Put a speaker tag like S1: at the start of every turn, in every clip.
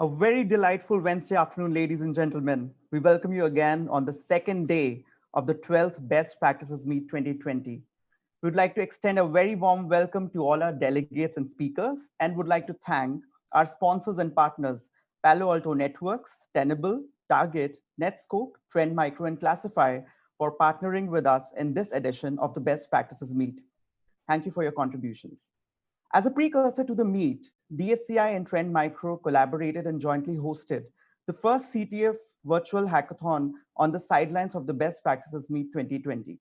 S1: A very delightful Wednesday afternoon, ladies and gentlemen. We welcome you again on the second day of the 12th Best Practices Meet 2020. We would like to extend a very warm welcome to all our delegates and speakers and would like to thank our sponsors and partners, Palo Alto Networks, Tenable, Target, Netscope, Trend Micro, and Classify for partnering with us in this edition of the Best Practices Meet. Thank you for your contributions. As a precursor to the meet, DSCI and Trend Micro collaborated and jointly hosted the first CTF virtual hackathon on the sidelines of the Best Practices Meet 2020.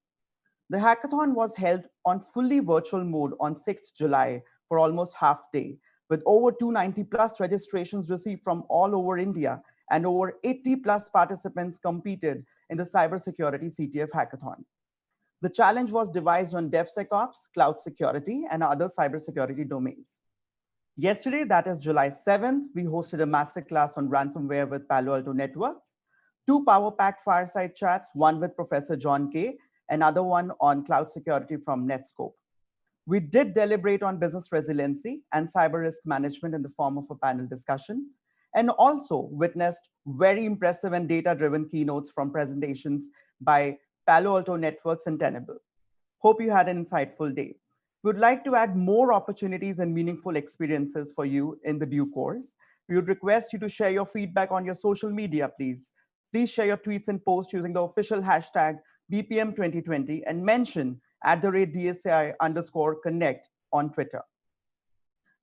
S1: The hackathon was held on fully virtual mode on 6th July for almost half day, with over 290 plus registrations received from all over India and over 80 plus participants competed in the cybersecurity CTF hackathon. The challenge was devised on DevSecOps, cloud security, and other cybersecurity domains. Yesterday, that is July 7th, we hosted a masterclass on ransomware with Palo Alto Networks, two power-packed fireside chats, one with Professor John Kay, another one on cloud security from Netscope. We did deliberate on business resiliency and cyber risk management in the form of a panel discussion, and also witnessed very impressive and data-driven keynotes from presentations by Palo Alto Networks and Tenable. Hope you had an insightful day. We would like to add more opportunities and meaningful experiences for you in the due course. We would request you to share your feedback on your social media, please. Please share your tweets and posts using the official hashtag BPM2020 and mention @DSCI_Connect on Twitter.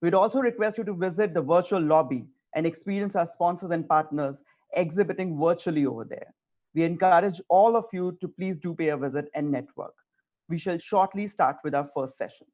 S1: We'd also request you to visit the virtual lobby and experience our sponsors and partners exhibiting virtually over there. We encourage all of you to please do pay a visit and network. We shall shortly start with our first session.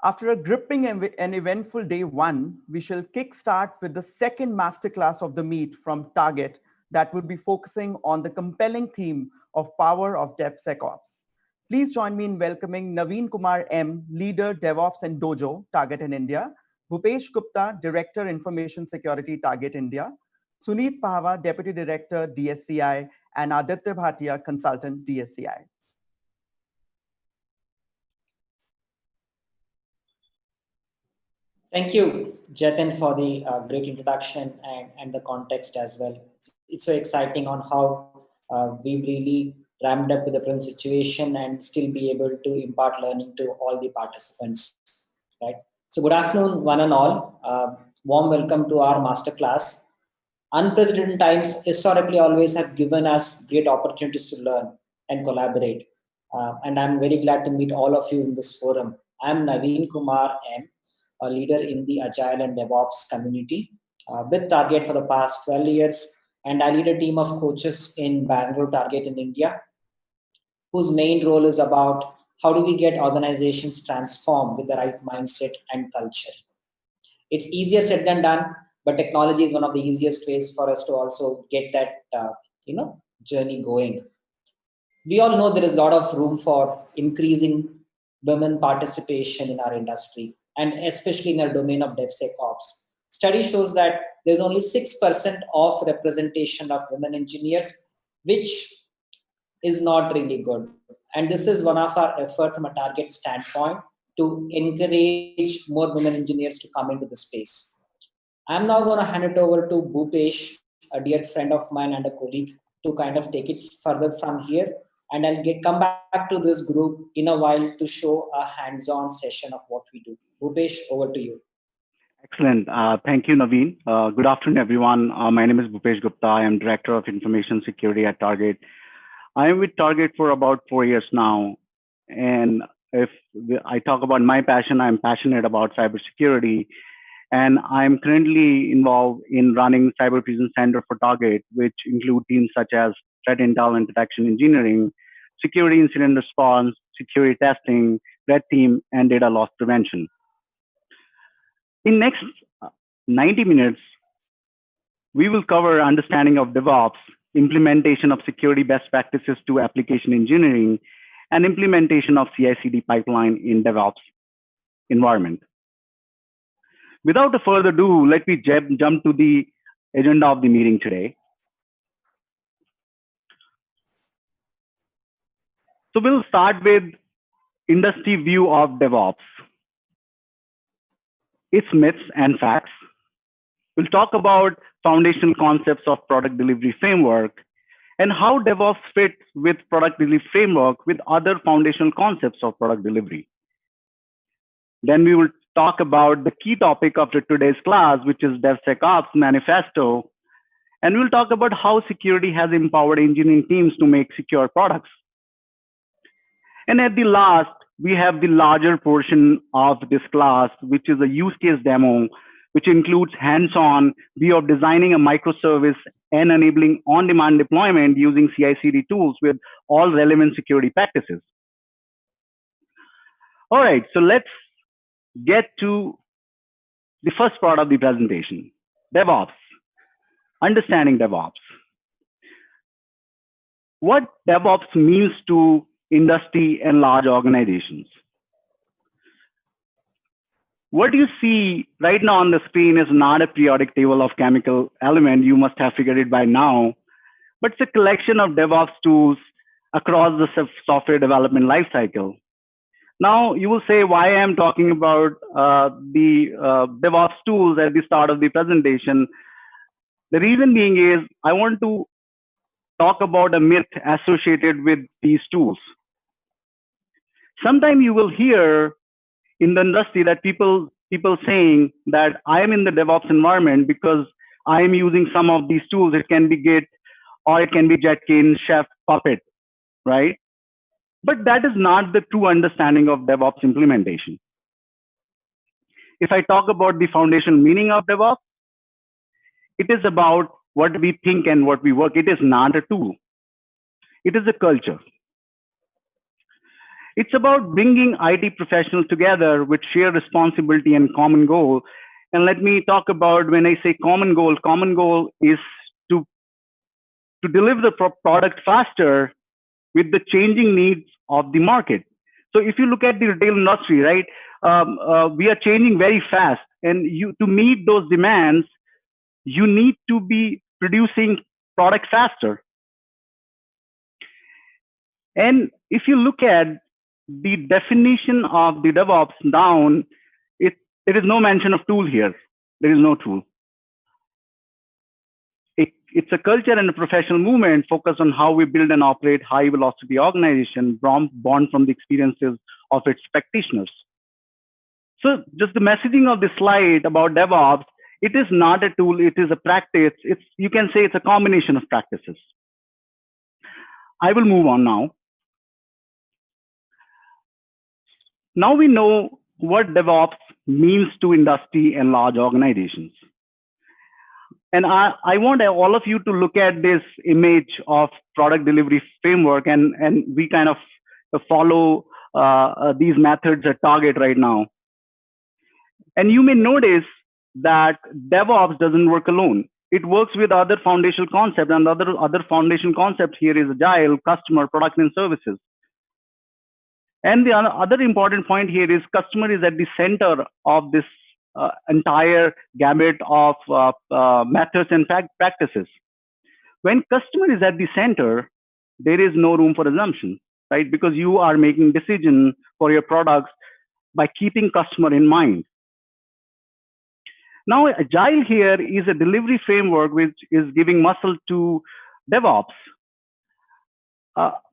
S1: After a gripping and eventful day one, we shall kickstart with the second masterclass of the meet from Target that will be focusing on the compelling theme of power of DevSecOps. Please join me in welcoming Naveen Kumar M, Leader DevOps and Dojo, Target in India, Bhupesh Gupta, Director Information Security, Target India, Suneet Pahwa, Deputy Director, DSCI, and Aditya Bhatia, Consultant, DSCI.
S2: Thank you, Jatin, for the great introduction and the context as well. It's so exciting on how we really ramped up with the present situation and still be able to impart learning to all the participants. Right. So good afternoon, one and all. Warm welcome to our masterclass. Unprecedented times historically always have given us great opportunities to learn and collaborate. And I'm very glad to meet all of you in this forum. I'm Naveen Kumar M, a leader in the Agile and DevOps community with Target for the past 12 years. And I lead a team of coaches in Bangalore, Target in India, whose main role is about how do we get organizations transformed with the right mindset and culture. It's easier said than done, but technology is one of the easiest ways for us to also get that journey going. We all know there is a lot of room for increasing women participation in our industry, and especially in our domain of DevSecOps. Study shows that there's only 6% of representation of women engineers, which is not really good. And this is one of our effort from a Target standpoint to encourage more women engineers to come into the space. I'm now going to hand it over to Bhupesh, a dear friend of mine and a colleague, to kind of take it further from here. And I'll come back to this group in a while to show a hands-on session of what we do. Bhupesh, over to you.
S3: Excellent. Thank you, Naveen. Good afternoon, everyone. My name is Bhupesh Gupta. I am Director of Information Security at Target. I am with Target for about 4 years now. And if I talk about my passion, I'm passionate about cybersecurity. And I'm currently involved in running Cyber Fusion Center for Target, which include teams such as threat intel and detection engineering, security incident response, security testing, red team, and data loss prevention. In next 90 minutes, we will cover understanding of DevOps implementation of security best practices to application engineering, and implementation of CI/CD pipeline in DevOps environment. Without a further ado, let me jump to the agenda of the meeting today. So we'll start with industry view of DevOps, its myths and facts. We'll talk about foundational concepts of product delivery framework and how DevOps fits with product delivery framework with other foundational concepts of product delivery. Then we will talk about the key topic of today's class, which is DevSecOps manifesto. And we'll talk about how security has empowered engineering teams to make secure products. And at the last, we have the larger portion of this class, which is a use case demo, which includes hands-on view of designing a microservice and enabling on-demand deployment using CI/CD tools with all relevant security practices. All right, so let's get to the first part of the presentation, DevOps, understanding DevOps. What DevOps means to industry and large organizations. What you see right now on the screen is not a periodic table of chemical element. You must have figured it by now, but it's a collection of DevOps tools across the software development lifecycle. Now, you will say why I'm talking about the DevOps tools at the start of the presentation. The reason being is I want to talk about a myth associated with these tools. Sometimes you will hear in the industry that people saying that I am in the DevOps environment because I am using some of these tools. It can be Git or it can be Jenkins, Chef, Puppet, right? But that is not the true understanding of DevOps implementation. If I talk about the foundational meaning of DevOps, it is about what we think and what we work. It is not a tool. It is a culture. It's about bringing IT professionals together with shared responsibility and common goal. And let me talk about when I say common goal is to deliver the product faster with the changing needs of the market. So if you look at the retail industry, right, we are changing very fast. And to meet those demands, you need to be producing product faster. And if you look at the definition of the DevOps down, there is no mention of tool here. There is no tool. It's a culture and a professional movement focused on how we build and operate high velocity organization born from the experiences of its practitioners. So just the messaging of the slide about DevOps, it is not a tool, it is a practice. You can say it's a combination of practices. I will move on now. Now we know what DevOps means to industry and large organizations. And I want all of you to look at this image of product delivery framework, and we kind of follow these methods at Target right now. And you may notice that DevOps doesn't work alone. It works with other foundational concepts, and other foundational concepts here is agile, customer, product, and services. And the other important point here is customer is at the center of this entire gamut of methods and practices. When customer is at the center, there is no room for assumption, right? Because you are making decisions for your products by keeping customer in mind. Now, agile here is a delivery framework which is giving muscle to DevOps.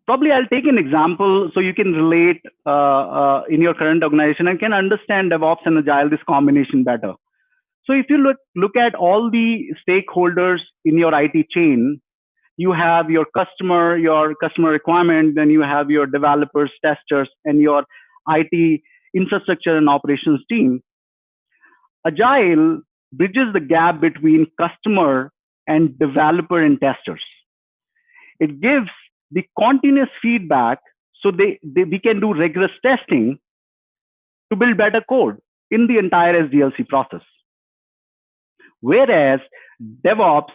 S3: Probably I'll take an example so you can relate in your current organization and can understand DevOps and Agile, this combination better. So if you look at all the stakeholders in your IT chain, you have your customer requirement, then you have your developers, testers, and your IT infrastructure and operations team. Agile bridges the gap between customer and developer and testers. It gives the continuous feedback so we can do rigorous testing to build better code in the entire SDLC process. Whereas DevOps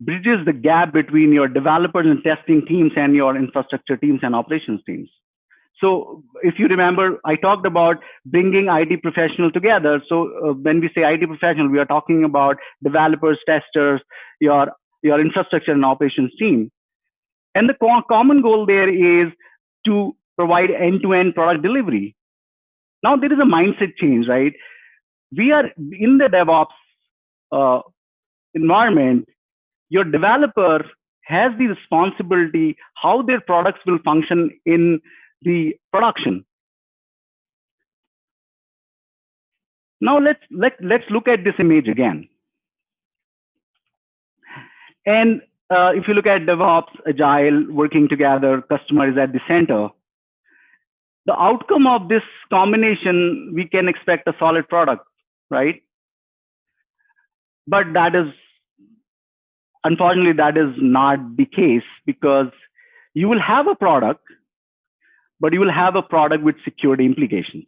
S3: bridges the gap between your developers and testing teams and your infrastructure teams and operations teams. So if you remember, I talked about bringing IT professionals together. So when we say IT professional, we are talking about developers, testers, your infrastructure and operations team. And the common goal there is to provide end-to-end product delivery. Now there is a mindset change, right? We are in the DevOps environment. Your developer has the responsibility how their products will function in the production. Now let's look at this image again. And if you look at DevOps, Agile, working together, customer is at the center. The outcome of this combination, we can expect a solid product, right? But unfortunately, that is not the case, because you will have a product, but you will have a product with security implications,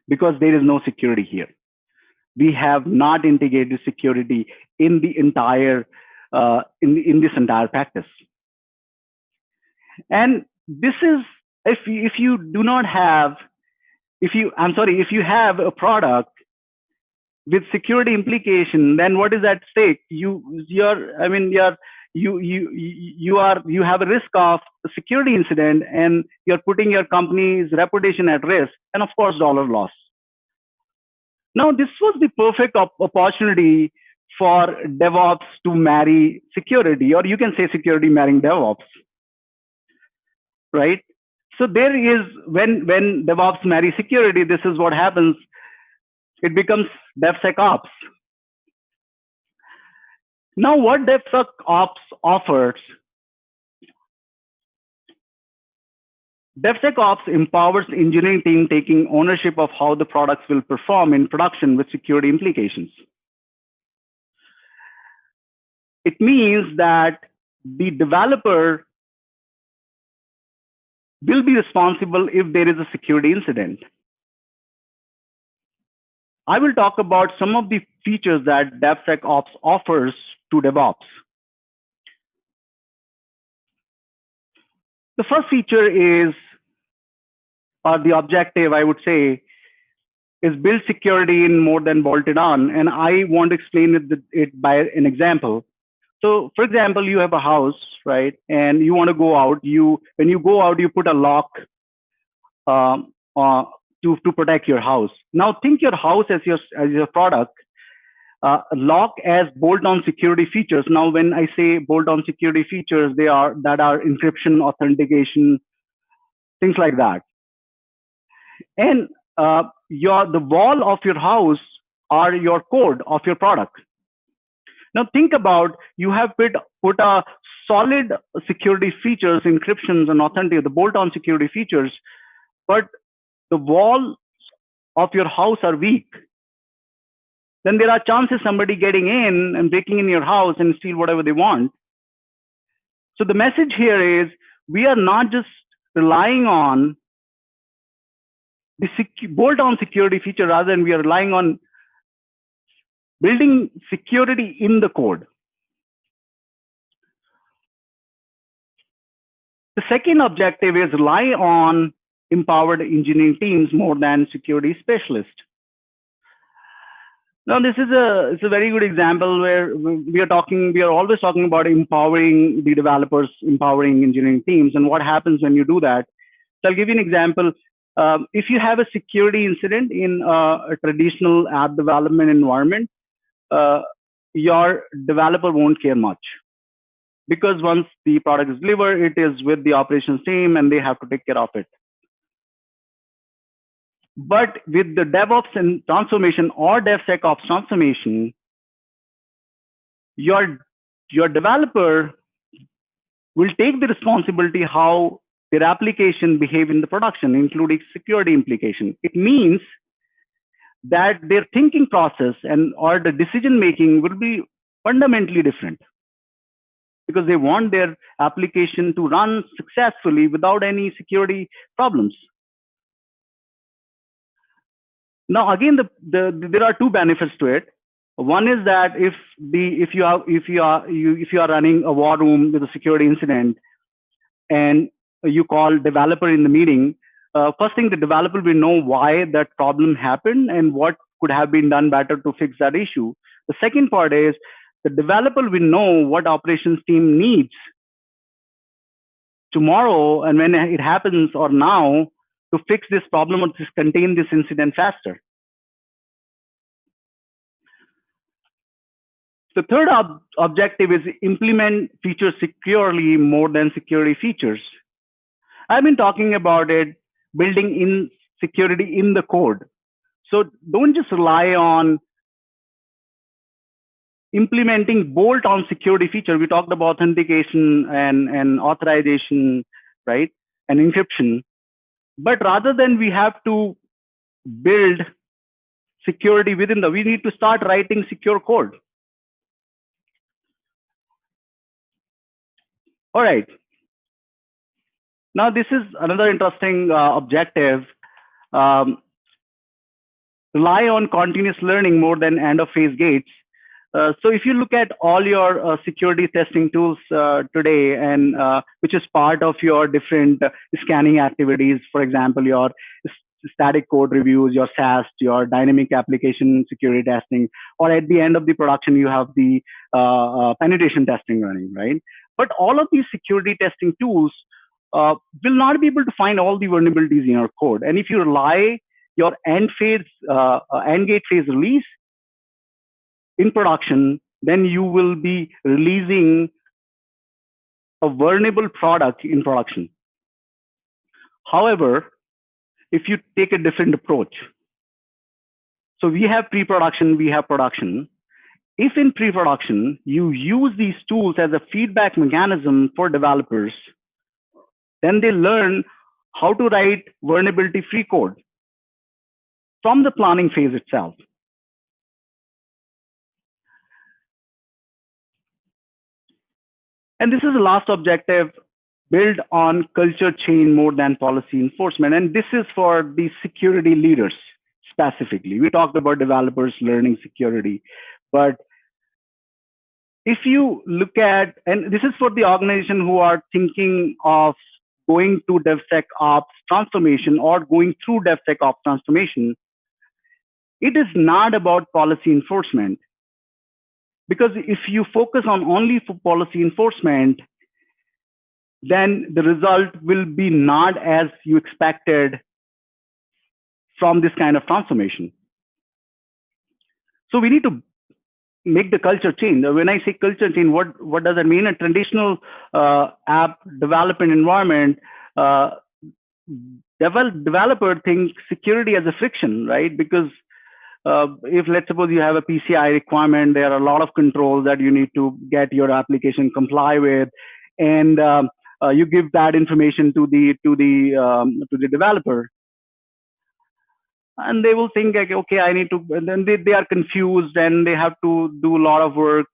S3: because there is no security here. We have not integrated security in the entire in this entire practice. And this is if you do not have if you have a product with security implication, then what is at stake? You have a risk of a security incident, and you're putting your company's reputation at risk, and of course dollar loss. Now this was the perfect opportunity for DevOps to marry security, or you can say security marrying DevOps, right? So there is, when DevOps marry security, this is what happens. It becomes DevSecOps. Now what DevSecOps offers, DevSecOps empowers engineering team taking ownership of how the products will perform in production with security implications. It means that the developer will be responsible if there is a security incident. I will talk about some of the features that DevSecOps offers to DevOps. The first feature is, or the objective, I would say, is build security in more than bolt it on. And I want to explain it by an example. So for example, you have a house, right? And you want to go out. When you go out, you put a lock to protect your house. Now think your house as your product. Lock as bolt-on security features. Now, when I say bolt-on security features, that are encryption, authentication, things like that. And the wall of your house are your code of your product. Now think about, you have put a solid security features, encryptions and authentication, the bolt-on security features, but the walls of your house are weak. Then there are chances somebody getting in and breaking in your house and steal whatever they want. So the message here is, we are not just relying on the bolt-on security feature, rather than we are relying on building security in the code. The second objective is rely on empowered engineering teams more than security specialists. Now, this is a very good example where we are always talking about empowering the developers, empowering engineering teams, and what happens when you do that. So I'll give you an example. If you have a security incident in a traditional app development environment, your developer won't care much, because once the product is delivered, it is with the operations team and they have to take care of it. But with the DevOps and transformation or DevSecOps transformation, your developer will take the responsibility how their application behave in the production, including security implication. It means that their thinking process or the decision making will be fundamentally different, because they want their application to run successfully without any security problems. Now, again, there are two benefits to it. One is that if you are running a war room with a security incident and you call developer in the meeting, first thing, the developer will know why that problem happened and what could have been done better to fix that issue. The second part is the developer will know what operations team needs tomorrow and when it happens or now to fix this problem or to contain this incident faster. The third objective is implement features securely more than security features. I've been talking about it, building in security in the code. So don't just rely on implementing bolt-on security feature. We talked about authentication and authorization, right, and encryption. But rather than we have to build security within we need to start writing secure code. All right. Now this is another interesting objective. Rely on continuous learning more than end of phase gates. So if you look at all your security testing tools today, and which is part of your different scanning activities, for example, your static code reviews, your SAST, your dynamic application security testing, or at the end of the production, you have the penetration testing running, right? But all of these security testing tools will not be able to find all the vulnerabilities in your code. And if you rely your end gate phase release in production, then you will be releasing a vulnerable product in production. However, if you take a different approach, so we have pre-production, we have production. If in pre-production, you use these tools as a feedback mechanism for developers, then they learn how to write vulnerability-free code from the planning phase itself. And this is the last objective, build on culture change more than policy enforcement. And this is for the security leaders specifically. We talked about developers learning security, but if you look at, and this is for the organization who are thinking of going to DevSecOps transformation or going through DevSecOps transformation, it is not about policy enforcement. Because if you focus on only for policy enforcement, then the result will be not as you expected from this kind of transformation. So we need to make the culture change. When I say culture change, what does that mean? A traditional app development environment, developer thinks security as a friction, right? Because if let's suppose you have a PCI requirement, there are a lot of controls that you need to get your application comply with, and you give that information to the developer, and they will think like, okay, I need to. And then they are confused and they have to do a lot of work,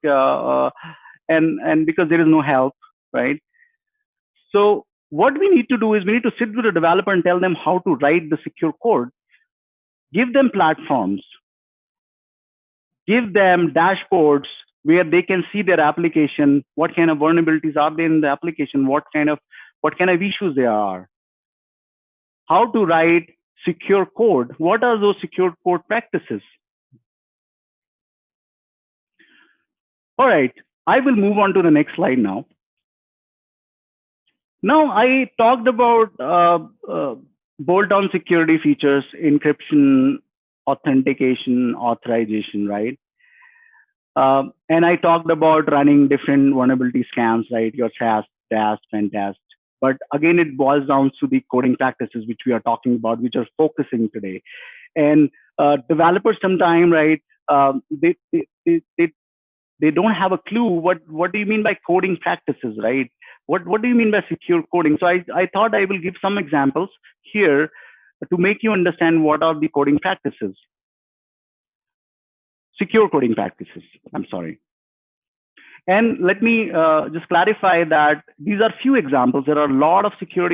S3: and because there is no help, right? So what we need to do is we need to sit with the developer and tell them how to write the secure code. Give them platforms, give them dashboards where they can see their application, what kind of vulnerabilities are there in the application, what kind of issues there are, how to write secure code, what are those secure code practices. All right, I will move on to the next slide now. Now I talked about bolt-on security features, encryption, authentication, authorization, right? And I talked about running different vulnerability scans, right? Your SAST, DAST, pen test. But again, it boils down to the coding practices, which we are talking about, which are focusing today. And developers sometimes, right, they don't have a clue what do you mean by coding practices, right? What do you mean by secure coding? So I thought I will give some examples here to make you understand what are the coding practices. Secure coding practices, I'm sorry. And let me just clarify that these are few examples. There are a lot of secure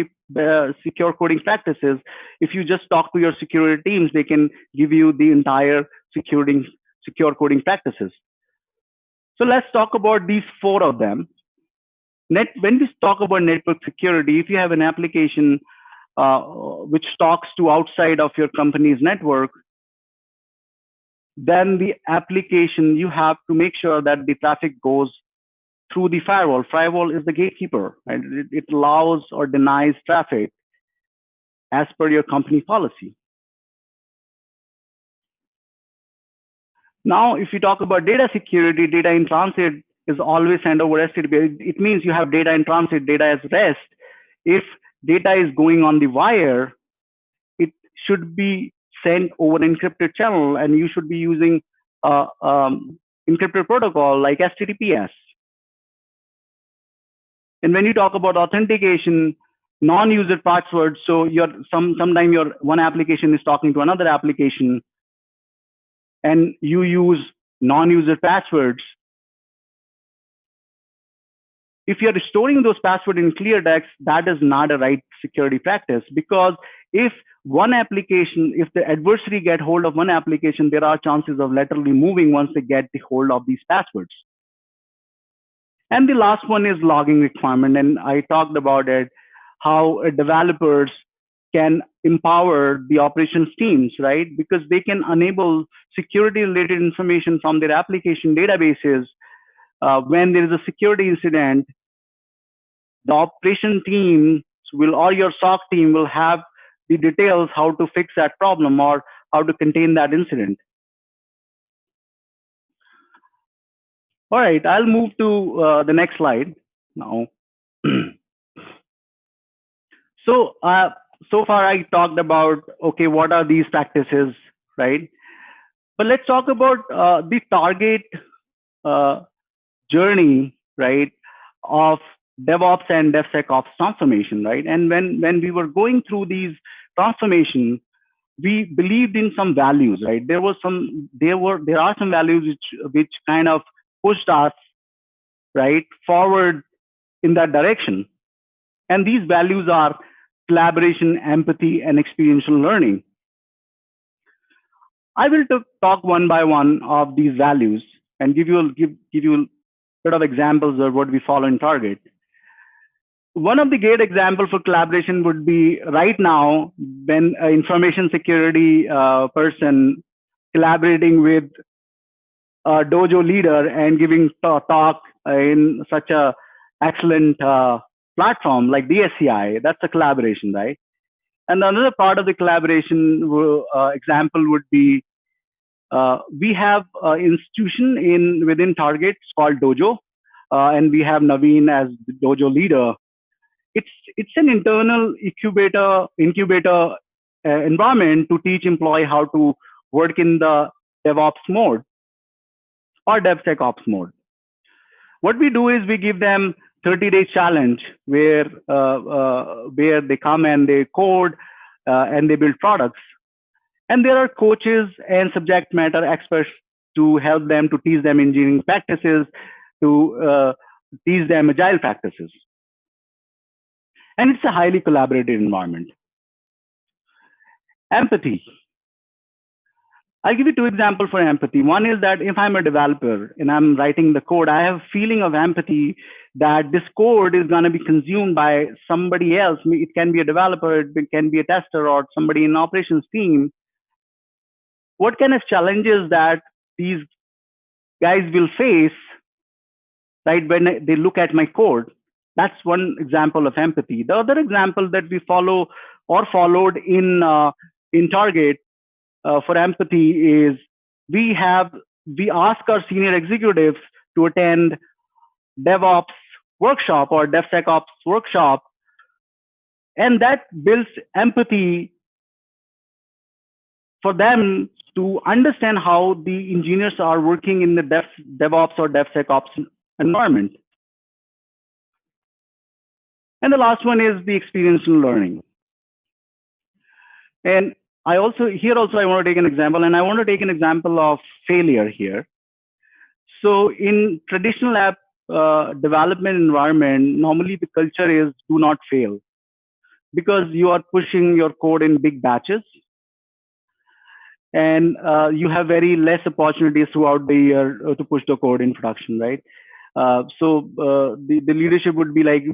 S3: coding practices. If you just talk to your security teams, they can give you the entire secure coding practices. So let's talk about these 4 of them. When we talk about network security, if you have an application which talks to outside of your company's network, then the application, you have to make sure that the traffic goes through the firewall. Firewall is the gatekeeper, right? It allows or denies traffic as per your company policy. Now, if you talk about data security, data in transit is always sent over HTTP. It means you have data in transit, data as rest. If data is going on the wire, it should be sent over an encrypted channel, and you should be using encrypted protocol like HTTPS. And when you talk about authentication, non-user passwords, so sometimes your one application is talking to another application, and you use non-user passwords. If you're storing those passwords in clear text, that is not a right security practice, because if one application, if the adversary get hold of one application, there are chances of laterally moving once they get the hold of these passwords. And the last one is logging requirement, and I talked about it, how developers can empower the operations teams, right? Because they can enable security related information from their application databases. When there is a security incident, the operation team will, or your SOC team will have the details how to fix that problem or how to contain that incident. All right, I'll move to the next slide now. So far I talked about, okay, what are these practices, right? But let's talk about the target journey, right, of DevOps and DevSecOps transformation, right? And when we were going through these transformations, we believed in some values, right? There are some values which kind of pushed us, right, forward in that direction. And these values are collaboration, empathy, and experiential learning. I will talk one by one of these values and give you a bit of examples of what we follow in Target. One of the great examples for collaboration would be right now when an information security person collaborating with a dojo leader and giving talk in such a excellent platform like DSCI. That's a collaboration, right? And another part of the collaboration example would be we have an institution within Target called Dojo, and we have Naveen as the Dojo leader. It's an internal incubator environment to teach employees how to work in the DevOps mode or DevSecOps mode. What we do is we give them 30-day challenge where they come and they code and they build products. And there are coaches and subject matter experts to help them, to teach them engineering practices, to teach them agile practices. And it's a highly collaborative environment. Empathy. I'll give you 2 examples for empathy. One is that if I'm a developer and I'm writing the code, I have a feeling of empathy that this code is going to be consumed by somebody else. It can be a developer, it can be a tester, or somebody in operations team. What kind of challenges that these guys will face, right, when they look at my code? That's one example of empathy. The other example that we follow or followed in Target for empathy is we ask our senior executives to attend DevOps workshop or DevSecOps workshop, and that builds empathy for them to understand how the engineers are working in the DevOps or DevSecOps environment. And the last one is the experiential learning. And I want to take an example, and I want to take an example of failure here. So in traditional app development environment, normally the culture is do not fail, because you are pushing your code in big batches. and you have very less opportunities throughout the year to push the code in production, right? The leadership would be like,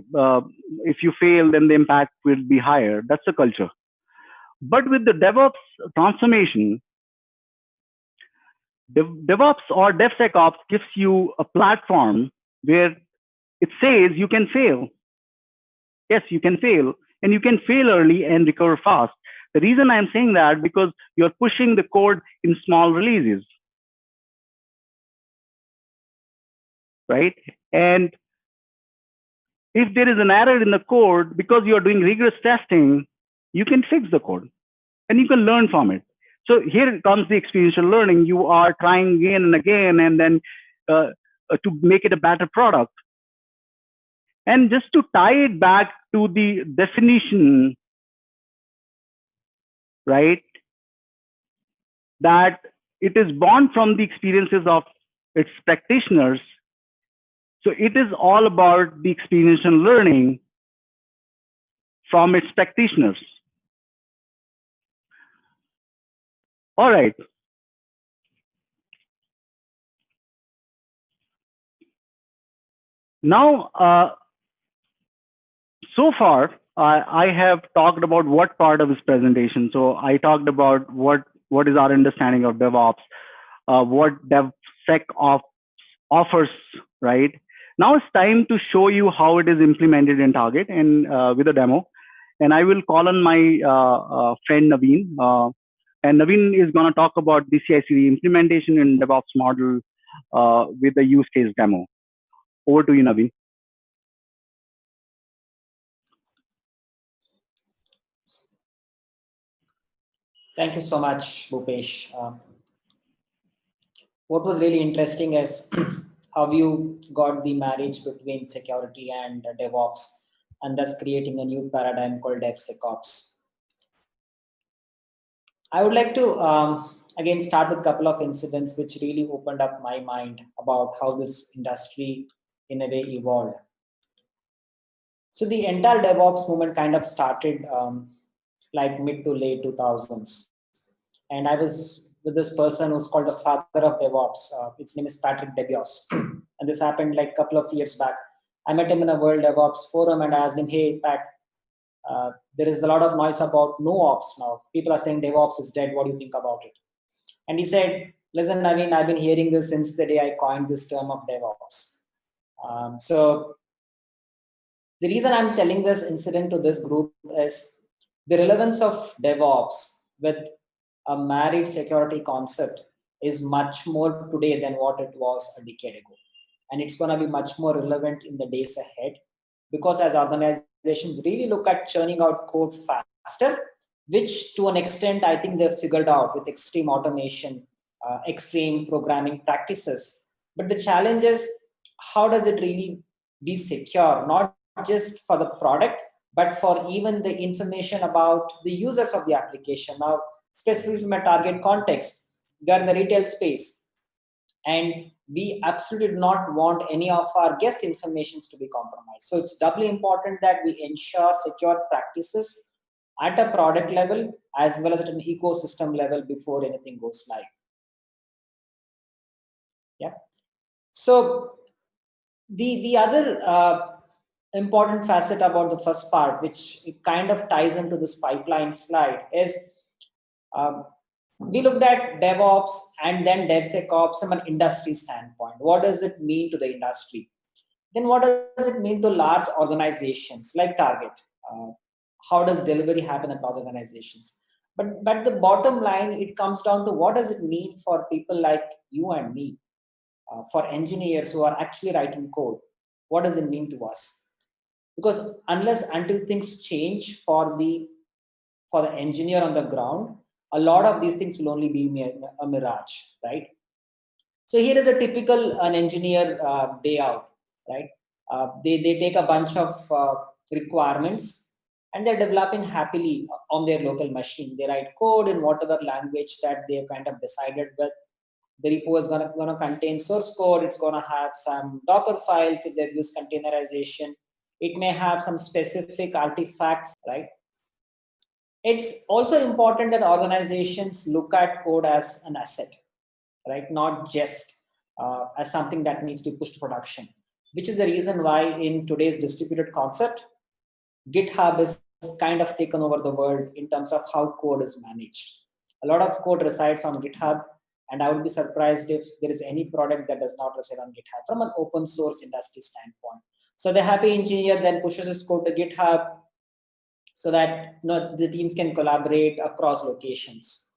S3: if you fail, then the impact will be higher. That's the culture. But with the DevOps transformation, DevOps or DevSecOps gives you a platform where it says you can fail. Yes, you can fail, and you can fail early and recover fast. The reason I'm saying that, because you're pushing the code in small releases, right? And if there is an error in the code, because you're doing rigorous testing, you can fix the code and you can learn from it. So here comes the experiential learning. You are trying again and again, and then to make it a better product. And just to tie it back to the definition, right, that it is born from the experiences of its practitioners. So it is all about the experiential learning from its practitioners. All right. Now, so far, I have talked about what part of this presentation. So I talked about what is our understanding of DevOps, what DevSecOps offers, right? Now it's time to show you how it is implemented in Target and with a demo. And I will call on my friend Naveen. And Naveen is going to talk about the CI/CD implementation in DevOps model with the use case demo. Over to you, Naveen.
S2: Thank you so much, Bhupesh. What was really interesting is how you got the marriage between security and DevOps, and thus creating a new paradigm called DevSecOps. I would like to again start with a couple of incidents which really opened up my mind about how this industry in a way evolved. So the entire DevOps movement kind of started like mid to late 2000s. And I was with this person who's called the father of DevOps. His name is Patrick DeBios. And this happened like a couple of years back. I met him in a World DevOps forum and I asked him, hey, Pat, there is a lot of noise about no ops now. People are saying DevOps is dead. What do you think about it? And he said, listen, I mean, I've been hearing this since the day I coined this term of DevOps. So the reason I'm telling this incident to this group is the relevance of DevOps with a married security concept is much more today than what it was a decade ago. And it's going to be much more relevant in the days ahead, because as organizations really look at churning out code faster, which to an extent, I think they've figured out with extreme automation, extreme programming practices. But the challenge is, how does it really be secure, not just for the product, but for even the information about the users of the application. Now, specifically from a target context, we are in the retail space, and we absolutely do not want any of our guest informations to be compromised. So it's doubly important that we ensure secure practices at a product level as well as at an ecosystem level before anything goes live. Yeah. So the other important facet about the first part, which it kind of ties into this pipeline slide, is we looked at DevOps and then DevSecOps from an industry standpoint. What does it mean to the industry? Then what does it mean to large organizations like Target? How does delivery happen at large organizations? But the bottom line, it comes down to what does it mean for people like you and me, for engineers who are actually writing code? What does it mean to us? Because until things change for the engineer on the ground, a lot of these things will only be a mirage, right? So here is a typical an engineer day out, right? They take a bunch of requirements and they're developing happily on their local machine. They write code in whatever language that they've kind of decided with. The repo is gonna contain source code. It's gonna have some Docker files if they've used containerization. It may have some specific artifacts, right? It's also important that organizations look at code as an asset, right? Not just as something that needs to be pushed to production, which is the reason why in today's distributed concept, GitHub is kind of taken over the world in terms of how code is managed. A lot of code resides on GitHub, and I would be surprised if there is any product that does not reside on GitHub from an open source industry standpoint. So the happy engineer then pushes his code to GitHub so that the teams can collaborate across locations.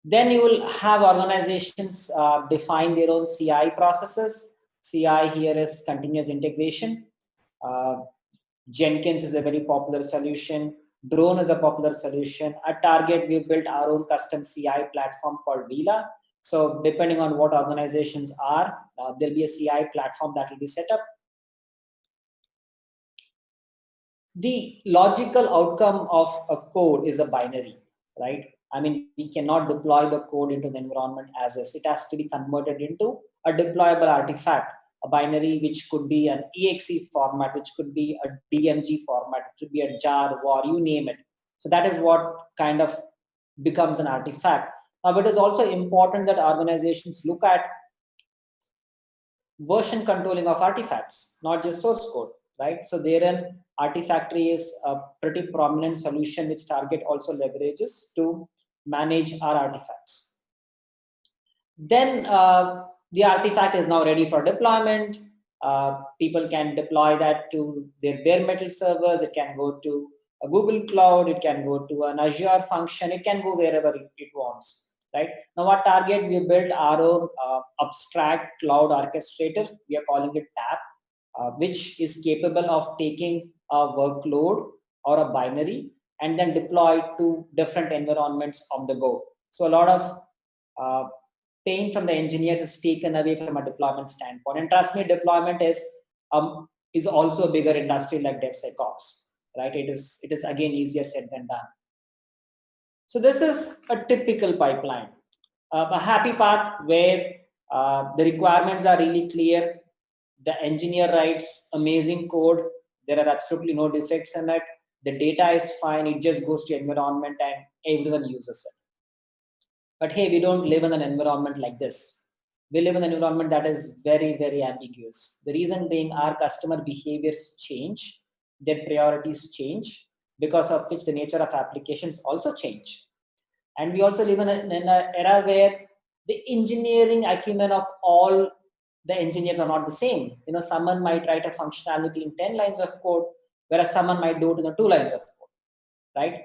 S2: Then you will have organizations define their own CI processes. CI here is continuous integration. Jenkins is a very popular solution. Drone is a popular solution. At Target, we built our own custom CI platform called Vila. So depending on what organizations are, there'll be a CI platform that will be set up. The logical outcome of a code is a binary, right? I mean, we cannot deploy the code into the environment as is. It has to be converted into a deployable artifact, a binary, which could be an exe format, which could be a DMG format, it could be a jar, war, you name it. So that is what kind of becomes an artifact. Now, it is also important that organizations look at version controlling of artifacts, not just source code, right? So therein, Artifactory is a pretty prominent solution which Target also leverages to manage our artifacts. Then the artifact is now ready for deployment. People can deploy that to their bare metal servers. It can go to a Google Cloud. It can go to an Azure function. It can go wherever it wants. Right now, at Target, we built our own abstract cloud orchestrator. We are calling it TAP, which is capable of taking a workload or a binary and then deploy to different environments on the go. So a lot of pain from the engineers is taken away from a deployment standpoint. And trust me, deployment is also a bigger industry like DevSecOps, right? It is again easier said than done. So this is a typical pipeline, a happy path where the requirements are really clear. The engineer writes amazing code. There are absolutely no defects in it. The data is fine. It just goes to environment and everyone uses it. But hey, we don't live in an environment like this. We live in an environment that is very, very ambiguous. The reason being our customer behaviors change, their priorities change, because of which the nature of applications also change. And we also live in an era where the engineering acumen of all the engineers are not the same. Someone might write a functionality in 10 lines of code, whereas someone might do it in 2 lines of code, right?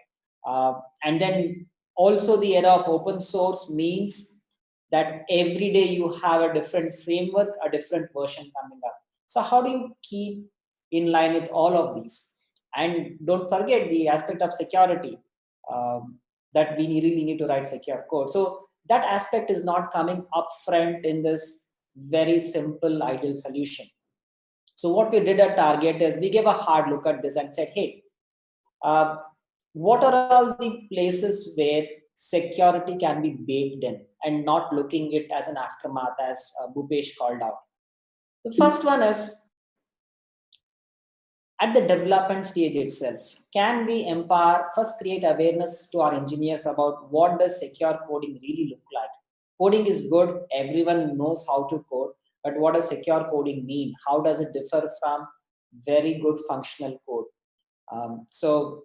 S2: And then also the era of open source means that every day you have a different framework, a different version coming up. So how do you keep in line with all of these? And don't forget the aspect of security, that we really need to write secure code. So that aspect is not coming up front in this very simple ideal solution. So what we did at Target is we gave a hard look at this and said, hey, what are all the places where security can be baked in and not looking it as an aftermath, as Bhupesh called out? The first one is at the development stage itself. Can we empower, first create awareness to our engineers about what does secure coding really look like? Coding is good. Everyone knows how to code. But what does secure coding mean? How does it differ from very good functional code? So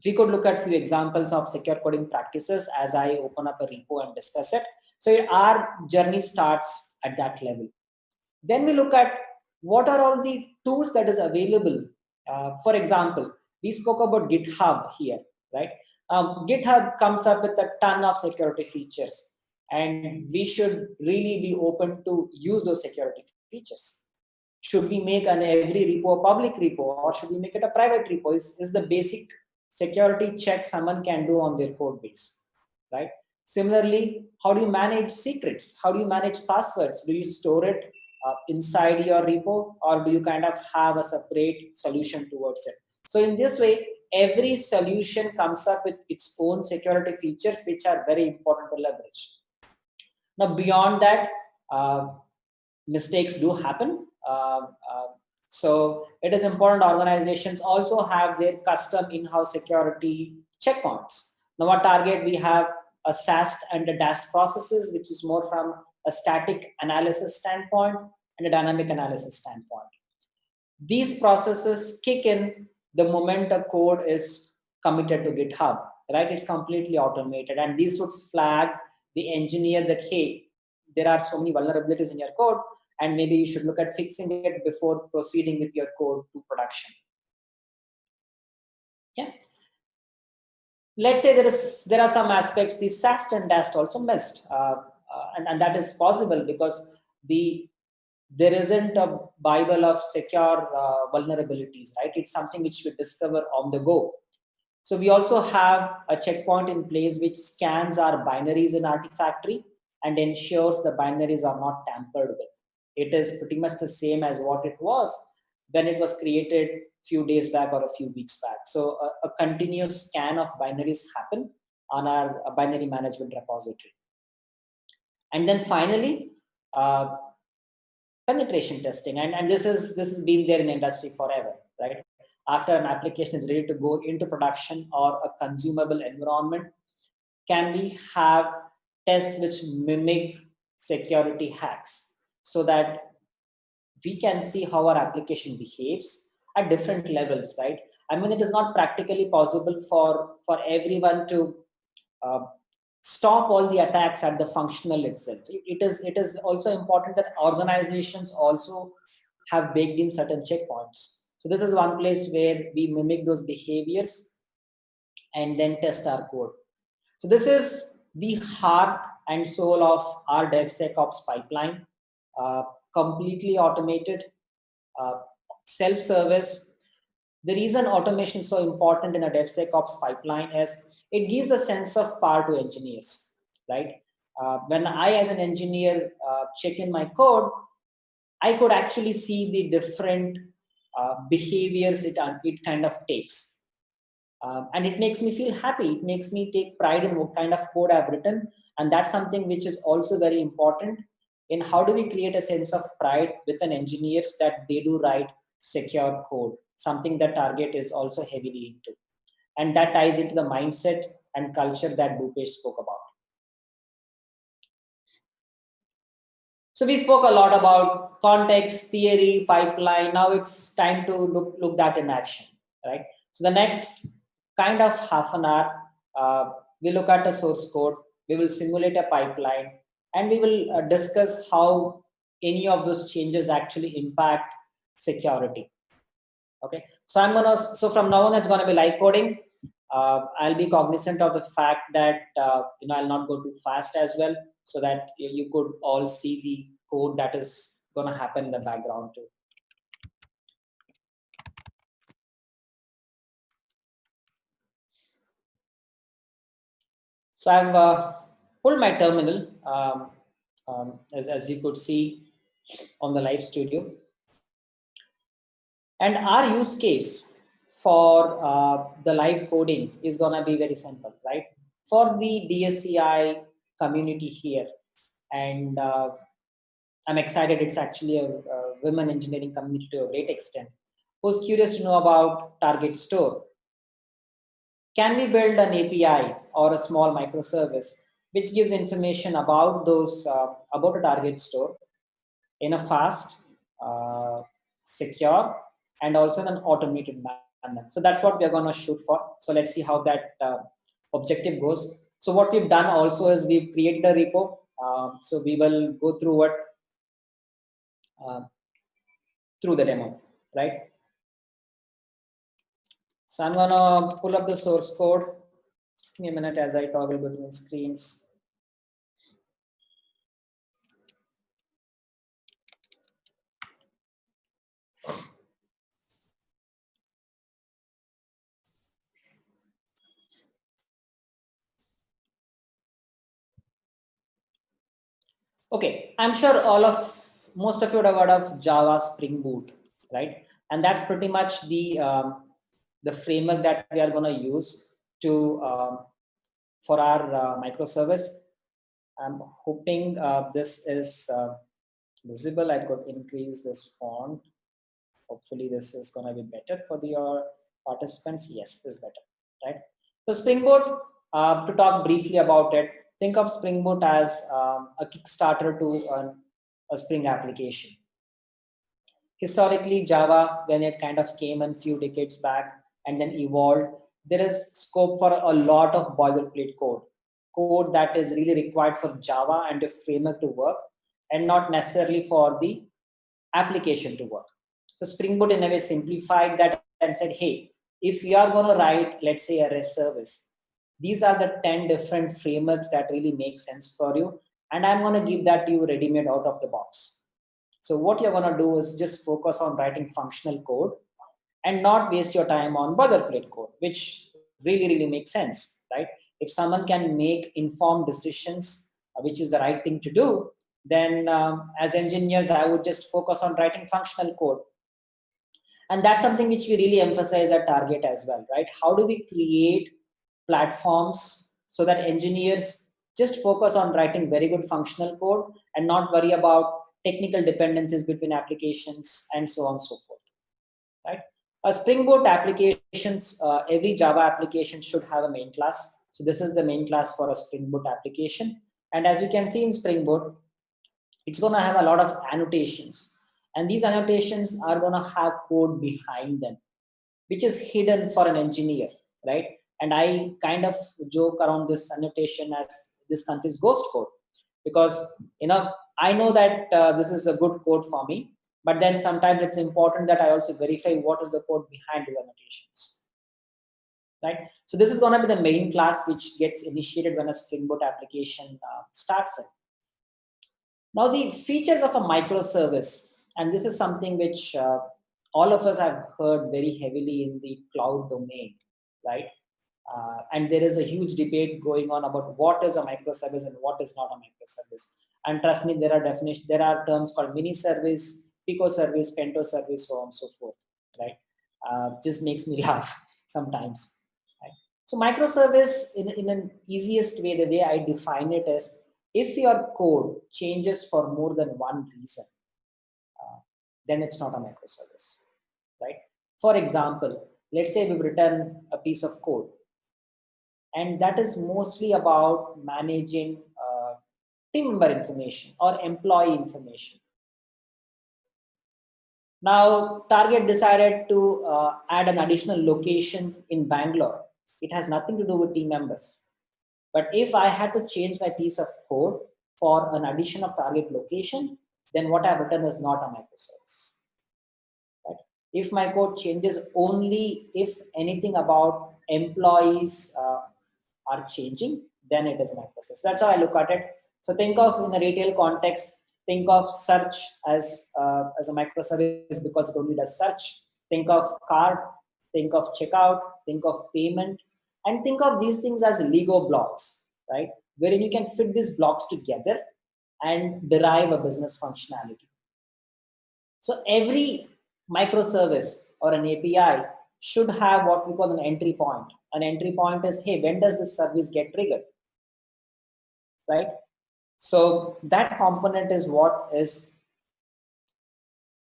S2: we could look at a few examples of secure coding practices as I open up a repo and discuss it. So our journey starts at that level. Then we look at what are all the tools that is available. For example, we spoke about GitHub here, right? GitHub comes up with a ton of security features, and we should really be open to use those security features. Should we make every repo a public repo, or should we make it a private repo? Is the basic security check someone can do on their code base, right? Similarly, how do you manage secrets? How do you manage passwords? Do you store it inside your repo, or do you kind of have a separate solution towards it? So in this way, every solution comes up with its own security features, which are very important to leverage. Now, beyond that, mistakes do happen. So it is important organizations also have their custom in-house security checkpoints. Now at Target, we have a SAST and a DAST processes, which is more from a static analysis standpoint and a dynamic analysis standpoint. These processes kick in the moment a code is committed to GitHub, right? It's completely automated, and these would flag the engineer that, hey, there are so many vulnerabilities in your code, and maybe you should look at fixing it before proceeding with your code to production. Yeah. Let's say there are some aspects the SAST and DAST also missed, and that is possible because there isn't a Bible of secure vulnerabilities, right? It's something which we discover on the go. So we also have a checkpoint in place which scans our binaries in Artifactory and ensures the binaries are not tampered with. It is pretty much the same as what it was when it was created a few days back or a few weeks back. So a continuous scan of binaries happen on our binary management repository. And then finally, penetration testing, and this has been there in the industry forever, right? After an application is ready to go into production or a consumable environment, can we have tests which mimic security hacks so that we can see how our application behaves at different levels, right? I mean, it is not practically possible for everyone to stop all the attacks at the functional itself. It is also important that organizations also have baked in certain checkpoints. So this is one place where we mimic those behaviors and then test our code. So this is the heart and soul of our DevSecOps pipeline, completely automated, self-service. The reason automation is so important in a DevSecOps pipeline is it gives a sense of power to engineers, right? When I, as an engineer, check in my code, I could actually see the different behaviors it kind of takes. And it makes me feel happy. It makes me take pride in what kind of code I've written. And that's something which is also very important in how do we create a sense of pride with an engineers that they do write secure code, something that Target is also heavily into. And that ties into the mindset and culture that Bhupesh spoke about. So we spoke a lot about context, theory, pipeline. Now it's time to look that in action, right? So the next kind of half an hour, we look at a source code, we will simulate a pipeline, and we will discuss how any of those changes actually impact security. Okay, so from now on, it's gonna be live coding. I'll be cognizant of the fact that I'll not go too fast as well, so that you could all see the code that is gonna happen in the background too. So I've pulled my terminal, as you could see on the live studio. And our use case for the live coding is going to be very simple, right? For the DSCI community here, and I'm excited, it's actually a women engineering community to a great extent, who's curious to know about Target Store. Can we build an API or a small microservice which gives information about those about a Target Store in a fast, secure, and also in an automated manner? So that's what we're going to shoot for. So let's see how that objective goes. So what we've done also is we've created a repo. So we will go through it through the demo, right? So I'm going to pull up the source code. Just give me a minute as I toggle between screens. Okay, I'm sure most of you would have heard of Java Spring Boot, right? And that's pretty much the framework that we are going to use to for our microservice. I'm hoping this is visible. I could increase this font. Hopefully, this is going to be better for the participants. Yes, this is better, right? So Spring Boot, to talk briefly about it, think of Spring Boot as a Kickstarter to a Spring application. Historically, Java, when it kind of came a few decades back and then evolved, there is scope for a lot of boilerplate code that is really required for Java and the framework to work, and not necessarily for the application to work. So Spring Boot in a way simplified that and said, hey, if you are going to write, let's say, a REST service, these are the 10 different frameworks that really make sense for you. And I'm going to give that to you ready-made out of the box. So what you're going to do is just focus on writing functional code and not waste your time on boilerplate code, which really makes sense, right? If someone can make informed decisions, which is the right thing to do, then as engineers, I would just focus on writing functional code. And that's something which we really emphasize at Target as well, right? How do we create platforms so that engineers just focus on writing very good functional code and not worry about technical dependencies between applications and so on and so forth, right? A Spring Boot applications, every Java application should have a main class. So this is the main class for a Spring Boot application. And as you can see in Spring Boot, it's going to have a lot of annotations. And these annotations are going to have code behind them, which is hidden for an engineer, right? And I kind of joke around this annotation as this consists ghost code, because I know that this is a good code for me, but then sometimes it's important that I also verify what is the code behind these annotations, right? So this is going to be the main class which gets initiated when a Spring Boot application starts it. Now the features of a microservice, and this is something which all of us have heard very heavily in the cloud domain, right? And there is a huge debate going on about what is a microservice and what is not a microservice. And trust me, there are definitions, there are terms called mini service, pico service, pento service, so on and so forth, right? Just makes me laugh sometimes, right? So microservice, in an easiest way, the way I define it is, if your code changes for more than one reason, then it's not a microservice, right? For example, let's say we've written a piece of code, and that is mostly about managing team member information or employee information. Now, Target decided to add an additional location in Bangalore. It has nothing to do with team members. But if I had to change my piece of code for an addition of target location, then what I've written is not a microservice. Right? If my code changes only if anything about employees are changing, then it is a microservice. That's how I look at it. So think of, in a retail context, think of search as a microservice because it only does search. Think of card, think of checkout, think of payment, and think of these things as Lego blocks, right? Wherein you can fit these blocks together and derive a business functionality. So every microservice or an API should have what we call an entry point. An entry point is, hey, when does this service get triggered, right? So that component is what is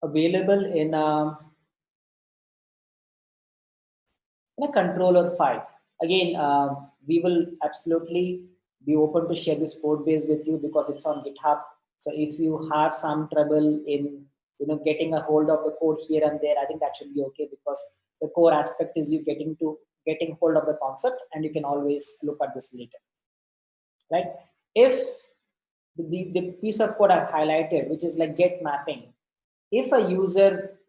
S2: available in a controller file. Again, we will absolutely be open to share this code base with you because it's on GitHub. So if you have some trouble in getting a hold of the code here and there, I think that should be okay, because the core aspect is you getting hold of the concept, and you can always look at this later, right? If the piece of code I've highlighted, which is like get mapping, if a user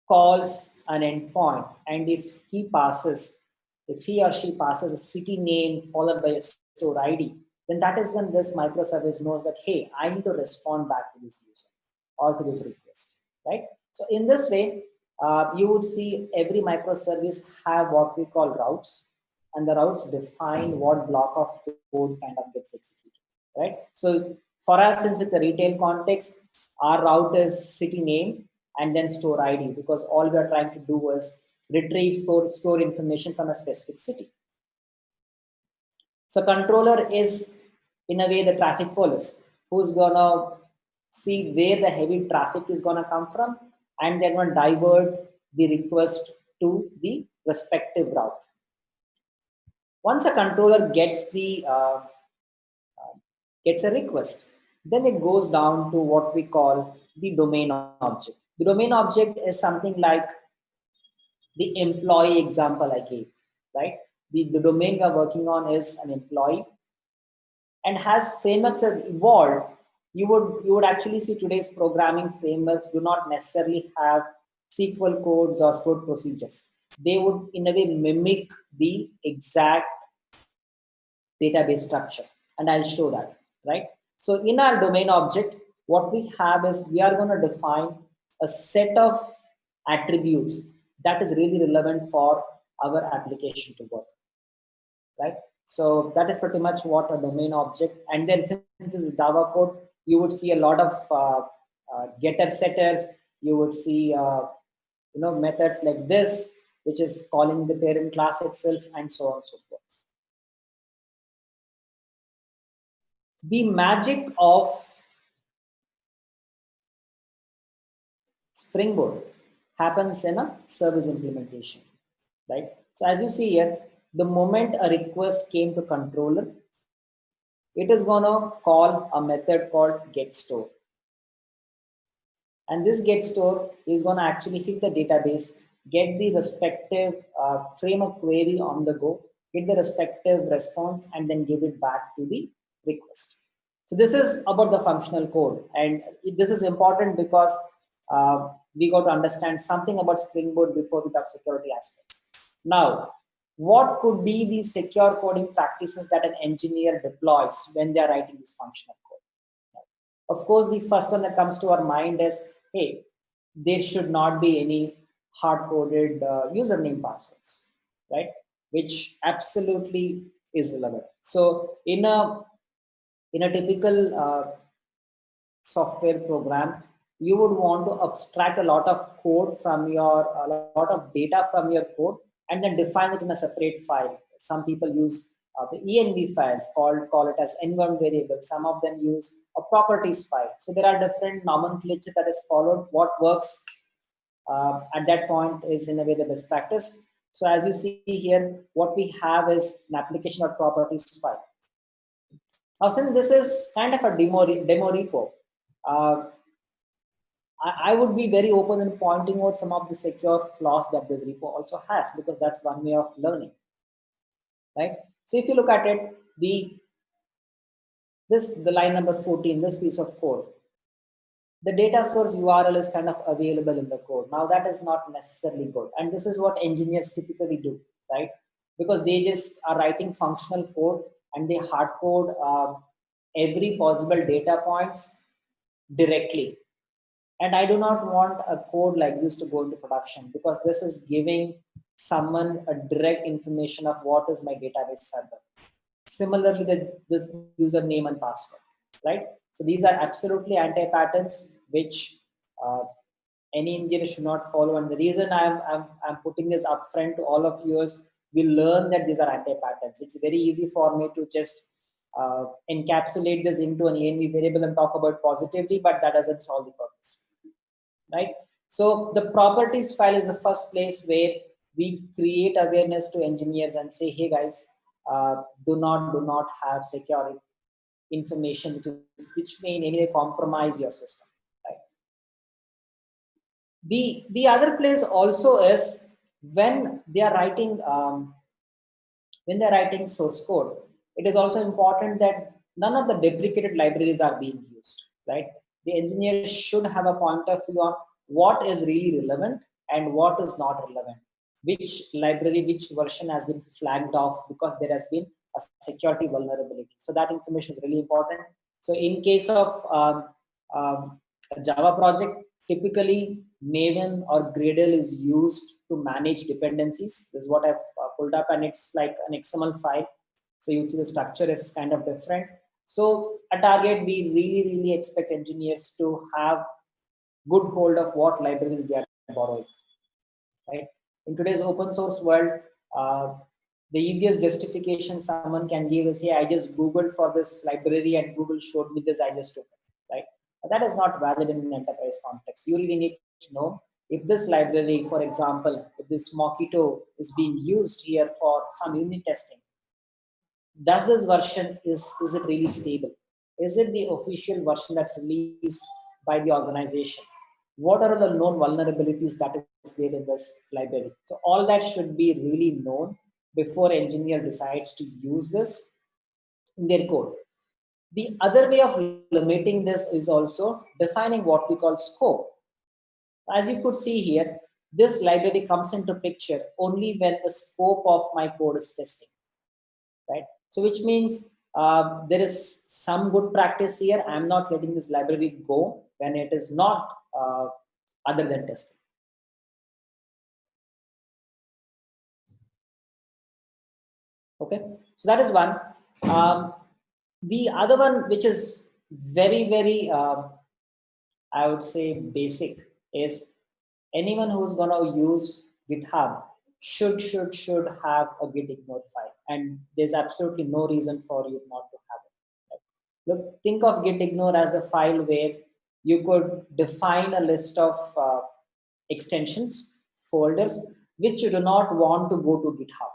S2: calls an endpoint, and if he or she passes a city name followed by a store ID, then that is when this microservice knows that, hey, I need to respond back to this user or to this request, right? So in this way, you would see every microservice have what we call routes, and the routes define what block of code kind of gets executed, right? So for us, since it's a retail context, our route is city name and then store ID, because all we are trying to do is retrieve store information from a specific city. So controller is, in a way, the traffic police, who's gonna see where the heavy traffic is gonna come from, and they're gonna divert the request to the respective route. Once a controller gets gets a request, then it goes down to what we call the domain object. The domain object is something like the employee example I gave, right? The domain we are working on is an employee, and as frameworks have evolved, you would actually see today's programming frameworks do not necessarily have SQL codes or stored procedures. They would in a way mimic the exact database structure, and I'll show that, right? So in our domain object, what we have is we are going to define a set of attributes that is really relevant for our application to work, right? So that is pretty much what a domain object. And then since this is Java code, you would see a lot of getter setters. You would see methods like this, which is calling the parent class itself, and so on and so forth. The magic of Springboard happens in a service implementation, right? So as you see here, the moment a request came to controller, it is going to call a method called getStore. And this getStore is going to actually hit the database, get the respective frame of query on the go, get the respective response, and then give it back to the request. So this is about the functional code. And this is important because we got to understand something about Springboard before we talk security aspects. Now, what could be the secure coding practices that an engineer deploys when they are writing this functional code? Of course, the first one that comes to our mind is, hey, there should not be any hard-coded username passwords, right? Which absolutely is relevant. So in a typical software program, you would want to abstract a lot of code from your, a lot of data from your code, and then define it in a separate file. Some people use the env files, call it as env variable. Some of them use a properties file. So there are different nomenclature that is followed. What works at that point is in a way the best practice. So as you see here, what we have is an application or properties file. Now, since this is kind of a demo repo, I would be very open in pointing out some of the secure flaws that this repo also has, because that's one way of learning, right? So if you look at it, the line number 14, this piece of code, the data source URL is kind of available in the code. Now that is not necessarily good. And this is what engineers typically do, right? Because they just are writing functional code and they hard code every possible data points directly. And I do not want a code like this to go into production, because this is giving someone a direct information of what is my database server. Similarly, this username and password, right? So these are absolutely anti-patterns which any engineer should not follow. And the reason I'm putting this upfront to all of you is we learn that these are anti-patterns. It's very easy for me to just encapsulate this into an env variable and talk about positively, but that doesn't solve the purpose, right? So the properties file is the first place where we create awareness to engineers and say, hey guys, do not have secure information which may in any way compromise your system, right? The other place also is when they are writing source code, it is also important that none of the deprecated libraries are being used, right? The engineer should have a point of view on what is really relevant and what is not relevant, which library, which version has been flagged off because there has been a security vulnerability. So that information is really important. So in case of a Java project, typically Maven or Gradle is used to manage dependencies. This is what I've pulled up, and it's like an XML file. So you see the structure is kind of different. So at Target, we really expect engineers to have good hold of what libraries they are borrowing, right? In today's open source world, the easiest justification someone can give is, hey, I just Googled for this library and Google showed me this, I just took it, right? But that is not valid in an enterprise context. You really need to know if this library, for example, if this Mockito is being used here for some unit testing, does this version, is it really stable? Is it the official version that's released by the organization? What are the known vulnerabilities that is there in this library? So all that should be really known before engineer decides to use this in their code. The other way of limiting this is also defining what we call scope. As you could see here, this library comes into picture only when the scope of my code is testing, right? So which means there is some good practice here. I'm not letting this library go when it is not other than testing. Okay, so that is one. The other one, which is very, very, I would say basic, is anyone who's going to use GitHub should have a git ignore file, and there's absolutely no reason for you not to have it. Right? Look, think of git ignore as a file where you could define a list of extensions, folders, which you do not want to go to GitHub,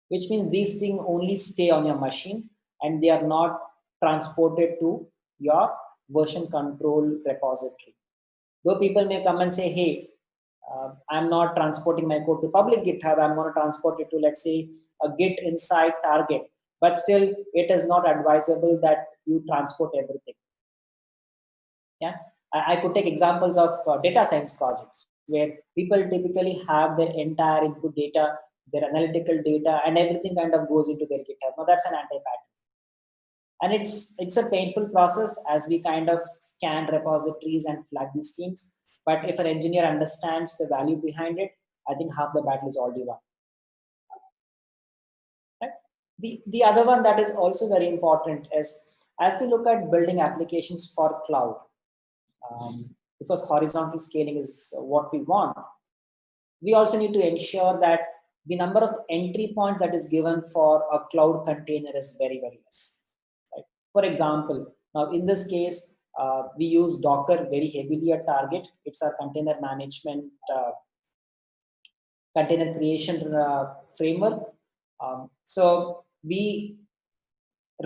S2: which means these things only stay on your machine and they are not transported to your version control repository. Though people may come and say, hey, I'm not transporting my code to public GitHub, I'm going to transport it to, let's say, a Git inside target. But still, it is not advisable that you transport everything. Yeah, I could take examples of data science projects where people typically have their entire input data, their analytical data, and everything kind of goes into their GitHub. Now that's an anti-pattern. And it's a painful process as we kind of scan repositories and flag these schemes. But if an engineer understands the value behind it, I think half the battle is already won. Right? The other one that is also very important is as we look at building applications for cloud, because horizontal scaling is what we want, we also need to ensure that the number of entry points that is given for a cloud container is very, very less. Right? For example, now in this case, we use Docker very heavily at Target. It's our container management, container creation framework. So we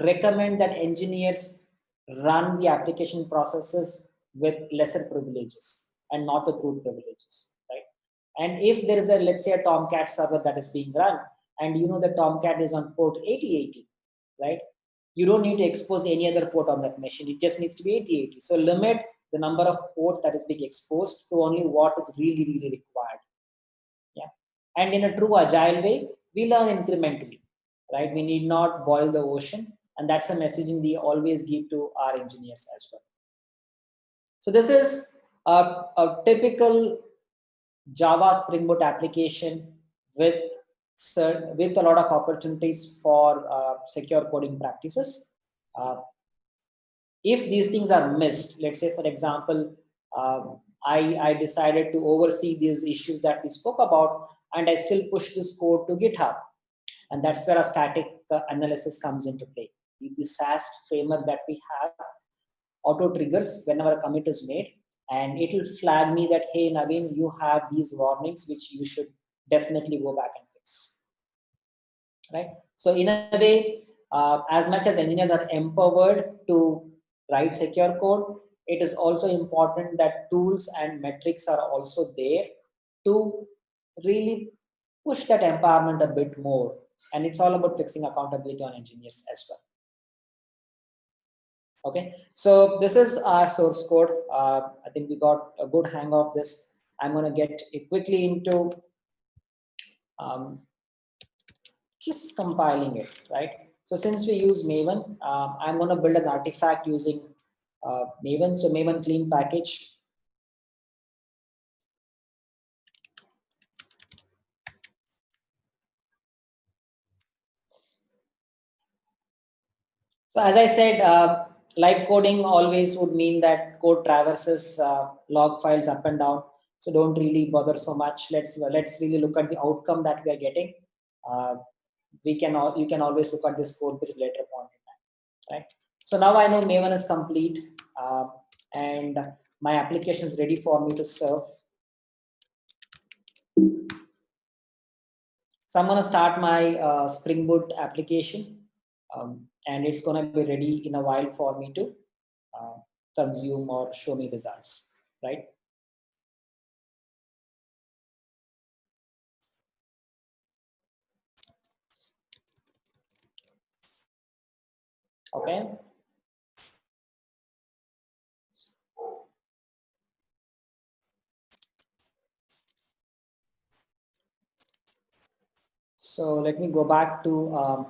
S2: recommend that engineers run the application processes with lesser privileges and not with root privileges, right? And if there is a, let's say, a Tomcat server that is being run, and you know the Tomcat is on port 8080, right? You don't need to expose any other port on that machine. It just needs to be 8080. So limit the number of ports that is being exposed to only what is really, really required. Yeah. And in a true agile way, we learn incrementally, right? We need not boil the ocean. And that's a messaging we always give to our engineers as well. So this is a typical Java Spring Boot application with a lot of opportunities for secure coding practices. If these things are missed, let's say, for example, I decided to oversee these issues that we spoke about, and I still push this code to GitHub. And that's where a static analysis comes into play. The SAST framework that we have auto triggers whenever a commit is made, and it will flag me that, hey, Naveen, you have these warnings, which you should definitely go back and fix. Right? So in a way, as much as engineers are empowered to write secure code, it is also important that tools and metrics are also there to really push that empowerment a bit more. And it's all about fixing accountability on engineers as well. Okay, so this is our source code. I think we got a good hang of this. I'm going to get quickly into just compiling it, right? So since we use Maven, I'm going to build an artifact using Maven. So Maven clean package. So as I said, live coding always would mean that code traverses log files up and down. So don't really bother so much. Let's really look at the outcome that we are getting. You can always look at this code base later point in time, right? So now I know Maven is complete, and my application is ready for me to serve. So I'm going to start my Spring Boot application. and it's going to be ready in a while for me to consume or show me results, right? Okay. So let me go back to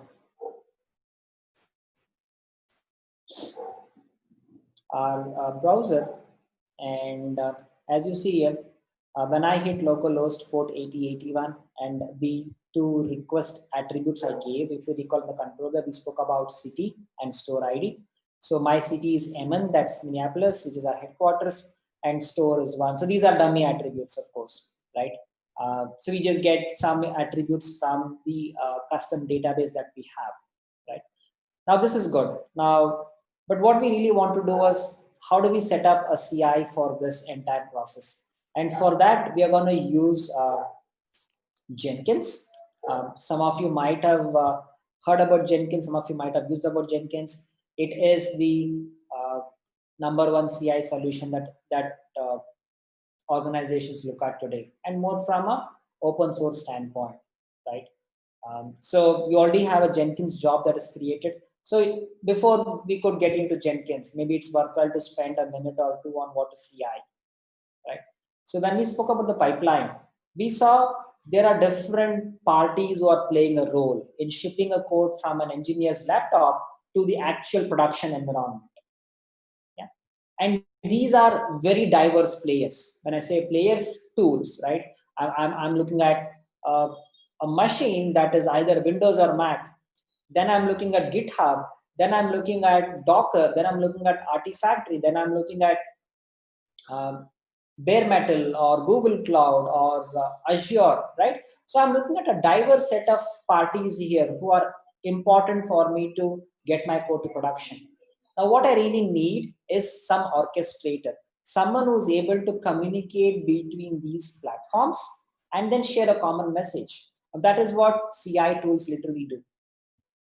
S2: our browser, and as you see here, when I hit localhost port 8081 and the two request attributes I gave, if you recall the controller, we spoke about city and store ID. So my city is MN, that's Minneapolis, which is our headquarters, and store is 1. So these are dummy attributes, of course, right? So we just get some attributes from the custom database that we have, right? Now this is good. Now, but what we really want to do is, how do we set up a CI for this entire process? And for that, we are going to use Jenkins. Some of you might have heard about Jenkins. Some of you might have used about Jenkins. It is the #1 CI solution that organizations look at today, and more from a open source standpoint, right? So we already have a Jenkins job that is created. So before we could get into Jenkins, maybe it's worthwhile to spend a minute or two on what is CI, right? So when we spoke about the pipeline, we saw there are different parties who are playing a role in shipping a code from an engineer's laptop to the actual production environment. Yeah. And these are very diverse players. When I say players, tools, right? I'm looking at a machine that is either Windows or Mac. Then I'm looking at GitHub. Then I'm looking at Docker. Then I'm looking at Artifactory. Then I'm looking at bare metal or Google Cloud or Azure, right? So I'm looking at a diverse set of parties here who are important for me to get my code to production. Now, what I really need is some orchestrator, someone who's able to communicate between these platforms and then share a common message. That is what CI tools literally do,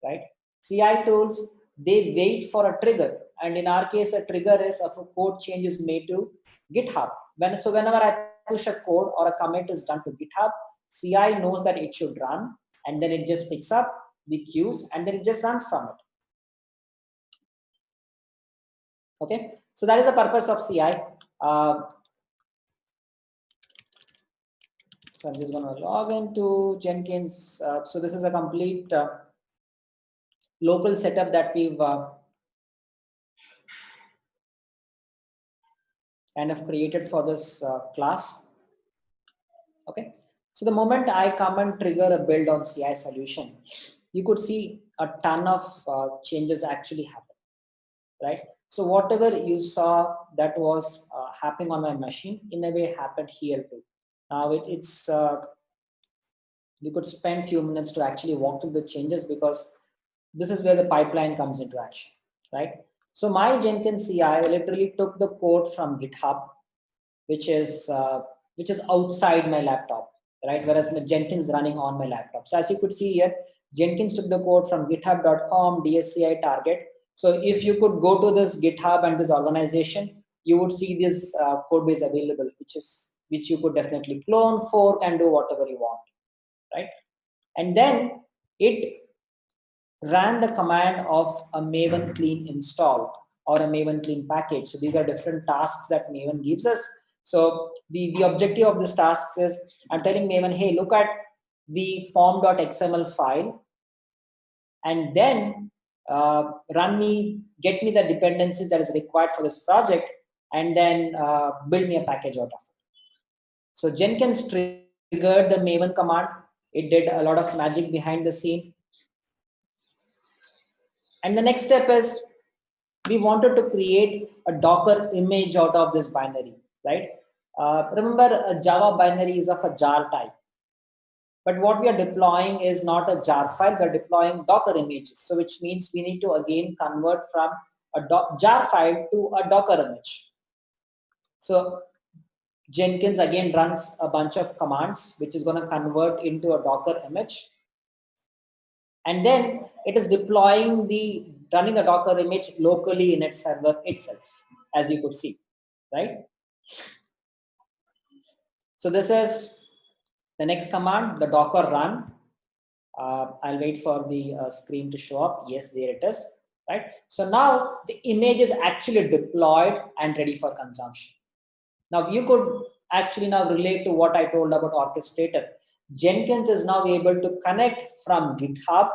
S2: right? CI tools, they wait for a trigger. And in our case, a trigger is if a code change is made to GitHub. So whenever I push a code or a commit is done to GitHub, CI knows that it should run, and then it just picks up the queues and then it just runs from it. Okay, so that is the purpose of CI. So I'm just going to log into Jenkins. So this is a complete local setup that we've kind of created for this class. Okay, so the moment I come and trigger a build on CI solution, you could see a ton of changes actually happen, right? So whatever you saw that was happening on my machine, in a way happened here too. Now it's we could spend a few minutes to actually walk through the changes, because this is where the pipeline comes into action, right? So my Jenkins CI literally took the code from GitHub, which is outside my laptop, right? Whereas my Jenkins running on my laptop. So as you could see here, Jenkins took the code from github.com DSCI target. So if you could go to this GitHub and this organization, you would see this code base available, which you could definitely clone, fork, and do whatever you want, right? And then it ran the command of a Maven clean install or a Maven clean package. So these are different tasks that Maven gives us. So the objective of this task is, I'm telling Maven, hey, look at the pom.xml file, and then get me the dependencies that is required for this project, and then build me a package out of it. So Jenkins triggered the Maven command. It did a lot of magic behind the scene. And the next step is, we wanted to create a Docker image out of this binary, right? Remember, a Java binary is of a jar type. But what we are deploying is not a jar file, we're deploying Docker images. So which means we need to again convert from a jar file to a Docker image. So Jenkins again runs a bunch of commands, which is going to convert into a Docker image. and then it is deploying running the Docker image locally in its server itself, as you could see, right? So this is the next command, the Docker run. I'll wait for the screen to show up. Yes, there it is, right? So now the image is actually deployed and ready for consumption. Now you could actually now relate to what I told about orchestrator. Jenkins is now able to connect from GitHub,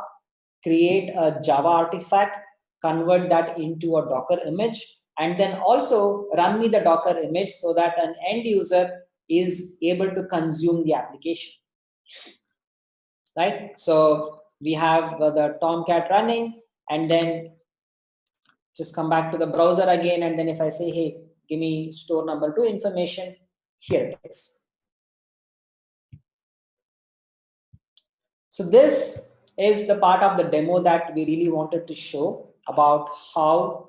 S2: create a Java artifact, convert that into a Docker image, and then also run me the Docker image so that an end user is able to consume the application. Right? So we have the Tomcat running, and then just come back to the browser again. And then if I say, hey, give me store number 2 information, here it is. So this is the part of the demo that we really wanted to show about how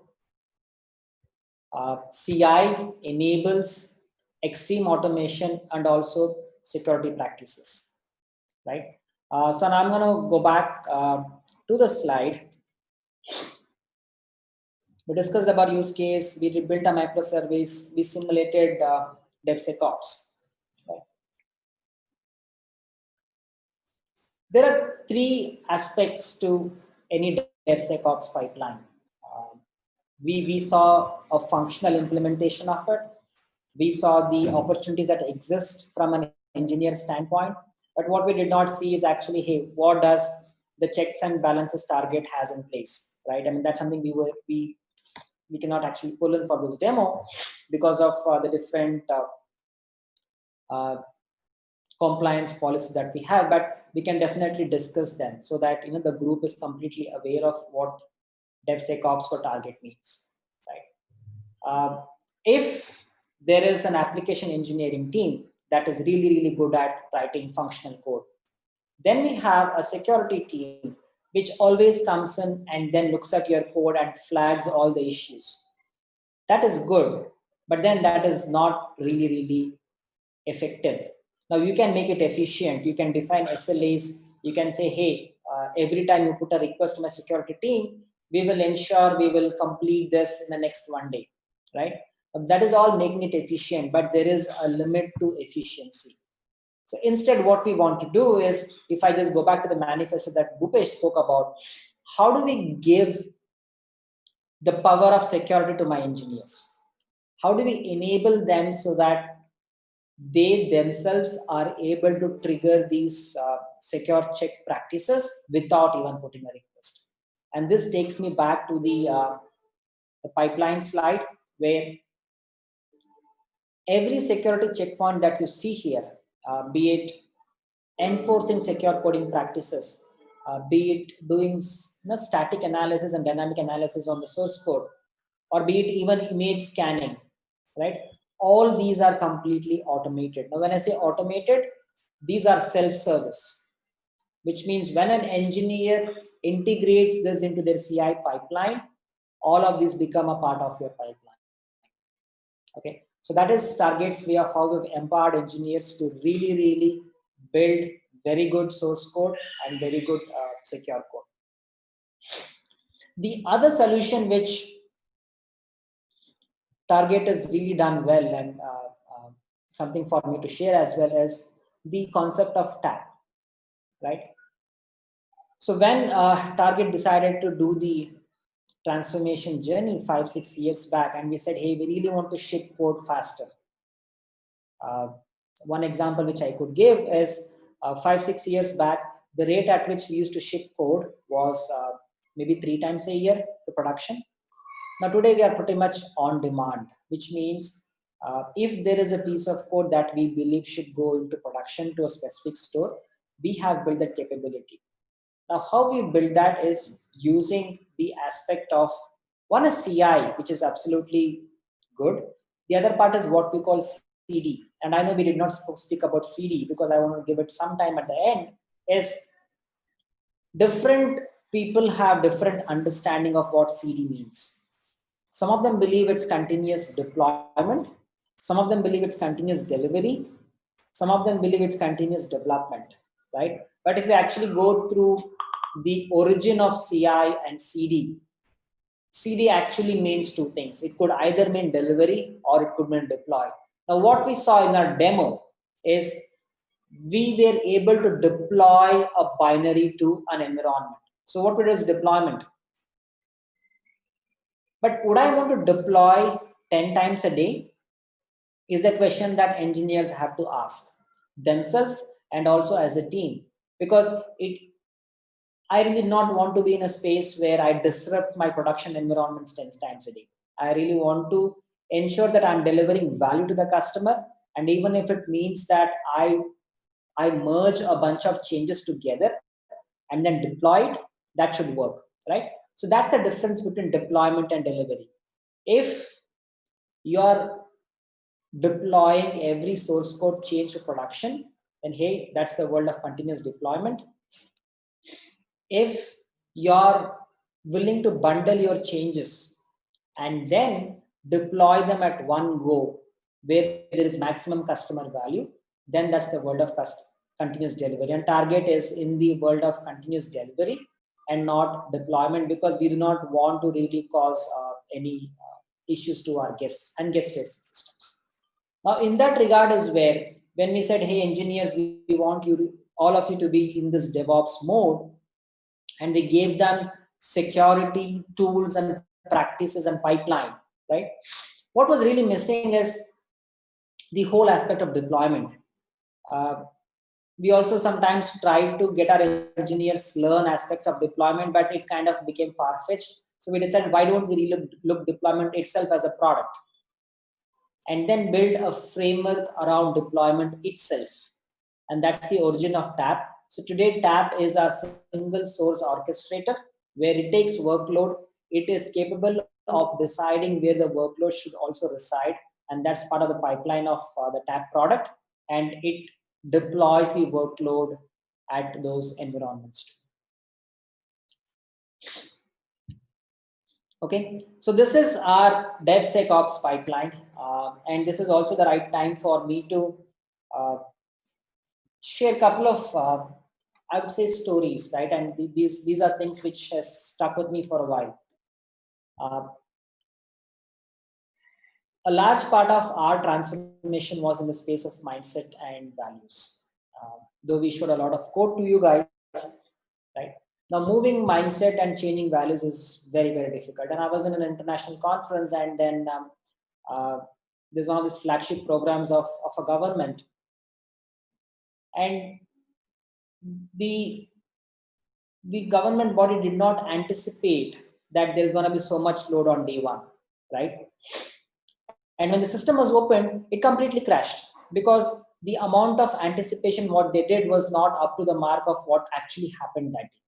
S2: CI enables extreme automation and also security practices, right? So now I'm going to go back to the slide. We discussed about use case, we built a microservice, we simulated DevSecOps. Right? There are 3 aspects to any DevSecOps pipeline. We saw a functional implementation of it. We saw the opportunities that exist from an engineer standpoint. But what we did not see is actually, hey, what does the checks and balances target has in place, right? I mean, that's something we cannot actually pull in for this demo because of the different compliance policies that we have, but we can definitely discuss them so that the group is completely aware of what DevSecOps for target means, right? If there is an application engineering team that is really, really good at writing functional code, then we have a security team which always comes in and then looks at your code and flags all the issues. That is good, but then that is not really, really effective. Now you can make it efficient. You can define SLAs. You can say, hey, every time you put a request to my security team, we will ensure we will complete this in the next 1 day, right? That is all making it efficient, but there is a limit to efficiency. So instead, what we want to do is, if I just go back to the manifesto that Bhupesh spoke about, how do we give the power of security to my engineers? How do we enable them so that they themselves are able to trigger these secure check practices without even putting a request? And this takes me back to the pipeline slide, where every security checkpoint that you see here, be it enforcing secure coding practices, be it doing static analysis and dynamic analysis on the source code, or be it even image scanning, right? All these are completely automated. Now, when I say automated, these are self-service, which means when an engineer integrates this into their CI pipeline, all of these become a part of your pipeline. Okay, so that is Target's way of how we've empowered engineers to really, really build very good source code and very good secure code. The other solution which Target has really done well, and something for me to share as well, as the concept of TAP, right? So when Target decided to do the transformation journey 5-6 years back, and we said, hey, we really want to ship code faster. One example which I could give is 5-6 years back, the rate at which we used to ship code was maybe 3 times a year to production. Now today we are pretty much on demand, which means if there is a piece of code that we believe should go into production to a specific store, we have built that capability. Now, how we build that is using the aspect of, one is CI, which is absolutely good. The other part is what we call CD. And I know we did not speak about CD because I want to give it some time at the end, is different people have different understanding of what CD means. Some of them believe it's continuous deployment. Some of them believe it's continuous delivery. Some of them believe it's continuous development, right? But if you actually go through the origin of CI and CD. CD actually means two things. It could either mean delivery or it could mean deploy. Now, what we saw in our demo is we were able to deploy a binary to an environment. So what is deployment? But would I want to deploy 10 times a day? Is the question that engineers have to ask themselves and also as a team, because I really not want to be in a space where I disrupt my production environments 10 times a day. I really want to ensure that I'm delivering value to the customer, and even if it means that I merge a bunch of changes together and then deploy it, that should work, right? So that's the difference between deployment and delivery. If you're deploying every source code change to production, then hey, that's the world of continuous deployment. If you're willing to bundle your changes and then deploy them at one go where there is maximum customer value, then that's the world of continuous delivery. And Target is in the world of continuous delivery and not deployment, because we do not want to really cause any issues to our guests and guest-facing systems. Now, in that regard is where, when we said, hey, engineers, we want all of you to be in this DevOps mode, and we gave them security tools and practices and pipeline, right? What was really missing is the whole aspect of deployment. We also sometimes tried to get our engineers learn aspects of deployment, but it kind of became far-fetched. So we decided, why don't we really look deployment itself as a product, and then build a framework around deployment itself. And that's the origin of TAP. So today, TAP is our single source orchestrator, where it takes workload. It is capable of deciding where the workload should also reside. And that's part of the pipeline of the TAP product. And it deploys the workload at those environments. Okay, so this is our DevSecOps pipeline. And this is also the right time for me to share a couple of, I would say, stories, right? And these are things which has stuck with me for a while. A large part of our transformation was in the space of mindset and values. Though we showed a lot of code to you guys, right? Now, moving mindset and changing values is very, very difficult. And I was in an international conference, and then there's one of these flagship programs of a government. And the government body did not anticipate that there's going to be so much load on day one, right? And when the system was opened, it completely crashed, because the amount of anticipation what they did was not up to the mark of what actually happened that day.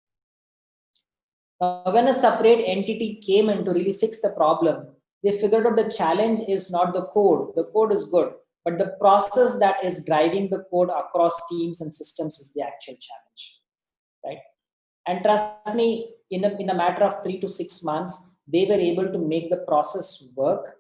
S2: Now, when a separate entity came in to really fix the problem, they figured out the challenge is not the code. The code is good, but the process that is driving the code across teams and systems is the actual challenge, right? And trust me, in a matter of 3 to 6 months, they were able to make the process work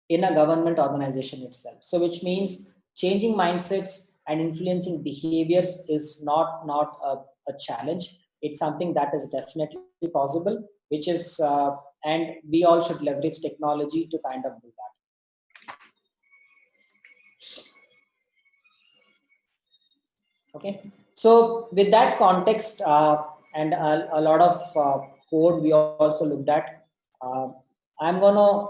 S2: in a government organization itself. So which means changing mindsets and influencing behaviors is not a challenge. It's something that is definitely possible, which is, and we all should leverage technology to kind of do that. Okay, so with that context and a lot of code we also looked at, I'm gonna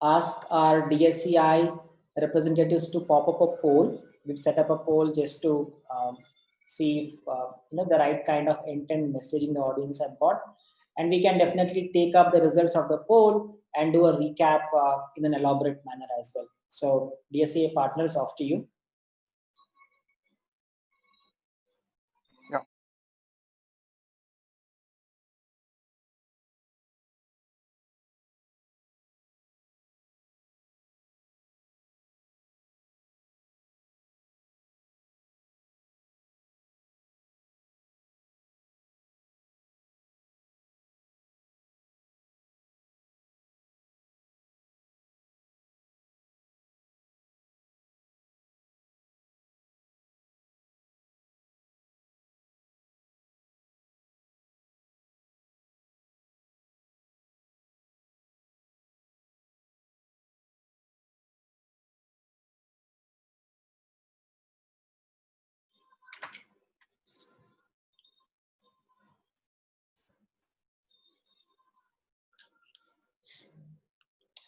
S2: ask our DSCI representatives to pop up a poll. We've set up a poll just to see if the right kind of intent messaging the audience have got, and we can definitely take up the results of the poll and do a recap in an elaborate manner as well. So DSCI partners, off to you.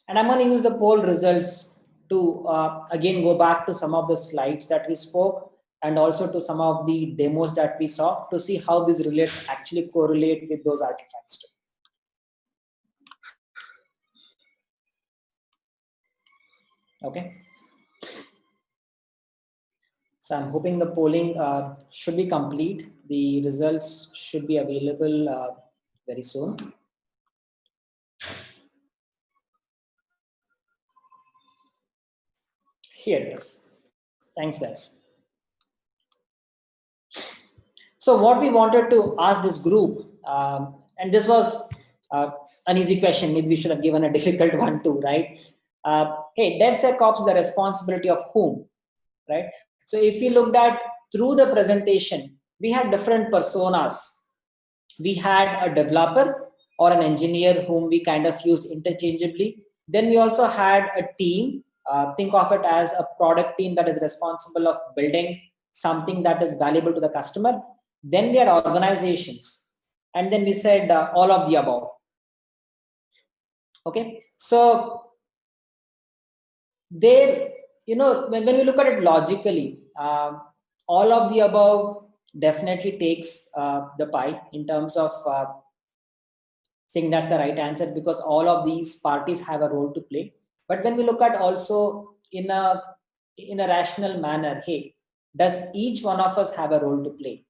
S2: And I'm going to use the poll results to again go back to some of the slides that we spoke and also to some of the demos that we saw to see how these relates actually correlate with those artifacts too. Okay. So I'm hoping the polling should be complete. The results should be available very soon. Here it is. Thanks, guys. So what we wanted to ask this group, and this was an easy question, maybe we should have given a difficult one too, right? Hey, DevSecOps is the responsibility of whom, right? So if we looked at through the presentation, we had different personas. We had a developer or an engineer whom we kind of used interchangeably. Then we also had a team. Think of it as a product team that is responsible of building something that is valuable to the customer. Then we had organizations. And then we said all of the above. Okay. So there, when we look at it logically, all of the above definitely takes the pie in terms of saying that's the right answer, because all of these parties have a role to play. But when we look at also in a rational manner, hey, does each one of us have a role to play,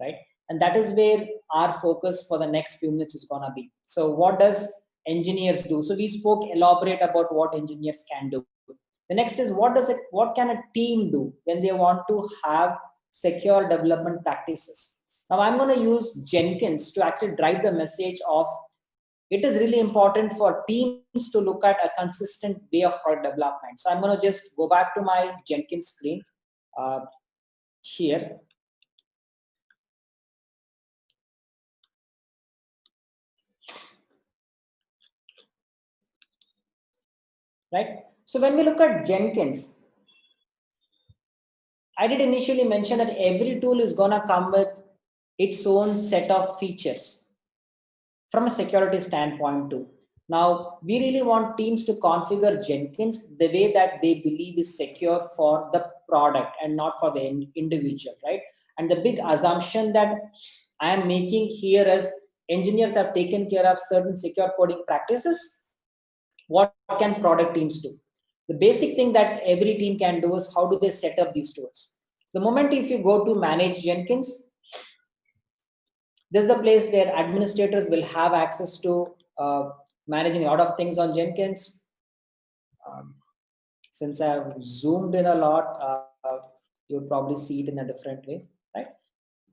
S2: right? And that is where our focus for the next few minutes is gonna be. So what does engineers do? So we spoke elaborate about what engineers can do. The next is what can a team do when they want to have secure development practices? Now I'm going to use Jenkins to actually drive the message of it is really important for teams to look at a consistent way of product development. So I'm going to just go back to my Jenkins screen here. Right. So when we look at Jenkins, I did initially mention that every tool is going to come with its own set of features from a security standpoint too. Now, we really want teams to configure Jenkins the way that they believe is secure for the product and not for the individual, right? And the big assumption that I am making here is engineers have taken care of certain secure coding practices. What can product teams do? The basic thing that every team can do is how do they set up these tools? The moment if you go to manage Jenkins, this is the place where administrators will have access to managing a lot of things on Jenkins. Since I've zoomed in a lot, you would probably see it in a different way, right?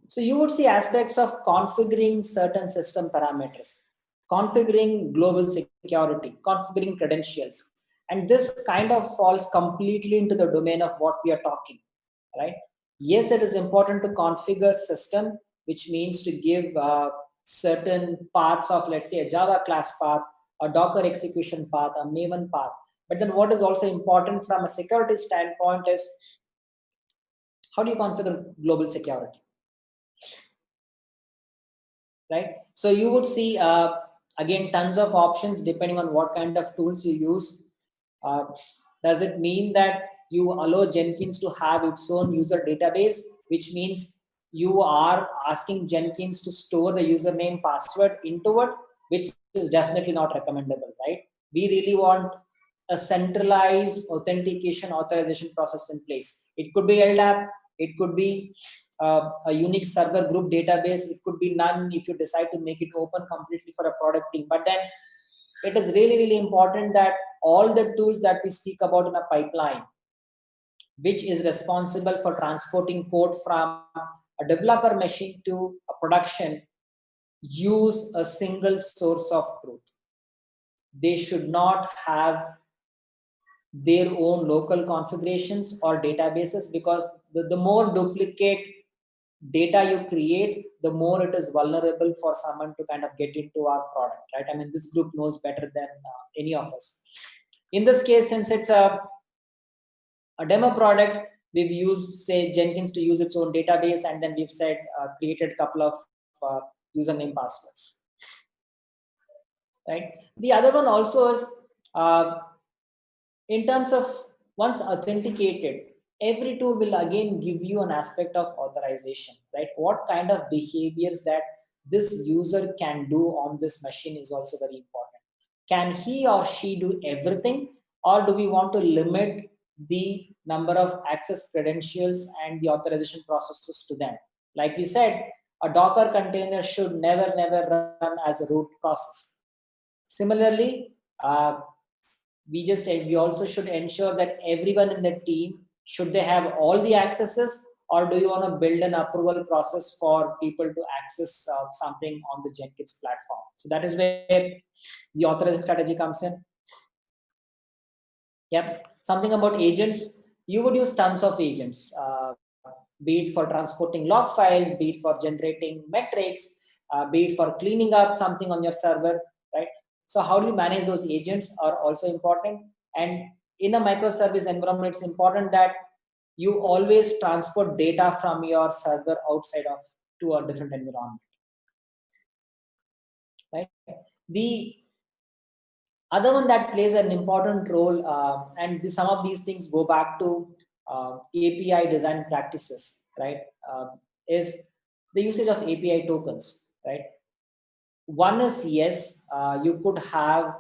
S2: So you would see aspects of configuring certain system parameters, configuring global security, configuring credentials. And this kind of falls completely into the domain of what we are talking, right? Yes, it is important to configure system, which means to give certain paths of, let's say, a Java class path, a Docker execution path, a Maven path. But then what is also important from a security standpoint is how do you configure global security? Right? So you would see, again, tons of options depending on what kind of tools you use. Does it mean that you allow Jenkins to have its own user database, which means you are asking Jenkins to store the username password into it, which is definitely not recommendable, right? We really want a centralized authentication authorization process in place. It could be LDAP, it could be a unique server group database, it could be none if you decide to make it open completely for a product team. But then it is really, really important that all the tools that we speak about in a pipeline, which is responsible for transporting code from a developer machine to a production, use a single source of truth. They should not have their own local configurations or databases, because the more duplicate data you create, the more it is vulnerable for someone to kind of get into our product, right? I mean, this group knows better than any of us. In this case, since it's a demo product, we've used, say, Jenkins to use its own database, and then we've said created a couple of username passwords, right? The other one also is In terms of once authenticated, every tool will again give you an aspect of authorization, right? What kind of behaviors that this user can do on this machine is also very important. Can he or she do everything, or do we want to limit the number of access credentials and the authorization processes to them? Like we said, a Docker container should never run as a root process. Similarly, we also should ensure that everyone in the team, should they have all the accesses, or do you want to build an approval process for people to access something on the Jenkins platform? So that is where the authorization strategy comes in. Yep. Something about agents. You would use tons of agents, be it for transporting log files, be it for generating metrics, be it for cleaning up something on your server, right? So how do you manage those agents are also important. And in a microservice environment, it's important that you always transport data from your server outside of to a different environment, right? The other one that plays an important role, some of these things go back to API design practices, right? Is the usage of API tokens, right? One is, yes, you could have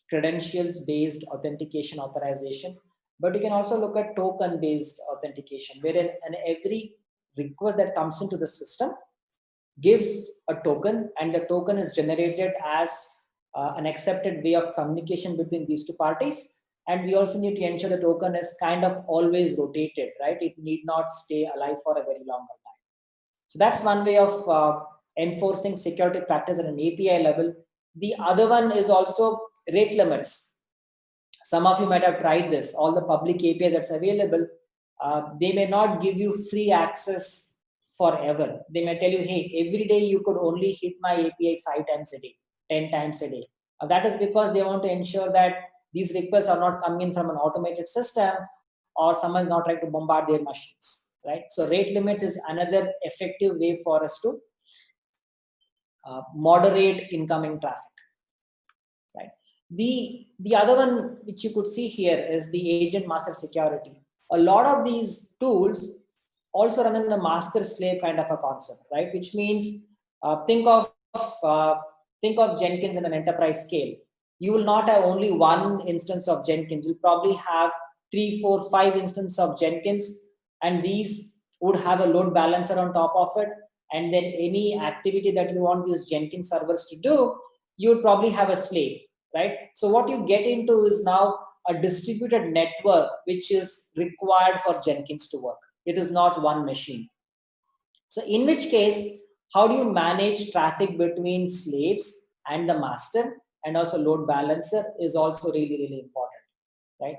S2: credentials-based authentication authorization, but you can also look at token-based authentication, wherein every request that comes into the system gives a token, and the token is generated as an accepted way of communication between these two parties. And we also need to ensure the token is kind of always rotated, right? It need not stay alive for a very long time. So that's one way of enforcing security practice at an API level. The other one is also rate limits. Some of you might have tried this. All the public APIs that's available, they may not give you free access forever. They may tell you, hey, every day you could only hit my API 5 times a day, 10 times a day. That is because they want to ensure that these requests are not coming in from an automated system, or someone is not trying to bombard their machines, right? So rate limits is another effective way for us to moderate incoming traffic, right? The other one which you could see here is the agent master security. A lot of these tools also run in the master slave kind of a concept, right? Which means think of Jenkins in an enterprise scale. You will not have only one instance of Jenkins. You'll probably have 3, 4, 5 instances of Jenkins, and these would have a load balancer on top of it. And then any activity that you want these Jenkins servers to do, you would probably have a slave, right? So what you get into is now a distributed network which is required for Jenkins to work. It is not one machine. So in which case, how do you manage traffic between slaves and the master, and also load balancer is also really important, right?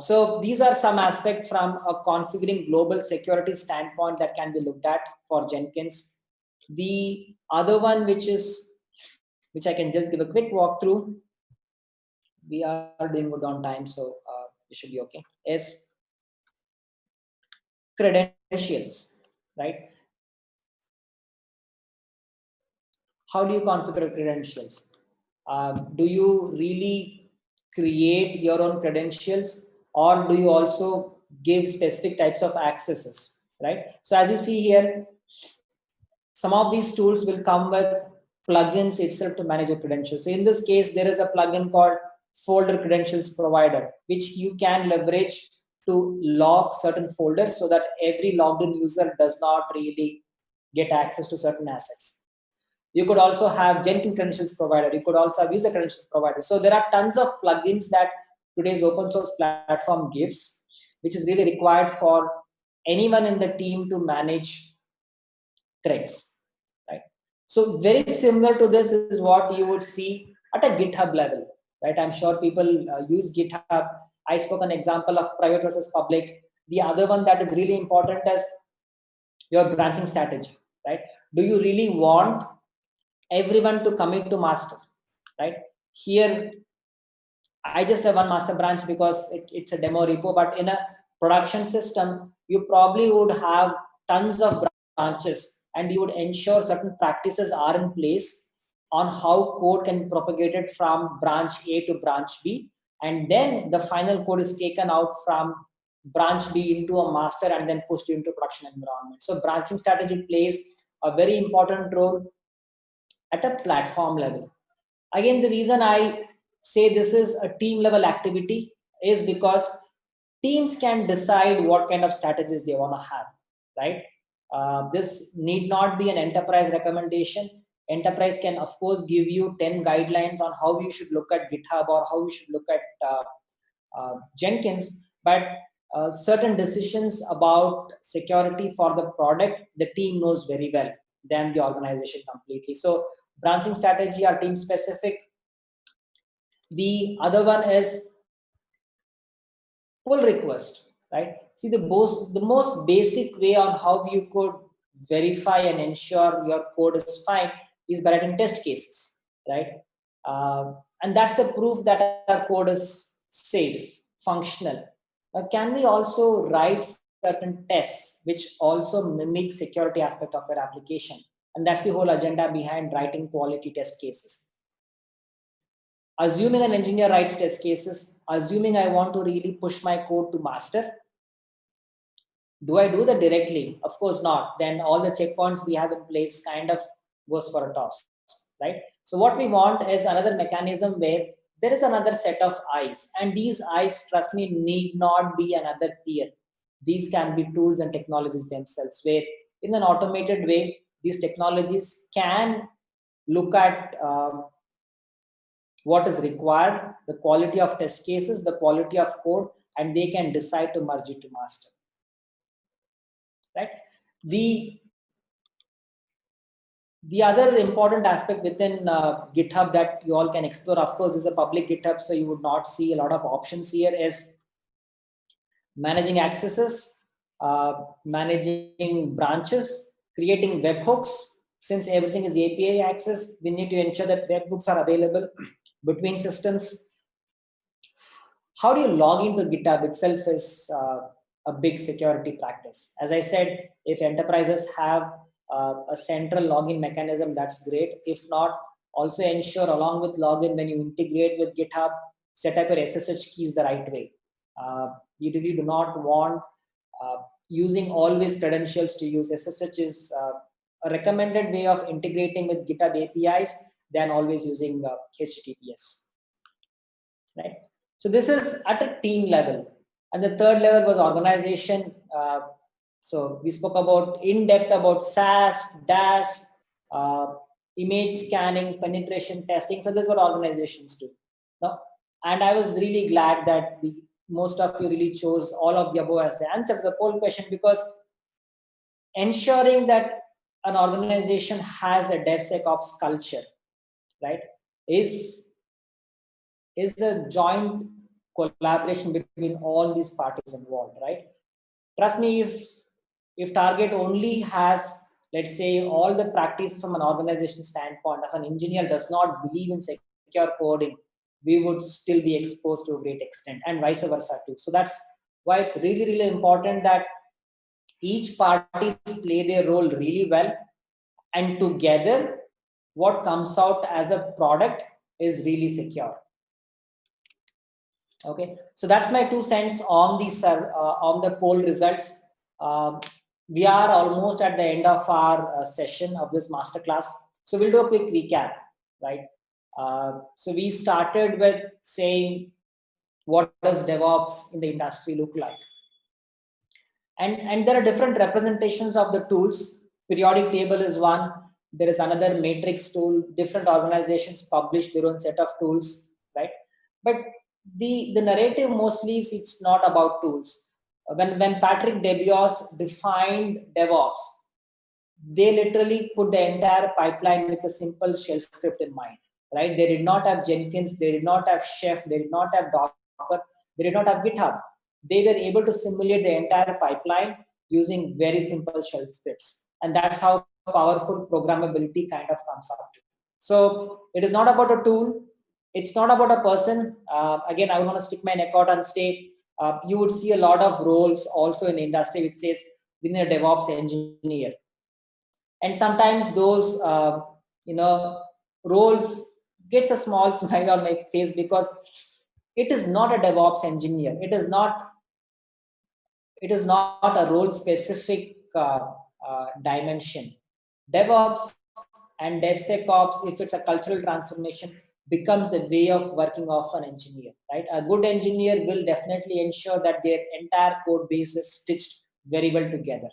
S2: So these are some aspects from a configuring global security standpoint that can be looked at for Jenkins. The other one, which I can just give a quick walkthrough, we are doing good on time, so we should be okay, is credentials, right? How do you configure credentials? Do you really create your own credentials, or do you also give specific types of accesses, right? So as you see here, some of these tools will come with plugins itself to manage your credentials. So in this case, there is a plugin called Folder Credentials Provider, which you can leverage to lock certain folders so that every logged in user does not really get access to certain assets. You could also have Jenkins Credentials Provider. You could also have User Credentials Provider. So there are tons of plugins that today's open source platform gives, which is really required for anyone in the team to manage creds, right? So very similar to this is what you would see at a GitHub level, right? I'm sure people use GitHub. I spoke an example of private versus public. The other one that is really important is your branching strategy, right? Do you really want everyone to commit to master, right? Here, I just have one master branch because it's a demo repo, but in a production system, you probably would have tons of branches, and you would ensure certain practices are in place on how code can be propagated from branch A to branch B, and then the final code is taken out from branch B into a master and then pushed into production environment. So branching strategy plays a very important role at a platform level. Again, the reason I say this is a team level activity is because teams can decide what kind of strategies they want to have, right? This need not be an enterprise recommendation. Enterprise can, of course, give you 10 guidelines on how you should look at GitHub or how you should look at Jenkins, but certain decisions about security for the product, the team knows very well than the organization completely. So branching strategy are team specific. The other one is pull request, right? See, the most basic way on how you could verify and ensure your code is fine is by writing test cases, right? And that's the proof that our code is safe, functional. Can we also write certain tests which also mimic security aspect of your application? And that's the whole agenda behind writing quality test cases. Assuming an engineer writes test cases, assuming I want to really push my code to master, do I do that directly? Of course not. Then all the checkpoints we have in place kind of goes for a toss, right? So what we want is another mechanism where there is another set of eyes, and these eyes, trust me, need not be another peer. These can be tools and technologies themselves, where in an automated way, these technologies can look at what is required, the quality of test cases, the quality of code, and they can decide to merge it to master. Right? The other important aspect within GitHub that you all can explore, of course, this is a public GitHub, so you would not see a lot of options here, is managing accesses, managing branches, creating webhooks. Since everything is API access, we need to ensure that webhooks are available between systems. How do you log into GitHub itself is a big security practice. As I said, if enterprises have a central login mechanism, that's great. If not, also ensure along with login, when you integrate with GitHub, set up your SSH keys the right way. You really do not want using always credentials to use. SSH is a recommended way of integrating with GitHub APIs than always using HTTPS. Right? So this is at a team level. And the third level was organization. So we spoke about in depth about SaaS, DaaS, image scanning, penetration testing. So this is what organizations do. Now, and I was really glad that most of you really chose all of the above as the answer to the poll question, because ensuring that an organization has a DevSecOps culture, right, is a joint collaboration between all these parties involved, right? Trust me, if Target only has, let's say, all the practice from an organization standpoint, if an engineer does not believe in secure coding, we would still be exposed to a great extent, and vice versa too. So that's why it's really, really important that each party play their role really well, and together what comes out as a product is really secure. Okay, so that's my 2 cents on the poll results. We are almost at the end of our session of this masterclass, so we'll do a quick recap, right? So we started with saying, what does DevOps in the industry look like? And there are different representations of the tools. Periodic table is one. There is another matrix tool. Different organizations publish their own set of tools, right? But the narrative mostly is it's not about tools. When Patrick Debios defined DevOps, they literally put the entire pipeline with a simple shell script in mind, right? They did not have Jenkins, they did not have Chef, they did not have Docker, they did not have GitHub. They were able to simulate the entire pipeline using very simple shell scripts. And that's how powerful programmability kind of comes up to. So it is not about a tool. It's not about a person. Again, I want to stick my neck out and say, you would see a lot of roles also in the industry which says we need a DevOps engineer. And sometimes those, roles gets a small smile on my face, because it is not a DevOps engineer. It is not a role specific dimension. DevOps and DevSecOps, if it's a cultural transformation, becomes the way of working of an engineer, right? A good engineer will definitely ensure that their entire code base is stitched very well together.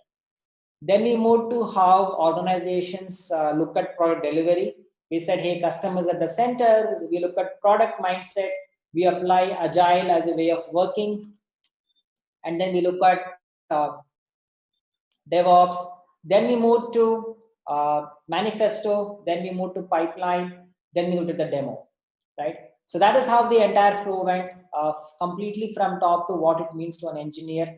S2: Then we moved to how organizations look at product delivery. We said, hey, customers at the center. We look at product mindset. We apply agile as a way of working. And then we look at DevOps. Then we moved to manifesto. Then we moved to pipeline. Then we moved to the demo, right? So that is how the entire flow went, completely from top to what it means to an engineer.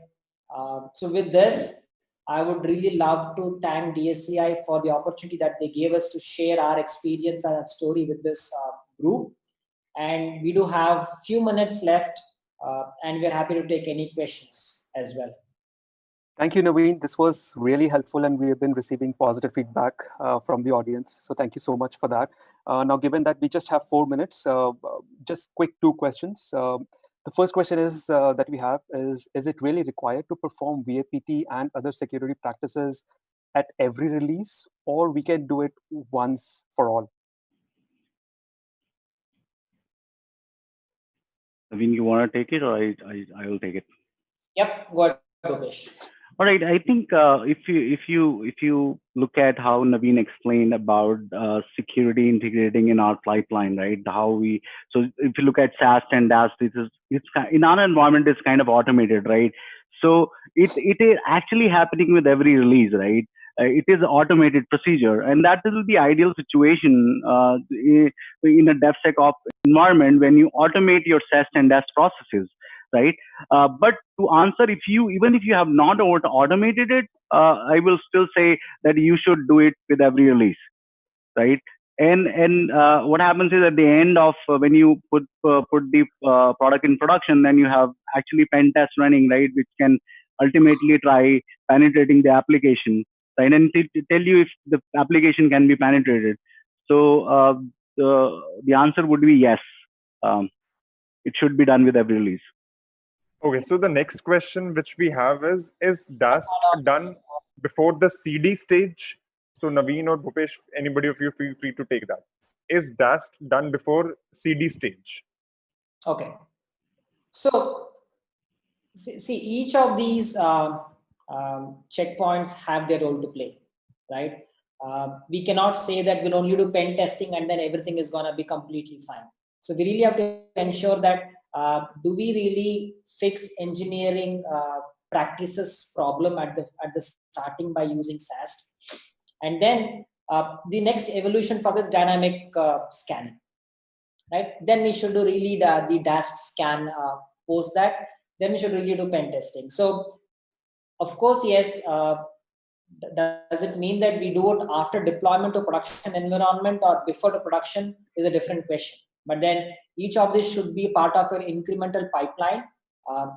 S2: So with this, I would really love to thank DSCI for the opportunity that they gave us to share our experience and our story with this group. And we do have few minutes left, and we're happy to take any questions as well.
S4: Thank you, Naveen. This was really helpful, and we have been receiving positive feedback from the audience. So thank you so much for that. Now, given that we just have 4 minutes, just quick 2 questions. The first question is that we have is it really required to perform VAPT and other security practices at every release, or we can do it once for all?
S3: Naveen, you want to take it, or I will take it?
S2: Yep, go ahead, Bhupesh.
S3: All right. I think if you look at how Naveen explained about security integrating in our pipeline, right? So if you look at SAST and DAST, it's in our environment, it's kind of automated, right? So it is actually happening with every release, right? It is an automated procedure, and that is the ideal situation in a DevSecOps environment when you automate your SAST and DAST processes, right? But to answer, even if you have not automated it, I will still say that you should do it with every release, right? And what happens is at the end of when you put the product in production, then you have actually pen test running, right, which can ultimately try penetrating the application, right, and tell you if the application can be penetrated. So the answer would be yes. It should be done with every release.
S5: Okay, so the next question which we have is DAST done before the CD stage? So Naveen or Bhupesh, anybody of you feel free to take that. Is DAST done before CD stage?
S2: Okay. So see each of these checkpoints have their role to play, right? We cannot say that we'll only do pen testing and then everything is going to be completely fine. So we really have to ensure that do we really fix engineering practices problem at the starting by using SAST, and then the next evolution for this dynamic scanning, right? Then we should do really the DAST scan post that. Then we should really do pen testing. So of course, yes. Does it mean that we do it after deployment to production environment or before the production is a different question. But then each of these should be part of an incremental pipeline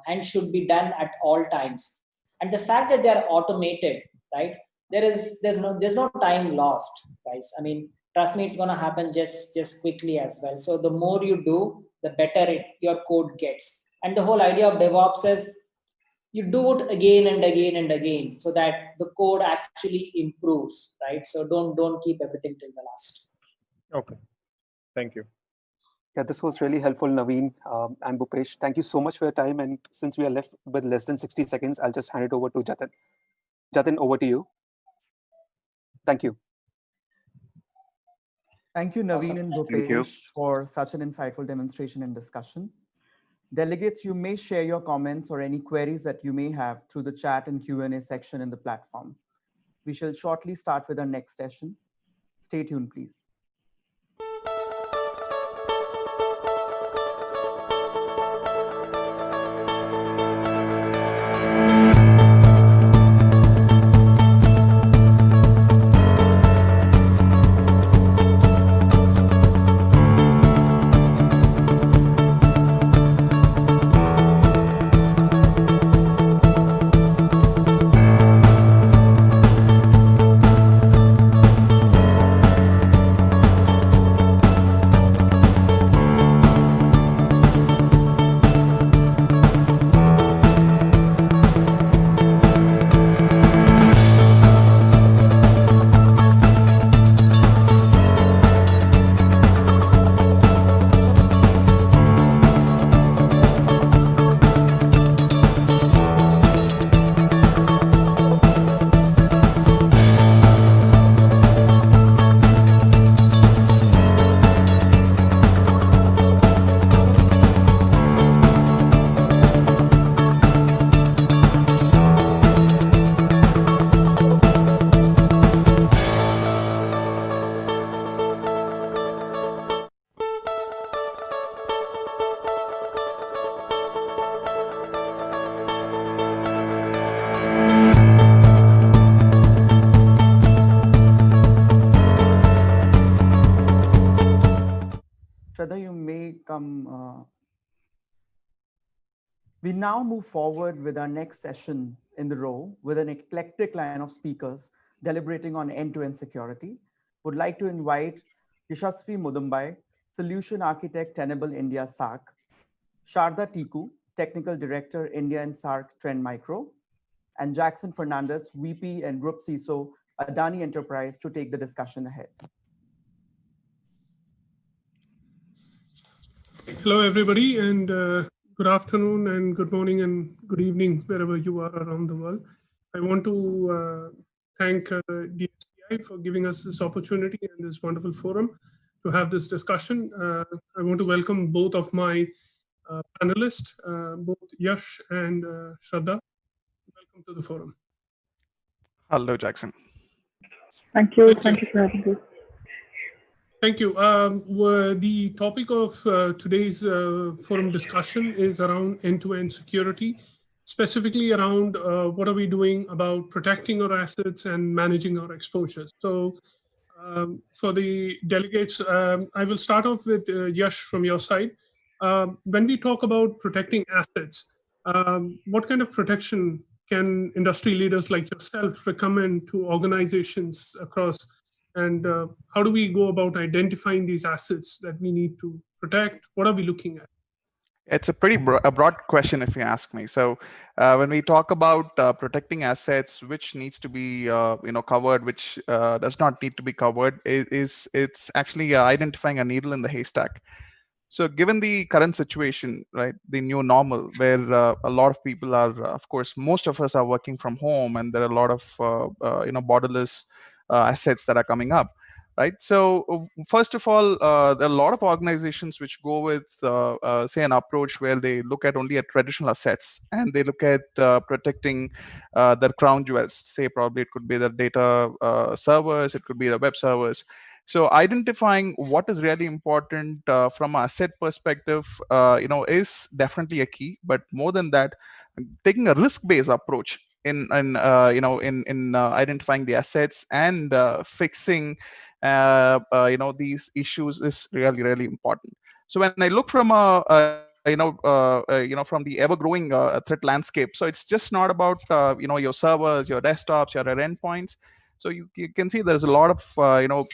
S2: and should be done at all times. And the fact that they are automated, right? There's no time lost, guys. I mean, trust me, it's going to happen just quickly as well. So the more you do, the better your code gets. And the whole idea of DevOps is you do it again and again and again so that the code actually improves, right? So don't keep everything till the last.
S5: Okay, thank you.
S4: Yeah, this was really helpful, Naveen and Bhupesh. Thank you so much for your time. And since we are left with less than 60 seconds, I'll just hand it over to Jatin. Jatin, over to you. Thank you.
S1: Thank you, Naveen and
S3: Thank you.
S1: Bhupesh, for such an insightful demonstration and discussion. Delegates, you may share your comments or any queries that you may have through the chat and Q&A section in the platform. We shall shortly start with our next session. Stay tuned, please. Shraddha, you may come. We now move forward with our next session in the row with an eclectic line of speakers deliberating on end-to-end security. Would like to invite Yashasvi Mudumbai, Solution Architect, Tenable India SARC, Sharda Tiku, Technical Director, India and SARC Trend Micro, and Jackson Fernandez, VP and Group CISO, Adani Enterprise, to take the discussion ahead.
S6: Hello, everybody, and good afternoon, and good morning, and good evening, wherever you are around the world. I want to thank DSCI for giving us this opportunity and this wonderful forum to have this discussion. I want to welcome both of my panelists, both Yash and Shraddha. Welcome to the forum.
S7: Hello, Jackson.
S8: Thank you. Thank you for having us.
S6: Thank you. The topic of today's forum discussion is around end-to-end security, specifically around what are we doing about protecting our assets and managing our exposures. So for the delegates, I will start off with Yash from your side. When we talk about protecting assets, what kind of protection can industry leaders like yourself recommend to organizations across? And how do we go about identifying these assets that we need to protect? What are we looking at?
S7: It's a pretty broad question, if you ask me. So when we talk about protecting assets, which needs to be covered, which does not need to be covered, it's actually identifying a needle in the haystack. So given the current situation, right, the new normal, where a lot of people are, of course, most of us are working from home, and there are a lot of borderless assets that are coming up, right? So first of all, there are a lot of organizations which go with, say, an approach where they look at only at traditional assets, and they look at protecting their crown jewels. Say probably it could be the data servers, it could be the web servers. So identifying what is really important from an asset perspective, is definitely a key. But more than that, taking a risk-based approach in identifying the assets and fixing these issues is really, really important. So when I look from from the ever-growing threat landscape, so it's just not about your servers, your desktops, your endpoints. So you can see there's a lot of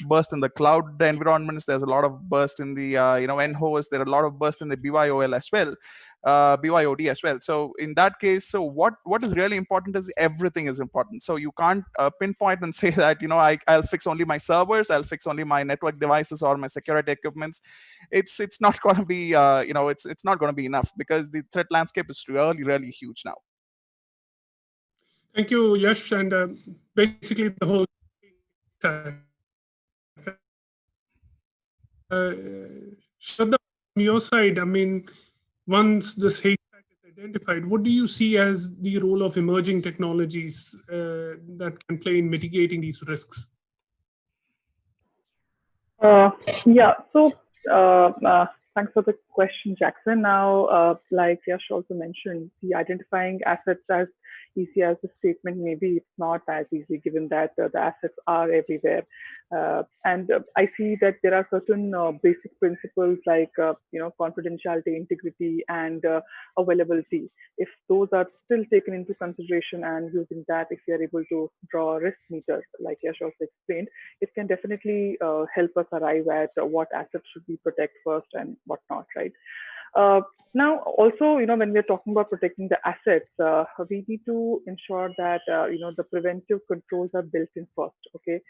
S7: burst in the cloud environments. There's a lot of burst in the nhost. There are a lot of burst in the BYOL as well, BYOD as well. So in that case, so what is really important is everything is important. So you can't pinpoint and say that I'll fix only my servers, I'll fix only my network devices or my security equipments. It's not going to be it's not going to be enough, because the threat landscape is really, really huge now.
S6: Thank you, Yash, and basically the whole Shraddha, from your side, I mean, once this haystack is identified, what do you see as the role of emerging technologies that can play in mitigating these risks?
S8: Yeah, so thanks for the question, Jackson. Now, like Yash also mentioned, the identifying assets as easy as the statement, maybe it's not as easy, given that the assets are everywhere. And I see that there are certain basic principles like confidentiality, integrity, and availability. If those are still taken into consideration, and using that, if we are able to draw risk meters, like Yash also explained, it can definitely help us arrive at what assets should we protect first and what not, right? Now, also, when we're talking about protecting the assets, we need to ensure that, the preventive controls are built in first, okay?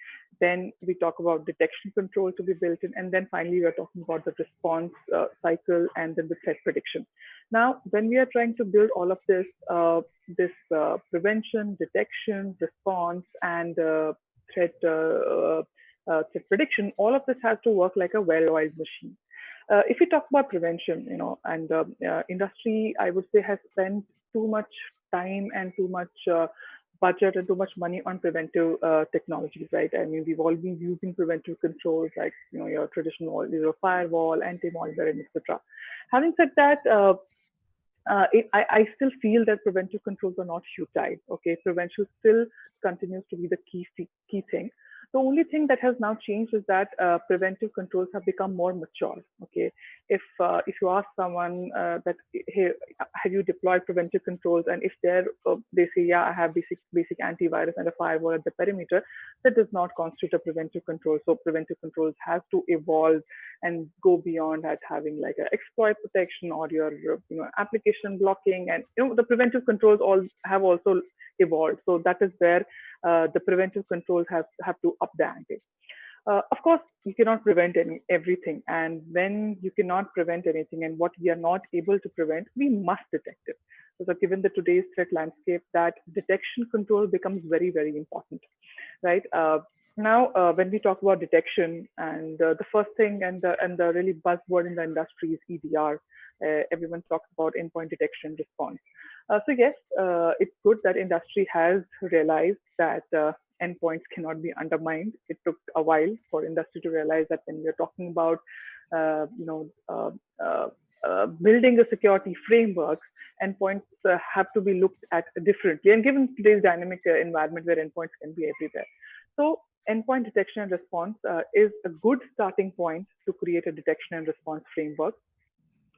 S8: Then we talk about detection control to be built in, and then finally, we're talking about the response cycle and then the threat prediction. Now, when we are trying to build all of this, prevention, detection, response, and threat prediction, all of this has to work like a well-oiled machine. If we talk about prevention, and industry, I would say, has spent too much time and too much budget and too much money on preventive technologies, right? I mean, we've all been using preventive controls like your traditional firewall, anti-malware, and etc. Having said that, I still feel that preventive controls are not futile. Okay, prevention still continues to be the key thing. The only thing that has now changed is that preventive controls have become more mature. Okay, if you ask someone that, hey, have you deployed preventive controls, and if they say, yeah, I have basic antivirus and a firewall at the perimeter, that does not constitute a preventive control. So preventive controls have to evolve and go beyond at having like an exploit protection or your application blocking, and the preventive controls all have also evolved. So that is where the preventive controls have to up the ante. Of course, you cannot prevent everything, and when you cannot prevent anything, and what we are not able to prevent, we must detect it. So, given the today's threat landscape, that detection control becomes very, very important, right? Now, when we talk about detection, and the first thing and the really buzzword in the industry is EDR. Everyone talks about endpoint detection response. So yes, it's good that industry has realized that endpoints cannot be undermined. It took a while for industry to realize that when we're talking about building a security framework, endpoints have to be looked at differently. And given today's dynamic environment where endpoints can be everywhere, so endpoint detection and response is a good starting point to create a detection and response framework.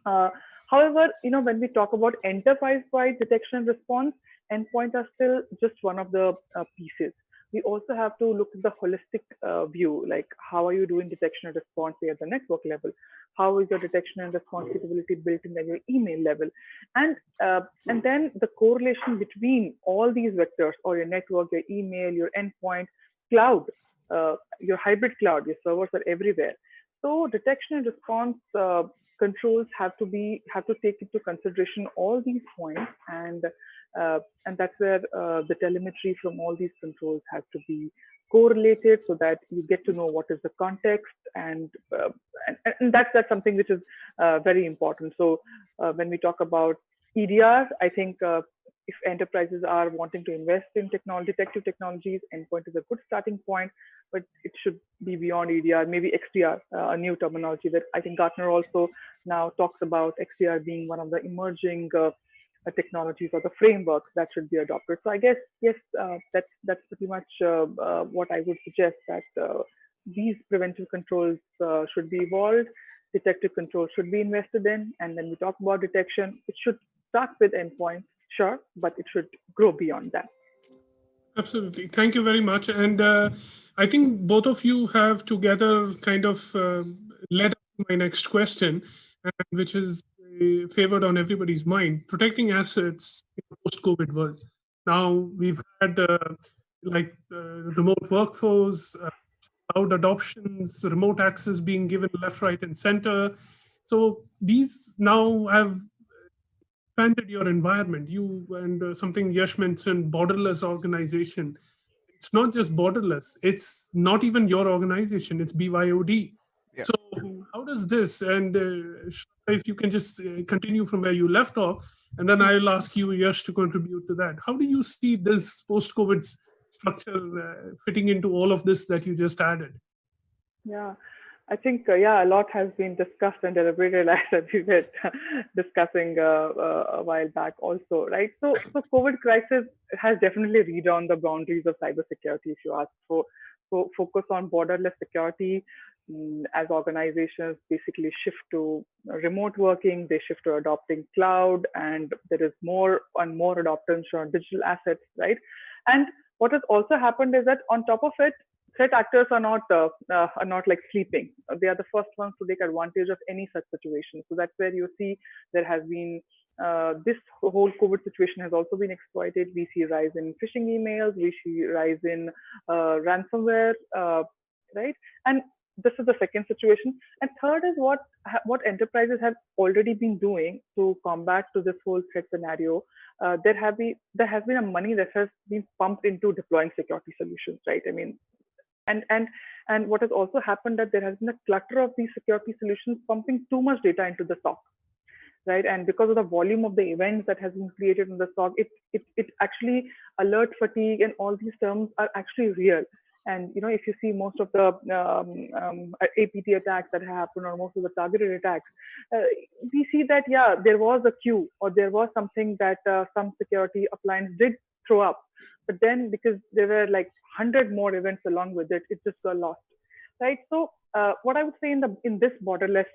S8: However, when we talk about enterprise-wide detection and response, endpoints are still just one of the pieces. We also have to look at the holistic view, like how are you doing detection and response at the network level? How is your detection and response capability built in at your email level? And then the correlation between all these vectors, or your network, your email, your endpoint, cloud, your hybrid cloud, your servers are everywhere. So detection and response controls have to take into consideration all these points, and that's where the telemetry from all these controls has to be correlated, so that you get to know what is the context, and that's something which is very important. So when we talk about EDR, I think if enterprises are wanting to invest in detective technologies, endpoint is a good starting point, but it should be beyond EDR, maybe XDR, a new terminology that I think Gartner also now talks about, XDR being one of the emerging technologies or the frameworks that should be adopted. So I guess, yes, that's pretty much what I would suggest, that these preventive controls should be evolved, detective controls should be invested in, and when we talk about detection, it should start with endpoints, sure, but it should grow beyond that.
S6: Absolutely. Thank you very much. And I think both of you have together kind of led up to my next question, which is favored on everybody's mind: protecting assets in a post-COVID world. Now we've had remote workforce, cloud adoptions, remote access being given left, right, and center. So these now have expanded your environment. You and something Yash mentioned, borderless organization. It's not just borderless. It's not even your organization. It's BYOD.
S7: Yeah.
S6: So how does this, and if you can just continue from where you left off, and then I'll ask you, Yash, to contribute to that. How do you see this post-COVID structure fitting into all of this that you just added?
S8: Yeah, I think, a lot has been discussed and deliberated, as we were discussing a while back also, right? So COVID crisis has definitely redrawn the boundaries of cybersecurity, if you ask. So focus on borderless security as organizations basically shift to remote working, they shift to adopting cloud, and there is more and more adoption on digital assets, right? And what has also happened is that on top of it, threat actors are not like sleeping. They are the first ones to take advantage of any such situation. So that's where you see there has been this whole COVID situation has also been exploited. We see rise in phishing emails, we see rise in ransomware, right? And this is the second situation. And third is what enterprises have already been doing to combat to this whole threat scenario. There has been a money that has been pumped into deploying security solutions, right? I mean, and what has also happened that there has been a clutter of these security solutions pumping too much data into the SOC, right? And because of the volume of the events that has been created in the SOC, it actually alert fatigue and all these terms are actually real. And if you see most of the APT attacks that happen, or most of the targeted attacks, we see that there was a queue, or there was something that some security appliance did throw up. But then because there were like 100 more events along with it, it just got lost, right? So what I would say in this borderless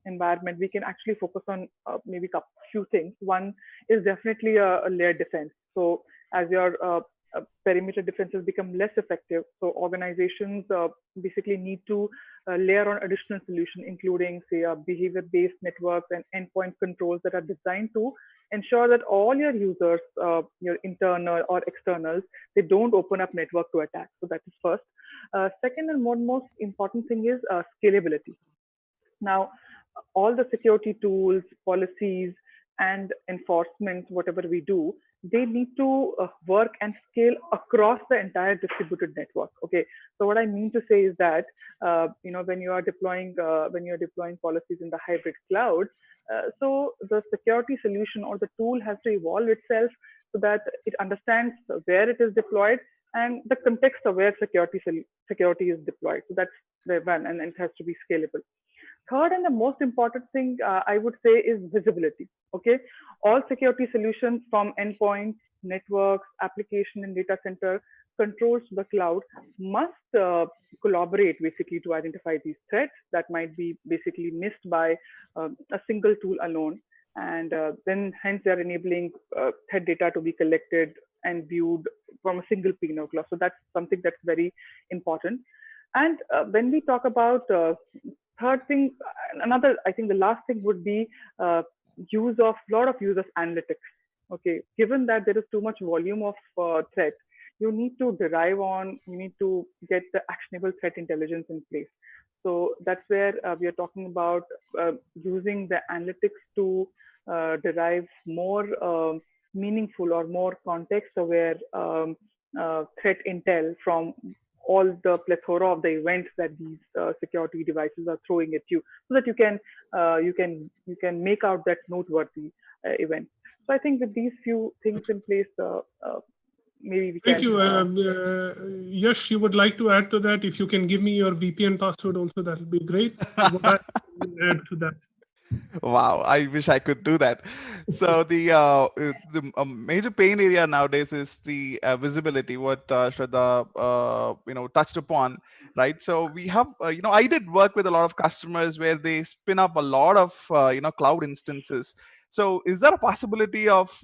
S8: environment, we can actually focus on maybe a few things. One is definitely a layered defense. So as your perimeter defenses become less effective, so organizations basically need to layer on additional solution, including say behavior-based networks and endpoint controls that are designed to ensure that all your users, your internal or externals, they don't open up network to attack. So that is first. Second and most important thing is scalability. Now, all the security tools, policies, and enforcement, whatever we do, they need to work and scale across the entire distributed network. Okay, so what I mean to say is that when you're deploying policies in the hybrid cloud, so the security solution or the tool has to evolve itself so that it understands where it is deployed and the context of where security is deployed. So that's the one, and it has to be scalable. Third and the most important thing I would say is visibility. Okay, all security solutions from endpoints, networks, application, and data center controls to the cloud must collaborate basically to identify these threats that might be basically missed by a single tool alone. And then hence they're enabling threat data to be collected and viewed from a single pane of glass. So that's something that's very important. And when we talk about third thing, I think the last thing would be use of lot of use of analytics. Okay, given that there is too much volume of threat, you need to get the actionable threat intelligence in place. So that's where we are talking about using the analytics to derive more meaningful or more context-aware threat intel from all the plethora of the events that these security devices are throwing at you, so that you can make out that noteworthy event. So I think with these few things in place, maybe we can.
S6: Thank you. Yash, you would like to add to that? If you can give me your VPN password also, that will be great. What I will add to that?
S7: Wow, I wish I could do that. So the major pain area nowadays is the visibility. What Shraddha touched upon, right? So we have I did work with a lot of customers where they spin up a lot of cloud instances. So is there a possibility of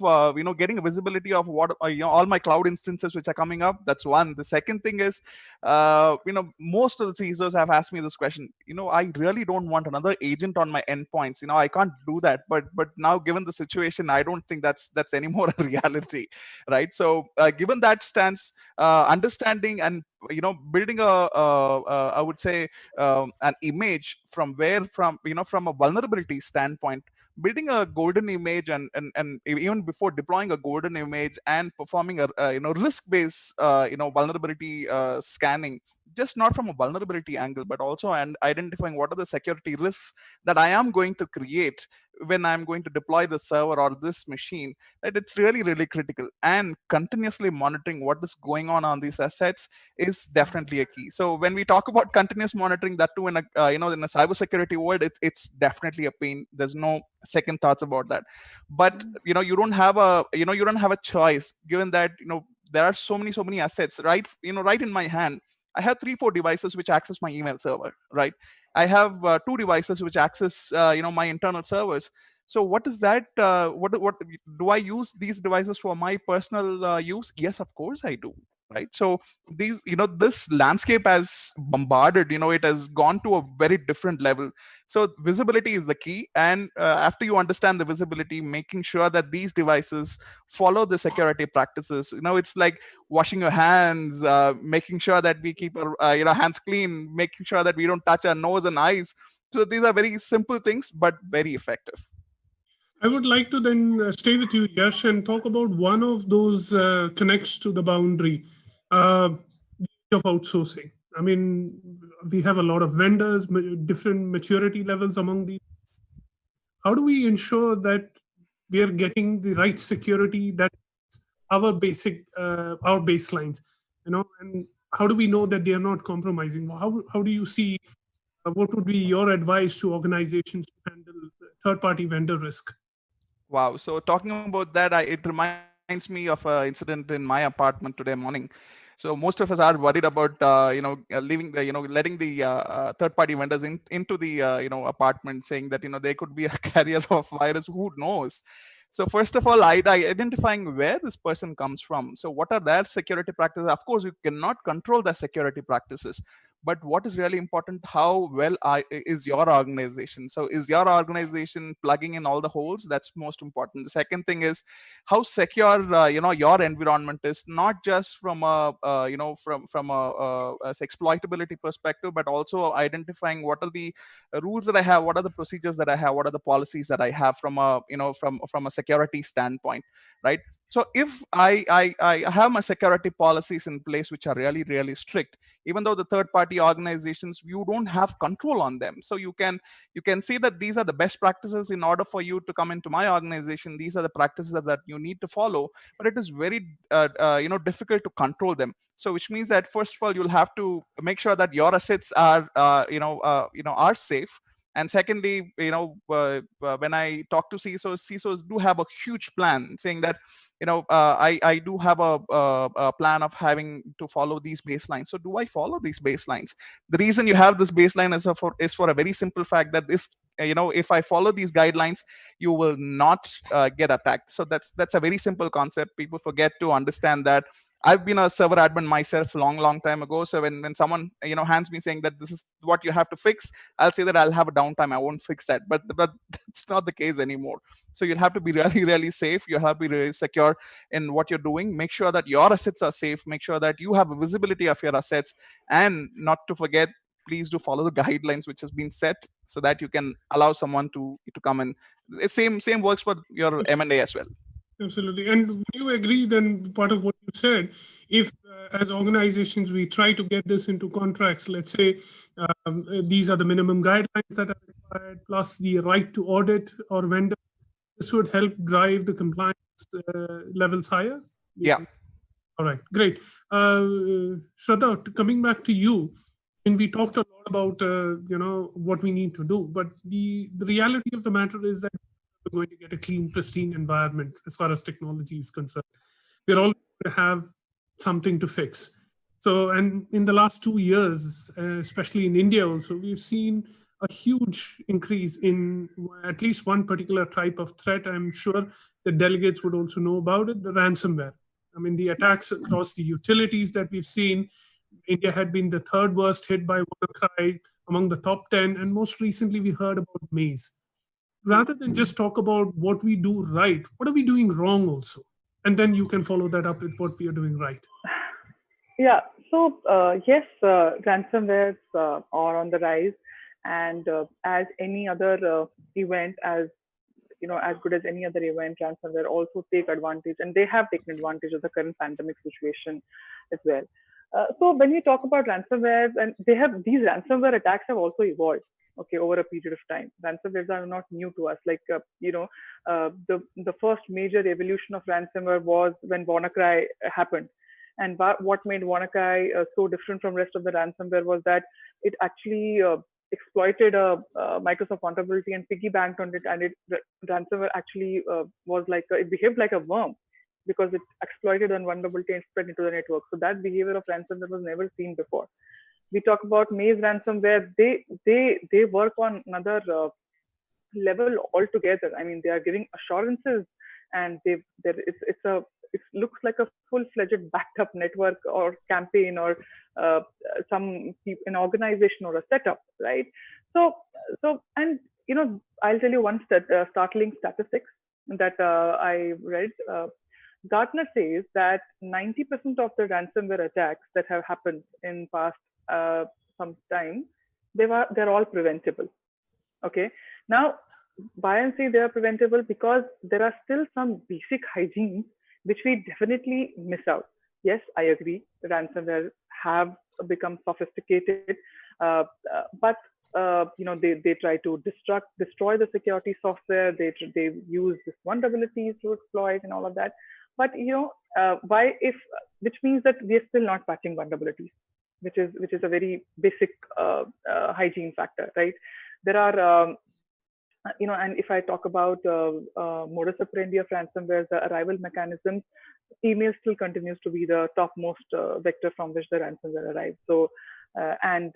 S7: getting a visibility of what all my cloud instances which are coming up? That's one. The second thing is most of the CISOs have asked me this question. I really don't want another agent on my endpoints. I can't do that. But now, given the situation, I don't think that's anymore a reality, right? So given that stance, understanding and building I would say an image from a vulnerability standpoint, building a golden image and even before deploying a golden image and performing a risk-based vulnerability scanning, just not from a vulnerability angle, but also and identifying what are the security risks that I am going to create when I'm going to deploy the server or this machine. Right? It's really, really critical. And continuously monitoring what is going on these assets is definitely a key. So when we talk about continuous monitoring, that too in a in a cybersecurity world, it's definitely a pain. There's no second thoughts about that. But you don't have a choice, given that there are so many assets right in my hand. I have 3-4 devices which access my email server, right? I have 2 devices which access my internal servers. So what is that? What do I use these devices for my personal use? Yes, of course I do. Right. So these, this landscape has bombarded, it has gone to a very different level. So visibility is the key. And after you understand the visibility, making sure that these devices follow the security practices, it's like washing your hands, making sure that we keep our hands clean, making sure that we don't touch our nose and eyes. So these are very simple things, but very effective.
S6: I would like to then stay with you, Yash, and talk about one of those connects to the boundary, the age of outsourcing. I mean, we have a lot of vendors, different maturity levels among these. How do we ensure that we are getting the right security that our baselines, and how do we know that they are not compromising? How do you see, what would be your advice to organizations to handle third-party vendor risk?
S7: Wow. So talking about that, it reminds me me of an incident in my apartment today morning. So most of us are worried about leaving the letting the third-party vendors into the apartment, saying that they could be a carrier of virus. Who knows? So first of all, identifying where this person comes from. So what are their security practices? Of course, you cannot control their security practices, but what is really important, how well is your organization? So is your organization plugging in all the holes? That's most important. The second thing is how secure your environment is, not just from a exploitability perspective, but also identifying what are the rules that I have, what are the procedures that I have, what are the policies that I have from a from a security standpoint, right? So if I have my security policies in place which are really strict, even though the third party organizations, you don't have control on them. So you can see that these are the best practices. In order for you to come into my organization, these are the practices that you need to follow, but it is very difficult to control them. So which means that first of all, you'll have to make sure that your assets are are safe. And secondly, when I talk to CISOs do have a huge plan saying that, I do have a plan of having to follow these baselines. So do I follow these baselines? The reason you have this baseline is for a very simple fact that this, if I follow these guidelines, you will not get attacked. So that's a very simple concept. People forget to understand that. I've been a server admin myself long time ago. So when someone hands me saying that this is what you have to fix, I'll say that I'll have a downtime. I won't fix that. But that's not the case anymore. So you'll have to be really safe. You have to be really secure in what you're doing. Make sure that your assets are safe. Make sure that you have a visibility of your assets, and not to forget, please do follow the guidelines which has been set so that you can allow someone to come in. It's same works for your M&A as well.
S6: Absolutely. And would you agree then, part of what you said, if as organizations we try to get this into contracts, let's say these are the minimum guidelines that are required, plus the right to audit or vendor, this would help drive the compliance levels higher?
S7: Yeah.
S6: All right, great. Shraddha, coming back to you, and we talked a lot about what we need to do, but the reality of the matter is that we're going to get a clean, pristine environment as far as technology is concerned. We're all going to have something to fix. So, and in the last 2 years, especially in India also, we've seen a huge increase in at least one particular type of threat. I'm sure the delegates would also know about it, the ransomware. I mean, the attacks across the utilities that we've seen, India had been the third worst hit by WannaCry among the top 10. And most recently, we heard about Maze. Rather than just talk about what we do right, what are we doing wrong also? And then you can follow that up with what we are doing right.
S8: Yeah, so yes, ransomwares are on the rise, and as any other event, as good as any other event, ransomware also take advantage, and they have taken advantage of the current pandemic situation as well. So when we talk about ransomware, and these ransomware attacks have also evolved, okay, over a period of time. Ransomwares are not new to us. Like the first major evolution of ransomware was when WannaCry happened. And what made WannaCry so different from rest of the ransomware was that it actually exploited a Microsoft vulnerability and piggybacked on it. And ransomware actually was like, it behaved like a worm because it exploited a vulnerability and spread into the network. So that behavior of ransomware was never seen before. We talk about Maze ransomware. They work on another level altogether. I mean, they are giving assurances, and it looks like a full-fledged backed up network or campaign or an organization or a setup, right? So and I'll tell you one startling statistics that I read. Gartner says that 90% of the ransomware attacks that have happened in past some time, they're all preventable. Okay. Now, why I say they are preventable? Because there are still some basic hygiene which we definitely miss out. Yes, I agree. Ransomware have become sophisticated, but they try to destroy the security software. They use this vulnerabilities to exploit and all of that. But which means that we are still not patching vulnerabilities, which is a very basic hygiene factor, right? There are And if I talk about modus operandi of ransomware, the arrival mechanisms, email still continues to be the topmost vector from which the ransomware arrives. So, and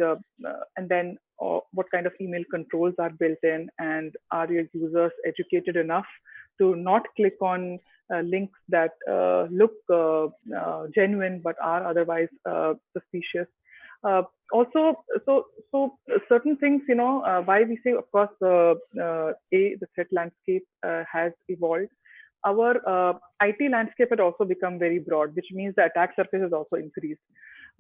S8: then what kind of email controls are built in, and are your users educated enough to not click on links that look genuine but are otherwise suspicious. Also, so certain things, why we say, of course, the threat landscape has evolved. Our IT landscape had also become very broad, which means the attack surface has also increased.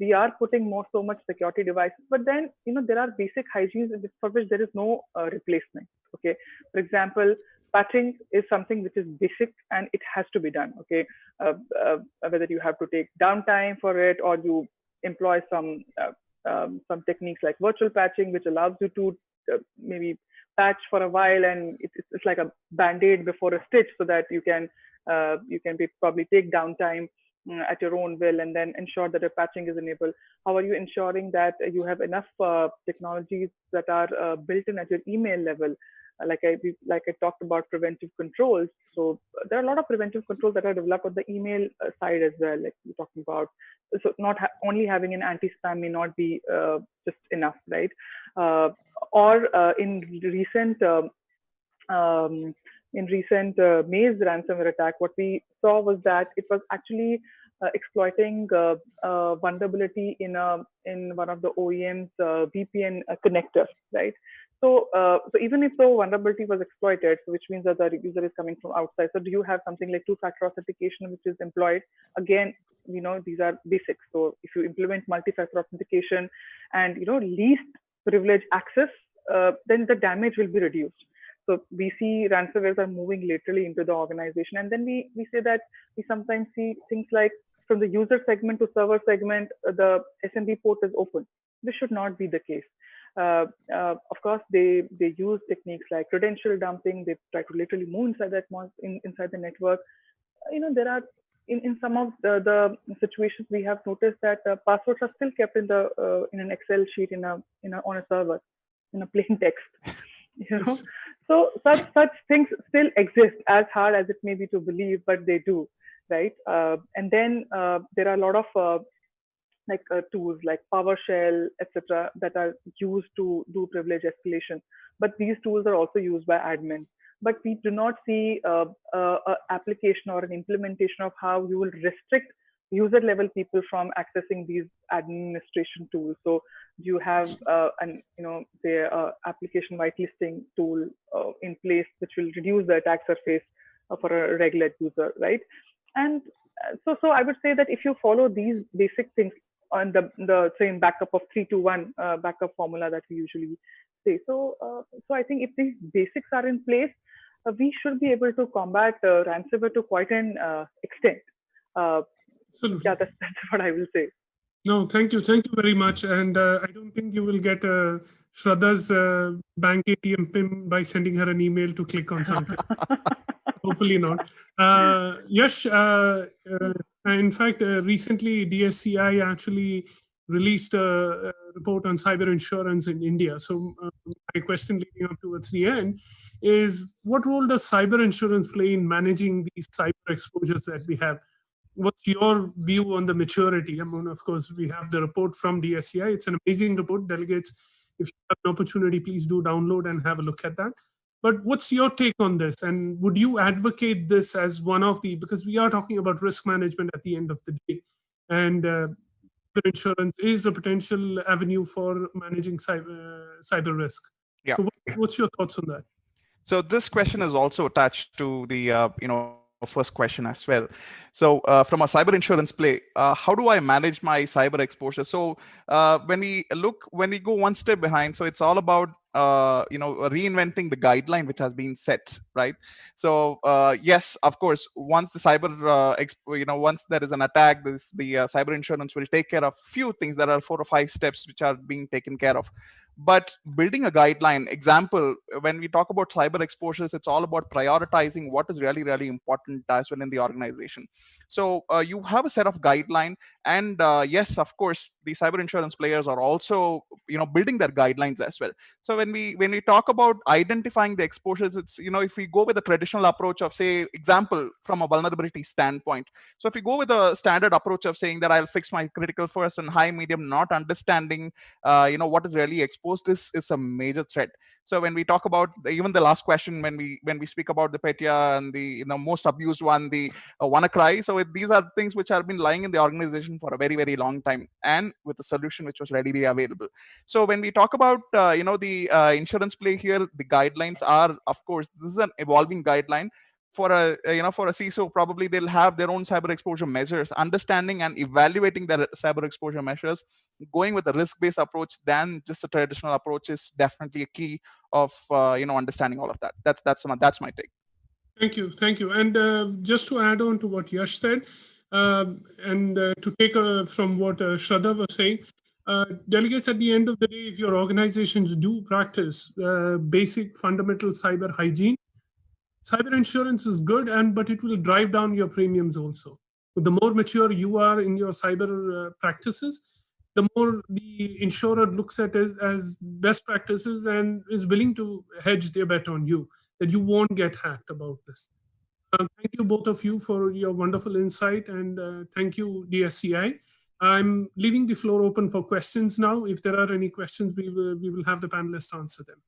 S8: We are putting so much security devices, but then there are basic hygienes for which there is no replacement. Okay, for example, patching is something which is basic and it has to be done. Okay, whether you have to take downtime for it or you employ some techniques like virtual patching, which allows you to maybe patch for a while, and it's like a band-aid before a stitch, so that you can probably take downtime at your own will, and then ensure that your patching is enabled. How are you ensuring that you have enough technologies that are built in at your email level? Like I talked about preventive controls. So there are a lot of preventive controls that are developed on the email side as well. Like we're talking about, so not only having an anti-spam may not be just enough, right? Or in recent Maze ransomware attack, what we saw was that it was actually exploiting vulnerability in one of the OEM's VPN connector, right? So even if the vulnerability was exploited, so which means that the user is coming from outside. So do you have something like two-factor authentication which is employed? Again, these are basics. So if you implement multi-factor authentication and least privilege access, then the damage will be reduced. So we see ransomwares are moving literally into the organization, and then we say that we sometimes see things like from the user segment to server segment, the SMB port is open. This should not be the case. Of course, they use techniques like credential dumping. They try to literally move inside inside the network. There are in some of the situations we have noticed that passwords are still kept in an Excel sheet on a server in a plain text. So such things still exist, as hard as it may be to believe, but they do, right? And then there are a lot of tools like PowerShell, etc., that are used to do privilege escalation. But these tools are also used by admins. But we do not see an application or an implementation of how you will restrict user level people from accessing these administration tools. So you have the application whitelisting tool in place, which will reduce the attack surface for a regular user, right? And so I would say that if you follow these basic things on the same backup of 3-2-1 backup formula that we usually say, so I think if these basics are in place, we should be able to combat ransomware to quite an extent. Yeah, that's what I will say.
S6: No, thank you very much. And I don't think you will get Shraddha's bank ATM PIN by sending her an email to click on something. Hopefully not. Yash, in fact, recently DSCI actually released a report on cyber insurance in India. So my question leading up towards the end is, what role does cyber insurance play in managing these cyber exposures that we have? What's your view on the maturity? I mean, of course, we have the report from DSCI. It's an amazing report. Delegates, if you have an opportunity, please do download and have a look at that. But what's your take on this? And would you advocate this as one of the, because we are talking about risk management at the end of the day, and insurance is a potential avenue for managing cyber risk.
S7: Yeah.
S6: So what's your thoughts on that?
S7: So this question is also attached to the first question as well. So from a cyber insurance play, how do I manage my cyber exposure? So when we go one step behind, so it's all about reinventing the guideline which has been set, right? So yes, of course, once the cyber once there is an attack, the cyber insurance will take care of few things. There are 4 or 5 steps which are being taken care of. But building a guideline, example, when we talk about cyber exposures, it's all about prioritizing what is really, really important as well in the organization. So you have a set of guideline, and yes, of course, the cyber insurance players are also, building their guidelines as well. So when we talk about identifying the exposures, it's, if we go with the traditional approach of, say, example, from a vulnerability standpoint. So if we go with a standard approach of saying that I'll fix my critical first and high, medium, not understanding, what is really exposed, this is a major threat. So when we talk about even the last question, when we speak about the Petya and the most abused one, the WannaCry. So these are things which have been lying in the organization for a very, very long time, and with a solution which was readily available. So when we talk about the insurance play here, the guidelines are, of course, this is an evolving guideline. For a for a CISO, probably they'll have their own cyber exposure measures. Understanding and evaluating their cyber exposure measures, going with a risk-based approach than just a traditional approach, is definitely a key of understanding all of that. That's my take.
S6: Thank you. And just to add on to what Yash said, and to take from what Shraddha was saying, delegates, at the end of the day, if your organizations do practice basic fundamental cyber hygiene, cyber insurance is good, but it will drive down your premiums also. The more mature you are in your cyber practices, the more the insurer looks at it as best practices and is willing to hedge their bet on you, that you won't get hacked about this. Thank you, both of you, for your wonderful insight, and thank you, DSCI. I'm leaving the floor open for questions now. If there are any questions, we will have the panelists answer them.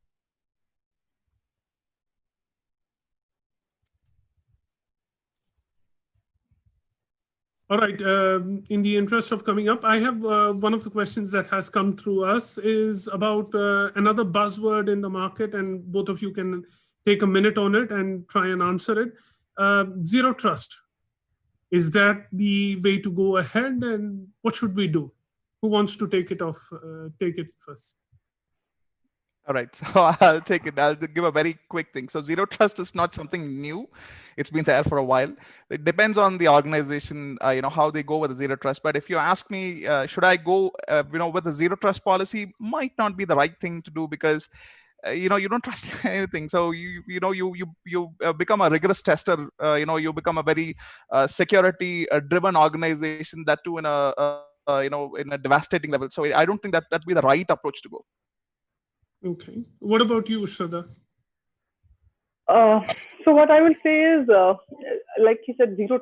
S6: All right. In the interest of coming up, I have one of the questions that has come through us is about another buzzword in the market, and both of you can take a minute on it and try and answer it. Zero trust. Is that the way to go ahead, and what should we do? Who wants to take it off? Take it first.
S7: All right, so I'll take it. I'll give a very quick thing. So zero trust is not something new. It's been there for a while. It depends on the organization, how they go with the zero trust. But if you ask me, should I go, with the zero trust policy, might not be the right thing to do, because you don't trust anything. So you become a rigorous tester. You become a very security driven organization, that too in a devastating level. So I don't think that'd be the right approach to go.
S6: Okay. What about you, Shraddha?
S8: So what I will say is, like you said, zero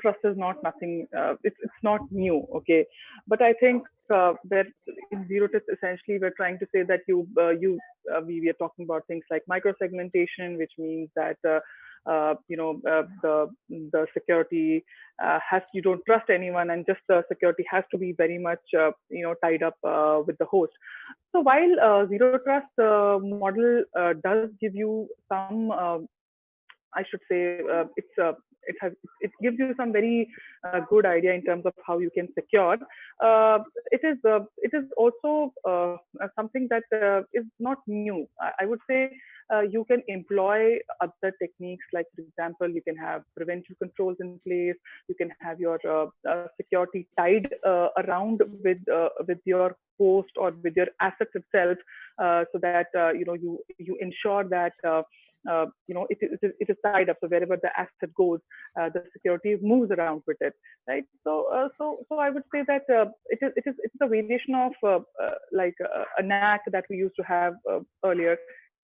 S8: trust is not nothing. It's not new, okay. But I think that in zero trust, essentially, we're trying to say that we are talking about things like microsegmentation, which means that the security you don't trust anyone, and just the security has to be very much tied up with the host. So while zero trust model does give you some, I should say, it gives you some very good idea in terms of how you can secure. It is also something that is not new. I would say you can employ other techniques, like, for example, you can have preventive controls in place. You can have your security tied around with your host or with your assets itself, so that you ensure that it is tied up. So wherever the asset goes, the security moves around with it, right? So I would say that it's a variation of like a knack that we used to have earlier.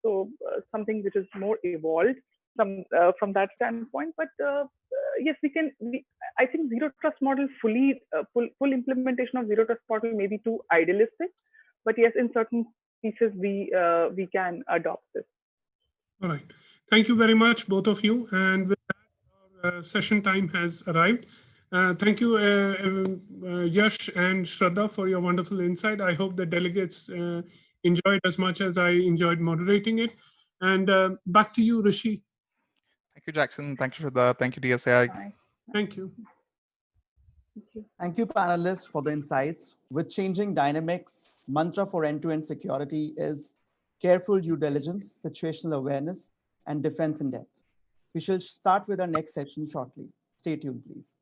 S8: So something which is more evolved from that standpoint. But yes, I think zero trust model full implementation of zero trust model may be too idealistic, but yes, in certain pieces we can adopt this.
S6: All right. Thank you very much, both of you. And with that, our session time has arrived. Thank you, Yash and Shraddha, for your wonderful insight. I hope the delegates enjoyed as much as I enjoyed moderating it. And back to you, Rishi.
S7: Thank you, Jackson. Thank you, Shraddha. Thank you, DSCI.
S6: Thank you.
S1: Thank you, panelists, for the insights. With changing dynamics, mantra for end-to-end security is careful due diligence, situational awareness, and defense in depth. We shall start with our next session shortly. Stay tuned, please.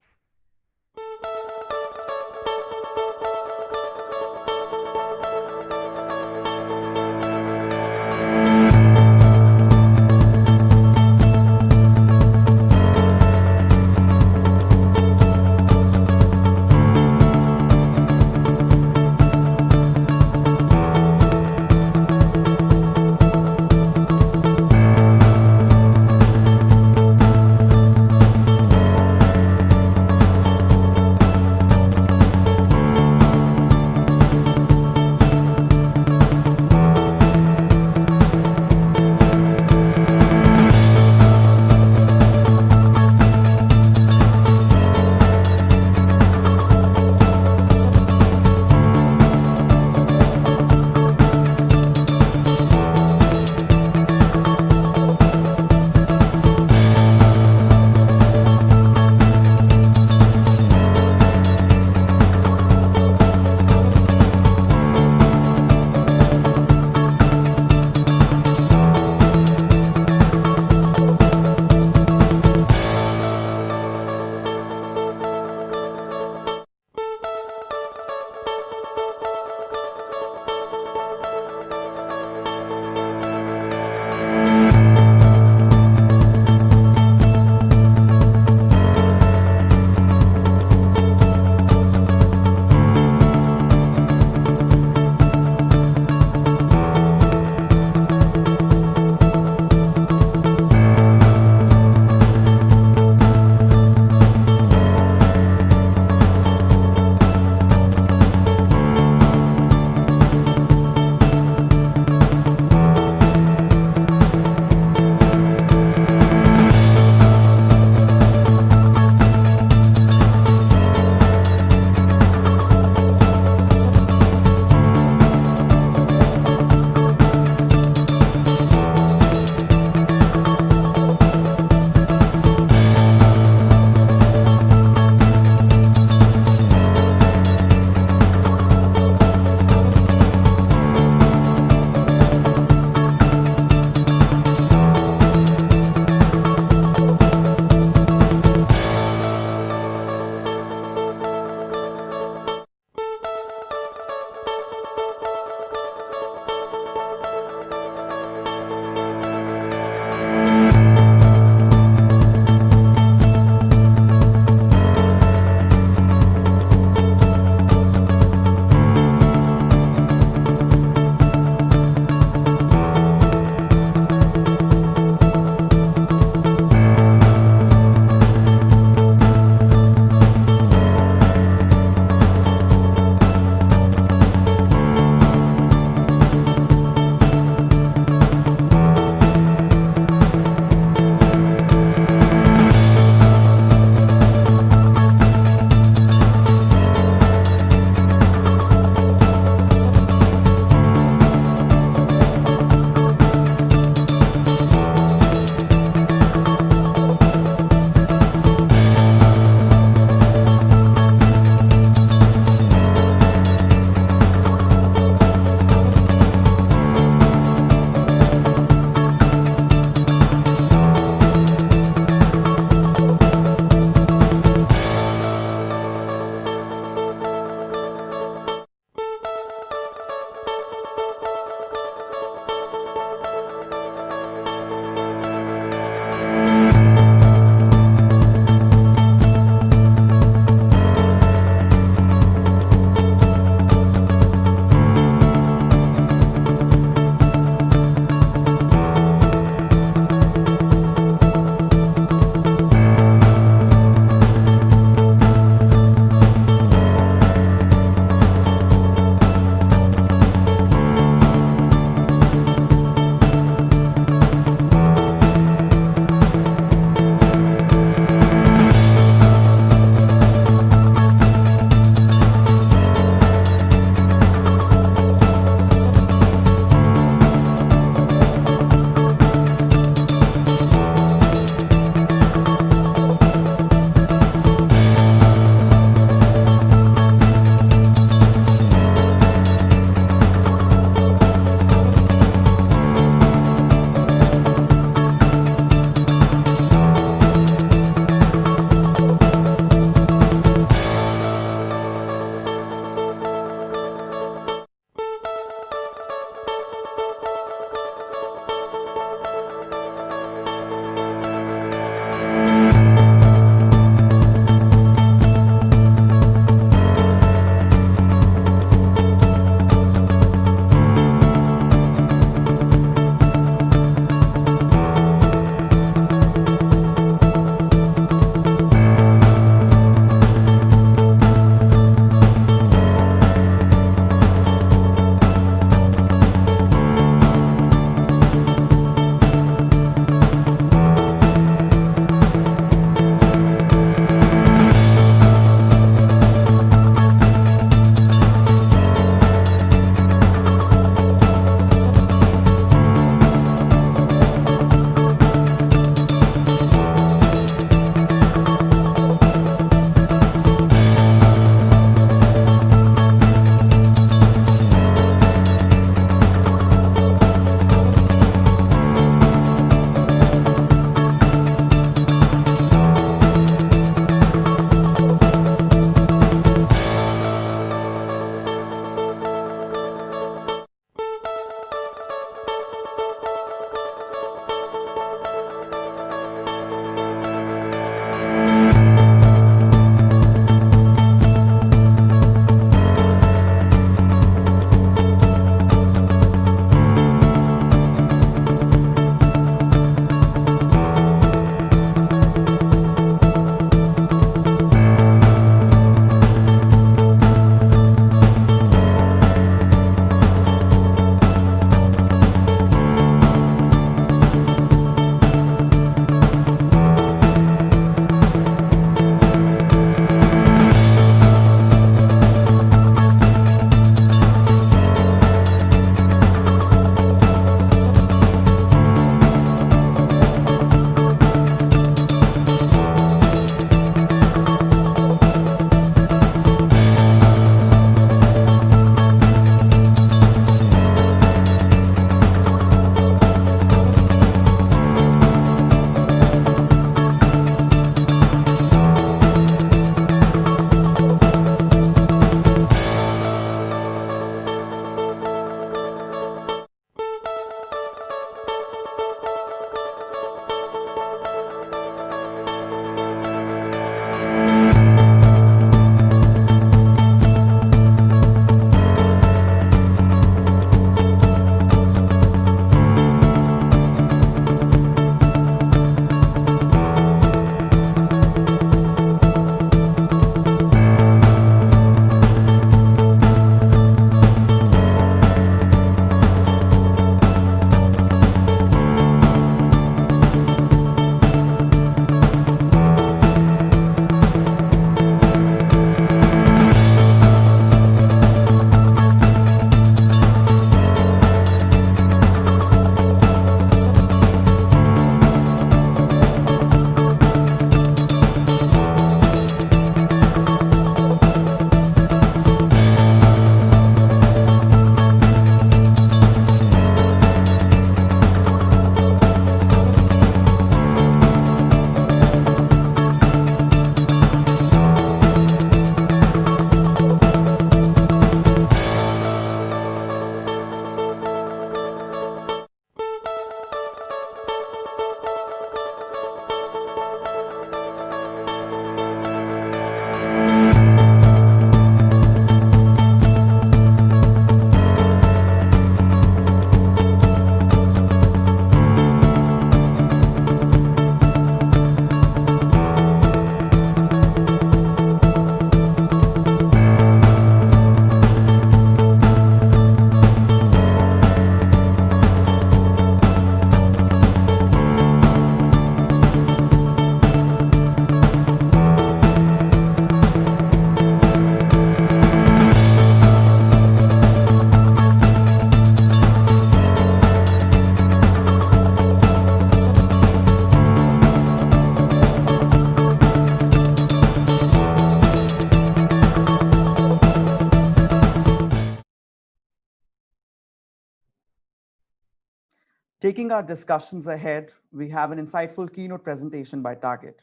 S1: Taking our discussions ahead, we have an insightful keynote presentation by Target.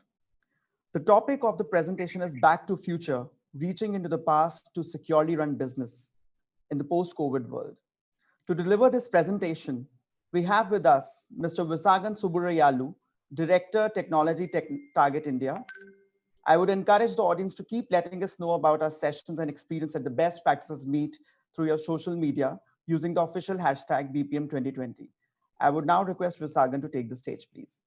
S1: The topic of the presentation is Back to Future, Reaching into the Past to Securely Run Business in the Post-COVID World. To deliver this presentation, we have with us Mr. Visagan Suburayalu, Director, Technology Target India. I would encourage the audience to keep letting us know about our sessions and experience at the Best Practices Meet through your social media using the official hashtag BPM 2020. I would now request Visagan to take the stage, please.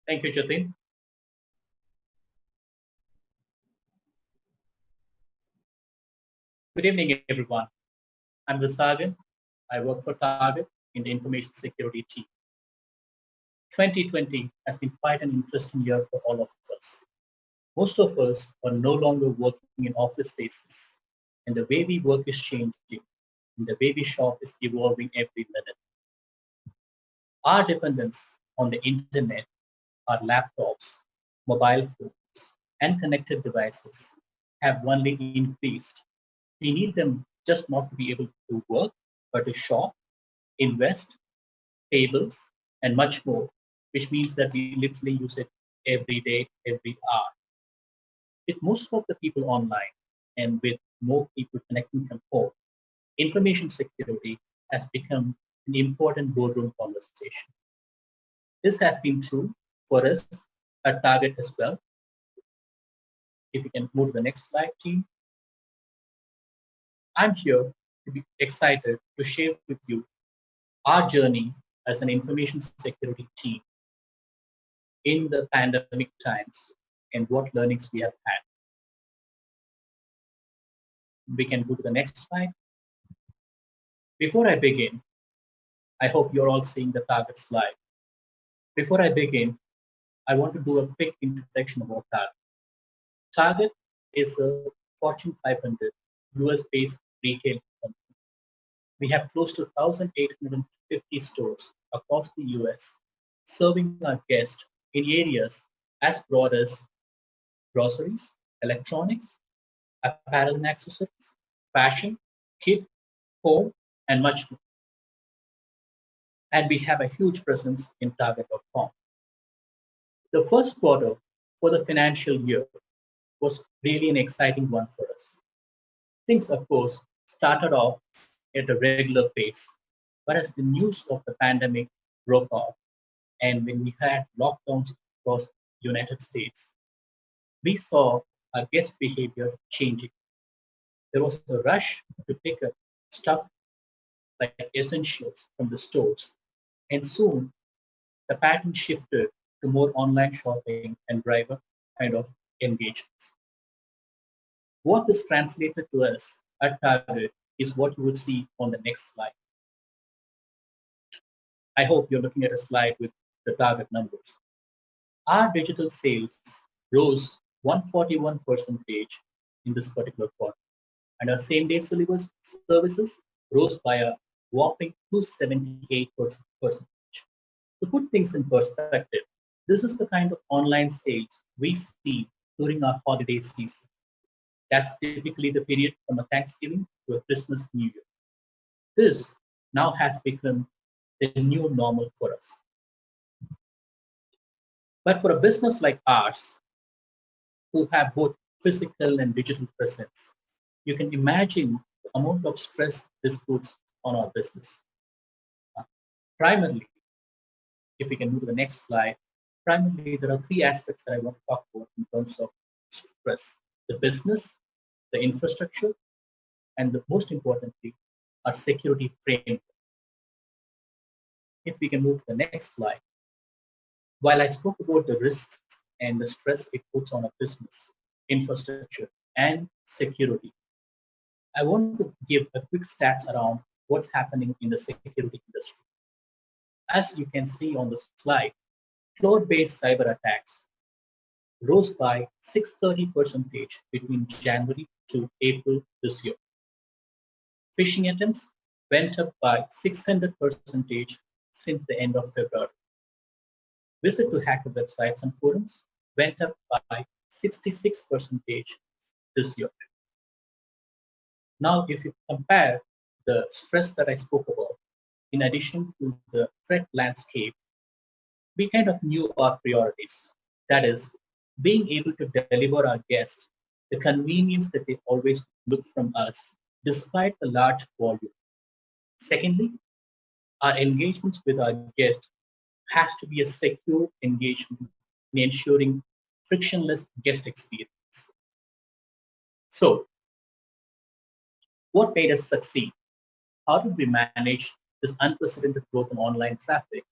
S9: Thank you, Jatin. Good evening, everyone. I'm Visagan. I work for Target in the information security team. 2020 has been quite an interesting year for all of us. Most of us are no longer working in office spaces, and the way we work is changing, and the way we shop is evolving every minute. Our dependence on the internet, our laptops, mobile phones, and connected devices have only increased. We need them just not to be able to work, but to shop, invest, pay bills, and much more, which means that we literally use it every day, every hour. With most of the people online and with more people connecting from home, information security has become an important boardroom conversation. This has been true for us at Target as well. If you can move to the next slide, team. I'm here to be excited to share with you our journey as an information security team in the pandemic times and what learnings we have had. We can go to the next slide. Before I begin, I hope you're all seeing the Target slide. Before I begin, I want to do a quick introduction about Target. Target is a Fortune 500 US-based retail company. We have close to 1,850 stores across the US, serving our guests in areas as broad as groceries, electronics, apparel and accessories, fashion, kid, home, and much more. And we have a huge presence in Target.com. The first quarter for the financial year was really an exciting one for us. Things, of course, started off at a regular pace, but as the news of the pandemic broke off, and when we had lockdowns across the United States, we saw our guest behavior changing. There was a rush to pick up stuff like essentials from the stores, and soon the pattern shifted to more online shopping and driver kind of engagements. What this translated to us at Target is what you would see on the next slide. I hope you're looking at a slide with the Target numbers. Our digital sales rose 141% in this particular quarter, and our same-day services rose by a whopping 278%. To put things in perspective, this is the kind of online sales we see during our holiday season. That's typically the period from a Thanksgiving to a Christmas New Year. This now has become the new normal for us. But for a business like ours, who have both physical and digital presence, you can imagine the amount of stress this puts on our business. Primarily, if we can move to the next slide, primarily there are three aspects that I want to talk about in terms of stress: the business, the infrastructure, and most importantly, our security framework. If we can move to the next slide. While I spoke about the risks and the stress it puts on a business, infrastructure, and security, I want to give a quick stats around what's happening in the security industry. As you can see on the slide, cloud-based cyber attacks rose by 630% between January to April this year. Phishing attempts went up by 600% since the end of February. Visit to hacker websites and forums went up by 66% this year. Now, if you compare the stress that I spoke about, in addition to the threat landscape, we kind of knew our priorities. That is, being able to deliver our guests the convenience that they always look from us, despite the large volume. Secondly, our engagements with our guests has to be a secure engagement in ensuring frictionless guest experience. So, what made us succeed? How did we manage this unprecedented growth in online traffic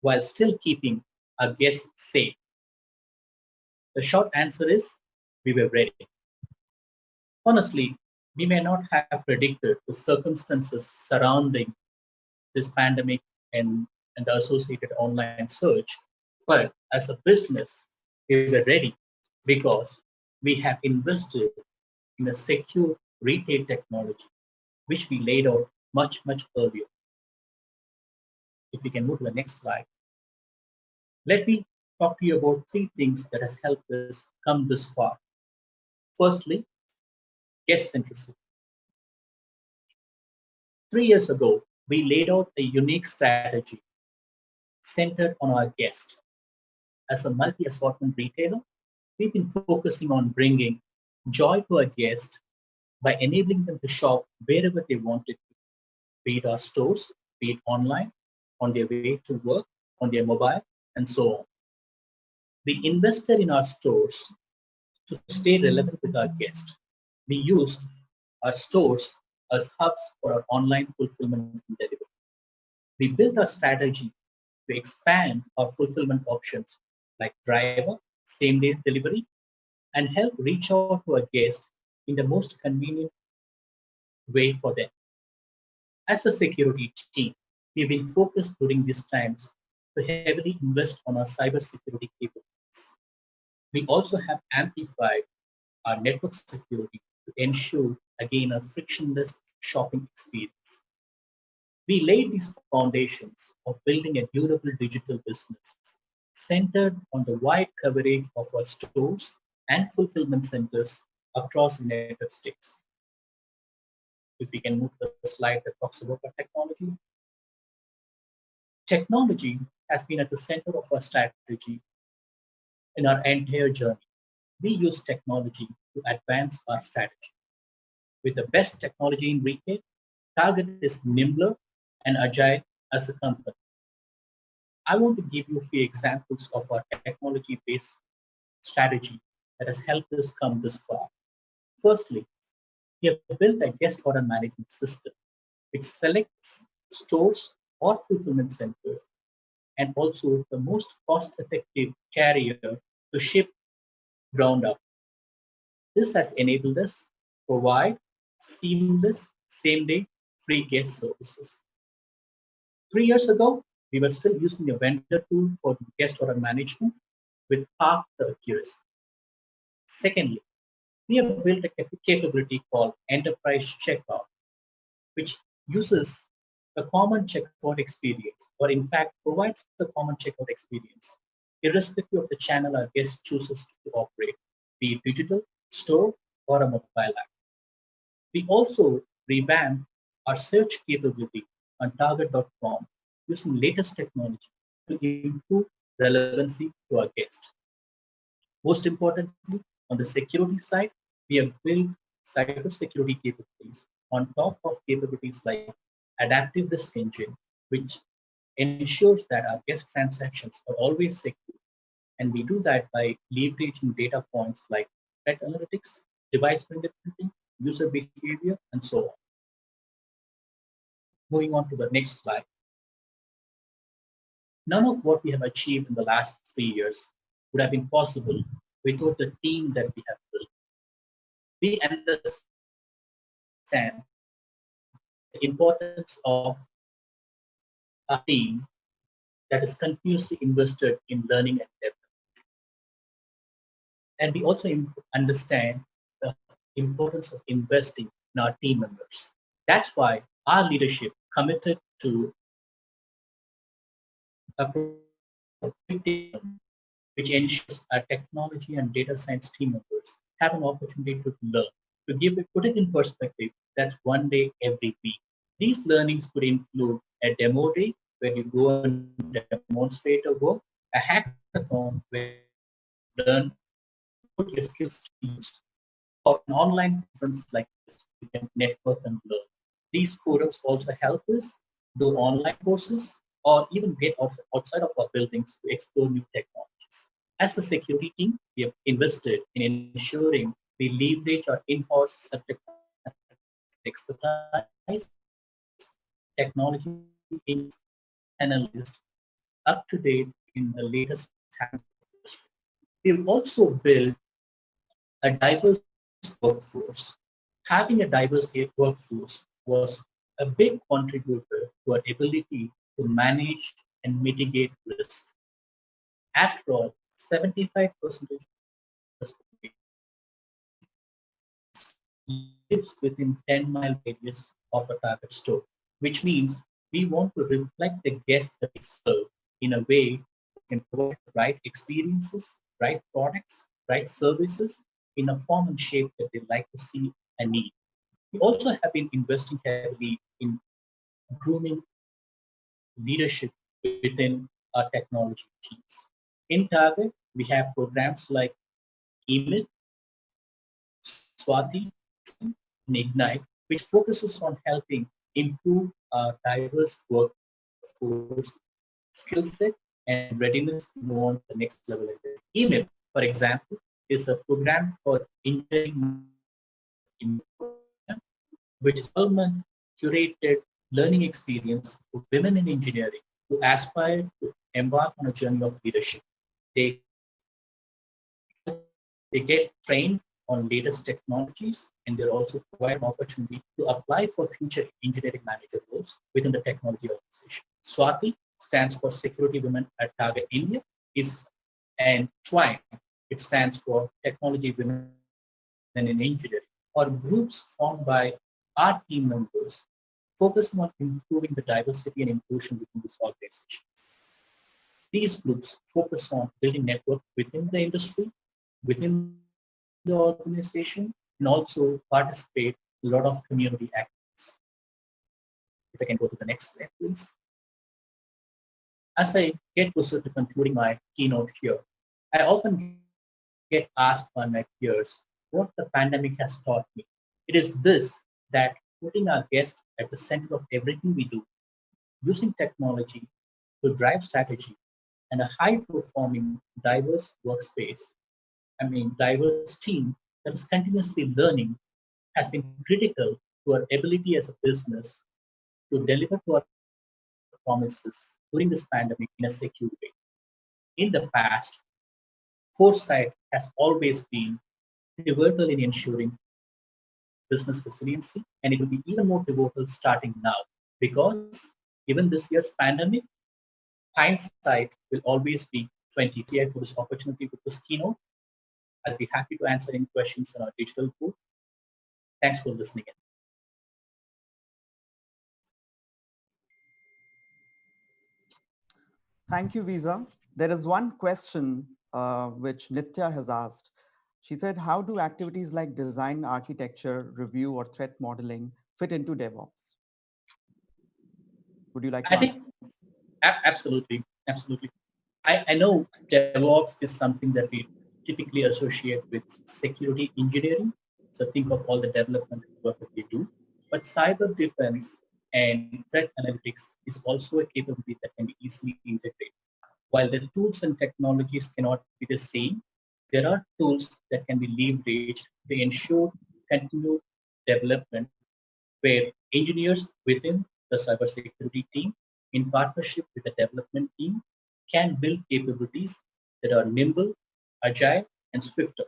S9: while still keeping our guests safe? The short answer is we were ready. Honestly, we may not have predicted the circumstances surrounding this pandemic and the associated online search, but as a business, we were ready because we have invested in a secure retail technology, which we laid out much, much earlier. If we can move to the next slide. Let me talk to you about three things that has helped us come this far. Firstly, guest centricity. 3 years ago, we laid out a unique strategy centered on our guest. As a multi-assortment retailer, we've been focusing on bringing joy to our guests by enabling them to shop wherever they wanted to, be it our stores, be it online, on their way to work, on their mobile, and so on. We invested in our stores to stay relevant with our guests. We used our stores as hubs for our online fulfillment and delivery. We built a strategy to expand our fulfillment options like driver, same-day delivery, and help reach out to our guests in the most convenient way for them. As a security team, we've been focused during these times to heavily invest on our cybersecurity capabilities. We also have amplified our network security to ensure, again, a frictionless shopping experience. We laid these foundations of building a durable digital business centered on the wide coverage of our stores and fulfillment centers across the United States. If we can move to the slide that talks about our technology. Technology has been at the center of our strategy in our entire journey. We use technology to advance our strategy. With the best technology in retail, Target is nimbler and agile as a company. I want to give you a few examples of our technology-based strategy that has helped us come this far. Firstly, we have built a guest order management system which selects stores or fulfillment centers and also the most cost-effective carrier to ship ground up. This has enabled us to provide seamless same-day free guest services. 3 years ago, we were still using a vendor tool for guest order management with half the accuracy. Secondly, we have built a capability called Enterprise Checkout, which uses a common checkout experience, or in fact provides a common checkout experience, irrespective of the channel our guest chooses to operate, be it digital, store, or a mobile app. We also revamped our search capability on target.com using latest technology to improve relevancy to our guests. Most importantly, on the security side, we have built cybersecurity capabilities on top of capabilities like adaptive risk engine, which ensures that our guest transactions are always secure. And we do that by leveraging data points like threat analytics, device fingerprinting, user behavior, and so on. Moving on to the next slide. None of what we have achieved in the last 3 years would have been possible without the team that we have built. We understand the importance of a team that is continuously invested in learning and development. And we also understand the importance of investing in our team members. That's why our leadership committed to a program which ensures our technology and data science team members have an opportunity to learn. To put it in perspective, that's one day every week. These learnings could include a demo day where you go and demonstrate a work, a hackathon where you learn, put your skills to use, or an online conference like this, you can network and learn. These forums also help us do online courses or even get outside of our buildings to explore new technologies. As a security team, we have invested in ensuring we leverage our in-house subject expertise, technology teams, analysts up to date in the latest trends. We've also built a diverse workforce. Having a diverse workforce was a big contributor to our ability to manage and mitigate risk. After all, 75% of lives within 10-mile radius of a target store, which means we want to reflect the guests that we serve in a way that can provide the right experiences, right products, right services in a form and shape that they like to see and need. We also have been investing heavily in grooming leadership within our technology teams. In Target, we have programs like Email, Swati, and Ignite, which focuses on helping improve our diverse workforce skill set and readiness to move on to the next level. Email, for example, is a program for engineering, which is a 12-month curated learning experience for women in engineering who aspire to embark on a journey of leadership. They get trained on latest technologies, and they're also provided an opportunity to apply for future engineering manager roles within the technology organization. Swati stands for Security Women at Target India, and TWINE, it stands for Technology Women in Engineering, or groups formed by our team members focusing on improving the diversity and inclusion within this organization. These groups focus on building network within the industry, within the organization, and also participate in a lot of community activities. If I can go to the next slide, please. As I get closer to concluding my keynote here, I often get asked by my peers what the pandemic has taught me. It is this, that putting our guests at the center of everything we do, using technology to drive strategy, and a high-performing, diverse workspace, diverse team that is continuously learning, has been critical to our ability as a business to deliver to our promises during this pandemic in a secure way. In the past, foresight has always been pivotal in ensuring business resiliency, and it will be even more pivotal starting now, because given this year's pandemic, hindsight will always be 2020. For this opportunity with this keynote, I'll be happy to answer any questions on our digital board. Thanks for listening in.
S1: Thank you, Visa. There is one question which Nitya has asked. She said, how do activities like design, architecture, review, or threat modeling fit into DevOps? Would you like to
S9: I think, absolutely. I know DevOps is something that we typically associate with security engineering. So think of all the development work that we do. But cyber defense and threat analytics is also a capability that can be easily integrated. While the tools and technologies cannot be the same, there are tools that can be leveraged to ensure continued development, where engineers within the cybersecurity team, in partnership with the development team, can build capabilities that are nimble, agile, and swifter.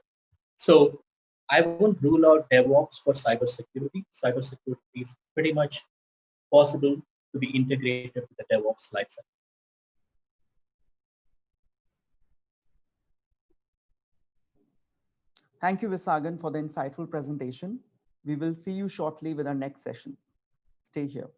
S9: So I won't rule out DevOps for cybersecurity. Cybersecurity is pretty much possible to be integrated with the DevOps lifecycle.
S1: Thank you, Visagan, for the insightful presentation. We will see you shortly with our next session. Stay here.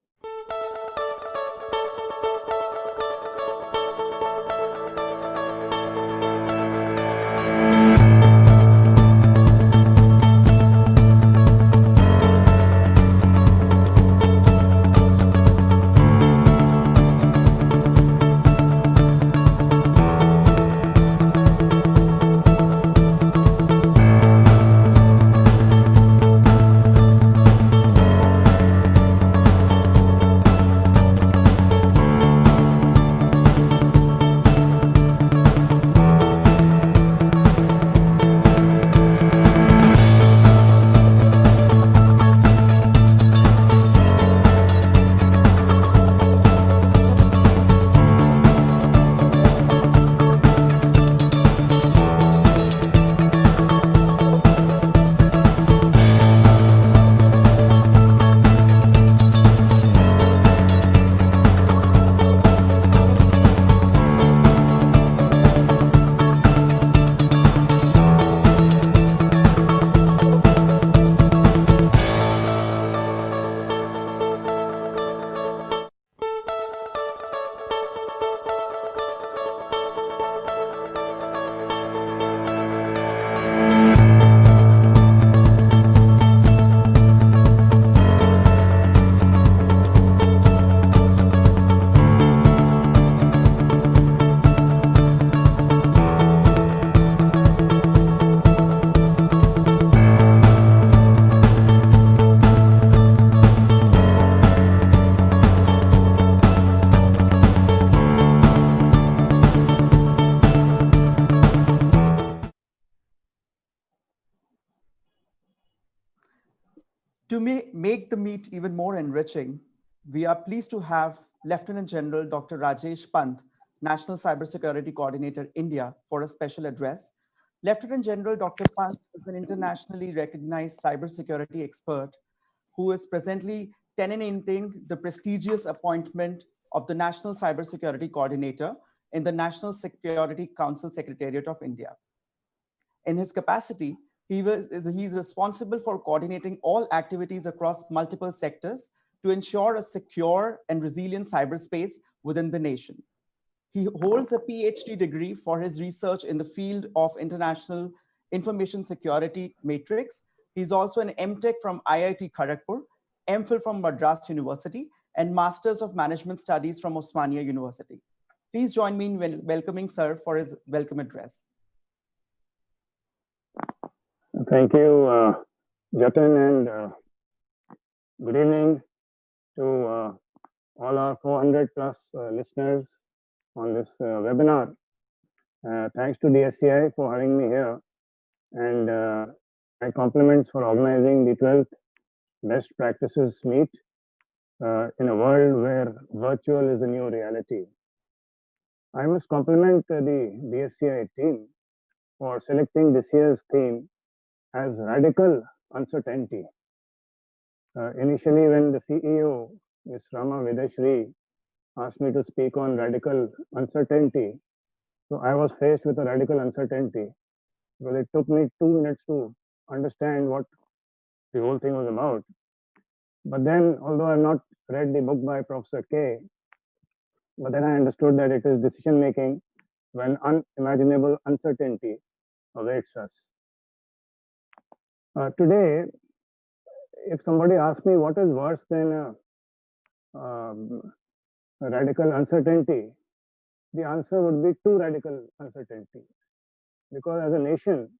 S1: To make the meet even more enriching, we are pleased to have Lieutenant General Dr. Rajesh Pant, National Cybersecurity Coordinator, India, for a special address. Lieutenant General Dr. Pant is an internationally recognized cybersecurity expert who is presently tenanting the prestigious appointment of the National Cybersecurity Coordinator in the National Security Council Secretariat of India. In his capacity, he's responsible for coordinating all activities across multiple sectors to ensure a secure and resilient cyberspace within the nation. He holds a PhD degree for his research in the field of international information security matrix. He's also an MTech from IIT Kharagpur, MPhil from Madras University, and Masters of Management Studies from Osmania University. Please join me in welcoming Sir for his welcome address.
S10: Thank you, Jatin, and good evening to all our 400 plus listeners on this webinar. Thanks to DSCI for having me here, and my compliments for organizing the 12th Best Practices Meet in a world where virtual is the new reality. I must compliment the DSCI team for selecting this year's theme as radical uncertainty. Initially, when the CEO, Ms. Rama Vedashri, asked me to speak on radical uncertainty, so I was faced with a radical uncertainty because it took me 2 minutes to understand what the whole thing was about. But then, although I've not read the book by Professor K, but then I understood that it is decision making when unimaginable uncertainty awaits us. Today, if somebody asks me what is worse than a radical uncertainty, the answer would be two radical uncertainty. Because as a nation,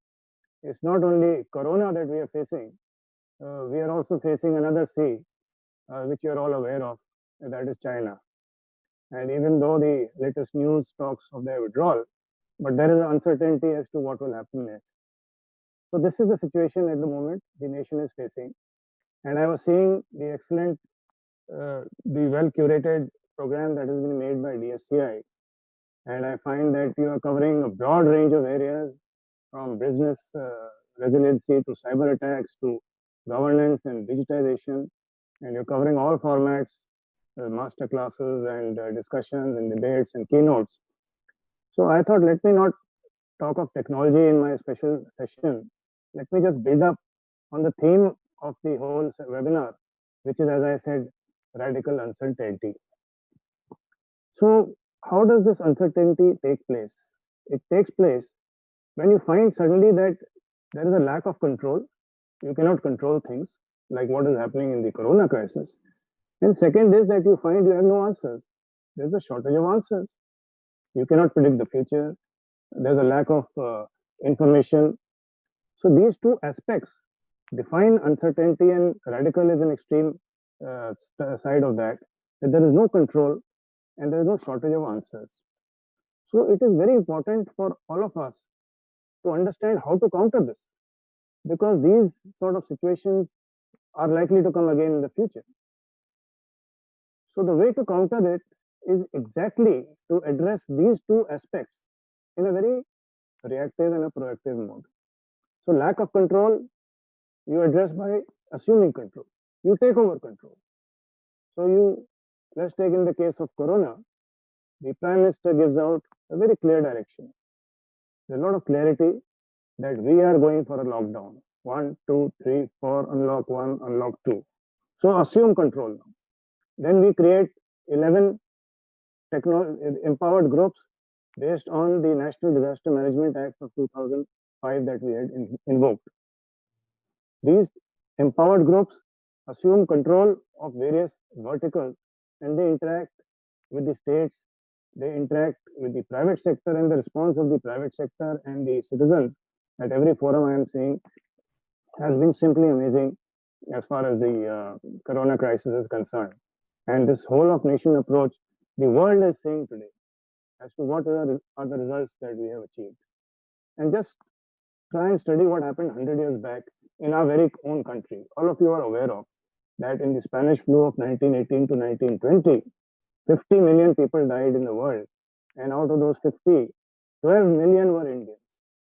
S10: it's not only Corona that we are facing, we are also facing another C, which you are all aware of, and that is China. And even though the latest news talks of their withdrawal, but there is an uncertainty as to what will happen next. So this is the situation at the moment the nation is facing. And I was seeing the excellent, the well-curated program that has been made by DSCI. And I find that you are covering a broad range of areas from business resiliency to cyber attacks to governance and digitization. And you're covering all formats, master classes and discussions and debates and keynotes. So I thought, let me not talk of technology in my special session. Let me just build up on the theme of the whole webinar, which is, as I said, radical uncertainty. So how does this uncertainty take place? It takes place when you find suddenly that there is a lack of control. You cannot control things like what is happening in the Corona crisis. And second is that you find you have no answers. There's a shortage of answers. You cannot predict the future. There's a lack of information. So these two aspects define uncertainty, and radical is an extreme side of that there is no control and there is no shortage of answers. So it is very important for all of us to understand how to counter this, because these sort of situations are likely to come again in the future. So the way to counter it is exactly to address these two aspects in a very reactive and a proactive mode. So lack of control, you address by assuming control. You take over control. So let's take in the case of Corona, the Prime Minister gives out a very clear direction. There's a lot of clarity that we are going for a lockdown. 1, 2, 3, 4, unlock 1, unlock 2. So assume control now. Then we create 11 empowered groups based on the National Disaster Management Act of 2005 that we had invoked. These empowered groups assume control of various verticals, and they interact with the states, they interact with the private sector, and the response of the private sector and the citizens at every forum I am seeing has been simply amazing as far as the Corona crisis is concerned. And this whole of nation approach, the world is seeing today as to what are the results that we have achieved. And just try and study what happened 100 years back in our very own country. All of you are aware of that in the Spanish flu of 1918 to 1920, 50 million people died in the world. And out of those 50, 12 million were Indians.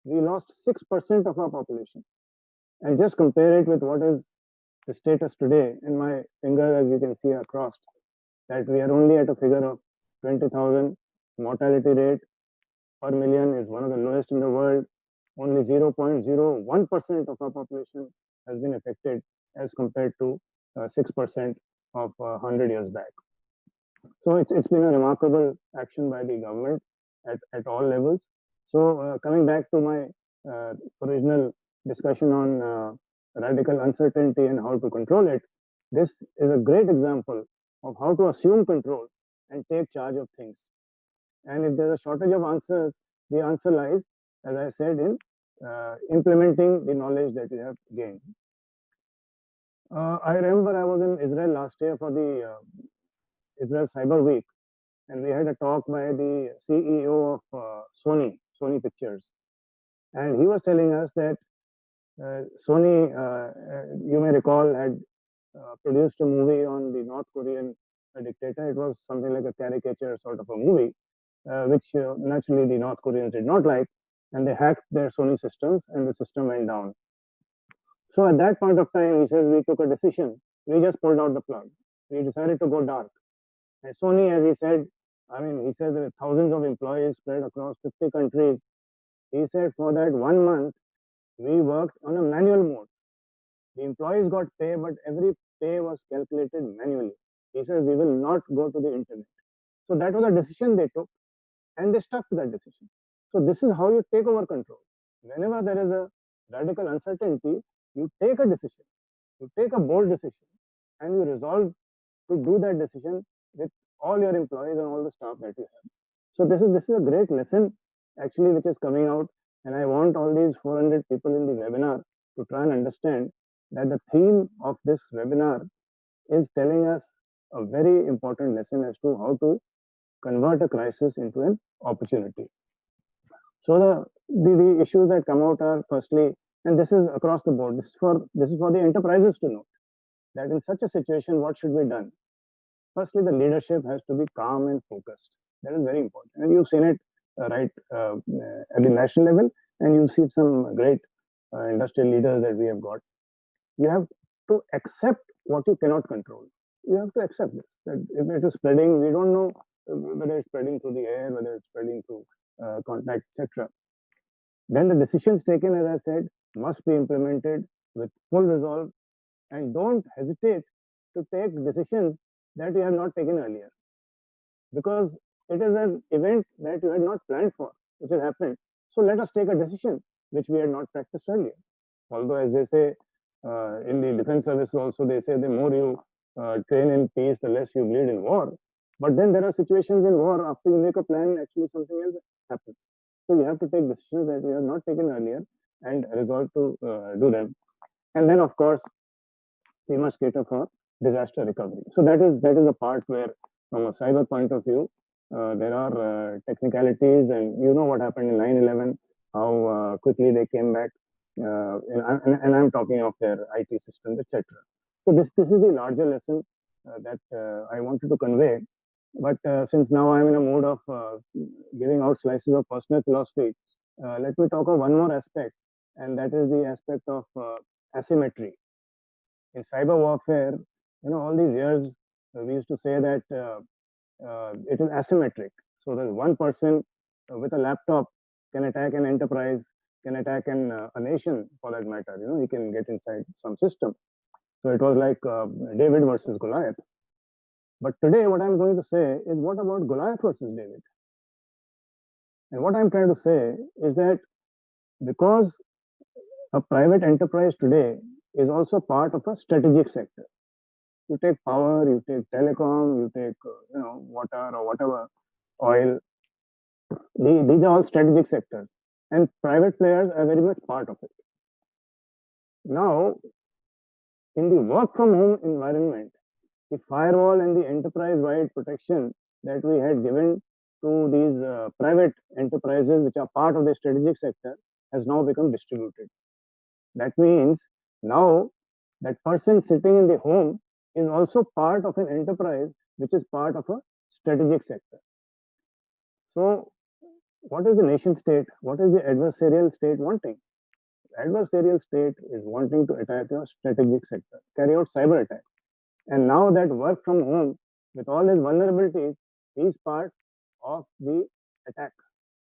S10: We lost 6% of our population. And just compare it with what is the status today. In my fingers, as you can see, are crossed, that we are only at a figure of 20,000. Mortality rate per million is one of the lowest in the world. Only 0.01% of our population has been affected as compared to 6% of 100 years back. So it's been a remarkable action by the government at all levels. So coming back to my original discussion on radical uncertainty and how to control it, this is a great example of how to assume control and take charge of things. And if there's a shortage of answers, the answer lies, as I said, in implementing the knowledge that you have gained. I remember I was in Israel last year for the Israel Cyber Week, and we had a talk by the CEO of Sony Pictures. And he was telling us that Sony, you may recall, had produced a movie on the North Korean dictator. It was something like a caricature sort of a movie, which naturally the North Koreans did not like, and they hacked their Sony systems, and the system went down. So at that point of time, he says, we took a decision. We just pulled out the plug. We decided to go dark. And Sony, as he said, I mean, he said there are thousands of employees spread across 50 countries. He said for that 1 month, we worked on a manual mode. The employees got pay, but every pay was calculated manually. He says, we will not go to the internet. So that was a decision they took, and they stuck to that decision. So this is how you take over control. Whenever there is a radical uncertainty, you take a decision, you take a bold decision, and you resolve to do that decision with all your employees and all the staff that you have. So this is a great lesson actually which is coming out, and I want all these 400 people in the webinar to try and understand that the theme of this webinar is telling us a very important lesson as to how to convert a crisis into an opportunity. So the issues that come out are, firstly, and this is across the board, this is for the enterprises to know that in such a situation, what should be done? Firstly, the leadership has to be calm and focused. That is very important. And you've seen it at the national level, and you've seen some great industrial leaders that we have got. You have to accept what you cannot control. You have to accept this. That if it is spreading, we don't know whether it's spreading through the air, whether it's spreading through contact, etc. Then the decisions taken, as I said, must be implemented with full resolve, and don't hesitate to take decisions that you have not taken earlier, because it is an event that you had not planned for, which has happened. So let us take a decision which we had not practiced earlier. Although, as they say in the defense service also, they say the more you train in peace, the less you bleed in war. But then there are situations in war, after you make a plan, actually something else happens. So you have to take decisions that you have not taken earlier and resolve to do them. And then, of course, we must cater for disaster recovery. So that is a part where, from a cyber point of view, there are technicalities, and you know what happened in 9/11, how quickly they came back, and I'm talking of their IT systems, etc. So this is the larger lesson that I wanted to convey. But since now I'm in a mode of giving out slices of personal philosophy, let me talk of one more aspect, and that is the aspect of asymmetry. In cyber warfare, all these years, we used to say that it is asymmetric. So that one person with a laptop can attack an enterprise, can attack a nation for that matter. He can get inside some system. So it was like David versus Goliath. But today, what I'm going to say is, what about Goliath versus David? And what I'm trying to say is that because a private enterprise today is also part of a strategic sector. You take power, you take telecom, you take water or whatever, oil. These are all strategic sectors, and private players are very much part of it. Now, in the work from home environment, the firewall and the enterprise-wide protection that we had given to these private enterprises, which are part of the strategic sector, has now become distributed. That means Now, that person sitting in the home is also part of an enterprise which is part of a strategic sector. So, what is the nation state? What is the adversarial state wanting? Adversarial state is wanting to attack your strategic sector, carry out cyber attack. And now that work from home with all his vulnerabilities is part of the attack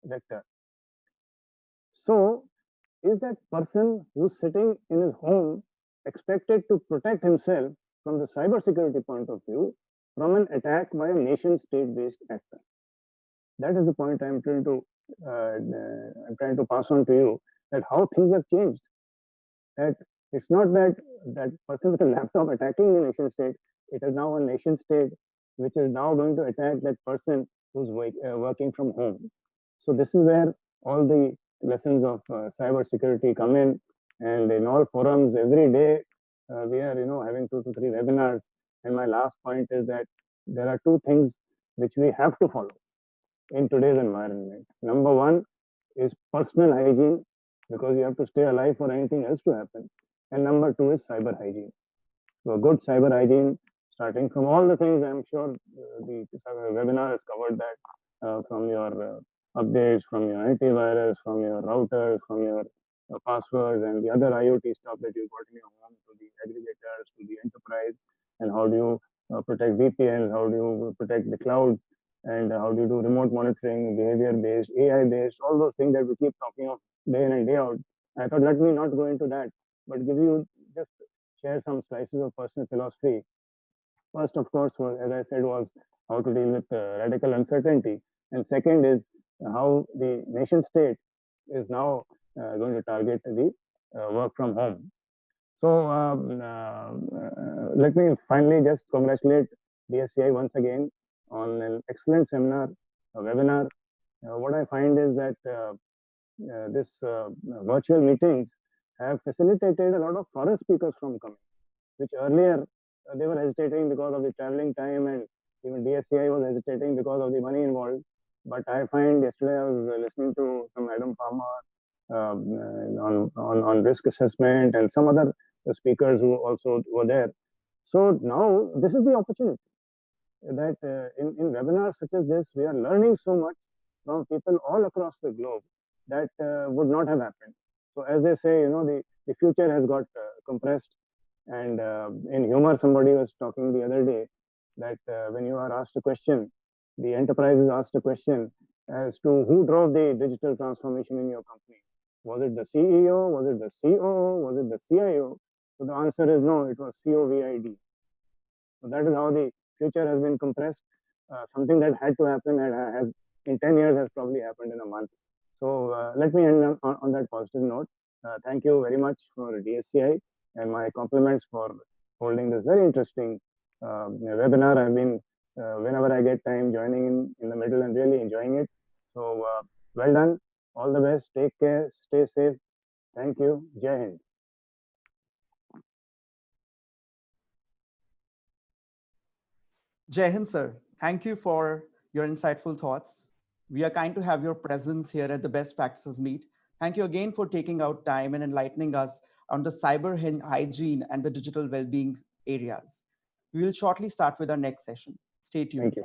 S10: vector. So, is that person who's sitting in his home expected to protect himself from the cybersecurity point of view from an attack by a nation state-based actor? That is the point I'm trying to pass on to you, that how things have changed. That it's not that that person with a laptop attacking the nation state, it is now a nation state which is now going to attack that person who's working from home. So this is where all the lessons of cyber security come in, and in all forums every day we are having 2 to 3 webinars. And my last point is that there are two things which we have to follow in today's environment. Number one is personal hygiene, because you have to stay alive for anything else to happen. And number two is cyber hygiene. So a good cyber hygiene, starting from all the things, I'm sure the webinar has covered that, from your updates, from your antivirus, from your routers, from your passwords and the other IoT stuff that you got in your home, to the aggregators, to the enterprise, and how do you protect VPNs, how do you protect the clouds, and how do you do remote monitoring, behavior-based, AI-based, all those things that we keep talking of day in and day out. I thought, let me not go into that, but give you just share some slices of personal philosophy. First, of course, as I said, was how to deal with radical uncertainty. And second is how the nation state is now going to target the work from home. So let me finally just congratulate DSCI once again on an excellent seminar, webinar. What I find is that this virtual meetings have facilitated a lot of foreign speakers from coming, which earlier they were hesitating because of the traveling time, and even DSCI was hesitating because of the money involved. But I find yesterday I was listening to some Adam Palmer on risk assessment and some other speakers who also were there. So now this is the opportunity that in webinars such as this, we are learning so much from people all across the globe that would not have happened. So as they say, the future has got compressed. And in humor, somebody was talking the other day that when you are asked a question, the enterprise is asked a question as to who drove the digital transformation in your company. Was it the CEO? Was it the COO? Was it the CIO? So the answer is no, it was COVID. So that is how the future has been compressed. Something that had to happen and has in 10 years has probably happened in a month. So let me end on that positive note. Thank you very much for DSCI, and my compliments for holding this very interesting webinar. I've been, whenever I get time, joining in the middle and really enjoying it. So well done. All the best. Take care. Stay safe. Thank you. Jai Hind.
S1: Jai Hind, sir. Thank you for your insightful thoughts. We are kind to have your presence here at the Best Practices Meet. Thank you again for taking out time and enlightening us on the cyber hygiene and the digital well-being areas. We will shortly start with our next session. Stay tuned.
S10: Thank you.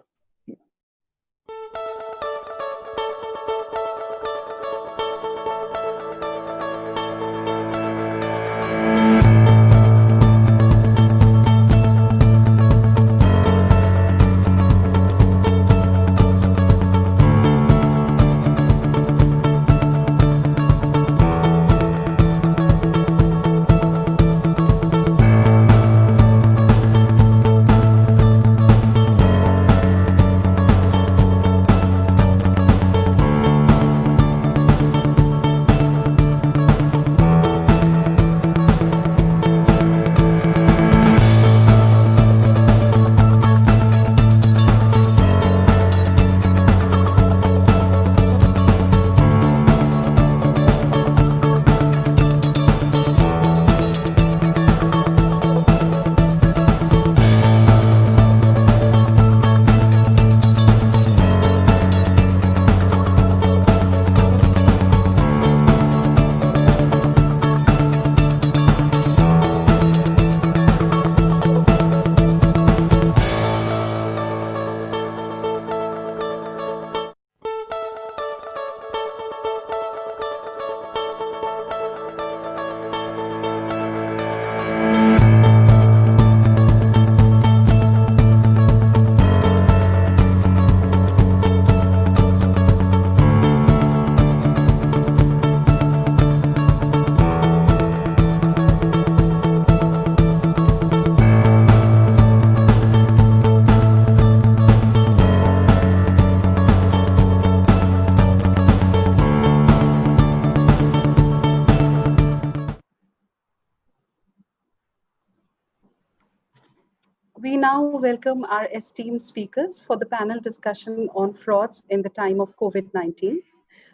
S11: now welcome our esteemed speakers for the panel discussion on frauds in the time of COVID-19.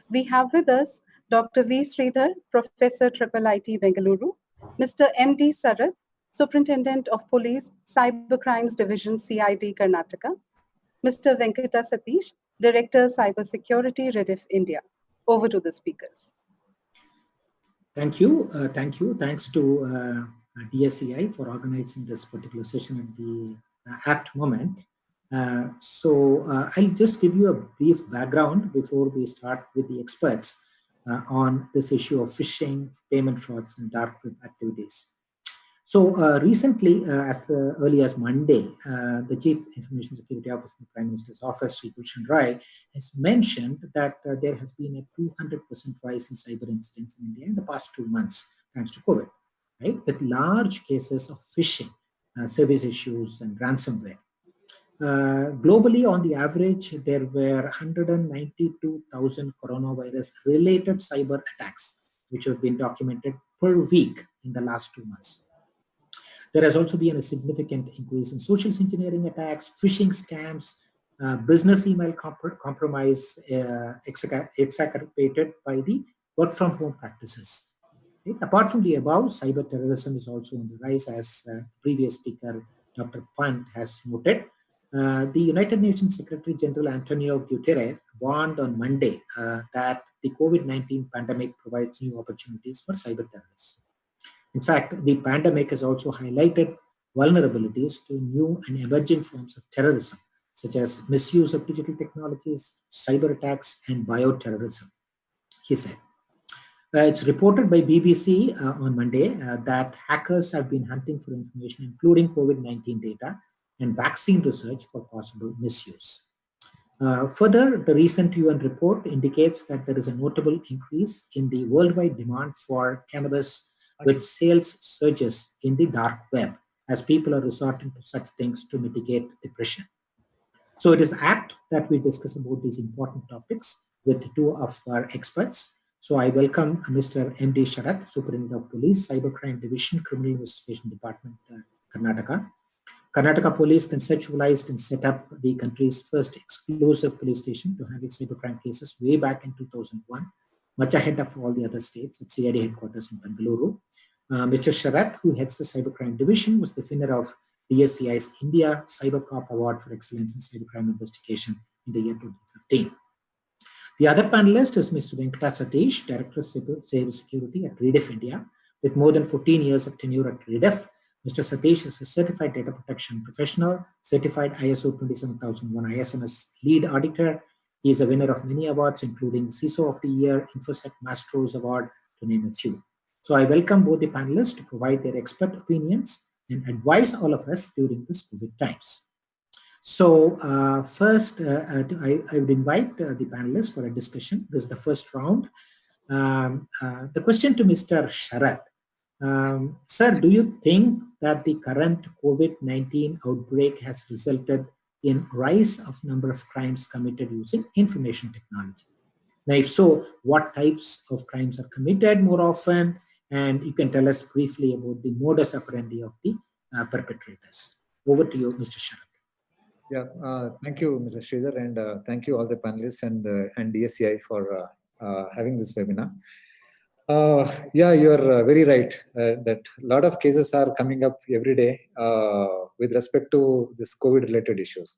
S11: We have with us Dr. V. Sridhar, Professor IIIT Bengaluru, Mr. M.D. Sarath, Superintendent of Police, Cybercrimes Division, CID, Karnataka, Mr. Venkata Satish, Director, Cybersecurity, Rediff, India. Over to the speakers.
S12: Thank you. Thanks to DSCI for organizing this particular session at the apt moment. I'll just give you a brief background before we start with the experts on this issue of phishing, payment frauds, and dark web activities. So recently, as early as Monday, the Chief Information Security Officer in the Prime Minister's Office, Sri Gulshan Rai, has mentioned that there has been a 200% rise in cyber incidents in India in the past 2 months, thanks to COVID, right? With large cases of phishing, service issues, and ransomware. Globally, on the average, there were 192,000 coronavirus-related cyber attacks, which have been documented per week in the last 2 months. There has also been a significant increase in social engineering attacks, phishing scams, business email compromise exacerbated by the work from home practices. Right? Apart from the above, cyber terrorism is also on the rise, as the previous speaker, Dr. Pant, has noted. The United Nations Secretary General Antonio Guterres warned on Monday that the COVID-19 pandemic provides new opportunities for cyber terrorism. In fact, the pandemic has also highlighted vulnerabilities to new and emerging forms of terrorism, such as misuse of digital technologies, cyber attacks, and bioterrorism, he said. It's reported by BBC on Monday that hackers have been hunting for information, including COVID-19 data and vaccine research, for possible misuse. Further, the recent UN report indicates that there is a notable increase in the worldwide demand for cannabis, with sales surges in the dark web as people are resorting to such things to mitigate depression. So it is apt that we discuss about these important topics with two of our experts. So I welcome Mr. M.D. Sarath, Superintendent of Police, Cybercrime Division, Criminal Investigation Department, Karnataka. Karnataka Police conceptualized and set up the country's first exclusive police station to handle cybercrime cases way back in 2001. Much ahead of all the other states at CID headquarters in Bengaluru. Mr. Sarath, who heads the Cybercrime Division, was the winner of DSCI's India CyberCop Award for Excellence in Cybercrime Investigation in the year 2015. The other panelist is Mr. Venkata Satish, Director of Cybersecurity at Rediff, India. With more than 14 years of tenure at Rediff, Mr. Satish is a certified data protection professional, certified ISO 27001 ISMS lead auditor. He is a winner of many awards, including CISO of the Year, InfoSec Mastros Award, to name a few. So I welcome both the panelists to provide their expert opinions and advise all of us during this COVID times. So first, I would invite the panelists for a discussion. This is the first round. The question to Mr. Sarath. Sir, do you think that the current COVID-19 outbreak has resulted in rise of number of crimes committed using information technology? Now, if so, what types of crimes are committed more often? And you can tell us briefly about the modus operandi of the perpetrators. Over to you, Mr. Sarath.
S13: Yeah, thank you, Mr. Sridhar, and thank you all the panelists and DSCI for having this webinar. Yeah, you're very right that a lot of cases are coming up every day with respect to this COVID-related issues.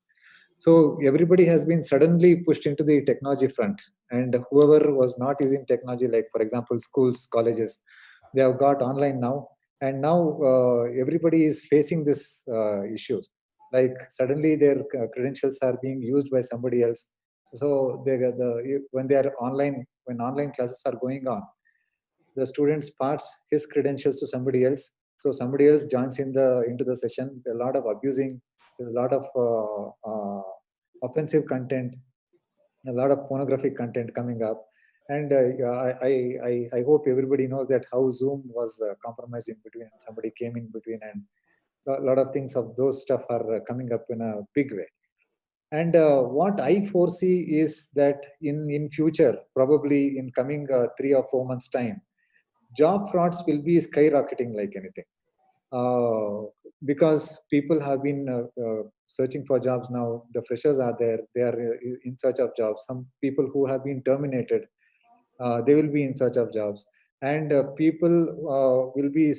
S13: So everybody has been suddenly pushed into the technology front, and whoever was not using technology, like for example, schools, colleges, they have got online now, and now everybody is facing this issues. Like suddenly their credentials are being used by somebody else. So when they are online, when online classes are going on, the student passes his credentials to somebody else. So somebody else joins into the session. There's a lot of abusing. There's a lot of offensive content, a lot of pornographic content coming up. And I hope everybody knows that how Zoom was compromised in between, and somebody came in between, and a lot of things of those stuff are coming up in a big way. And what I foresee is that in future, probably in coming 3 or 4 months time, job frauds will be skyrocketing like anything. because people have been searching for jobs now. The freshers are there; they are in search of jobs. Some people who have been terminated, they will be in search of jobs, and people will be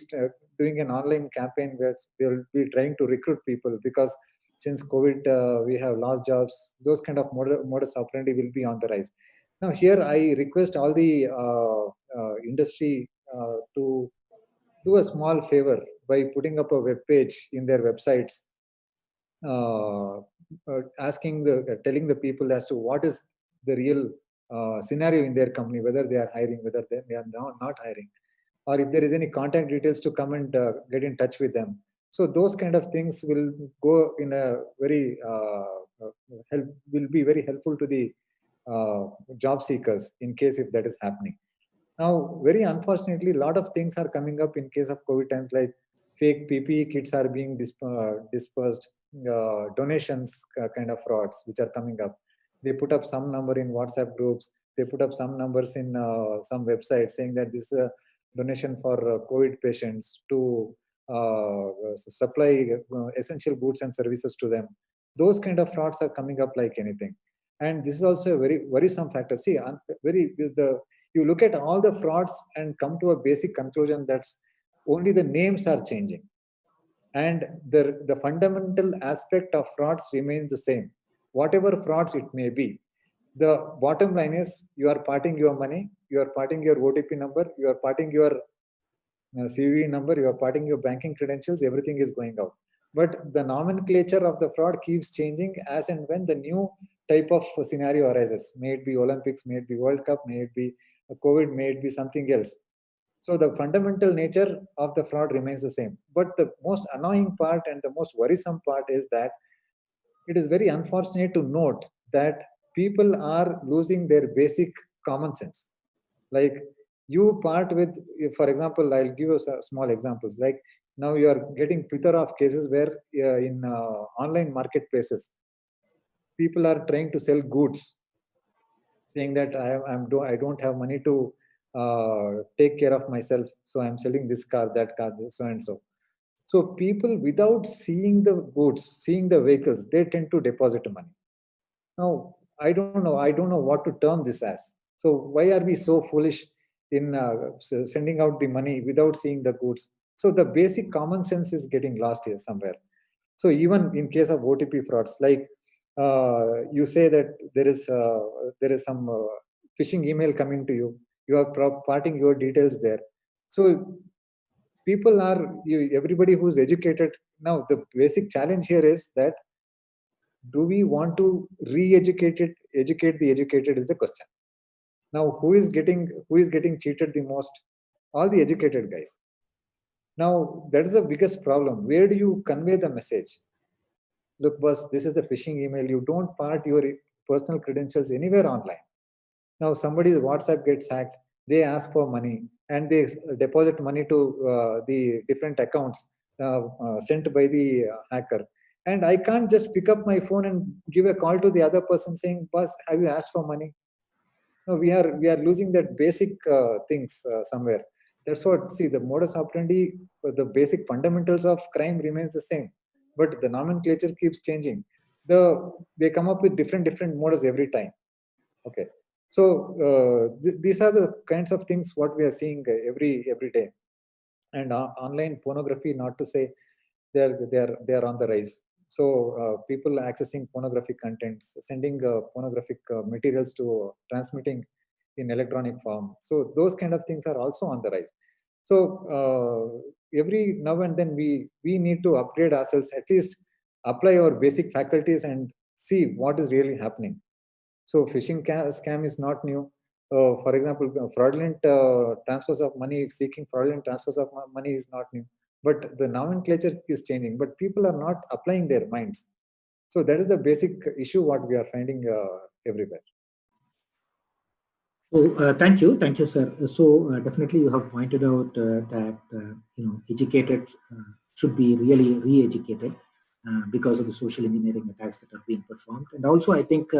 S13: doing an online campaign where they will be trying to recruit people, because since COVID, we have lost jobs. Those kind of modus operandi will be on the rise. Now, here I request all the industry to do a small favor by putting up a web page in their websites, telling the people as to what is the real scenario in their company, whether they are hiring, whether they are not hiring, or if there is any contact details to come and get in touch with them. So those kind of things will go in a very will be very helpful to the job seekers in case if that is happening. Now, very unfortunately, a lot of things are coming up in case of COVID times, like fake PPE kits are being dispersed, donations kind of frauds which are coming up. They put up some number in WhatsApp groups. They put up some numbers in some websites saying that this is a donation for COVID patients to supply essential goods and services to them. Those kind of frauds are coming up like anything. And this is also a very worrisome factor. See, you look at all the frauds and come to a basic conclusion that's only the names are changing, and the fundamental aspect of frauds remains the same. Whatever frauds it may be, the bottom line is you are parting your money, you are parting your OTP number, you are parting your CVV number, you are parting your banking credentials, everything is going out. But the nomenclature of the fraud keeps changing as and when the new type of scenario arises. May it be Olympics, may it be World Cup, may it be COVID, may it be something else. So the fundamental nature of the fraud remains the same. But the most annoying part and the most worrisome part is that it is very unfortunate to note that people are losing their basic common sense. Like, you part with, for example, I'll give you small examples. Like, now you are getting plethora of cases where in online marketplaces, people are trying to sell goods, saying that I don't have money to take care of myself, so I'm selling this car, that car, so and so. So people, without seeing the goods, seeing the vehicles, they tend to deposit money. Now, I don't know what to term this as. So why are we so foolish in sending out the money without seeing the goods? So the basic common sense is getting lost here somewhere. So even in case of OTP frauds, like you say that there is some phishing email coming to you, you are parting your details there. So people everybody who's educated now. The basic challenge here is that, do we want to educate the educated is the question. Now, who is getting cheated the most? All the educated guys. Now, that is the biggest problem. Where do you convey the message? Look, boss, this is the phishing email. You don't part your personal credentials anywhere online. Now, somebody's WhatsApp gets hacked. They ask for money and they deposit money to the different accounts sent by the hacker. And I can't just pick up my phone and give a call to the other person saying, boss, have you asked for money? No, we are losing that basic things somewhere. That's what, see, the modus operandi, the basic fundamentals of crime remains the same, but the nomenclature keeps changing. They come up with different modus every time. Okay, so these are the kinds of things what we are seeing every day. And online pornography, not to say they are on the rise. So people accessing pornographic contents, sending pornographic materials to transmitting in electronic form. So those kind of things are also on the rise. So every now and then we need to upgrade ourselves, at least apply our basic faculties and see what is really happening. So phishing scam is not new. For example, fraudulent transfers of money, seeking fraudulent transfers of money is not new. But the nomenclature is changing, but people are not applying their minds. So that is the basic issue what we are finding everywhere.
S12: So thank you, sir. So definitely you have pointed out that educated should be really re-educated because of the social engineering attacks that are being performed. And also, I think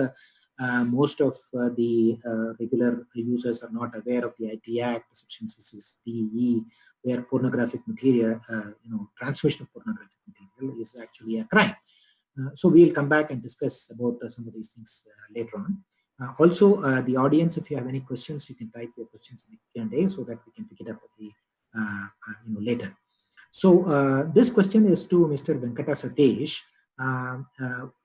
S12: Most of the regular users are not aware of the IT Act, Section 66DE, where pornographic material, transmission of pornographic material is actually a crime. So we'll come back and discuss about some of these things later on. Also, the audience, if you have any questions, you can type your questions in the Q&A so that we can pick it up at the later. So this question is to Mr. Venkata Satish.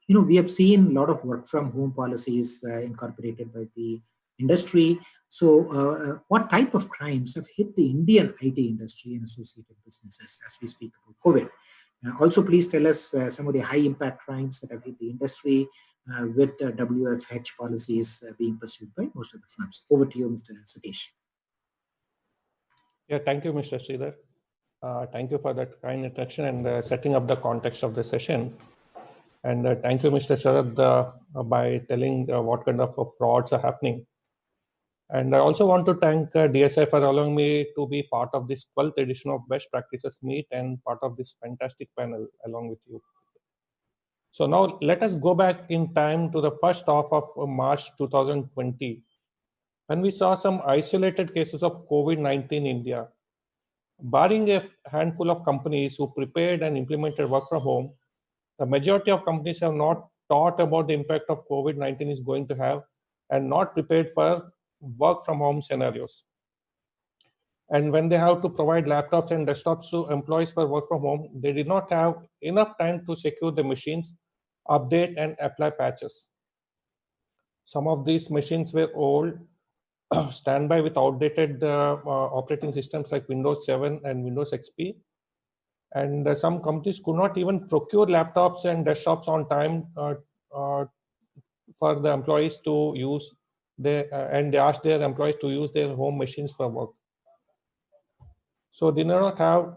S12: We have seen a lot of work from home policies incorporated by the industry. So what type of crimes have hit the Indian IT industry and associated businesses as we speak about COVID? Also, please tell us some of the high impact crimes that have hit the industry with WFH policies being pursued by most of the firms. Over to you, Mr. Satish.
S14: Yeah, thank you, Mr. Sridhar. Thank you for that kind introduction and setting up the context of the session. And thank you, Mr. Sharad, by telling what kind of frauds are happening. And I also want to thank DSCI for allowing me to be part of this 12th edition of Best Practices Meet and part of this fantastic panel along with you. So now let us go back in time to the first half of March 2020, when we saw some isolated cases of COVID-19 in India. Barring a handful of companies who prepared and implemented work from home, the majority of companies have not thought about the impact of COVID-19 is going to have and not prepared for work from home scenarios. And when they have to provide laptops and desktops to employees for work from home, they did not have enough time to secure the machines, update and apply patches. Some of these machines were old, standby with outdated operating systems like Windows 7 and Windows XP. And some companies could not even procure laptops and desktops on time for the employees to use, and they asked their employees to use their home machines for work. So they do not have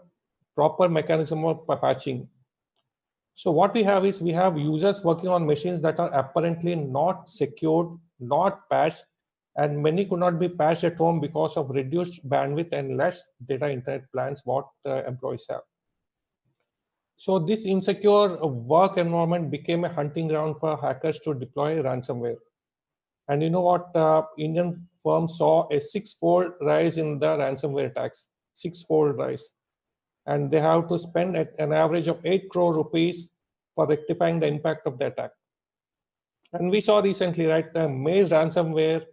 S14: proper mechanism of patching. So what we have is we have users working on machines that are apparently not secured, not patched, and many could not be patched at home because of reduced bandwidth and less data internet plans what employees have. So this insecure work environment became a hunting ground for hackers to deploy ransomware. And you know what? Indian firms saw a 6-fold rise in the ransomware attacks, 6-fold rise. And they have to spend an average of 8 crore rupees for rectifying the impact of the attack. And we saw recently, right, the Maze ransomware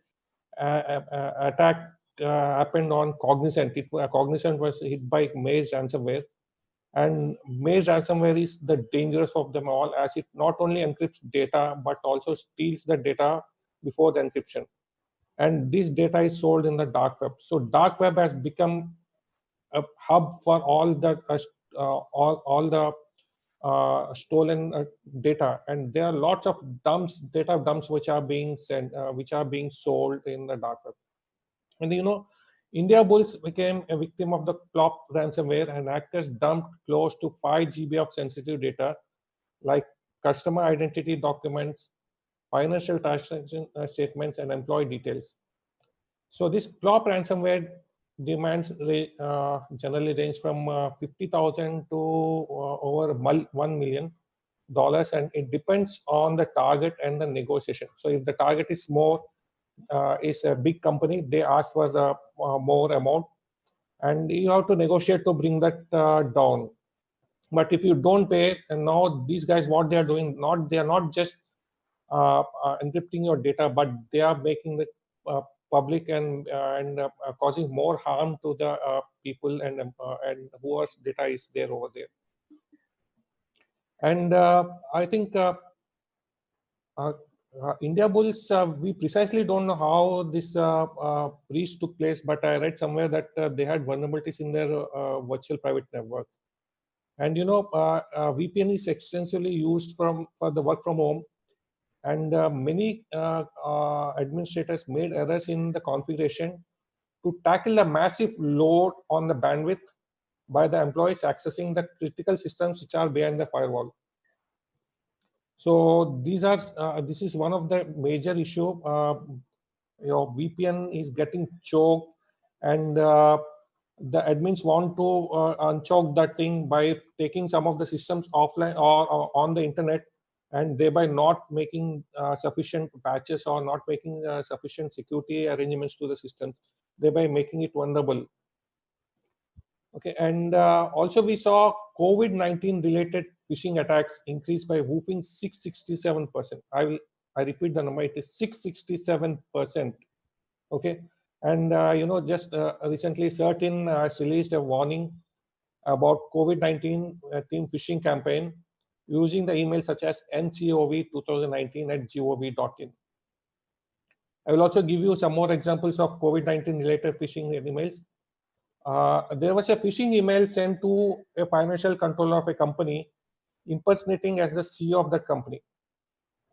S14: attack happened on Cognizant. Cognizant was hit by Maze ransomware. And Maze ransomware is the dangerous of them all, as it not only encrypts data, but also steals the data before the encryption. And this data is sold in the dark web. So dark web has become a hub for all the stolen data, and there are lots of data dumps which are being sent, which are being sold in the dark web. And you know, India Bulls became a victim of the Plop ransomware, and hackers dumped close to 5 GB of sensitive data like customer identity documents, financial transaction statements, and employee details. So this Plop ransomware demands generally range from 50,000 to over $1 million, and it depends on the target and the negotiation. So if the target is more, is a big company, they ask for the more amount, and you have to negotiate to bring that down. But if you don't pay, and now these guys, what they are doing, they are not just encrypting your data, but they are making it public and causing more harm to the people and whose data is there over there. And I think India Bulls, we precisely don't know how this breach took place, but I read somewhere that they had vulnerabilities in their virtual private networks. And you know, VPN is extensively used for the work from home, and many administrators made errors in the configuration to tackle the massive load on the bandwidth by the employees accessing the critical systems which are behind the firewall. So these are this is one of the major issue. You know, VPN is getting choked, and the admins want to unchoke that thing by taking some of the systems offline or on the internet and thereby not making sufficient patches or not making sufficient security arrangements to the systems, thereby making it vulnerable. Okay, and also we saw COVID-19 related phishing attacks increase by whooping 667%. I repeat the number, it is 667%. Okay, and just recently CERT-In has released a warning about COVID-19 team phishing campaign using the email such as ncov2019@gov.in. I will also give you some more examples of COVID-19 related phishing emails. There was a phishing email sent to a financial controller of a company impersonating as the CEO of that company.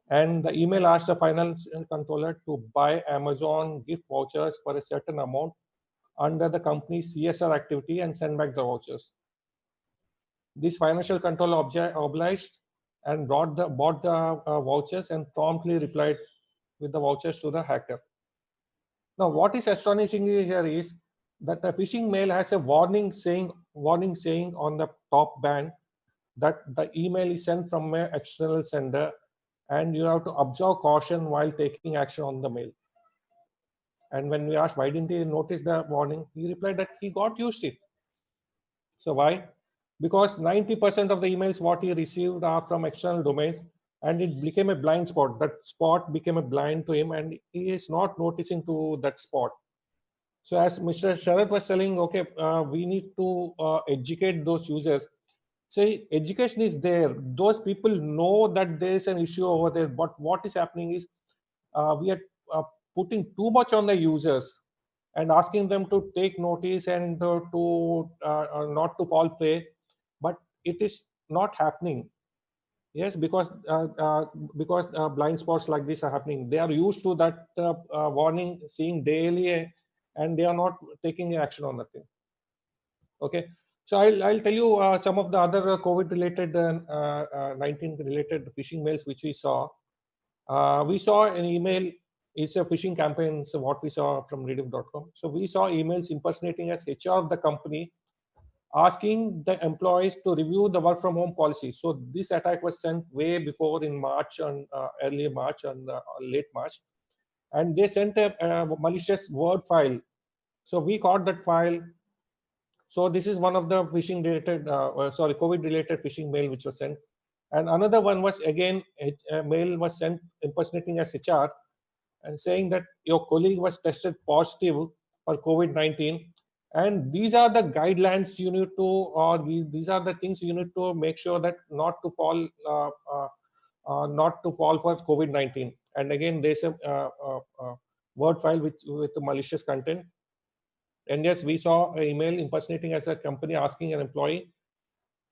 S14: And the email asked the financial controller to buy Amazon gift vouchers for a certain amount under the company's CSR activity and send back the vouchers. This financial controller obliged and bought the vouchers and promptly replied with the vouchers to the hacker. Now, what is astonishing here is that the phishing mail has a warning saying on the top band that the email is sent from an external sender and you have to observe caution while taking action on the mail. And when we asked why didn't he notice the warning, he replied that he got used to it. So why? Because 90% of the emails what he received are from external domains, and it became a blind spot. That spot became a blind to him, and he is not noticing to that spot. So as Mr. Sharath was telling, okay, we need to educate those users. So education is there. Those people know that there is an issue over there, but what is happening is we are putting too much on the users and asking them to take notice and to not to fall prey, but it is not happening. Yes, because blind spots like this are happening. They are used to that warning, seeing daily, and they are not taking action on that thing. Okay, so I'll tell you some of the other COVID-related 19-related phishing mails which we saw. We saw an email. It's a phishing campaign. So what we saw from Rediff.com. So we saw emails impersonating as HR of the company, asking the employees to review the work from home policy. So this attack was sent way before in March, and early March and late March, and they sent a malicious Word file. So we caught that file. So this is one of the phishing related, COVID related phishing mail which was sent. And another one was again a mail was sent impersonating as HR and saying that your colleague was tested positive for COVID-19. And these are the guidelines you need to, or these are the things you need to make sure that not to fall for COVID-19. And again, there's a Word file with malicious content. And yes, we saw an email impersonating as a company asking an employee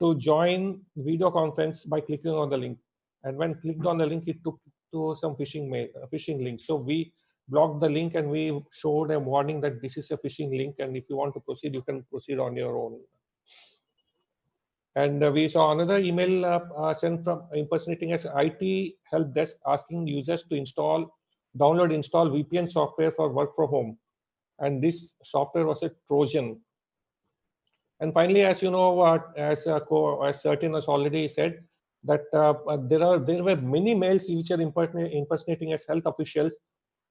S14: to join video conference by clicking on the link. And when clicked on the link, it took to some phishing link. So we blocked the link and we showed a warning that this is a phishing link, and if you want to proceed, you can proceed on your own. And we saw another email sent from impersonating as IT help desk asking users to download, install VPN software for work from home. And this software was a Trojan. And finally, as you know, as CERT-In has already said, that there were many mails which are impersonating as health officials,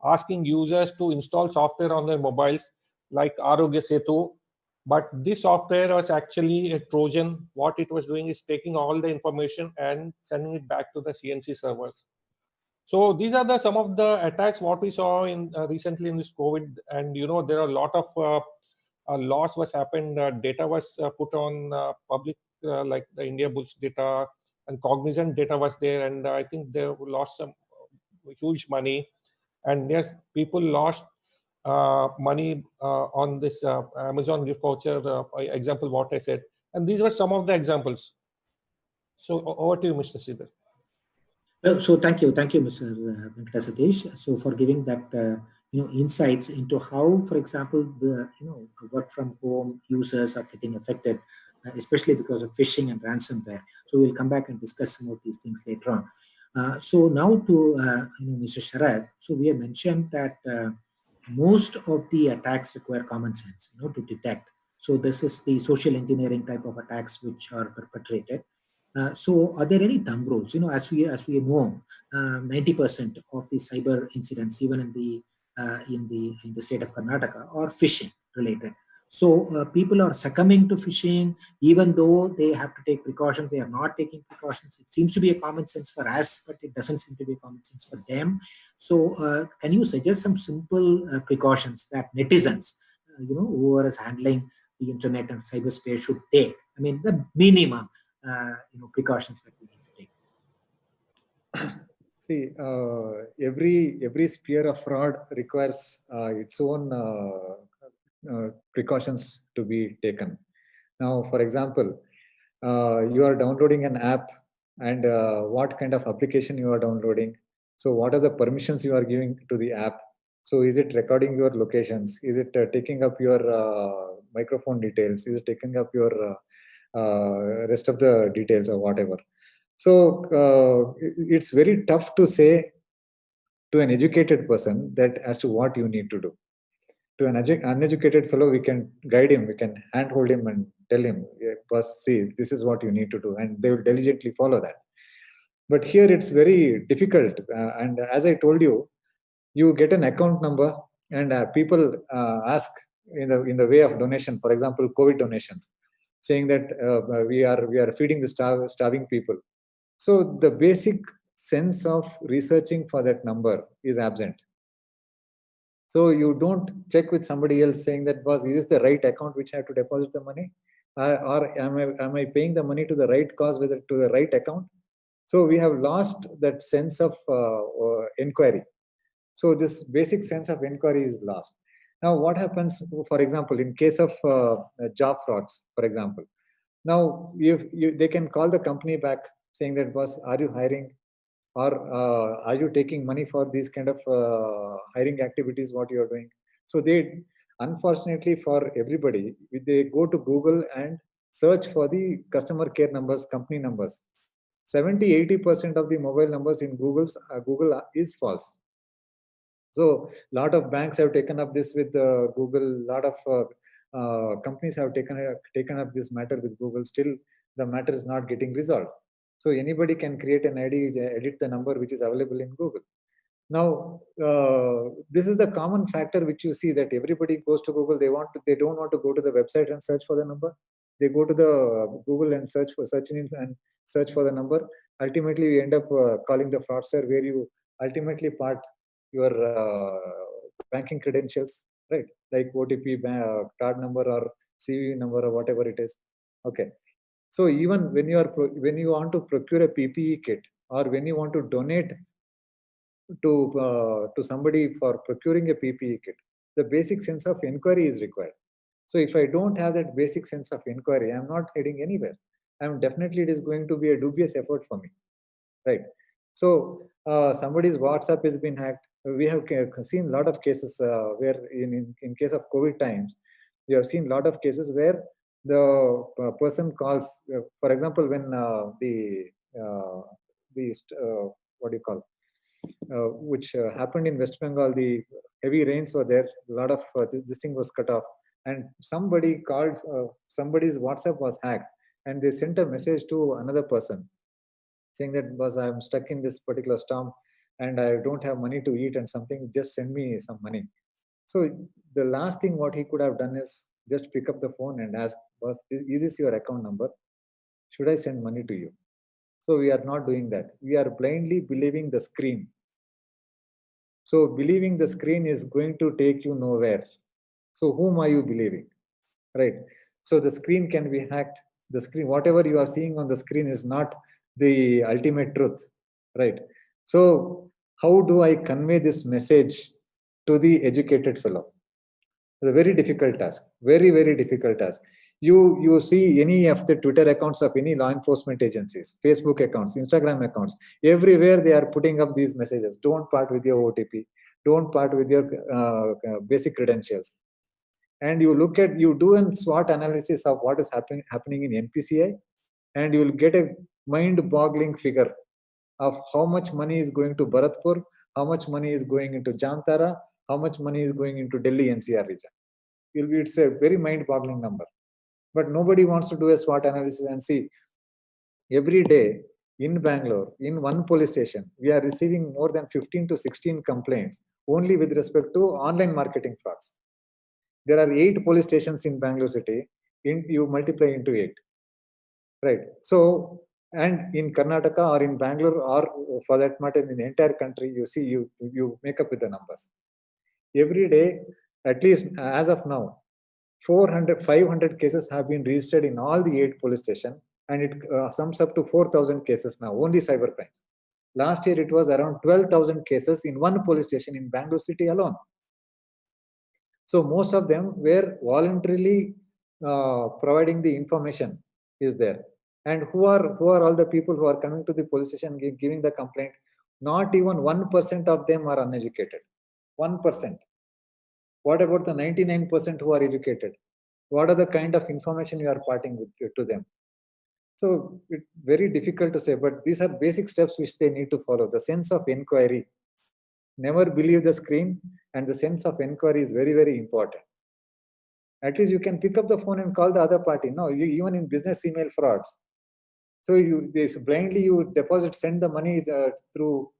S14: asking users to install software on their mobiles like Arogya Setu. But this software was actually a Trojan. What it was doing is taking all the information and sending it back to the CNC servers. So these are some of the attacks what we saw in recently in this COVID. And there are a lot of loss was happened. Data was put on public, like the India Bulls data and Cognizant data was there, and I think they lost some huge money. And yes, people lost money on this Amazon gift voucher example what I said. And these were some of the examples. So over to you, Mr. Sridhar.
S12: So thank you, Mr. Venkata Satish, so for giving that insights into how, for example, the work from home users are getting affected, especially because of phishing and ransomware. So we'll come back and discuss some of these things later on. So now to Mr. Sharath. So we have mentioned that most of the attacks require common sense, to detect. So this is the social engineering type of attacks which are perpetrated. So are there any thumb rules? As we know, 90% of the cyber incidents, even in the state of Karnataka, are phishing related. So people are succumbing to phishing, even though they have to take precautions. They are not taking precautions. It seems to be a common sense for us, but it doesn't seem to be a common sense for them. So can you suggest some simple precautions that netizens, whoever is handling the internet and cyberspace should take? I mean, the minimum precautions that we need to take.
S13: See, every sphere of fraud requires its own precautions to be taken. Now, for example, you are downloading an app, and what kind of application you are downloading. So what are the permissions you are giving to the app? So is it recording your locations? Is it taking up your microphone details? Is it taking up your rest of the details or whatever? So it's very tough to say to an educated person that as to what you need to do. To an uneducated fellow, we can guide him, we can handhold him and tell him, boss, see, this is what you need to do, and they will diligently follow that. But here it's very difficult, and as I told you, you get an account number, and people ask in the way of donation, for example, COVID donations, saying that we are feeding the starving people. So the basic sense of researching for that number is absent. So you don't check with somebody else saying that, boss, is this the right account which I have to deposit the money? Or am I paying the money to the right cause, whether to the right account? So we have lost that sense of inquiry. So this basic sense of inquiry is lost. Now what happens, for example, in case of job frauds, for example, now they can call the company back saying that, boss, are you hiring? Or are you taking money for these kind of hiring activities, what you are doing? So they, unfortunately for everybody, they go to Google and search for the customer care numbers, company numbers. 70-80% of the mobile numbers in Google is false. So a lot of banks have taken up this with Google. A lot of companies have taken up this matter with Google. Still, the matter is not getting resolved. So anybody can create an ID, edit the number which is available in Google. Now, this is the common factor which you see, that everybody goes to Google. They don't want to go to the website and search for the number. They go to the Google and search for the number. Ultimately, you end up calling the fraudster, where you ultimately part your banking credentials, right? Like OTP, card number, or CV number, or whatever it is. Okay. So even when you want to procure a PPE kit, or when you want to donate to somebody for procuring a PPE kit, the basic sense of inquiry is required. So if I don't have that basic sense of inquiry, I'm not heading anywhere. Definitely it is going to be a dubious effort for me, right? So somebody's WhatsApp has been hacked. We have seen a lot of cases where in case of COVID times, we have seen a lot of cases where the person calls, for example, when what do you call, which happened in West Bengal, the heavy rains were there, a lot of this thing was cut off, and somebody called, somebody's WhatsApp was hacked, and they sent a message to another person saying that, boss, I'm stuck in this particular storm and I don't have money to eat and something, just send me some money. So the last thing what he could have done is just pick up the phone and ask, boss, is this your account number? Should I send money to you? So we are not doing that. We are blindly believing the screen. So believing the screen is going to take you nowhere. So whom are you believing, right? So the screen can be hacked. The screen, whatever you are seeing on the screen is not the ultimate truth, right? So how do I convey this message to the educated fellow? It's a very difficult task, very, very difficult task. You see any of the Twitter accounts of any law enforcement agencies, Facebook accounts, Instagram accounts, everywhere they are putting up these messages. Don't part with your OTP. Don't part with your basic credentials. And you do a SWOT analysis of what is happening in NPCI, and you will get a mind-boggling figure of how much money is going to Bharatpur, how much money is going into Jamtara, how much money is going into Delhi NCR region. It's a very mind-boggling number. But nobody wants to do a SWOT analysis and see Every day in Bangalore, in one police station, we are receiving more than 15 to 16 complaints only with respect to online marketing frauds. There are 8 police stations in Bangalore city. You multiply into 8, right? So, and in Karnataka or in Bangalore or for that matter in the entire country, you see, you make up with the numbers. Every day, at least as of now, 500 cases have been registered in all the 8 police stations, and it sums up to 4,000 cases now, only cyber crimes. Last year, it was around 12,000 cases in one police station in Bangalore city alone. So most of them were voluntarily providing the information is there. And who are all the people who are coming to the police station giving the complaint? Not even 1% of them are uneducated. 1%. What about the 99% who are educated? What are the kind of information you are parting with to them? So it's very difficult to say, but these are basic steps which they need to follow. The sense of inquiry. Never believe the screen, and the sense of inquiry is very, very important. At least you can pick up the phone and call the other party. No, even in business email frauds. So blindly you send the money through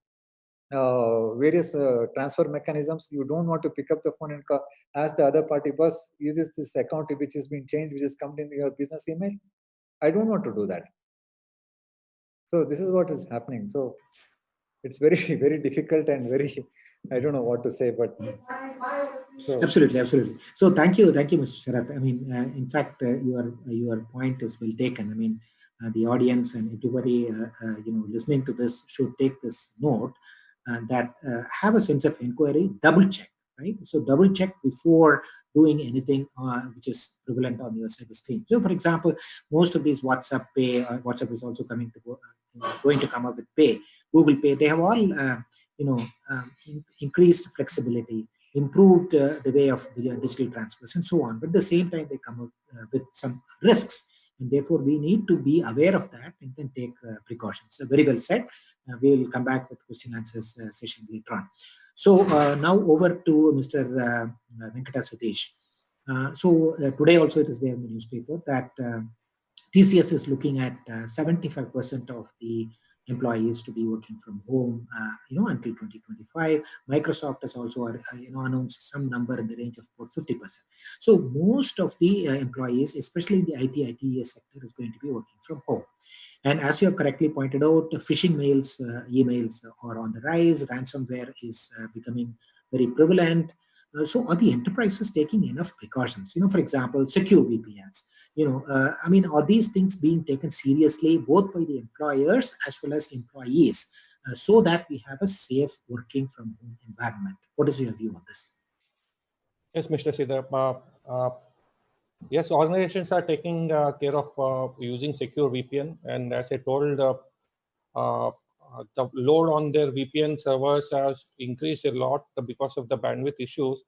S13: various transfer mechanisms. You don't want to pick up the phone and call, ask the other party, boss, is this account which has been changed, which has come in your business email? I don't want to do that. So this is what is happening. So it's very, very difficult and very, I don't know what to say, but.
S12: So. Absolutely. So thank you, Mr. Sharath. I mean, in fact, your point is well taken. I mean, the audience and everybody, listening to this should take this note that have a sense of inquiry, double check, right? So double check before doing anything which is prevalent on your side of the screen. So, for example, most of these WhatsApp Pay, WhatsApp is also going to come up with Pay, Google Pay. They have all increased flexibility, improved the way of digital transfers and so on. But at the same time, they come up with some risks. And therefore, we need to be aware of that and then take precautions. So very well said. We'll come back with question answers session later on. So now over to Mr. Venkata Satish. So today also it is there in the newspaper that TCS is looking at 75% of the employees to be working from home, until 2025. Microsoft has also, announced some number in the range of about 50%. So most of the employees, especially in the IT, ITES sector, is going to be working from home. And as you have correctly pointed out, phishing mails, emails are on the rise. Ransomware is becoming very prevalent. So are the enterprises taking enough precautions? For example, secure VPNs. Are these things being taken seriously both by the employers as well as employees so that we have a safe working from home environment? What is your view on this?
S14: Yes, Mr. Sridhar. Yes, organizations are taking care of using secure VPN. And as I told, the load on their VPN servers has increased a lot because of the bandwidth issues.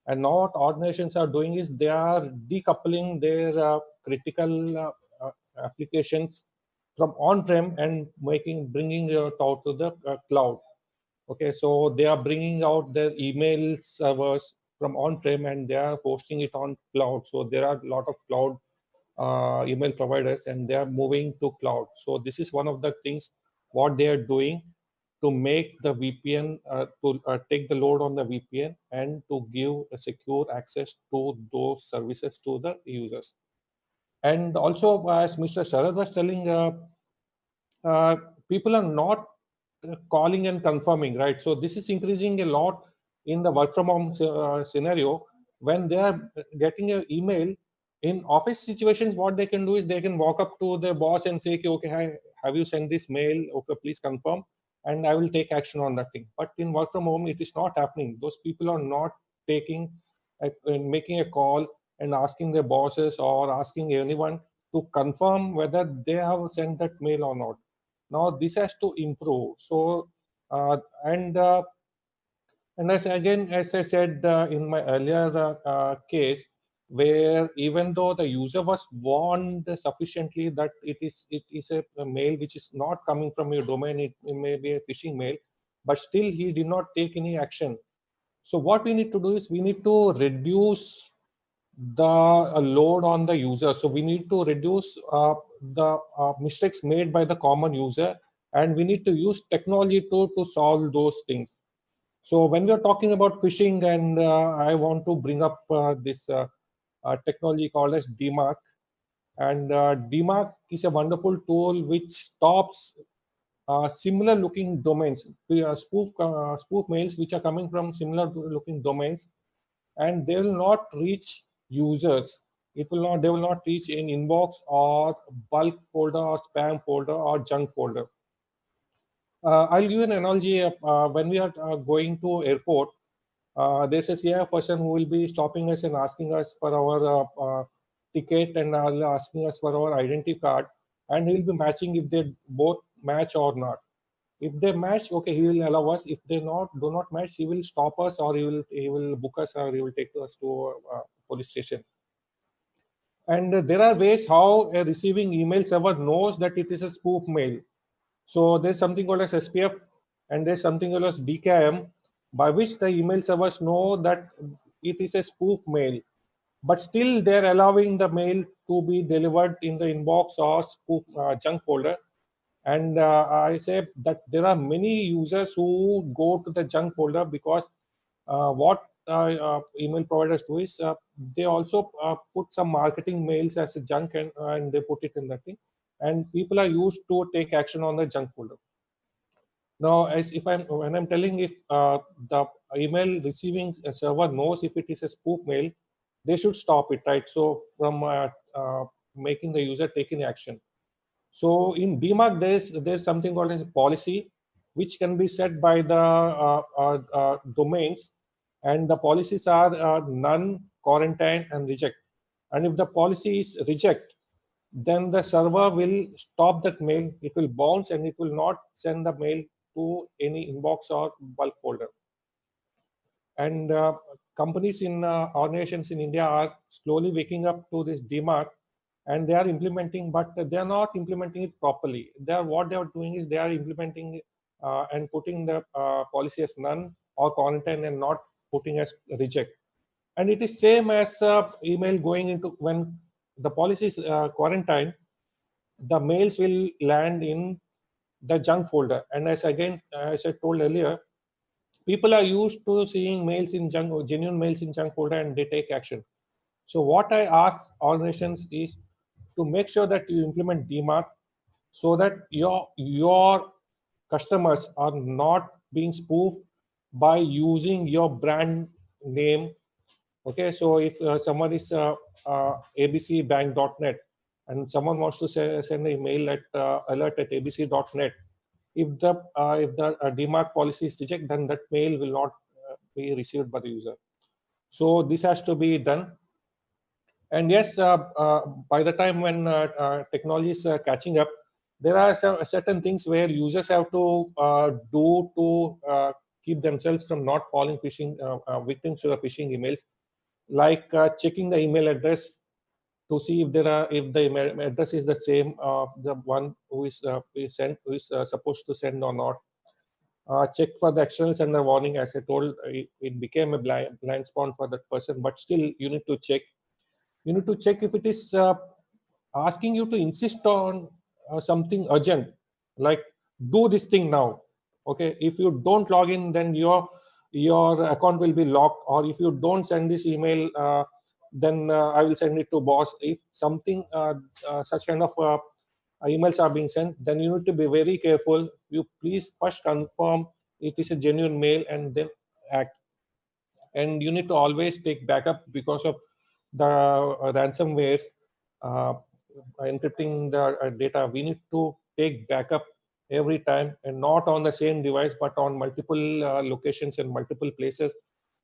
S14: And now what organizations are doing is they are decoupling their critical applications from on-prem and bringing it out to the cloud. Okay, so they are bringing out their email servers from on-prem and they are hosting it on cloud. So there are a lot of cloud email providers and they are moving to cloud. So this is one of the things what they are doing to make the VPN, to take the load on the VPN and to give a secure access to those services to the users. And also, as Mr. Sharad was telling, people are not calling and confirming, right? So this is increasing a lot in the work from home scenario. When they are getting an email in office situations, what they can do is they can walk up to their boss and say, okay, hi, have you sent this mail? Okay, please confirm, and I will take action on that thing. But in work from home, it is not happening. Those people are not making a call and asking their bosses or asking anyone to confirm whether they have sent that mail or not. Now this has to improve. So and as I said in my earlier case, where even though the user was warned sufficiently that it is a mail which is not coming from your domain, it may be a phishing mail, but still he did not take any action. So what we need to do is we need to reduce the load on the user. So we need to reduce the mistakes made by the common user, and we need to use technology to solve those things. So when we are talking about phishing, and I want to bring up this technology called as DMARC. And DMARC is a wonderful tool which stops similar looking domains, spoof mails which are coming from similar looking domains, and they will not reach users. They will not reach in inbox or bulk folder or spam folder or junk folder. I'll give you an analogy. When we are going to airport, there's a CI person who will be stopping us and asking us for our ticket and asking us for our identity card, and he will be matching if they both match or not. If they match, okay, he will allow us. If they do not match, he will stop us, or he will book us, or he will take us to police station. And there are ways how a receiving email server knows that it is a spoof mail. So there's something called as SPF, and there's something called as DKIM, by which the email servers know that it is a spoof mail, but still they're allowing the mail to be delivered in the inbox or spoof junk folder. And I say that there are many users who go to the junk folder because what email providers do is they also put some marketing mails as a junk, and they put it in that thing, and people are used to take action on the junk folder. Now, when I'm telling if the email receiving server knows if it is a spoof mail, they should stop it, right? So from making the user take any action. So in DMARC, there's something called as a policy, which can be set by the domains, and the policies are none, quarantine, and reject. And if the policy is reject, then the server will stop that mail. It will bounce, and it will not send the mail to any inbox or bulk folder. And companies in organizations in India are slowly waking up to this DMARC, and they are implementing, but they are not implementing it properly. What they are doing is they are implementing and putting the policy as none or quarantine, and not putting as reject. And it is same as email going into, when the policy is quarantine, the mails will land in the junk folder. And as I told earlier, people are used to seeing mails in junk, genuine mails in junk folder, and they take action. So what I ask organizations is to make sure that you implement DMARC, so that your customers are not being spoofed by using your brand name. Okay, so if someone is abcbank.net, and someone wants to send an email at alert@abc.net, if the DMARC policy is rejected, then that mail will not be received by the user. So this has to be done. And yes, by the time when technology is catching up, there are certain things where users have to do to keep themselves from not falling victims to the phishing emails, like checking the email address to see if the email address is the same, the one who is supposed to send or not. Check for the external sender warning. As I told, it became a blind spot for that person, but still you need to check. You need to check if it is asking you to insist on something urgent, like do this thing now. Okay, if you don't log in, then your account will be locked. Or if you don't send this email, then I will send it to boss. If something such kind of emails are being sent, then you need to be very careful. You please first confirm it is a genuine mail, and then act. And you need to always take backup, because of the ransomwares encrypting the data. We need to take backup every time, and not on the same device, but on multiple locations and multiple places,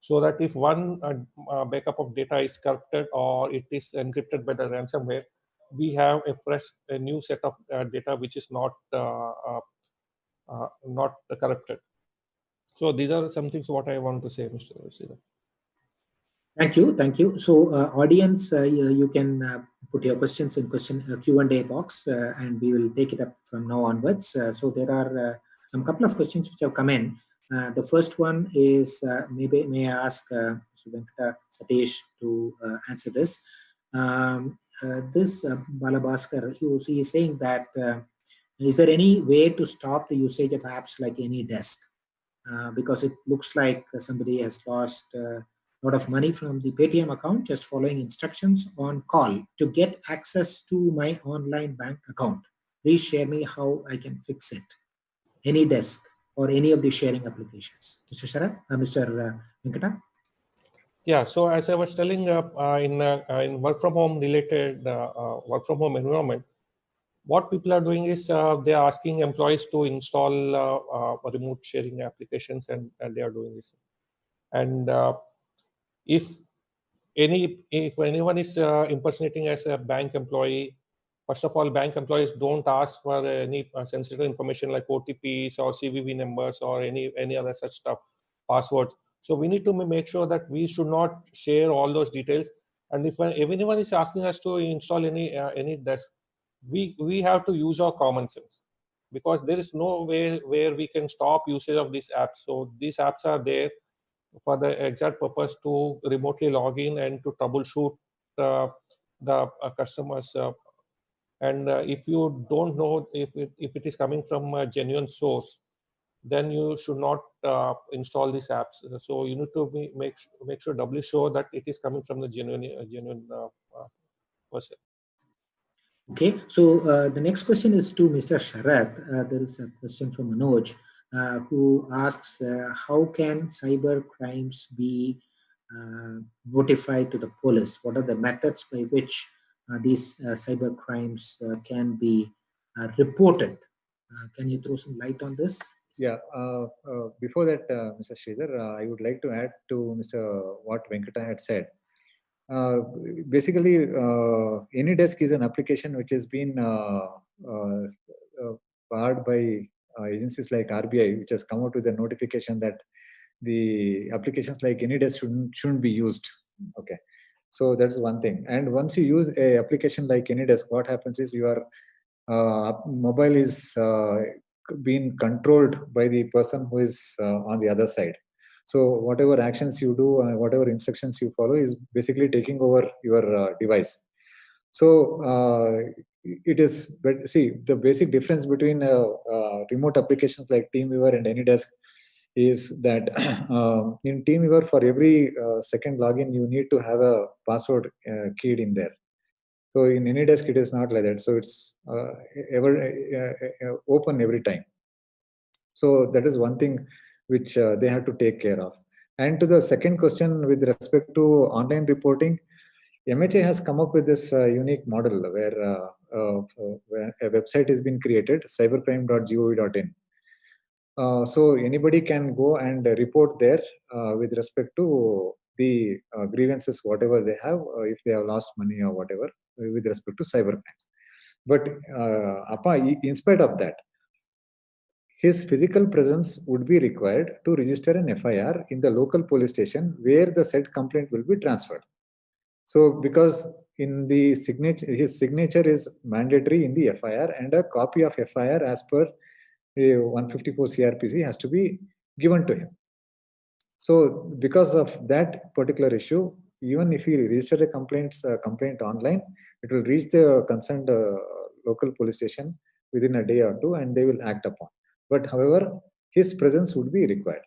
S14: so that if one backup of data is corrupted or it is encrypted by the ransomware, we have a new set of data which is not corrupted. So these are some things what I want to say, Mr. Sridhar.
S12: Thank you. Thank you. So audience, you can put your questions in Q&A box, and we will take it up from now onwards. So there are some couple of questions which have come in. The first one is, may I ask Venkata Satish to answer this. This Balabhaskar, he is saying that is there any way to stop the usage of apps like AnyDesk? Because it looks like somebody has lost a lot of money from the Paytm account just following instructions on call to get access to my online bank account. Please share me how I can fix it. AnyDesk or any of the sharing applications. Mr. Sharat, Mr. Venkata?
S14: Yeah, so as I was telling, in work from home related work from home environment, what people are doing is they are asking employees to install remote sharing applications, and they are doing this. And if anyone is impersonating as a bank employee, first of all, bank employees don't ask for any sensitive information like OTPs or CVV numbers or any other such stuff, passwords. So we need to make sure that we should not share all those details. And if anyone is asking us to install any desk, we have to use our common sense, because there is no way where we can stop usage of these apps. So these apps are there for the exact purpose to remotely log in and to troubleshoot the customers. And if you don't know if it is coming from a genuine source, then you should not install these apps. So you need to make sure doubly sure that it is coming from the genuine person.
S12: Okay, so the next question is to Mr. Sharat. There is a question from Manoj who asks, how can cyber crimes be notified to the police? What are the methods by which these cyber crimes can be reported? Can you throw some light on this?
S13: Yeah, before that, Mr. Sridhar, I would like to add to what Venkata had said. Basically, AnyDesk is an application which has been barred by agencies like RBI, which has come out with a notification that the applications like AnyDesk shouldn't be used. Okay, so that's one thing. And once you use a application like AnyDesk, what happens is your mobile is being controlled by the person who is on the other side. So whatever actions you do and whatever instructions you follow is basically taking over your device. So it is, but see, the basic difference between remote applications like TeamViewer and AnyDesk is that in TeamViewer, for every second login, you need to have a password keyed in there. So in AnyDesk, it is not like that. So it's open every time. So that is one thing which they have to take care of. And to the second question with respect to online reporting, MHA has come up with this unique model where a website has been created, cybercrime.gov.in. So anybody can go and report there with respect to the grievances, whatever they have, if they have lost money or whatever, with respect to cyber crimes. But in spite of that, his physical presence would be required to register an FIR in the local police station where the said complaint will be transferred. So because in the signature, his signature is mandatory in the FIR, and a copy of FIR as per 154 CRPC has to be given to him. So because of that particular issue, even if he registers a complaint online, it will reach the concerned local police station within a day or two, and they will act upon. But however, his presence would be required.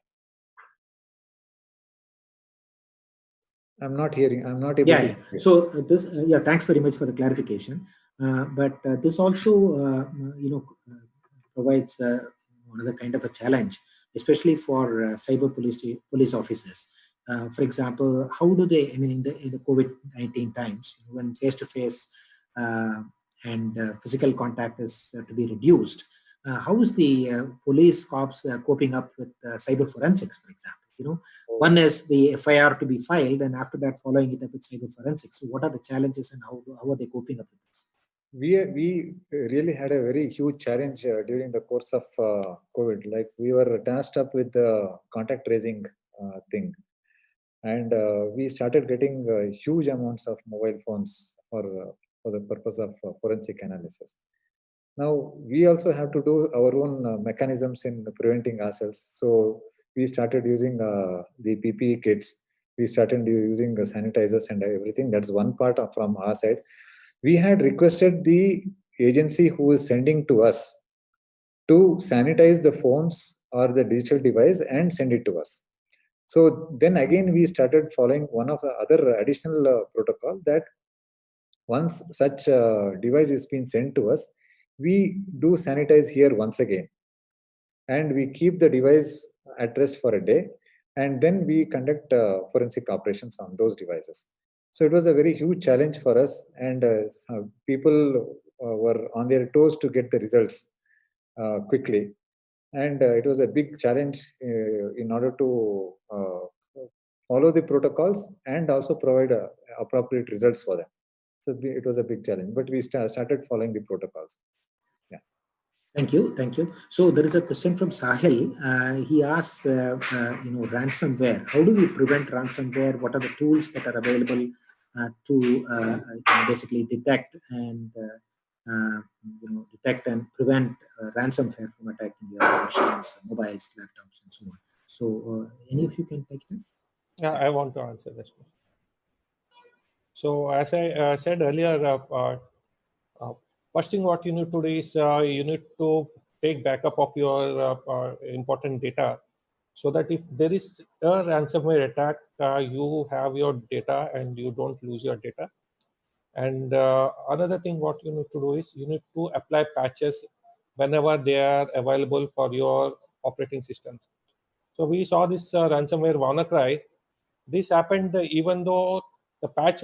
S13: I'm not hearing. I'm not able to hear.
S12: So this, thanks very much for the clarification. But this also, provides another kind of a challenge, especially for cyber police officers. For example, how do they? I mean, in the COVID-19 times, when face-to-face and physical contact is to be reduced, how is the police corps coping up with cyber forensics, for example? One is the FIR to be filed, and after that, following it up with cyber forensics. So, what are the challenges, and how are they coping up with this?
S13: We really had a very huge challenge during the course of COVID. Like, we were tasked up with the contact tracing thing, and we started getting huge amounts of mobile phones for the purpose of forensic analysis. Now we also have to do our own mechanisms in preventing ourselves. So we started using the PPE kits, we started using the sanitizers and everything. That's one part from our side. We had requested the agency who is sending to us to sanitize the phones or the digital device and send it to us. So then again, we started following one of the other additional protocol that once such device is being sent to us, we do sanitize here once again. And we keep the device at rest for a day. And then we conduct forensic operations on those devices. So it was a very huge challenge for us. And people were on their toes to get the results quickly. And it was a big challenge in order to follow the protocols and also provide appropriate results for them. So it was a big challenge, but we started following the protocols. Yeah.
S12: Thank you, thank you. So there is a question from Sahil. He asks, ransomware. How do we prevent ransomware? What are the tools that are available to basically detect and prevent ransomware from attacking your machines, mobiles, laptops, and so on. So, any of you can take that?
S14: Yeah, I want to answer this question. So, as I said earlier, first thing what you need to do is you need to take backup of your important data, so that if there is a ransomware attack, you have your data and you don't lose your data. And another thing what you need to do is you need to apply patches whenever they are available for your operating systems. So we saw this ransomware WannaCry. This happened even though the patch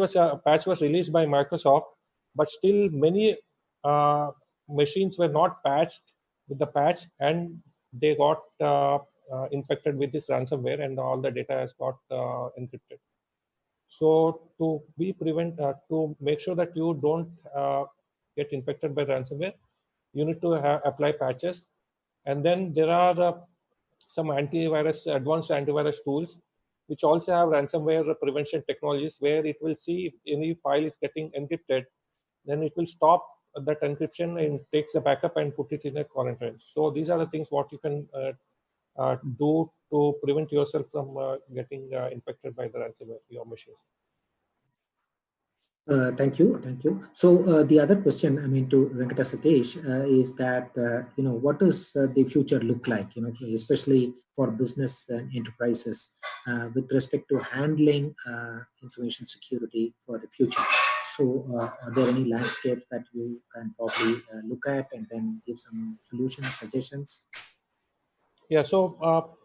S14: was released by Microsoft, but still many machines were not patched with the patch, and they got infected with this ransomware, and all the data has got encrypted. So to make sure that you don't get infected by ransomware, you need to apply patches. And then there are some advanced antivirus tools, which also have ransomware prevention technologies, where it will see if any file is getting encrypted, then it will stop that encryption and takes the backup and put it in a quarantine. So these are the things what you can do to prevent yourself from getting infected by the ransomware, your machines.
S12: Thank you, thank you. So the other question, to Venkata Satish, is that what does the future look like? Especially for business and enterprises, with respect to handling information security for the future. So, are there any landscapes that you can probably look at and then give some solutions, suggestions?
S14: Yeah. So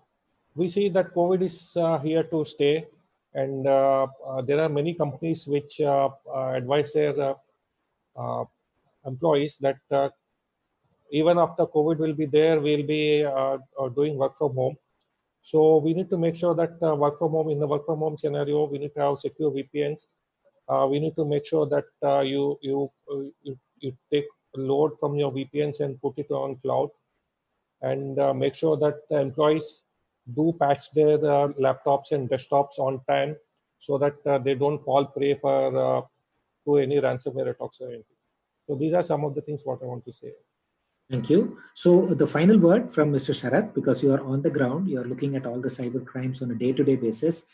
S14: we see that COVID is here to stay. And there are many companies which advise their employees that even after COVID will be there, we'll be doing work from home. So we need to make sure that in the work from home scenario, we need to have secure VPNs. We need to make sure that you take load from your VPNs and put it on cloud, and make sure that the employees do patch their laptops and desktops on time, so that they don't fall prey to any ransomware attacks or anything. So these are some of the things what I want to say.
S12: Thank you. So the final word from Mr. Sharath, because you are on the ground, you are looking at all the cyber crimes on a day-to-day basis.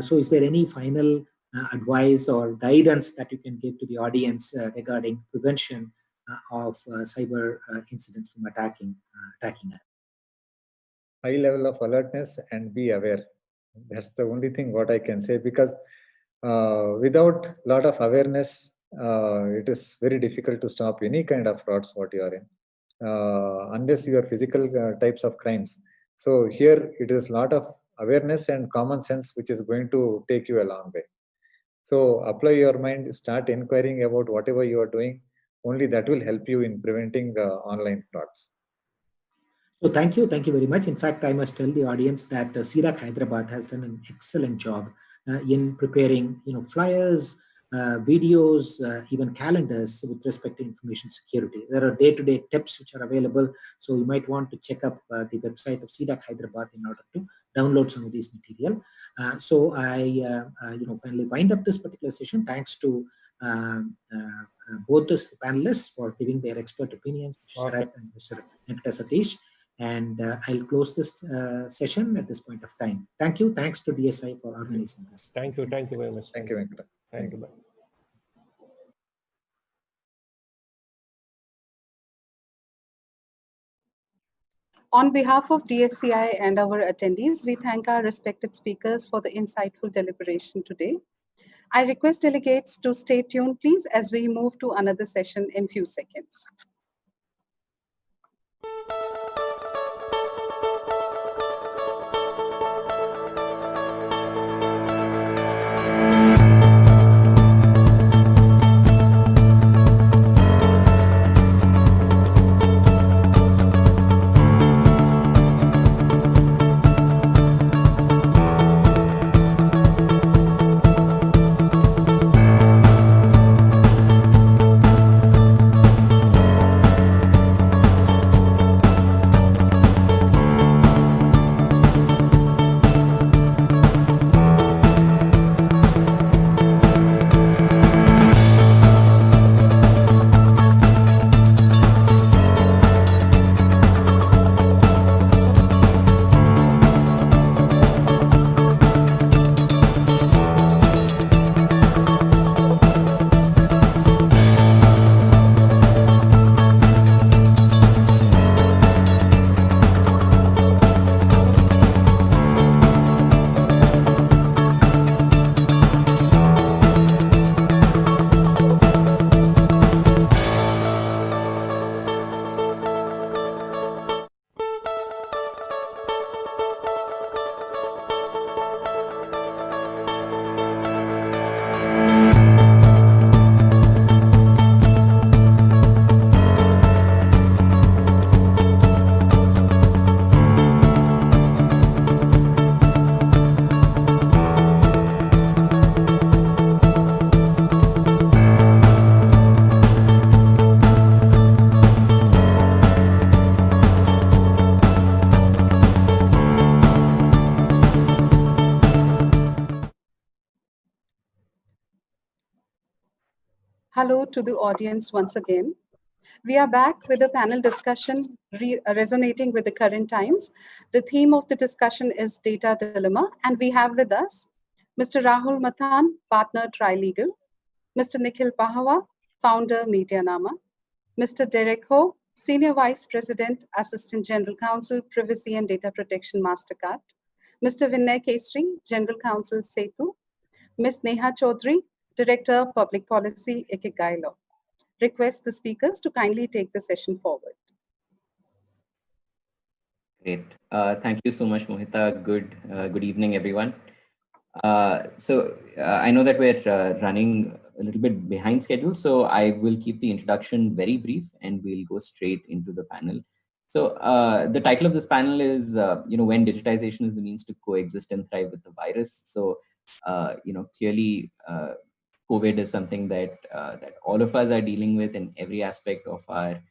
S12: So is there any final advice or guidance that you can give to the audience regarding prevention of cyber incidents from attacking us?
S13: High level of alertness and be aware. That's the only thing what I can say, because without a lot of awareness, it is very difficult to stop any kind of frauds what you are in, unless you are physical types of crimes. So here it is a lot of awareness and common sense which is going to take you a long way. So apply your mind, start inquiring about whatever you are doing. Only that will help you in preventing online frauds.
S12: So thank you very much. In fact, I must tell the audience that CDAC Hyderabad has done an excellent job in preparing, flyers, videos, even calendars with respect to information security. There are day-to-day tips which are available, so you might want to check up the website of CDAC Hyderabad in order to download some of these material. So I, finally wind up this particular session. Thanks to both the panelists for giving their expert opinions, Mr. Sharath and Mr. Venkata Satish. And I'll close this session at this point of time. Thank you. Thanks to DSI for organizing this.
S14: Thank you. Thank you very much.
S13: Thank you, Venkata.
S14: Thank you. Bye.
S11: On behalf of DSCI and our attendees, we thank our respected speakers for the insightful deliberation today. I request delegates to stay tuned, please, as we move to another session in few seconds. Hello to the audience once again. We are back with a panel discussion resonating with the current times. The theme of the discussion is data dilemma, and we have with us Mr. Rahul Mathan, partner Trilegal, Mr. Nikhil Pahawa, founder Medianama, Mr. Derek Ho, Senior Vice President, Assistant General Counsel, Privacy and Data Protection Mastercard, Mr. Vinay Kesri, General Counsel, Setu, Ms. Neha Chaudhary, Director, Public Policy, Ikigai Law. Request the speakers to kindly take the session forward.
S15: Great. Thank you so much, Mohita. Good evening, everyone. I know that we're running a little bit behind schedule, so I will keep the introduction very brief and we'll go straight into the panel. So the title of this panel is, when digitization is the means to coexist and thrive with the virus. So, clearly, COVID is something that that all of us are dealing with in every aspect of our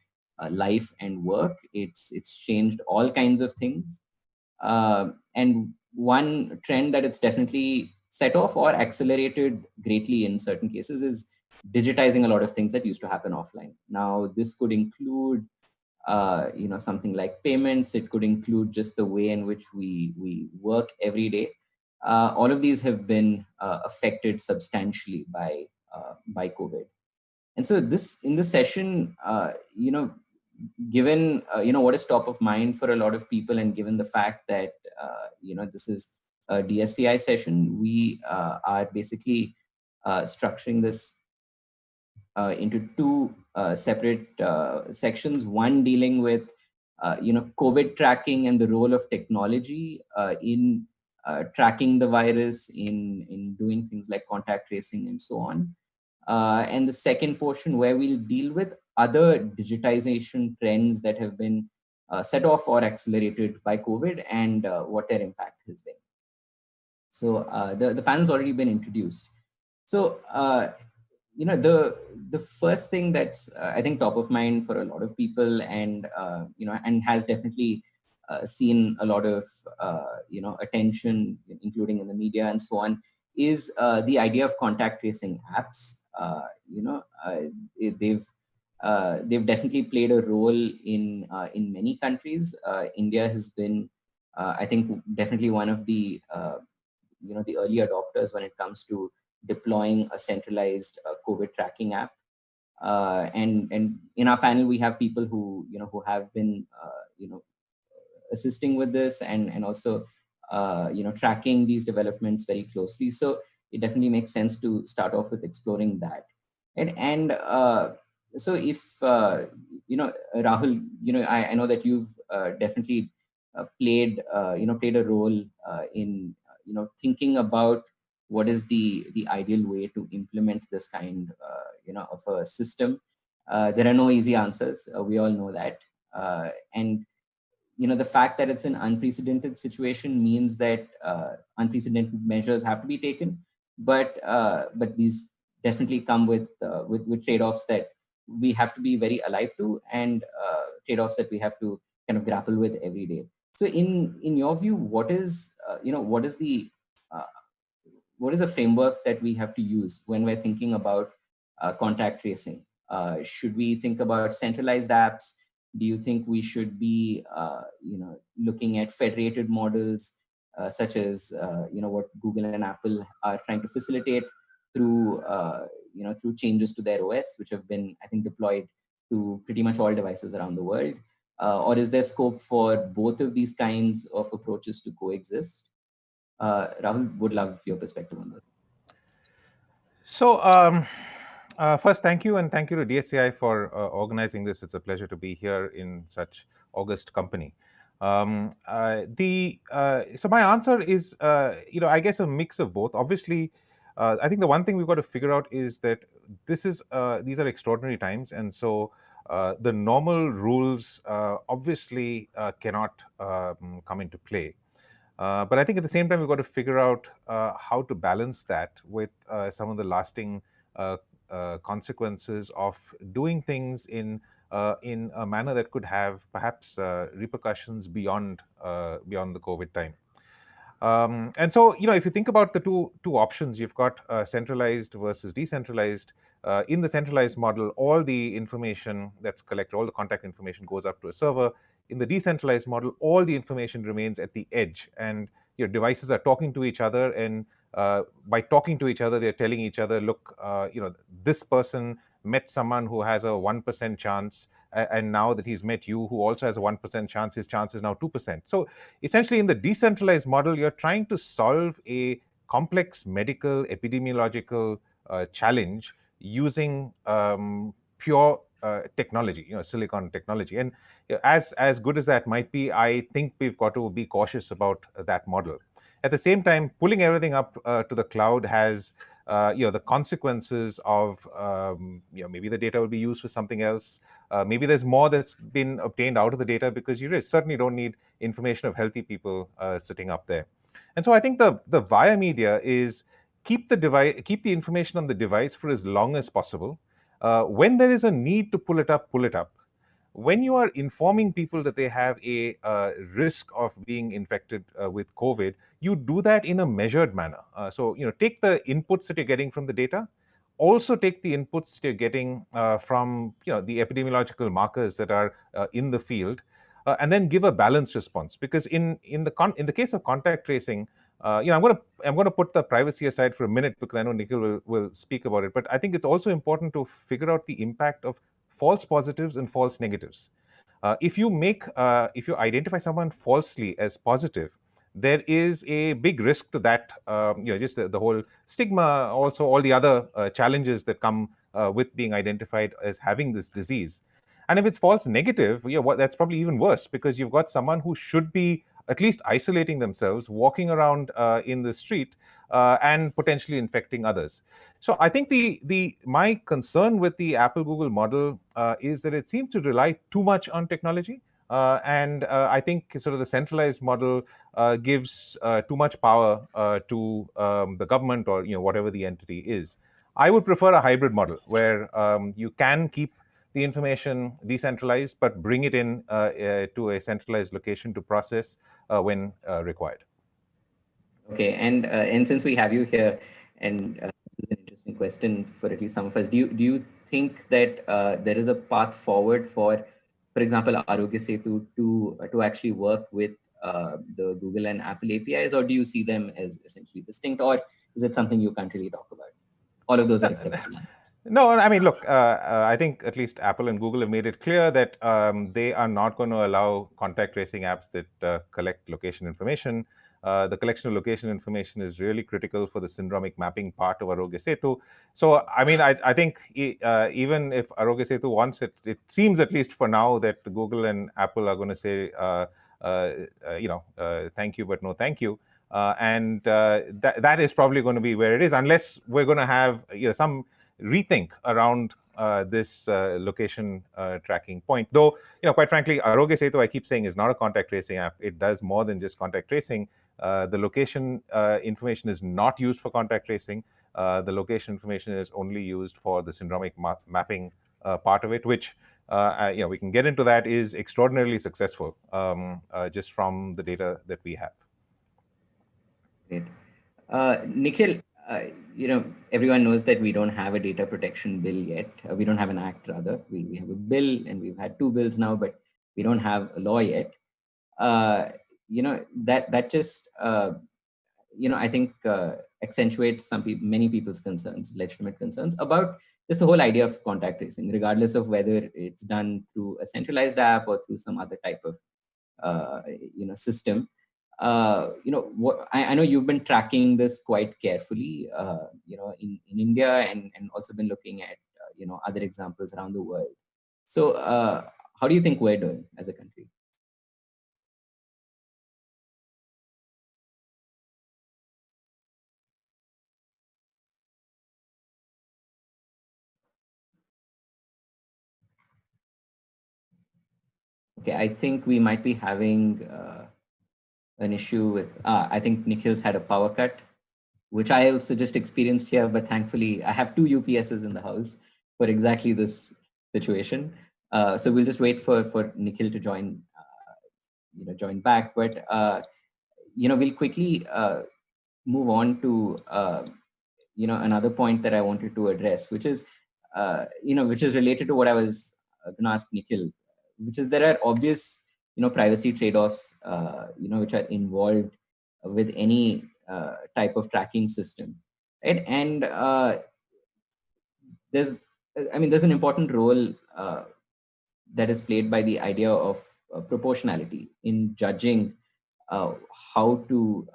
S15: life and work. It's changed all kinds of things, and one trend that it's definitely set off or accelerated greatly in certain cases is digitizing a lot of things that used to happen offline. Now, this could include something like payments. It could include just the way in which we work every day. All of these have been affected substantially by COVID. And so in this session, given what is top of mind for a lot of people, and given the fact that this is a DSCI session, we are basically structuring this into two separate sections. One dealing with COVID tracking and the role of technology in tracking the virus, in doing things like contact tracing and so on. And the second portion where we'll deal with other digitization trends that have been set off or accelerated by COVID and what their impact has been. So the panel's already been introduced. So, the first thing that's I think top of mind for a lot of people, and and has definitely seen a lot of attention, including in the media and so on, is the idea of contact tracing apps. They've they've definitely played a role in many countries. India has been, I think, definitely one of the the early adopters when it comes to deploying a centralized COVID tracking app. And in our panel we have people who who have been assisting with this and also tracking these developments very closely. So it definitely makes sense to start off with exploring that. And so if Rahul, I know that you've definitely played a role in thinking about what is the ideal way to implement this kind of a system. There are no easy answers. We all know that. And the fact that it's an unprecedented situation means that unprecedented measures have to be taken, but these definitely come with trade-offs that we have to be very alive to, and trade-offs that we have to kind of grapple with every day. So in your view, what is what is the framework that we have to use when we're thinking about contact tracing? Should we think about centralized apps? Do you think we should be looking at federated models such as what Google and Apple are trying to facilitate through through changes to their OS, which have been, I think, deployed to pretty much all devices around the world? Or is there scope for both of these kinds of approaches to coexist? Rahul, would love your perspective on that.
S16: So first, thank you, and thank you to DSCI for organizing this. It's a pleasure to be here in such august company. So my answer is, I guess a mix of both. Obviously, I think the one thing we've got to figure out is that these are extraordinary times, and so the normal rules obviously cannot come into play. But I think at the same time, we've got to figure out how to balance that with some of the lasting consequences of doing things in a manner that could have perhaps repercussions beyond the COVID time. And so, if you think about the two options, you've got centralized versus decentralized. In the centralized model, all the information that's collected, all the contact information goes up to a server. In the decentralized model, all the information remains at the edge, and your devices are talking to each other. And by talking to each other, they're telling each other, look, this person met someone who has a 1% chance, and now that he's met you, who also has a 1% chance, his chance is now 2%. So essentially, in the decentralized model, you're trying to solve a complex medical epidemiological challenge using pure technology, silicon technology. And as good as that might be, I think we've got to be cautious about that model. At the same time, pulling everything up to the cloud has the consequences of maybe the data will be used for something else. Maybe there's more that's been obtained out of the data, because you certainly don't need information of healthy people sitting up there. And so I think the via media is keep the information on the device for as long as possible. When there is a need to pull it up, pull it up. When you are informing people that they have a risk of being infected with COVID, you do that in a measured manner. So take the inputs that you're getting from the data, also take the inputs that you're getting from the epidemiological markers that are in the field, and then give a balanced response. Because in the case of contact tracing, I'm going to put the privacy aside for a minute, because I know Nikhil will speak about it. But I think it's also important to figure out the impact of false positives and false negatives. If you identify someone falsely as positive, there is a big risk to that. Just the whole stigma, also all the other challenges that come with being identified as having this disease. And if it's false negative, that's probably even worse, because you've got someone who should be at least isolating themselves, walking around in the street, and potentially infecting others. So I think my concern with the Apple Google model is that it seems to rely too much on technology. And I think sort of the centralized model gives too much power to the government, or whatever the entity is. I would prefer a hybrid model where you can keep the information decentralized, but bring it in to a centralized location to process when required.
S15: Okay, and since we have you here, and this is an interesting question for at least some of us, do you think that there is a path forward for example, Arogya Setu to actually work with the Google and Apple APIs, or do you see them as essentially distinct, or is it something you can't really talk about? All of those are acceptable answers.
S16: No, I mean, look, I think at least Apple and Google have made it clear that they are not going to allow contact tracing apps that collect location information. The collection of location information is really critical for the syndromic mapping part of Arogya Setu. So, I mean, I think even if Arogya Setu wants it, it seems at least for now that Google and Apple are going to say, thank you, but no thank you. And that is probably going to be where it is, unless we're going to have some rethink around this location tracking point. Though, quite frankly, Arogya Setu, I keep saying, is not a contact tracing app. It does more than just contact tracing. The location information is not used for contact tracing. The location information is only used for the syndromic mapping part of it, which we can get into. That is extraordinarily successful, just from the data that we have.
S15: Great. Nikhil, everyone knows that we don't have a data protection bill yet. We don't have an act, rather. We have a bill, and we've had 2 bills now, but we don't have a law yet. That just, I think accentuates many people's concerns, legitimate concerns about just the whole idea of contact tracing, regardless of whether it's done through a centralized app or through some other type of, system. I know you've been tracking this quite carefully, in India, and also been looking at, other examples around the world. So how do you think we're doing as a country? Okay, I think we might be having an issue with, I think Nikhil's had a power cut, which I also just experienced here, but thankfully I have 2 UPSs in the house for exactly this situation. So we'll just wait for Nikhil to join back. But, we'll quickly move on to, another point that I wanted to address, which is, which is related to what I was going to ask Nikhil, which is there are obvious, privacy trade-offs, which are involved with any type of tracking system, right? And there's an important role that is played by the idea of proportionality in judging how to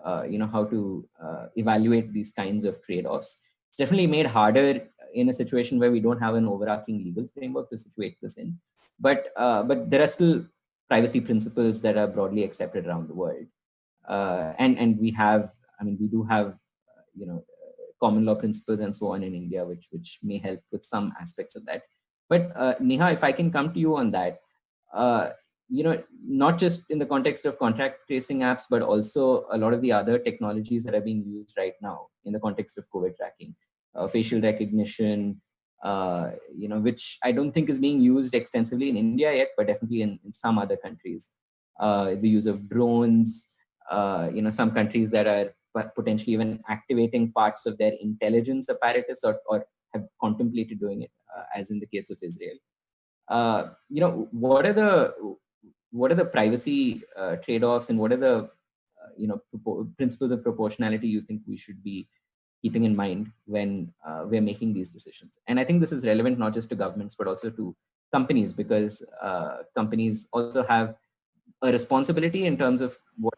S15: evaluate these kinds of trade-offs. It's definitely made harder in a situation where we don't have an overarching legal framework to situate this in, but there are still privacy principles that are broadly accepted around the world, and we do have common law principles and so on in India, which may help with some aspects of that. But Neha, if I can come to you on that, not just in the context of contact tracing apps, but also a lot of the other technologies that are being used right now in the context of COVID tracking, facial recognition, which I don't think is being used extensively in India yet, but definitely in some other countries. The use of drones, some countries that are potentially even activating parts of their intelligence apparatus or have contemplated doing it, as in the case of Israel. What are the privacy trade-offs, and what are the principles of proportionality you think we should be keeping in mind when we're making these decisions? And I think this is relevant not just to governments, but also to companies, because companies also have a responsibility in terms of what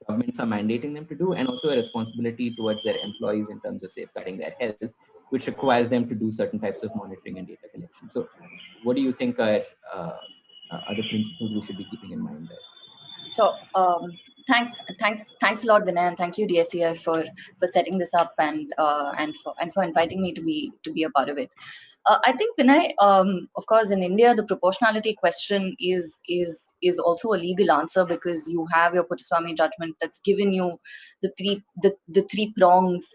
S15: governments are mandating them to do, and also a responsibility towards their employees in terms of safeguarding their health, which requires them to do certain types of monitoring and data collection. So what do you think are the principles we should be keeping in mind there?
S17: So thanks a lot, Vinay, and thank you, DSCI, for setting this up and for inviting me to be a part of it. I think, Vinay, of course, in India, the proportionality question is also a legal answer, because you have your Puttaswamy judgment that's given you the three prongs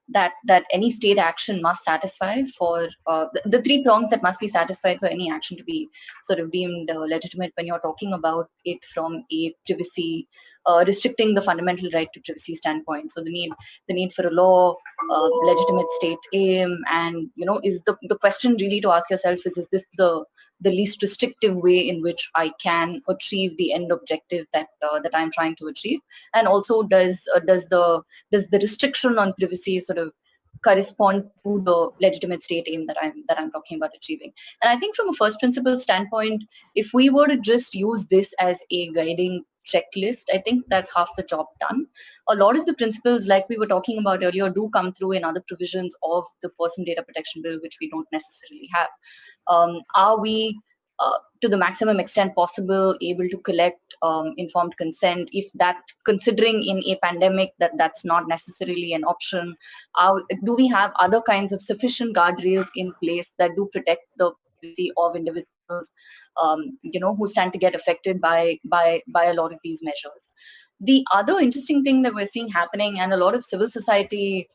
S17: that any state action must satisfy for the three prongs that must be satisfied for any action to be sort of deemed legitimate when you're talking about it from a privacy, restricting the fundamental right to privacy standpoint. So the need for a law, legitimate state aim, and is the question really to ask yourself is this the least restrictive way in which I can achieve the end objective that I'm trying to achieve, and also does the restriction on privacy sort of correspond to the legitimate state aim that I'm talking about achieving. And I think from a first principle standpoint, if we were to just use this as a guiding checklist, I think that's half the job done. A lot of the principles, like we were talking about earlier, do come through in other provisions of the Person Data Protection Bill, which we don't necessarily have. Are we to the maximum extent possible able to collect informed consent? If that, considering in a pandemic that's not necessarily an option, do we have other kinds of sufficient guardrails in place that do protect the privacy of individuals who stand to get affected by a lot of these measures? The other interesting thing that we're seeing happening, and a lot of civil society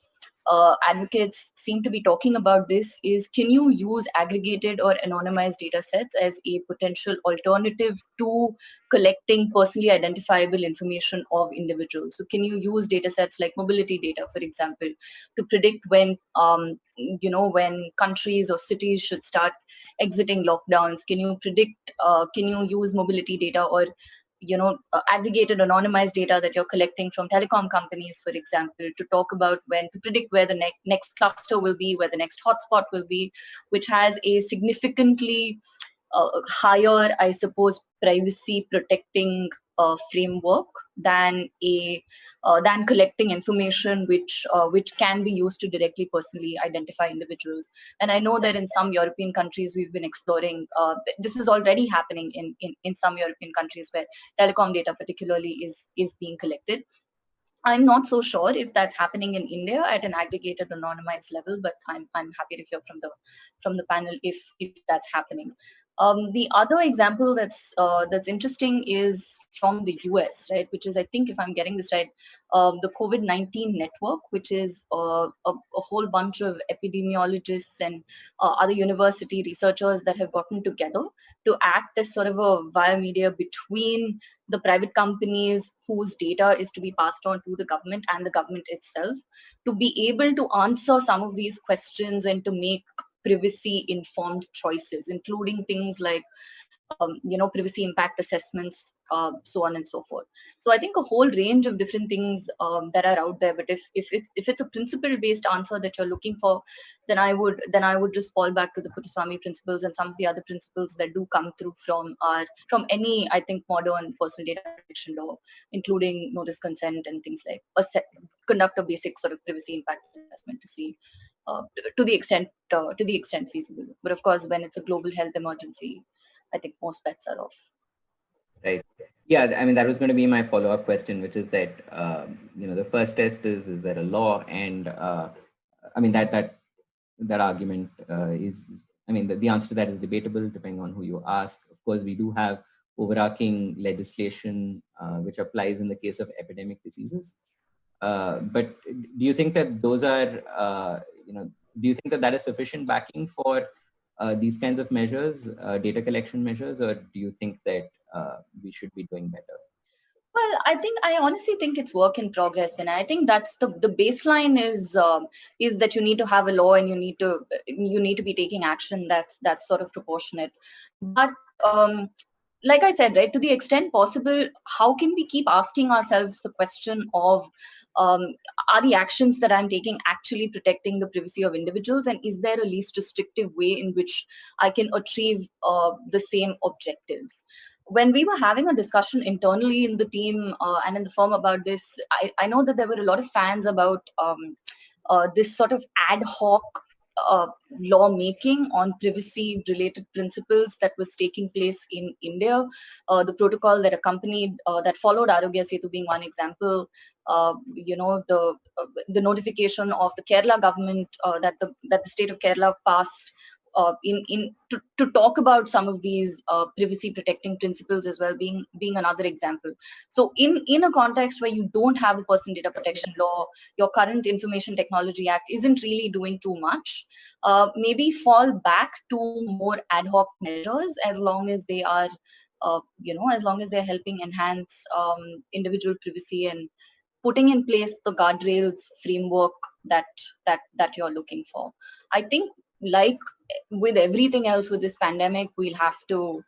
S17: advocates seem to be talking about this, is can you use aggregated or anonymized data sets as a potential alternative to collecting personally identifiable information of individuals? So can you use data sets like mobility data, for example, to predict when when countries or cities should start exiting lockdowns? Can you predict, can you use mobility data or aggregated anonymized data that you're collecting from telecom companies, for example, to talk about to predict where the next cluster will be, where the next hotspot will be, which has a significantly higher, I suppose, privacy protecting framework than collecting information which can be used to directly personally identify individuals. And I know that in some European countries we've been exploring, this is already happening in some European countries where telecom data particularly is being collected. I'm not so sure if that's happening in India at an aggregated anonymized level, but I'm happy to hear from the panel if that's happening. The other example that's interesting is from the US, right? Which is, I think, if I'm getting this right, the COVID-19 network, which is a whole bunch of epidemiologists and other university researchers that have gotten together to act as sort of a via media between the private companies whose data is to be passed on to the government and the government itself, to be able to answer some of these questions and to make privacy informed choices, including things like privacy impact assessments, so on and so forth. So I think a whole range of different things that are out there. But if it's a principle based answer that you're looking for, then I would just fall back to the Kutaswamy principles and some of the other principles that do come through from any, I think, modern personal data protection law, including notice consent and things like conduct a basic sort of privacy impact assessment to see to the extent feasible. But of course, when it's a global health emergency, I think most bets are off.
S15: Right. Yeah, I mean, that was going to be my follow-up question, which is that, the first test is there a law? And I mean, that argument is, I mean, the answer to that is debatable depending on who you ask. Of course, we do have overarching legislation which applies in the case of epidemic diseases. But do you think that those are, do you think that is sufficient backing for these kinds of measures, data collection measures, or do you think that we should be doing better?
S17: Well, I honestly think it's work in progress, and I think that's the baseline is that you need to have a law and you need to be taking action that's sort of proportionate. But like I said, right, to the extent possible, how can we keep asking ourselves the question of are the actions that I'm taking actually protecting the privacy of individuals, and is there a least restrictive way in which I can achieve the same objectives? When we were having a discussion internally in the team and in the firm about this, I know that there were a lot of fans about this sort of ad hoc lawmaking on privacy-related principles that was taking place in India. The protocol that accompanied, that followed Arogya Setu being one example. The notification of the Kerala government that the state of Kerala passed to talk about some of these privacy protecting principles as well, being another example. So in a context where you don't have a personal data protection law, your current Information Technology Act isn't really doing too much, maybe fall back to more ad hoc measures as long as they are as long as they're helping enhance individual privacy and putting in place the guardrails framework that you're looking for. I think, like with everything else with this pandemic, we'll have to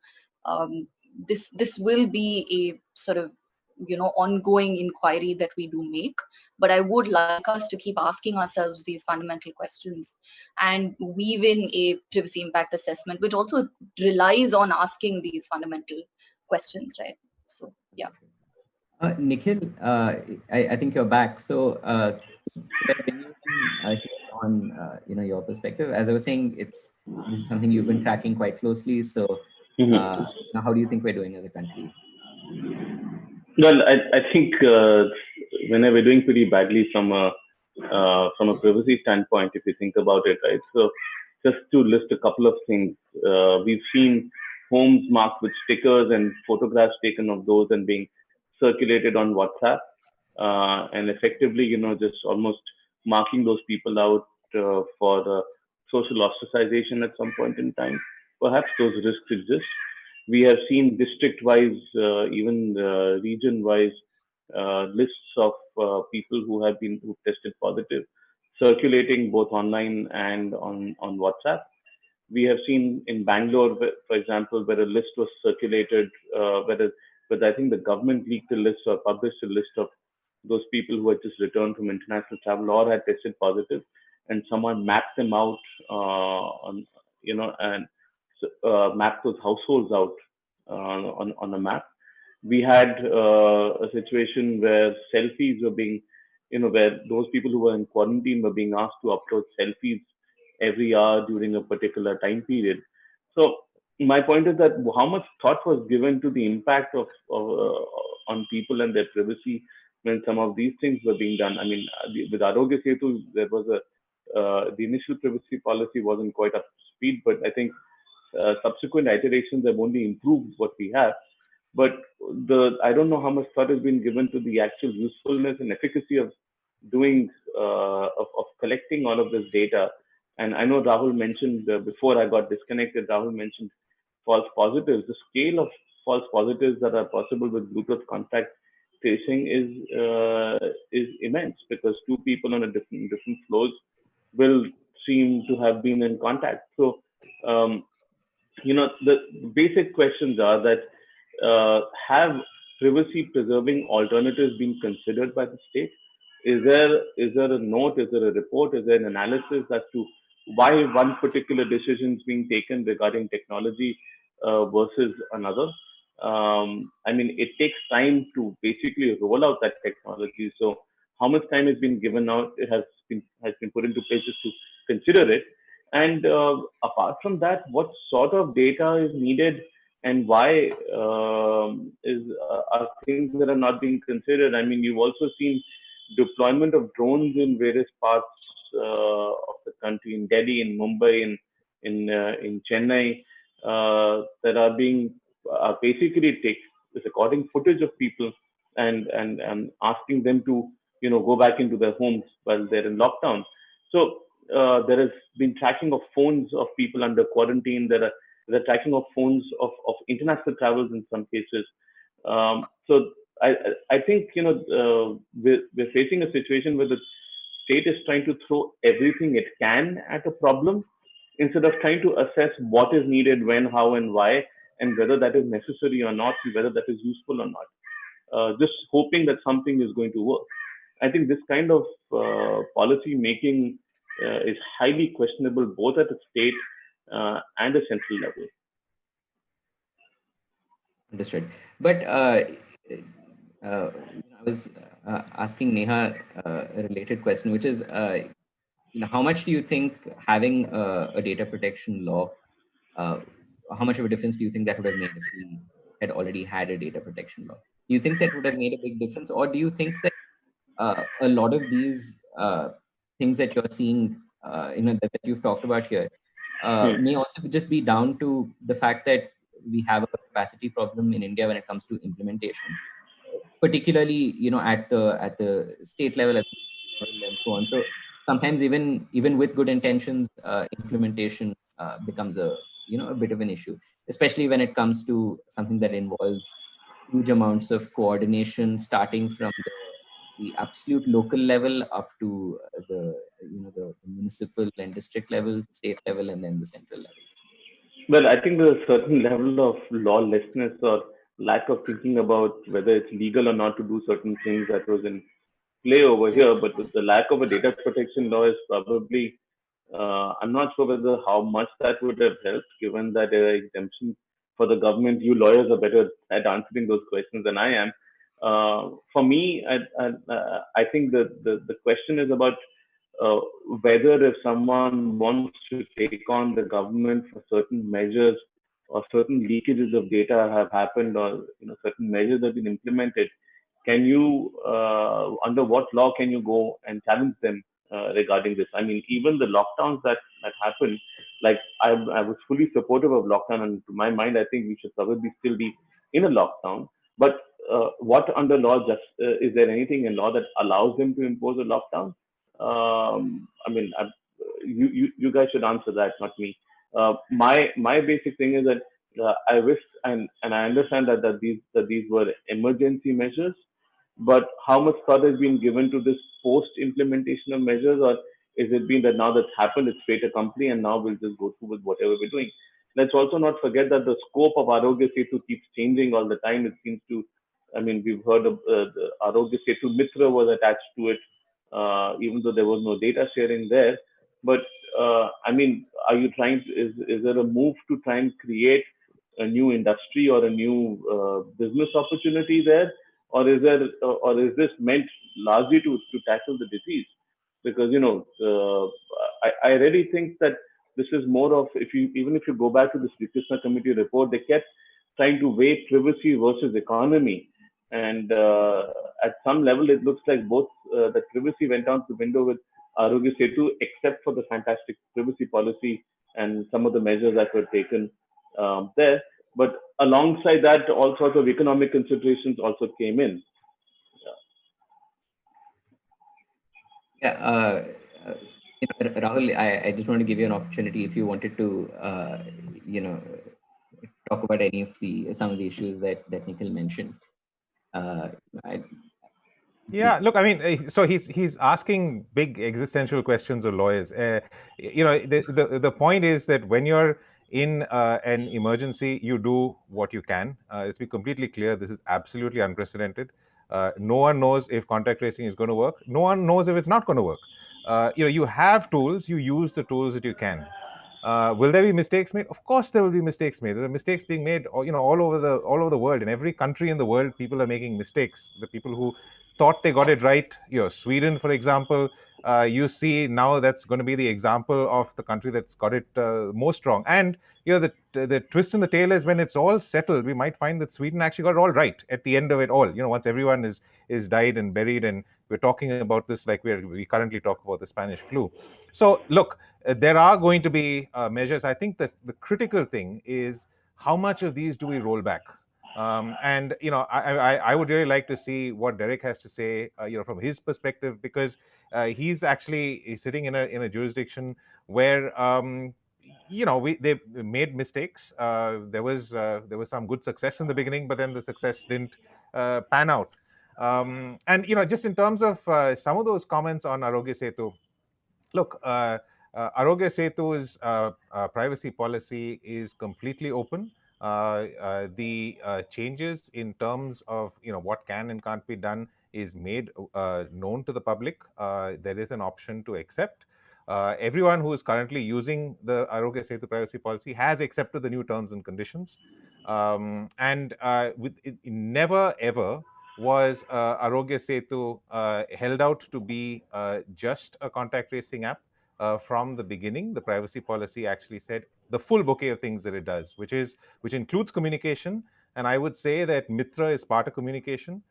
S17: this will be a sort of ongoing inquiry that we do make, but I would like us to keep asking ourselves these fundamental questions and weave in a privacy impact assessment which also relies on asking these fundamental questions, right? So yeah.
S15: Nikhil, I think you're back. So when you can share on your perspective, as I was saying, this is something you've been tracking quite closely. So how do you think we're doing as a country?
S18: Well, I think when we're doing pretty badly from a privacy standpoint, if you think about it, right? So just to list a couple of things, we've seen homes marked with stickers and photographs taken of those and being circulated on WhatsApp, and effectively, just almost marking those people out for social ostracization at some point in time. Perhaps those risks exist. We have seen district-wise, even region-wise lists of people who tested positive, circulating both online and on WhatsApp. We have seen in Bangalore, for example, where a list was circulated, whether I think the government leaked a list or published a list of those people who had just returned from international travel or had tested positive, and someone mapped them out and mapped those households out on a map. We had a situation where selfies were being, where those people who were in quarantine were being asked to upload selfies every hour during a particular time period. So my point is that how much thought was given to the impact on people and their privacy when some of these things were being done. I mean, with Arogya Setu, there was the initial privacy policy wasn't quite up to speed, but I think subsequent iterations have only improved what we have. But I don't know how much thought has been given to the actual usefulness and efficacy of doing of collecting all of this data. And I know Rahul mentioned before I got disconnected, Rahul mentioned false positives. The scale of false positives that are possible with Bluetooth contact tracing is immense, because two people on different floors will seem to have been in contact. So the basic questions are that have privacy preserving alternatives been considered by the state? Is there a note? Is there a report? Is there an analysis as to why one particular decision is being taken regarding technology versus another? I mean, it takes time to basically roll out that technology. So how much time has been given out? It has been put into places to consider it. And apart from that, what sort of data is needed, and why are things that are not being considered? I mean, you've also seen deployment of drones in various parts of the country, in Delhi, in Mumbai, in Chennai, that are being basically recording footage of people and asking them to go back into their homes while they're in lockdown. So there has been tracking of phones of people under quarantine. There are tracking of phones of international travels in some cases. So I think we're facing a situation where the state is trying to throw everything it can at a problem instead of trying to assess what is needed, when, how, and why, and whether that is necessary or not, and whether that is useful or not. Just hoping that something is going to work. I think this kind of policy making is highly questionable, both at a state and a central level.
S15: Understood. But I was asking Neha a related question, which is, how much do you think having a data protection law, how much of a difference do you think that would have made if we had already had a data protection law? Do you think that would have made a big difference, or do you think that a lot of these things that you're seeing, that you've talked about here, may also just be down to the fact that we have a capacity problem in India when it comes to implementation, particularly at the state level and so on. So sometimes even with good intentions, implementation becomes a bit of an issue, especially when it comes to something that involves huge amounts of coordination, starting from the absolute local level up to the municipal and district level, state level, and then the central level.
S18: Well, I think there's a certain level of lawlessness or lack of thinking about whether it's legal or not to do certain things that was in play over here. But the lack of a data protection law is probably, I'm not sure whether how much that would have helped, given that there are exemptions for the government. You lawyers are better at answering those questions than I am. For me, I think the question is about uh, whether if someone wants to take on the government for certain measures or certain leakages of data have happened, or certain measures have been implemented, can you under what law can you go and challenge them regarding this? I mean, even the lockdowns that happened, like I was fully supportive of lockdown, and to my mind I think we should probably still be in a lockdown. But what under law just is there anything in law that allows them to impose a lockdown? I mean, you guys should answer that, not me. My basic thing is that I wish, and I understand that these were emergency measures, but how much thought has been given to this post implementation of measures, or is it been that now that's happened, it's fait accompli, and now we'll just go through with whatever we're doing? Let's also not forget that the scope of Arogya Setu keeps changing all the time. It seems to, I mean, we've heard of the Arogya Setu Mitra was attached to it, even though there was no data sharing there. But I mean, are you trying to, is there a move to try and create a new industry or a new business opportunity there, or is there, or is this meant largely to tackle the disease? Because I really think that this is more of, if you even if you go back to the Sri Krishna committee report, they kept trying to weigh privacy versus economy, and at some level it looks like both the privacy went out the window with Arogya Setu, except for the fantastic privacy policy and some of the measures that were taken there. But alongside that, all sorts of economic considerations also came in.
S15: Yeah, Rahul, I just want to give you an opportunity if you wanted to, talk about any of some of the issues that Nikhil mentioned.
S16: Yeah, look, I mean, so he's asking big existential questions of lawyers. The point is that when you're in an emergency, you do what you can. Let's be completely clear, this is absolutely unprecedented. No one knows if contact tracing is going to work. No one knows if it's not going to work. You have tools, you use the tools that you can. Will there be mistakes made? Of course, there will be mistakes made. There are mistakes being made, all over the world. In every country in the world, people are making mistakes. The people who thought they got it right, Sweden, for example, you see now that's going to be the example of the country that's got it most wrong. And the twist in the tail is when it's all settled, we might find that Sweden actually got it all right at the end of it all. Once everyone is died and buried, and we're talking about this like we currently talk about the Spanish flu. So look, there are going to be measures. I think that the critical thing is how much of these do we roll back? And I would really like to see what Derek has to say, from his perspective, because he's actually sitting in a jurisdiction where they made mistakes. There was some good success in the beginning, but then the success didn't pan out. And just in terms of some of those comments on Arogya Setu, look, Arogya Setu's privacy policy is completely open. The changes in terms of what can and can't be done is made known to the public. There is an option to accept. Everyone who is currently using the Arogya Setu privacy policy has accepted the new terms and conditions. And with it never ever was Arogya Setu held out to be just a contact tracing app. From the beginning, the privacy policy actually said the full bouquet of things that it does, which includes communication. And I would say that Mitra is part of communication.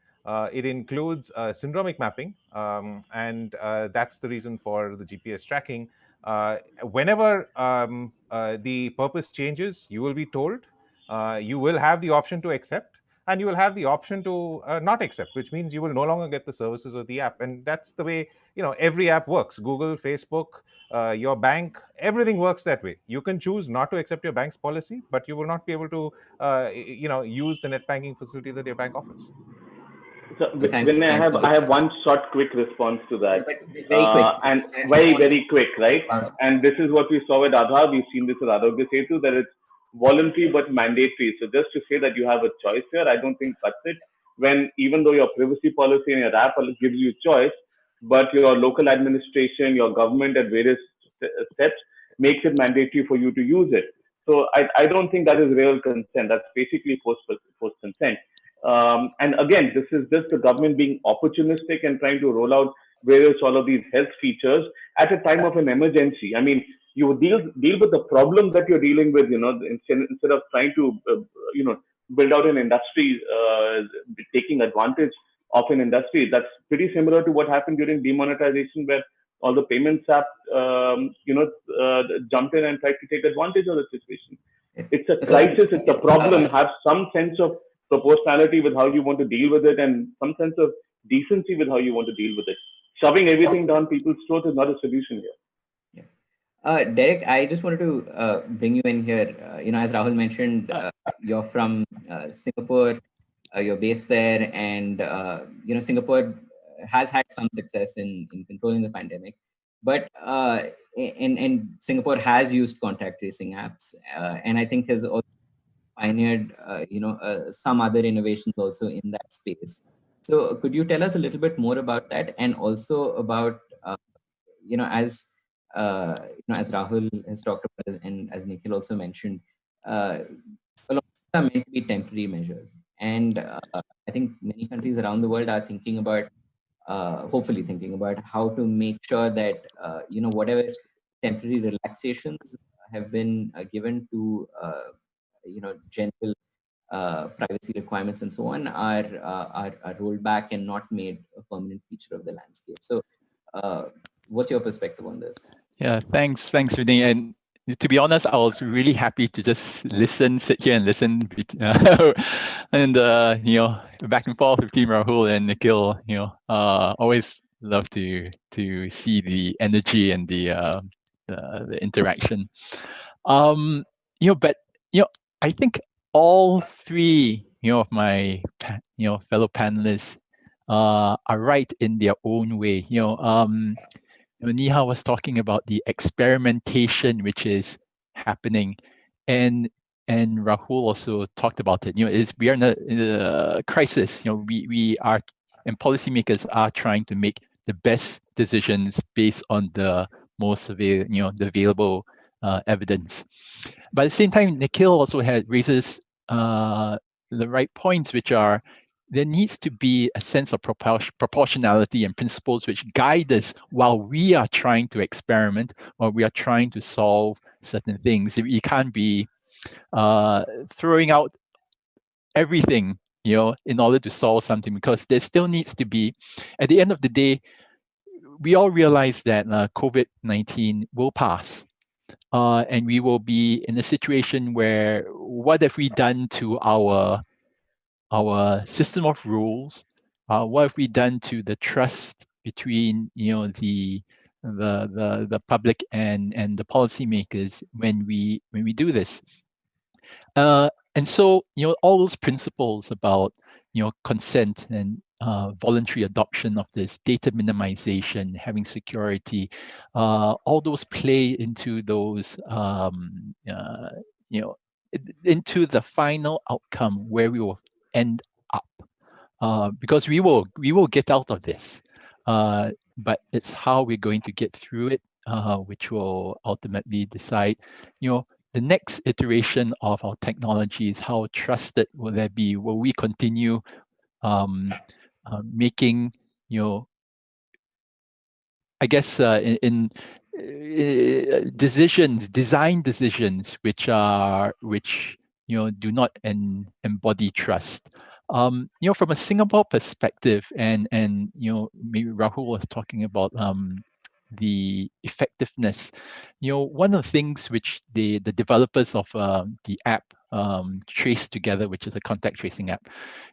S16: It includes syndromic mapping, and that's the reason for the GPS tracking. Whenever the purpose changes, you will be told. You will have the option to accept, and you will have the option to not accept, which means you will no longer get the services of the app. And that's the way every app works. Google, Facebook, your bank, everything works that way. You can choose not to accept your bank's policy, but you will not be able to use the net banking facility that your bank offers.
S18: So
S15: Thanks,
S18: when
S15: thanks for
S18: I
S15: the
S18: have one short quick response to that,
S15: very quick.
S18: and very quick, right? And this is what we saw with Aadhaar. We've seen this with Arogya Setu, that it's voluntary but mandatory. So just to say that you have a choice here, I don't think that's it. When even though your privacy policy and your app gives you choice, but your local administration, your government at various steps makes it mandatory for you to use it. So I don't think that is real consent. That's basically forced consent. And again, this is just the government being opportunistic and trying to roll out all of these health features at a time of an emergency. I mean, you deal with the problem that you're dealing with, instead of trying to, build out an industry, taking advantage of an industry. That's pretty similar to what happened during demonetization, where all the payments app, jumped in and tried to take advantage of the situation. It's a crisis. It's a problem. Have some sense of proportionality with how you want to deal with it, and some sense of decency with how you want to deal with it. Shoving everything down people's throats is not a solution here.
S15: Derek, I just wanted to bring you in here. As Rahul mentioned, you're from Singapore, you're based there, and Singapore has had some success in controlling the pandemic. But and Singapore has used contact tracing apps, and I think has also pioneered some other innovations also in that space. So could you tell us a little bit more about that, and also about as Rahul has talked about, and as Nikhil also mentioned, a lot of them are meant to be temporary measures, and I think many countries around the world are thinking about, hopefully thinking about how to make sure that whatever temporary relaxations have been given to general privacy requirements and so on are rolled back and not made a permanent feature of the landscape. So what's your perspective on this?
S19: Yeah, thanks, Vinay. And to be honest, I was really happy to just sit here and listen, and back and forth with Team Rahul and Nikhil. Always love to see the energy and the interaction. But I think all three of my fellow panelists are right in their own way. Neha was talking about the experimentation which is happening, and Rahul also talked about it. We are in a crisis. We are, and policymakers are trying to make the best decisions based on the most available evidence. But at the same time, Nikhil also raises the right points, which are there needs to be a sense of proportionality and principles which guide us while we are trying to experiment, or we are trying to solve certain things. You can't be throwing out everything, in order to solve something, because there still needs to be, at the end of the day, we all realize that COVID-19 will pass. And we will be in a situation where what have we done to our system of rules? What have we done to the trust between the public and the policymakers when we do this? And so all those principles about consent and voluntary adoption of this, data minimization, having security, all those play into those into the final outcome where we will end up, because we will get out of this, but it's how we're going to get through it, which will ultimately decide the next iteration of our technologies. How trusted will that be? Will we continue making I guess in design decisions which do not embody trust. From a Singapore perspective, and maybe Rahul was talking about the effectiveness. One of the things which the developers of the app Trace Together, which is a contact tracing app,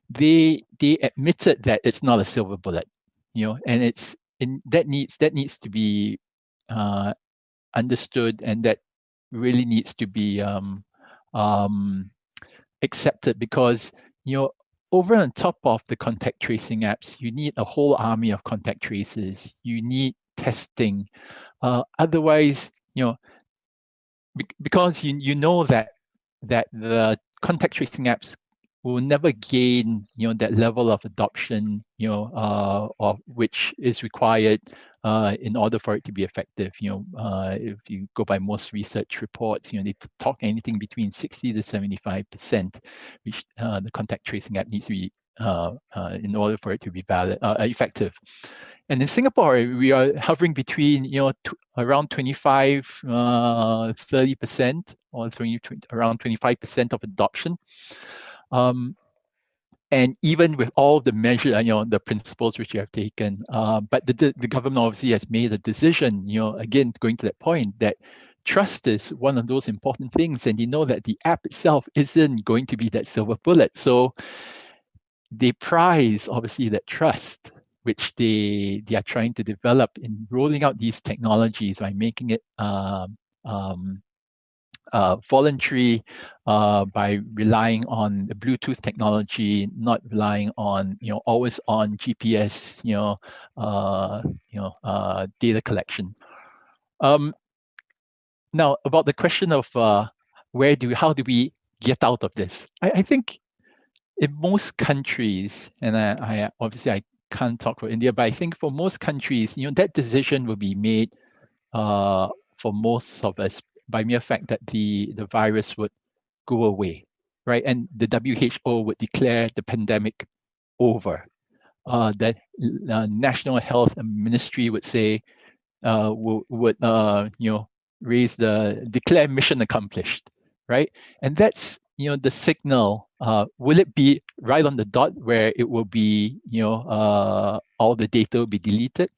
S19: they admitted that it's not a silver bullet, and that needs to be understood, and that really needs to be accepted, because over on top of the contact tracing apps, you need a whole army of contact tracers. You need testing. Otherwise, because you know that the contact tracing apps will never gain that level of adoption of which is required in order for it to be effective. If you go by most research reports, they talk anything between 60 to 75%, which the contact tracing app needs to be in order for it to be valid, effective. And in Singapore, we are hovering between around 25, 30%, or around 25% of adoption. And even with all the measures, the principles which you have taken, but the government obviously has made a decision, again, going to that point, that trust is one of those important things, and they know that the app itself isn't going to be that silver bullet. So they prize, obviously, that trust, which they are trying to develop in rolling out these technologies by making it voluntary, by relying on the Bluetooth technology, not relying on always on GPS data collection. Now, about the question of how do we get out of this? I think in most countries, and I obviously I can't talk for India, but I think for most countries, that decision will be made for most of us by mere fact that the virus would go away, right? And the WHO would declare the pandemic over. That National Health Ministry would say would declare mission accomplished, right? And that's the signal. Will it be right on the dot where it will be all the data will be deleted,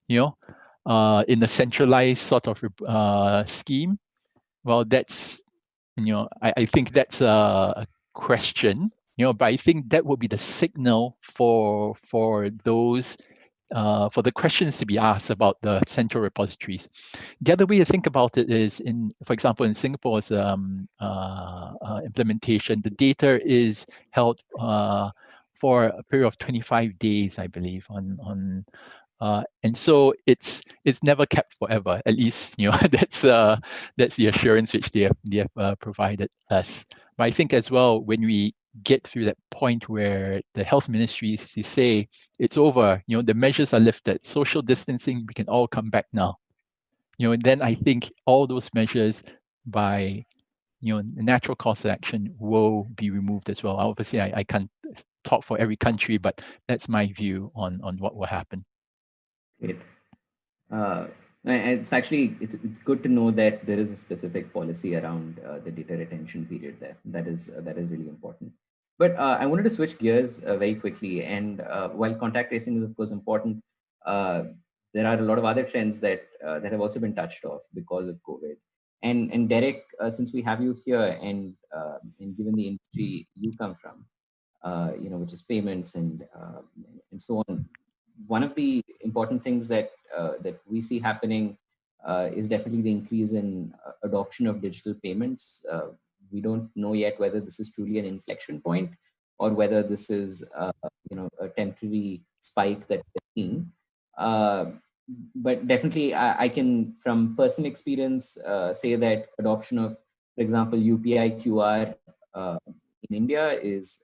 S19: in a centralized sort of scheme? Well, that's I think that's a question, but I think that will be the signal for those for the questions to be asked about the central repositories. The other way to think about it is, for example, in Singapore's implementation, the data is held for a period of 25 days, I believe, and so it's never kept forever. At least that's the assurance which they have provided us. But I think as well, when we get through that point where the health ministries say it's over, the measures are lifted, social distancing, we can all come back now. Then I think all those measures by natural course of action will be removed as well. Obviously, I can't talk for every country, but that's my view on what will happen.
S15: Great. It's actually it's good to know that there is a specific policy around the data retention period there. That is really important. But I wanted to switch gears very quickly. And while contact tracing is of course important, there are a lot of other trends that have also been touched off because of COVID. And Derek, since we have you here, and given the industry you come from, which is payments and so on, one of the important things that we see happening is definitely the increase in adoption of digital payments. We don't know yet whether this is truly an inflection point or whether this is a temporary spike that we're seeing. But definitely, I can, from personal experience, say that adoption of, for example, UPI QR in India is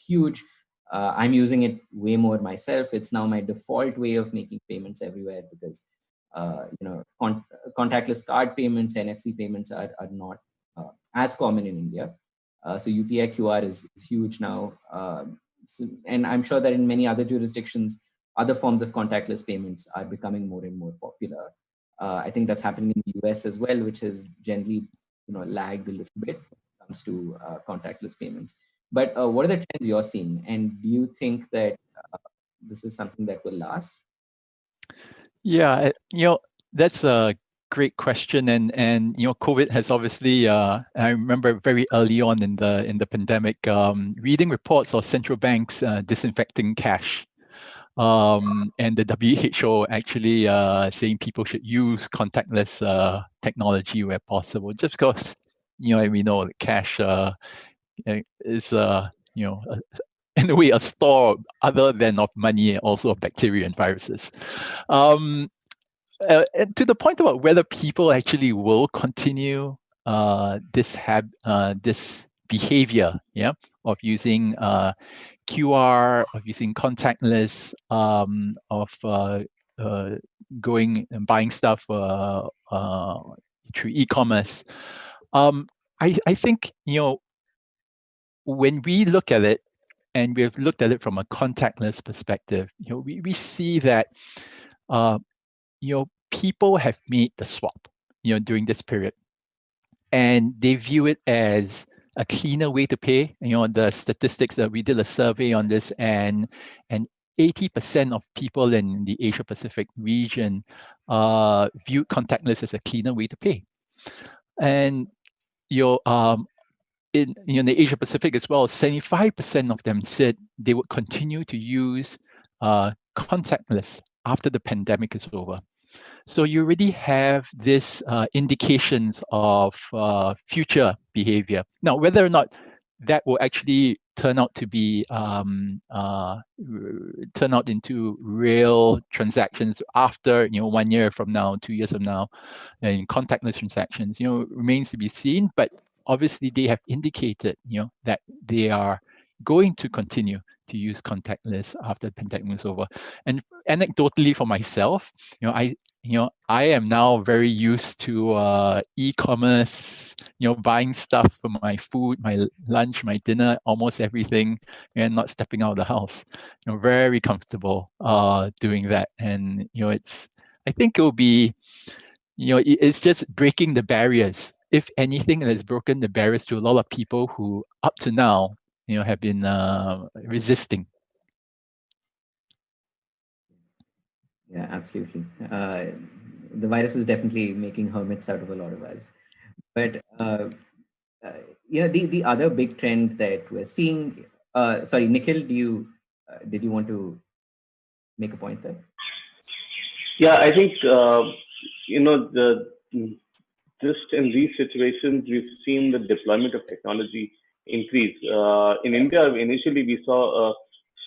S15: huge. I'm using it way more myself. It's now my default way of making payments everywhere because contactless card payments, NFC payments are not as common in India. So UPI QR is huge now. And I'm sure that in many other jurisdictions, other forms of contactless payments are becoming more and more popular. I think that's happening in the US as well, which has generally lagged a little bit when it comes to contactless payments. But what are the trends you're seeing? And do you think that this is something that will last?
S19: Yeah, that's a great question, and COVID has obviously. I remember very early on in the pandemic, reading reports of central banks disinfecting cash, and the WHO actually saying people should use contactless technology where possible, just because we know that cash is in a way a store other than of money, also of bacteria and viruses. And to the point about whether people actually will continue this behavior, of using QR, of using contactless, of going and buying stuff through e-commerce. I think when we look at it, and we've looked at it from a contactless perspective, we see that people have made the swap, during this period, and they view it as a cleaner way to pay. The statistics that we did a survey on this, and 80% of people in the Asia Pacific region viewed contactless as a cleaner way to pay. And in the Asia Pacific as well, 75% of them said they would continue to use contactless after the pandemic is over. So you already have this indications of future behavior. Now, whether or not that will actually turn out to be turn out into real transactions after 1 year from now, 2 years from now, in contactless transactions, remains to be seen. But obviously, they have indicated that they are going to continue to use contactless after the pandemic is over. And anecdotally, for myself, I am now very used to e-commerce, buying stuff for my food, my lunch, my dinner, almost everything, and not stepping out of the house. Very comfortable doing that. And I think it will be, it's just breaking the barriers. If anything, it has broken the barriers to a lot of people who up to now, have been resisting.
S15: Yeah, absolutely. The virus is definitely making hermits out of a lot of us. But the other big trend that we're seeing. Sorry, Nikhil, did you want to make a point there?
S18: Yeah, I think just in these situations, we've seen the deployment of technology increase. In India, initially we saw a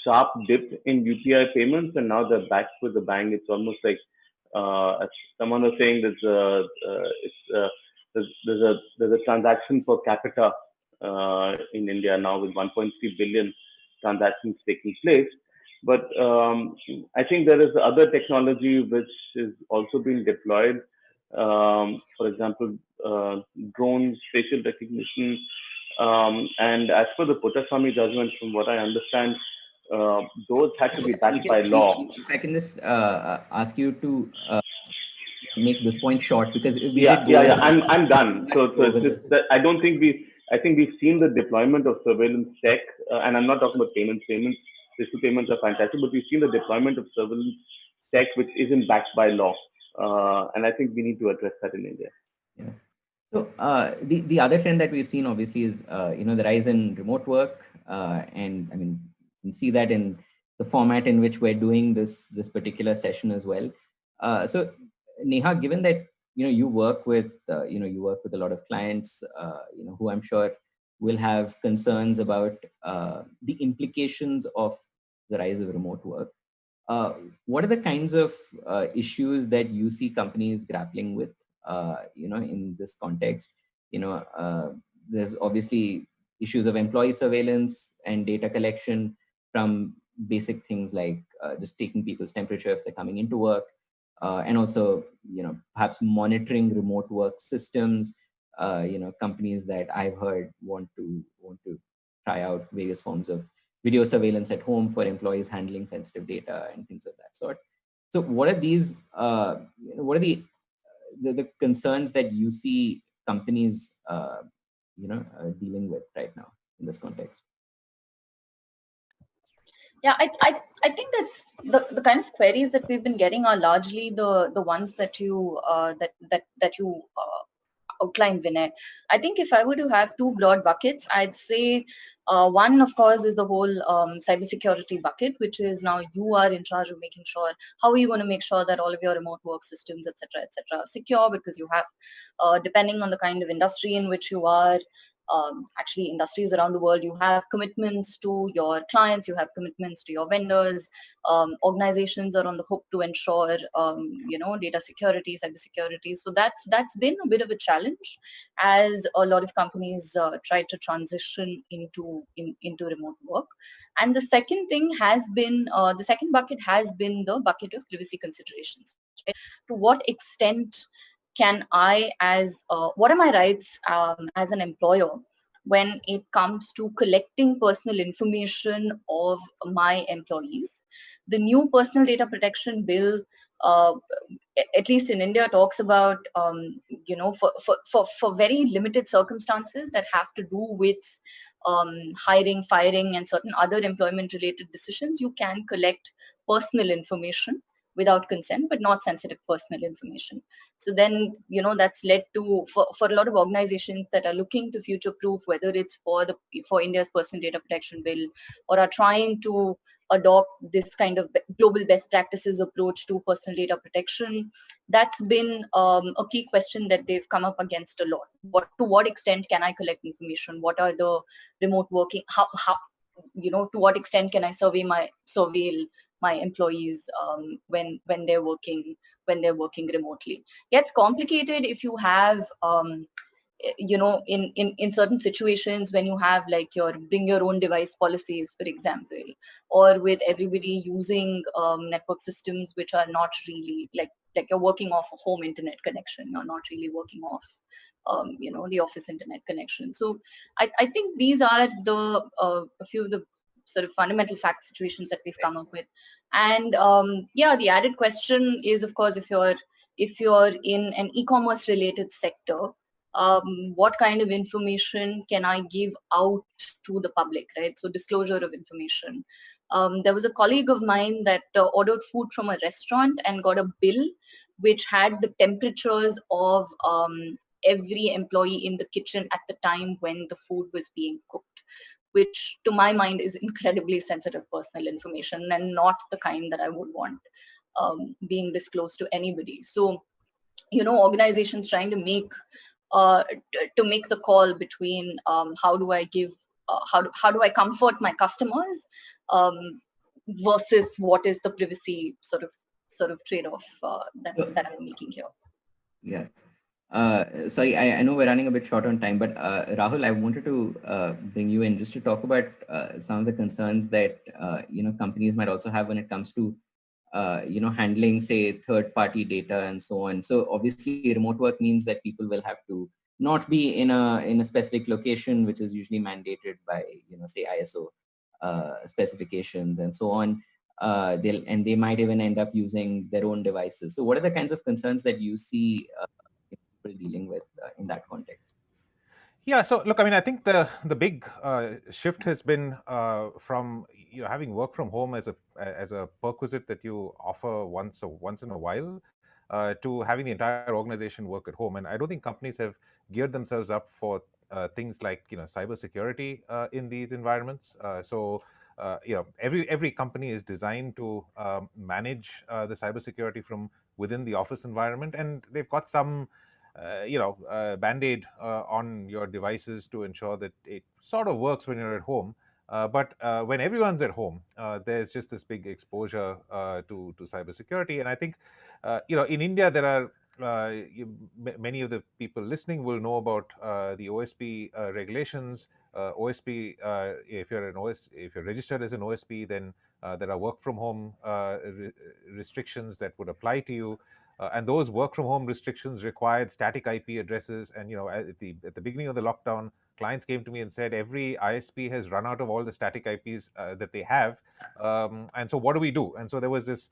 S18: sharp dip in UPI payments, and now they're back with a bang. It's almost like, as someone was saying, there's a transaction per capita in India now with 1.3 billion transactions taking place. But I think there is other technology which is also being deployed. For example, drones, facial recognition, and as per the Puttaswamy judgment, from what I understand, those had to be backed by law.
S15: If I can just ask you to make this point short, because
S18: I'm done. So it's just that I don't think I think we've seen the deployment of surveillance tech, and I'm not talking about payments. Digital payments are fantastic, but we've seen the deployment of surveillance tech which isn't backed by law, and I think we need to address that in India.
S15: Yeah. So the other trend that we've seen obviously is the rise in remote work, and I mean you can see that in the format in which we're doing this particular session as well. So Neha, given that you work with a lot of clients, who I'm sure will have concerns about the implications of the rise of remote work. What are the kinds of issues that you see companies grappling with, in this context? There's obviously issues of employee surveillance and data collection, from basic things like just taking people's temperature if they're coming into work, and also, perhaps monitoring remote work systems. Companies that I've heard want to try out various forms of video surveillance at home for employees handling sensitive data and things of that sort. So what are these, what are the concerns that you see companies, dealing with right now in this context?
S17: Yeah, I think that the kind of queries that we've been getting are largely the ones that you outline, Vinay. I think if I were to have two broad buckets, I'd say one, of course, is the whole cybersecurity bucket, which is now you are in charge of making sure how are you going to make sure that all of your remote work systems, etc., secure, because you have, depending on the kind of industry in which you are, actually industries around the world, you have commitments to your clients, you have commitments to your vendors. Organizations are on the hook to ensure data security, cyber security. So that's been a bit of a challenge as a lot of companies try to transition into remote work. And the second thing has been, the second bucket has been the bucket of privacy considerations, right? To what extent can I, as what are my rights as an employer when it comes to collecting personal information of my employees? The new personal data protection bill, uh, at least in India, talks about for very limited circumstances that have to do with hiring, firing, and certain other employment related decisions, you can collect personal information without consent, but not sensitive personal information. So then, that's led to, for a lot of organizations that are looking to future proof, whether it's for India's personal data protection bill, or are trying to adopt this kind of global best practices approach to personal data protection, that's been a key question that they've come up against a lot. To what extent can I collect information? What are the remote working? How to what extent can I surveil my employees when they're working remotely? Gets complicated if you have in certain situations when you have like your bring your own device policies, for example, or with everybody using network systems which are not really like you're working off a home internet connection, you're not really working off the office internet connection. So I think these are the a few of the sort of fundamental fact situations that we've come up with. And the added question is, of course, if you're in an e-commerce related sector, what kind of information can I give out to the public, right? So disclosure of information. There was a colleague of mine that ordered food from a restaurant and got a bill which had the temperatures of every employee in the kitchen at the time when the food was being cooked, which to my mind is incredibly sensitive personal information and not the kind that I would want being disclosed to anybody. So, organizations trying to make the call between how do I give, how do I comfort my customers versus what is the privacy sort of trade-off that I'm making here.
S15: Yeah. Sorry, I know we're running a bit short on time, but Rahul, I wanted to bring you in just to talk about some of the concerns that companies might also have when it comes to handling, say, third-party data and so on. So obviously, remote work means that people will have to not be in a specific location, which is usually mandated by say ISO specifications and so on. They might even end up using their own devices. So what are the kinds of concerns that you see people dealing with in that context?
S16: Yeah, so look, I mean, I think the big shift has been from having work from home as a perquisite that you offer once in a while to having the entire organization work at home. And I don't think companies have geared themselves up for things like cybersecurity in these environments. Every company is designed to manage the cybersecurity from within the office environment, and they've got some band-aid on your devices to ensure that it sort of works when you're at home. But when everyone's at home, there's just this big exposure to cybersecurity. And I think, in India, there are many of the people listening will know about the OSP regulations. OSP, if you're registered as an OSP, then there are work from home restrictions that would apply to you. And those work from home restrictions required static IP addresses. And at the beginning of the lockdown, clients came to me and said every ISP has run out of all the static IPs that they have. And so what do we do? And so there was this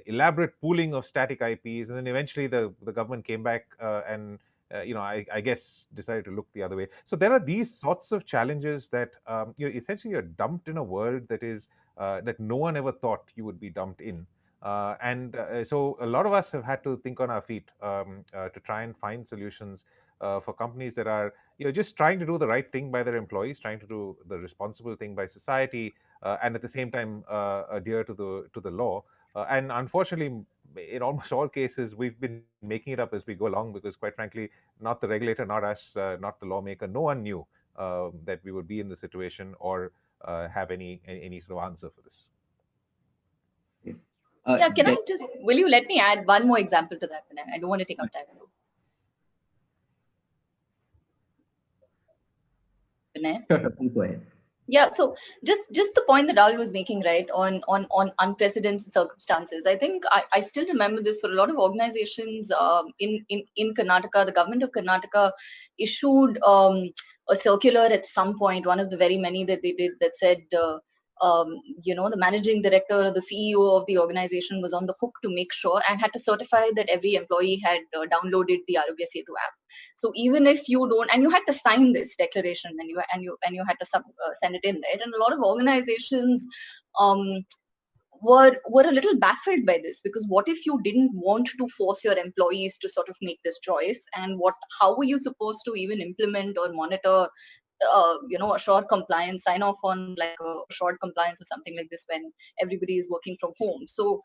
S16: elaborate pooling of static IPs, and then eventually the government came back and I guess decided to look the other way. So there are these sorts of challenges that essentially you're dumped in a world that is that no one ever thought you would be dumped in. So a lot of us have had to think on our feet to try and find solutions for companies that are just trying to do the right thing by their employees, trying to do the responsible thing by society, and at the same time adhere to the law. And unfortunately, in almost all cases, we've been making it up as we go along because, quite frankly, not the regulator, not us, not the lawmaker, no one knew that we would be in the situation or have any sort of answer for this.
S17: Yeah, will you let me add one more example to that? I don't want to take up time.
S15: Sure, please go ahead.
S17: Yeah, so just the point that Al was making, right, on unprecedented circumstances. I think I still remember this for a lot of organizations in Karnataka. The government of Karnataka issued a circular at some point, one of the very many that they did, that said the managing director or the CEO of the organization was on the hook to make sure and had to certify that every employee had downloaded the Arogya Setu app. So even if you don't, and you had to sign this declaration, and you had to send it in, right? And a lot of organizations were a little baffled by this, because what if you didn't want to force your employees to sort of make this choice, and how were you supposed to even implement or monitor a short compliance, sign off on like a short compliance or something like this when everybody is working from home? So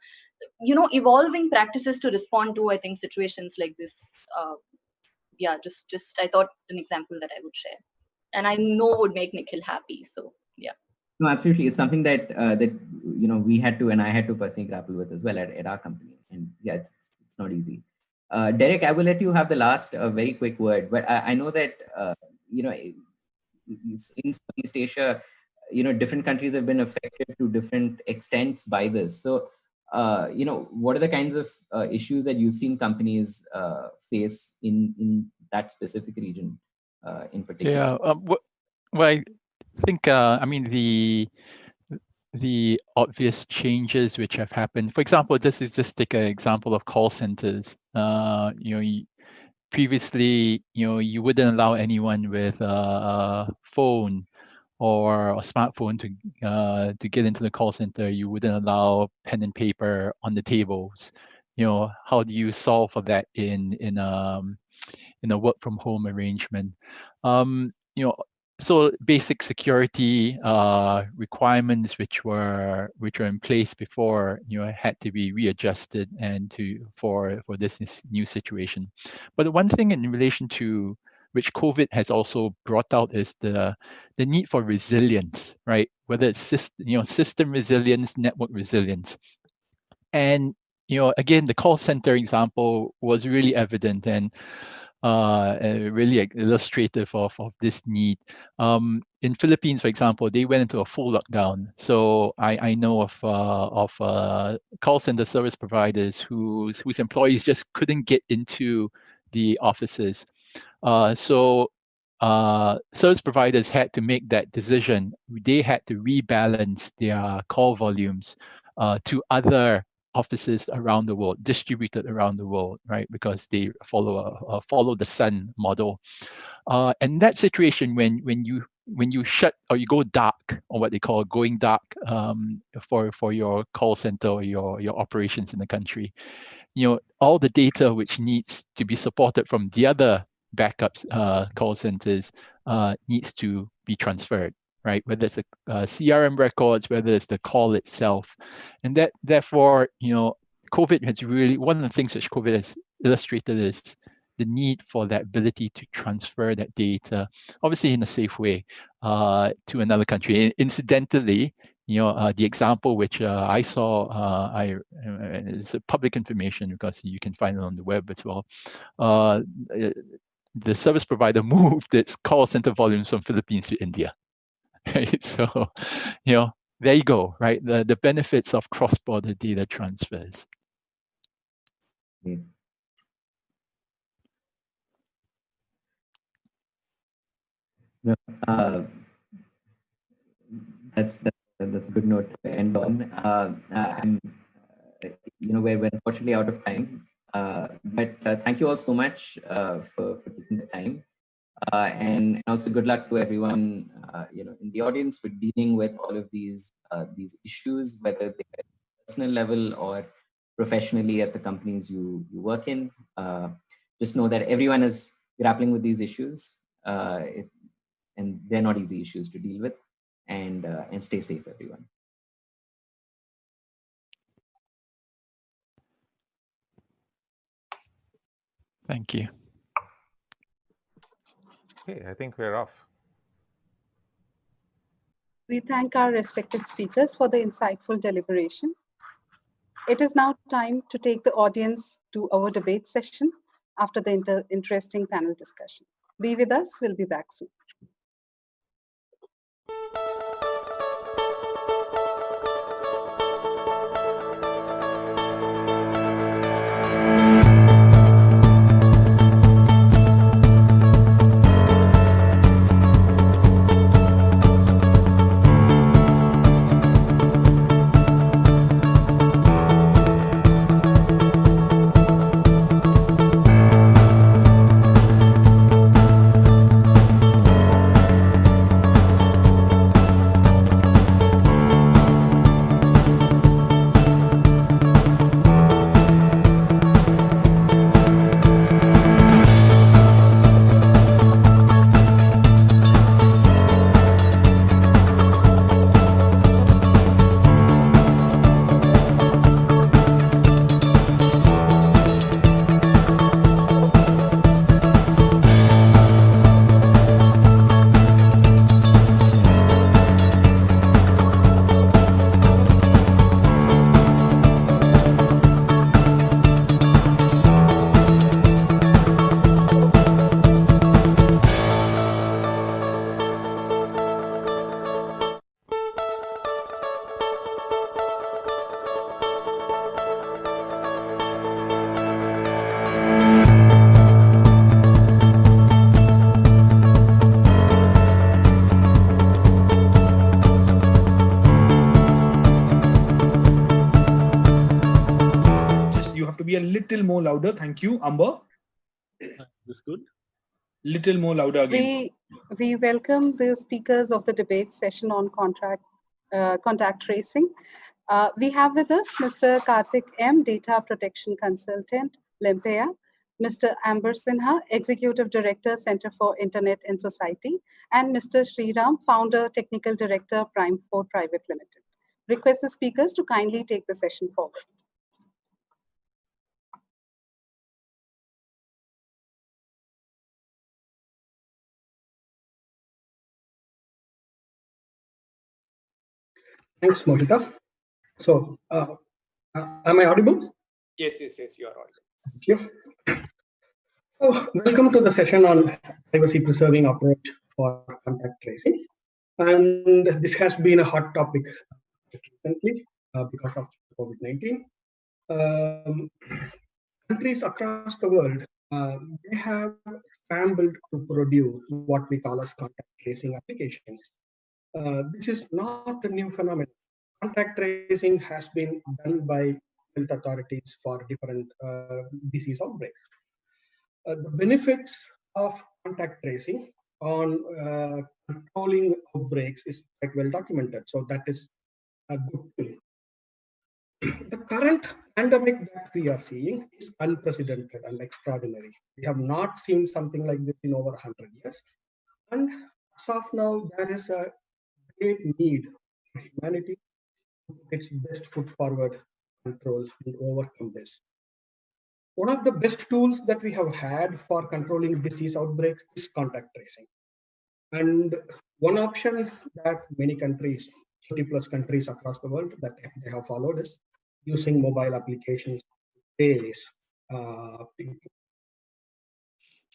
S17: evolving practices to respond to, I think, situations like this, just I thought an example that I would share, and I know would make Nikhil happy. So yeah.
S15: No, absolutely. It's something that we had to, and I had to personally grapple with as well at our company. And yeah, it's not easy. Derek, I will let you have the last very quick word. But I know that in Southeast Asia, different countries have been affected to different extents by this. So what are the kinds of issues that you've seen companies face in that specific region in particular?
S19: Yeah. Well, I think I mean the obvious changes which have happened. For example, just take an example of call centers. Previously, you wouldn't allow anyone with a phone or a smartphone to get into the call center. You wouldn't allow pen and paper on the tables. How do you solve for that in a work from home arrangement? So basic security requirements which were in place before had to be readjusted and for this new situation. But the one thing in relation to which COVID has also brought out is the need for resilience, right? Whether it's system resilience, network resilience. And again, the call center example was really evident and really illustrative of this need. In Philippines, for example, they went into a full lockdown. So I know of call center service providers whose employees just couldn't get into the offices. So service providers had to make that decision. They had to rebalance their call volumes to other offices around the world, distributed around the world, right? Because they follow the sun model. And that situation, when you shut or you go dark, or what they call going dark, for your call center or your operations in the country, all the data which needs to be supported from the other backups call centers needs to be transferred, right? Whether it's a CRM records, whether it's the call itself. And that therefore, COVID has really, one of the things which COVID has illustrated is the need for that ability to transfer that data, obviously in a safe way, to another country. And incidentally, the example which I saw, it's public information because you can find it on the web as well. The service provider moved its call center volumes from Philippines to India. Right? So, there you go, right? The benefits of cross-border data transfers.
S15: That's a good note to end on. We're unfortunately out of time. But thank you all so much for taking the time. And also good luck to everyone in the audience with dealing with all of these issues, whether they're at a personal level or professionally at the companies you work in. Just know that everyone is grappling with these issues, and they're not easy issues to deal with. And stay safe, everyone.
S19: Thank you.
S16: Okay, I think we're off.
S11: We thank our respected speakers for the insightful deliberation. It is now time to take the audience to our debate session after the interesting panel discussion. Be with us, we'll be back soon.
S20: A little more louder. Thank you, Amber.
S21: Is this good?
S20: Little more louder again.
S11: We welcome the speakers of the debate session on contact tracing. We have with us Mr. Karthik M, Data Protection Consultant, Lempeya, Mr. Amber Sinha, Executive Director, Center for Internet and Society, and Mr. Sriram, Founder, Technical Director, Prime4 Private Limited. Request the speakers to kindly take the session forward.
S22: Thanks, Mohita. So, am I audible?
S20: Yes, you are audible.
S22: Thank you. So, welcome to the session on privacy-preserving approach for contact tracing. And this has been a hot topic recently because of COVID-19. Countries across the world, they have scrambled to produce what we call as contact tracing applications. This is not a new phenomenon. Contact tracing has been done by health authorities for different disease outbreaks. The benefits of contact tracing on controlling outbreaks is quite well documented. So that is a good thing. The current pandemic that we are seeing is unprecedented and extraordinary. We have not seen something like this in over 100 years. And as of now, there is a great need for humanity to put its best foot forward, control, and overcome this. One of the best tools that we have had for controlling disease outbreaks is contact tracing. And one option that many countries, 30 plus countries across the world, that they have followed is using mobile applications to trace people.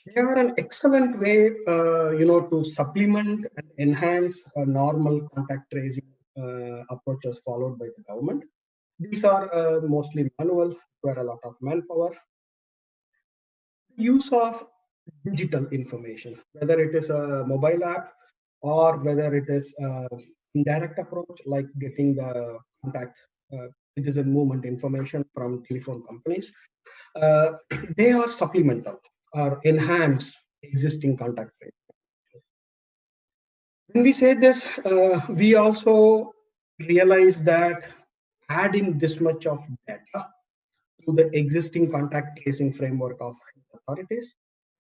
S22: They are an excellent way, to supplement and enhance normal contact tracing approaches followed by the government. These are mostly manual, require a lot of manpower. Use of digital information, whether it is a mobile app or whether it is an indirect approach like getting the contact citizen movement information from telephone companies. They are supplemental or enhance existing contact tracing. When we say this, we also realize that adding this much of data to the existing contact tracing framework of authorities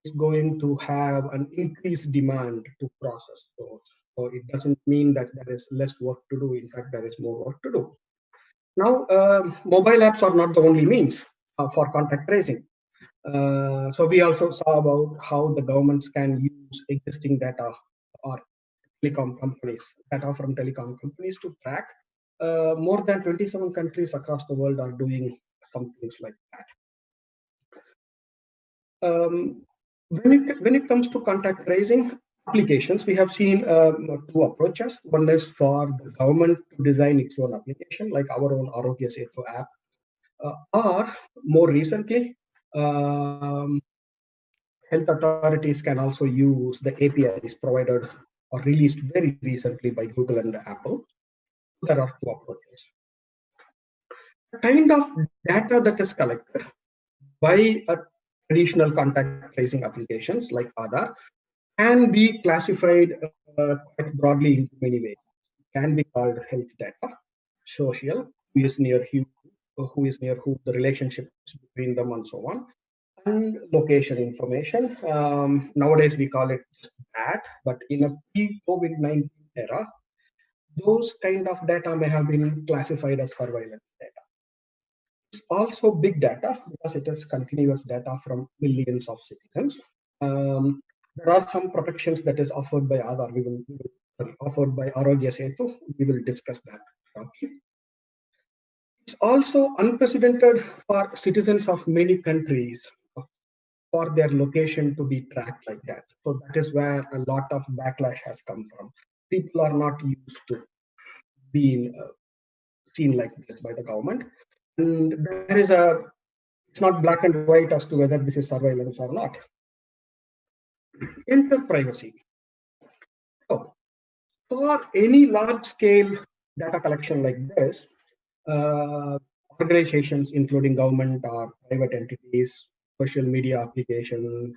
S22: is going to have an increased demand to process those. So it doesn't mean that there is less work to do. In fact, there is more work to do. Now, mobile apps are not the only means for contact tracing. So we also saw about how the governments can use existing data or telecom companies, data from telecom companies to track. More than 27 countries across the world are doing some things like that. When it comes to contact tracing applications, we have seen two approaches. One is for the government to design its own application, like our own Arogya Setu app, or more recently, health authorities can also use the APIs provided or released very recently by Google and Apple. There are two approaches. The kind of data that is collected by a traditional contact tracing applications like Aadhaar can be classified quite broadly into many ways. It can be called health data, social, who is near who, the relationships between them, and so on, and location information. Nowadays we call it just that, but in a pre-COVID-19 era, those kind of data may have been classified as surveillance data. It's also big data because it is continuous data from millions of citizens. There are some protections that is offered by Aadhaar. Offered by Arogya Setu. We will discuss that shortly. It's also unprecedented for citizens of many countries for their location to be tracked like that. So that is where a lot of backlash has come from. People are not used to being seen like this by the government. And it's not black and white as to whether this is surveillance or not. Enter privacy. So, for any large-scale data collection like this, organizations, including government or private entities, social media applications,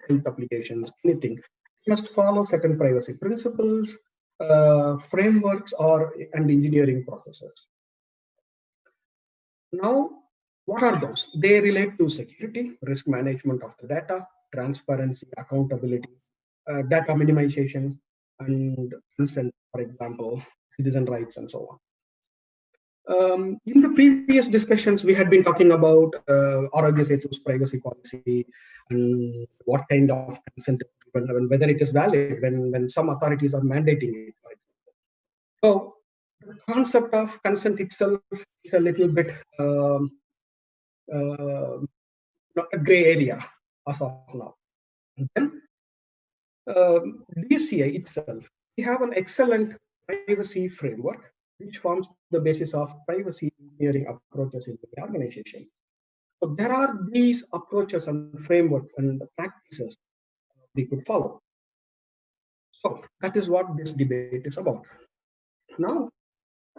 S22: health applications, anything, must follow certain privacy principles, frameworks, and engineering processes. Now, what are those? They relate to security, risk management of the data, transparency, accountability, data minimization, and consent, for example, citizen rights, and so on. In the previous discussions, we had been talking about Arogya Setu's privacy policy and what kind of consent is given and whether it is valid when some authorities are mandating it. So the concept of consent itself is a little bit a gray area as of now. And then DSCI itself, we have an excellent privacy framework which forms the basis of privacy engineering approaches in the organization. So there are these approaches and framework and practices we could follow. So that is what this debate is about. Now,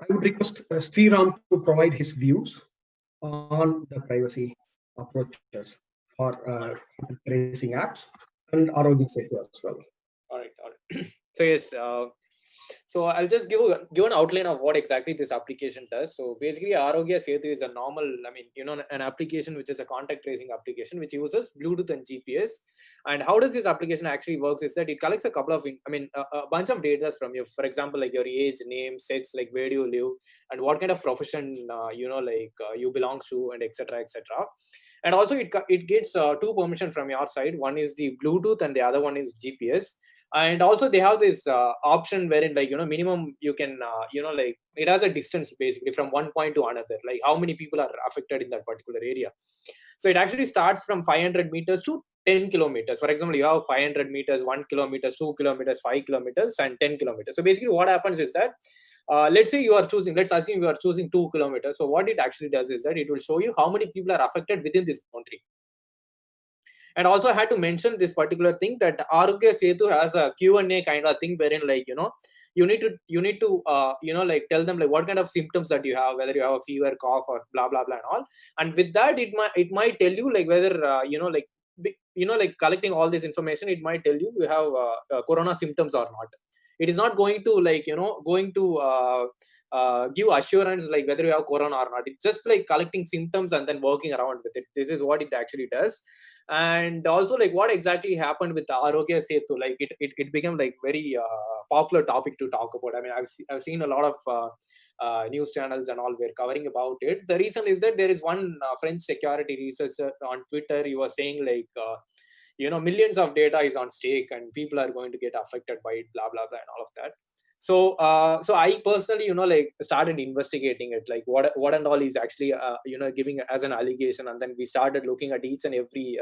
S22: I would request Sriram to provide his views on the privacy approaches for tracing apps and Arogya Setu as well.
S20: All right. So yes, so I'll just give an outline of what exactly this application does. So basically, Arogya Setu is a normal, an application which is a contact tracing application which uses Bluetooth and GPS. And how does this application actually works is that it collects a couple of, a bunch of data from you. For example, like your age, name, sex, like where do you live, and what kind of profession you belong to, and etc. etc. And also it gets two permissions from your side. One is the Bluetooth and the other one is GPS. And also they have this option wherein minimum you can it has a distance basically from one point to another, like how many people are affected in that particular area. So it actually starts from 500 meters to 10 kilometers. For example, you have 500 meters, 1 kilometers, 2 kilometers, 5 kilometers, and 10 kilometers. So basically what happens is that let's assume you are choosing 2 kilometers. So what it actually does is that it will show you how many people are affected within this boundary. And also I had to mention this particular thing that Arogya Setu has a Q&A kind of thing wherein you need to like tell them like what kind of symptoms that you have, whether you have a fever, cough, or blah blah blah and all. And with that, it might tell you like whether like collecting all this information, it might tell you you have corona symptoms or not. It is not going to like give assurance like whether you have corona or not. It's just like collecting symptoms and then working around with it. This is what it actually does. And also like what exactly happened with the Arogya Setu, like it became like very popular topic to talk about. I mean, I've seen a lot of news channels and all were covering about it. The reason is that there is one French security researcher on Twitter. He was saying like millions of data is on stake and people are going to get affected by it, blah blah blah and all of that. So I personally like started investigating it, like what and all is actually giving as an allegation. And then we started looking at each and every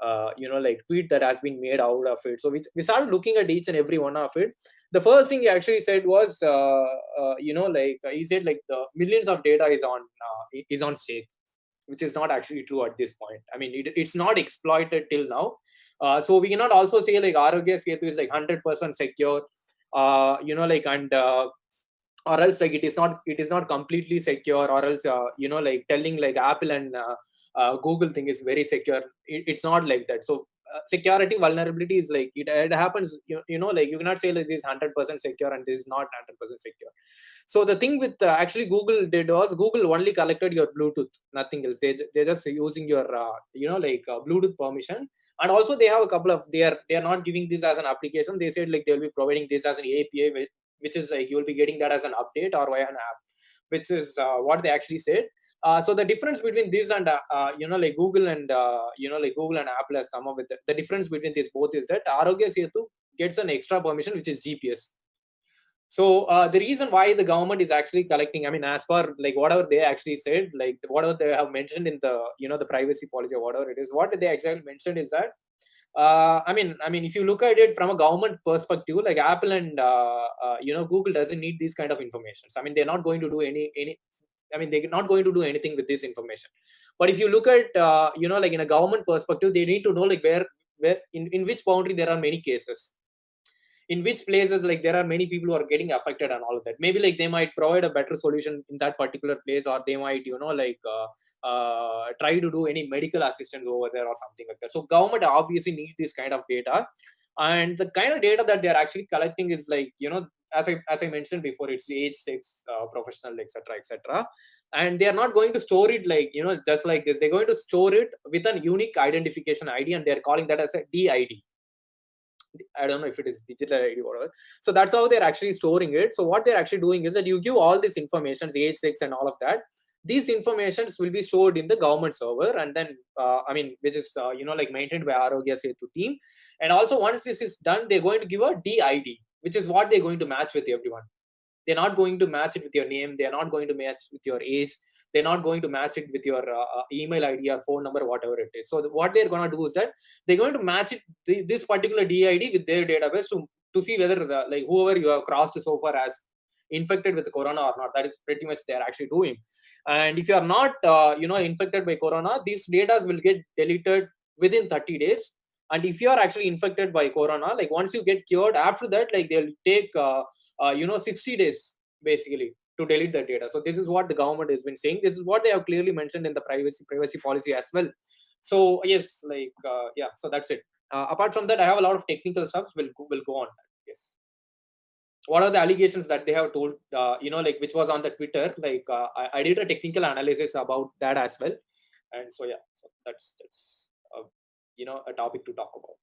S20: like tweet that has been made out of it. So we started looking at each and every one of it. The first thing he actually said was like he said like the millions of data is on stake, which is not actually true at this point. I mean, it's not exploited till now. So we cannot also say like Arogya Setu is like 100% secure, like, and or else like it is not completely secure, or else like telling like Apple and Google thing is very secure. It's not like that. So security vulnerability is like it happens, like you cannot say like this is 100% secure and this is not 100% secure. So the thing with actually Google did was Google only collected your Bluetooth, nothing else. They're just using your Bluetooth permission. And also they have a couple of they are not giving this as an application. They said like they'll be providing this as an API, which is like you'll be getting that as an update or via an app, which is what they actually said. So the difference between this and like Google and like Google and Apple has come up with the difference between these both is that Arogya Setu gets an extra permission, which is GPS. So the reason why the government is actually collecting, I mean, as far like whatever they actually said, like whatever they have mentioned in the the privacy policy or whatever it is, what they actually mentioned is that I mean, if you look at it from a government perspective, like Apple and Google doesn't need these kind of information. I mean, they're not going to do any. I mean, they're not going to do anything with this information. But if you look at like in a government perspective, they need to know like where in which boundary there are many cases, in which places like there are many people who are getting affected and all of that. Maybe like they might provide a better solution in that particular place, or they might like try to do any medical assistance over there or something like that. So government obviously needs this kind of data, and the kind of data that they are actually collecting is like as I mentioned before, it's age, sex, professional, etc., and they are not going to store it like just like this. They're going to store it with an unique identification ID, and they're calling that as a DID. I don't know if it is digital ID or whatever. So that's how they're actually storing it. So what they're actually doing is that you give all this information, age, sex, and all of that. These informations will be stored in the government server, and then I mean, which is like maintained by Arogya Setu team. And also once this is done, they're going to give a DID, which is what they're going to match with everyone. They're not going to match it with your name. They're not going to match with your age. They're not going to match it with your email ID or phone number, whatever it is. So what they're going to do is that they're going to match it, this particular DID with their database to see whether like whoever you have crossed so far as infected with corona or not. That is pretty much they're actually doing. And if you are not infected by corona, these data will get deleted within 30 days. And if you are actually infected by corona, like once you get cured, after that, like they'll take 60 days basically to delete the data. So this is what the government has been saying. This is what they have clearly mentioned in the privacy policy as well. So yes, like yeah, so that's it. Apart from that, I have a lot of technical stuff. Will go on that. Yes. What are the allegations that they have told? Like which was on the Twitter. Like I did a technical analysis about that as well, and so yeah, so that's a topic to talk about.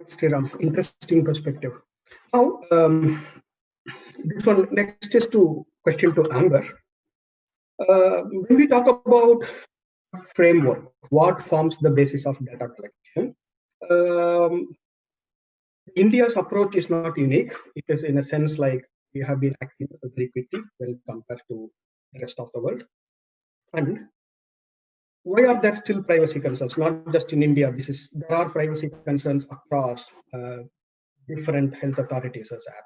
S22: Sriram, interesting perspective. Now, this one next is to question to Amber. When we talk about framework, what forms the basis of data collection? India's approach is not unique. It is in a sense like we have been acting very quickly when compared to the rest of the world. And why are there still privacy concerns? Not just in India. There are privacy concerns across different health authorities as well.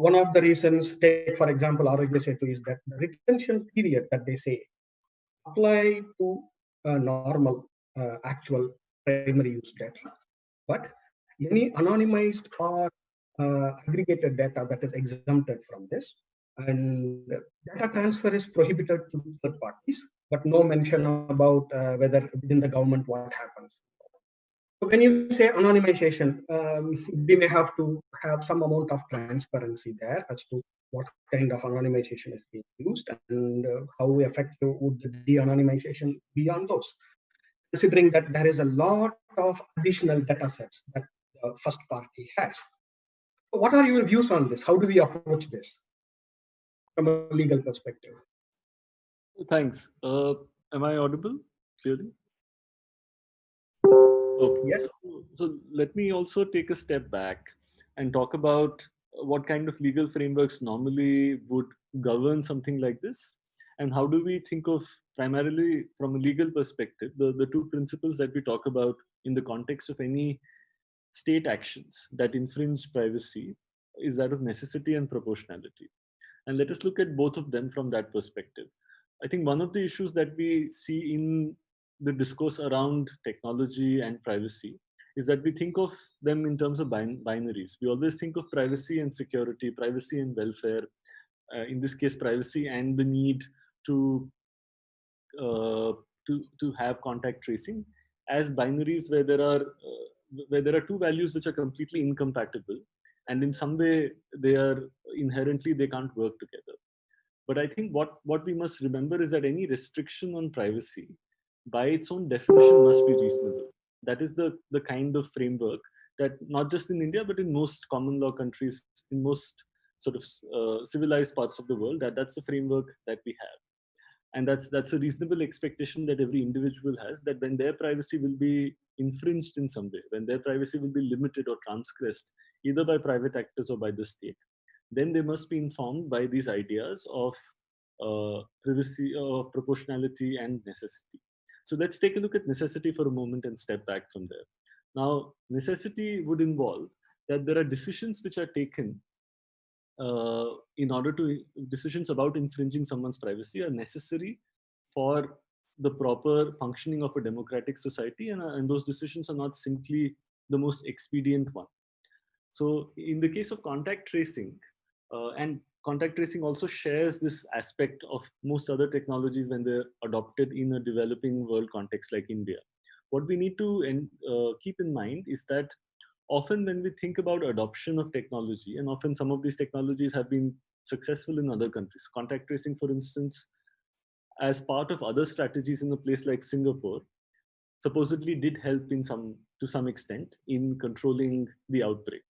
S22: One of the reasons, take for example, Arogya Setu, is that the retention period that they say apply to normal actual primary use data, but any anonymized or aggregated data that is exempted from this. And data transfer is prohibited to third parties, but no mention about whether within the government what happens. So when you say anonymization, we may have to have some amount of transparency there as to what kind of anonymization is being used and how effective would the de-anonymization be on those, considering that there is a lot of additional data sets that the first party has. So what are your views on this? How do we approach this from a legal perspective?
S2: Thanks. Am I audible clearly? Okay.
S22: Yes.
S2: So let me also take a step back and talk about what kind of legal frameworks normally would govern something like this, and how do we think of, primarily from a legal perspective, the two principles that we talk about in the context of any state actions that infringe privacy is that of necessity and proportionality. And let us look at both of them from that perspective. I think one of the issues that we see in the discourse around technology and privacy is that we think of them in terms of binaries. We always think of privacy and security, privacy and welfare, in this case, privacy and the need to have contact tracing as binaries where there are two values which are completely incompatible, and in some way they are inherently, they can't work together. But I think what we must remember is that any restriction on privacy by its own definition must be reasonable. That is the kind of framework that, not just in India, but in most common law countries, in most sort of civilized parts of the world, that's the framework that we have. And that's a reasonable expectation that every individual has, that when their privacy will be infringed in some way, when their privacy will be limited or transgressed, either by private actors or by the state, then they must be informed by these ideas of privacy, of proportionality and necessity. So let's take a look at necessity for a moment and step back from there. Now, necessity would involve that there are decisions which are taken in order to, decisions about infringing someone's privacy are necessary for the proper functioning of a democratic society, and those decisions are not simply the most expedient one. So in the case of contact tracing, and contact tracing also shares this aspect of most other technologies when they're adopted in a developing world context like India. What we need to keep in mind is that often when we think about adoption of technology, and often some of these technologies have been successful in other countries. Contact tracing, for instance, as part of other strategies in a place like Singapore, supposedly did help to some extent in controlling the outbreak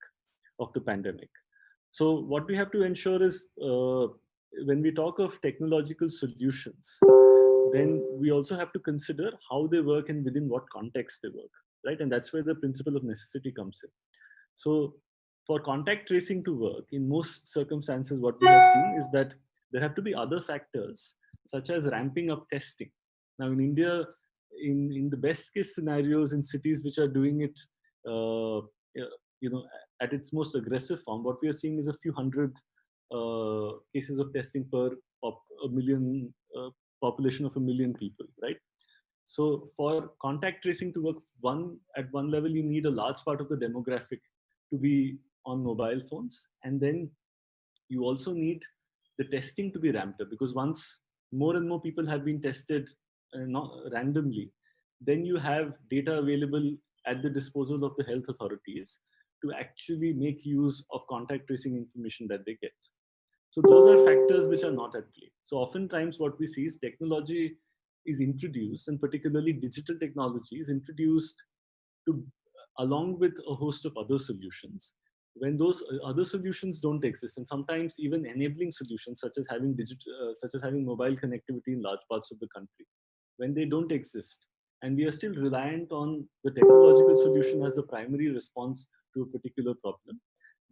S2: of the pandemic. So what we have to ensure is when we talk of technological solutions, then we also have to consider how they work and within what context they work, right? And that's where the principle of necessity comes in. So for contact tracing to work, in most circumstances, what we have seen is that there have to be other factors, such as ramping up testing. Now in India, in the best case scenarios in cities which are doing it, at its most aggressive form, what we are seeing is a few hundred cases of testing per population of 1 million people, right? So for contact tracing to work, at one level, you need a large part of the demographic to be on mobile phones. And then you also need the testing to be ramped up, because once more and more people have been tested not randomly, then you have data available at the disposal of the health authorities to actually make use of contact tracing information that they get. So those are factors which are not at play. So oftentimes what we see is technology is introduced, and particularly digital technology is introduced along with a host of other solutions. When those other solutions don't exist, and sometimes even enabling solutions such as having mobile connectivity in large parts of the country, when they don't exist, and we are still reliant on the technological solution as the primary response to a particular problem,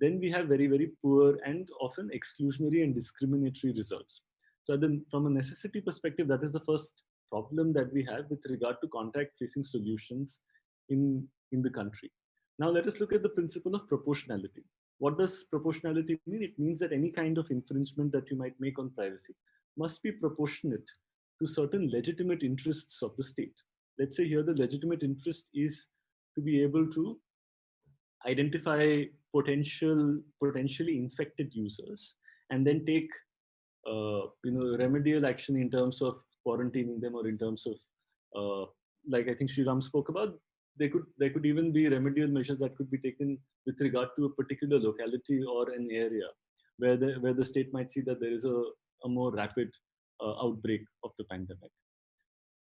S2: then we have very, very poor and often exclusionary and discriminatory results. So from a necessity perspective, that is the first problem that we have with regard to contact tracing solutions in the country. Now let us look at the principle of proportionality. What does proportionality mean? It means that any kind of infringement that you might make on privacy must be proportionate to certain legitimate interests of the state. Let's say here the legitimate interest is to be able to identify potentially infected users and then take remedial action in terms of quarantining them, or in terms of like I think Sriram spoke about, there could even be remedial measures that could be taken with regard to a particular locality or an area where the state might see that there is a more rapid outbreak of the pandemic.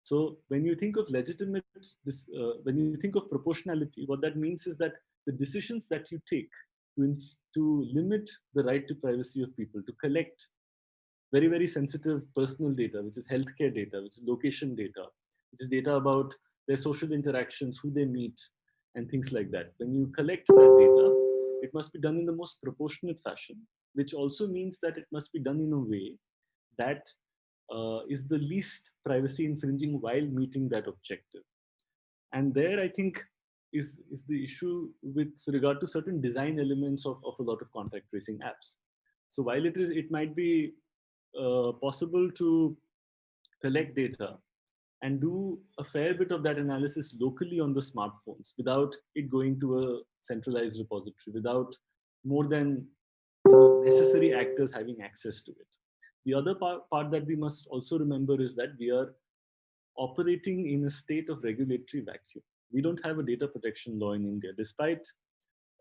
S2: So when you think of when you think of proportionality, what that means is that the decisions that you take to limit the right to privacy of people, to collect very, very sensitive personal data, which is healthcare data, which is location data, which is data about their social interactions, who they meet, and things like that. When you collect that data, it must be done in the most proportionate fashion, which also means that it must be done in a way that is the least privacy infringing while meeting that objective. And there, I think, is the issue with regard to certain design elements of a lot of contact tracing apps. So while it might be possible to collect data and do a fair bit of that analysis locally on the smartphones without it going to a centralized repository, without more than necessary actors having access to it. The other part that we must also remember is that we are operating in a state of regulatory vacuum. We don't have a data protection law in India, despite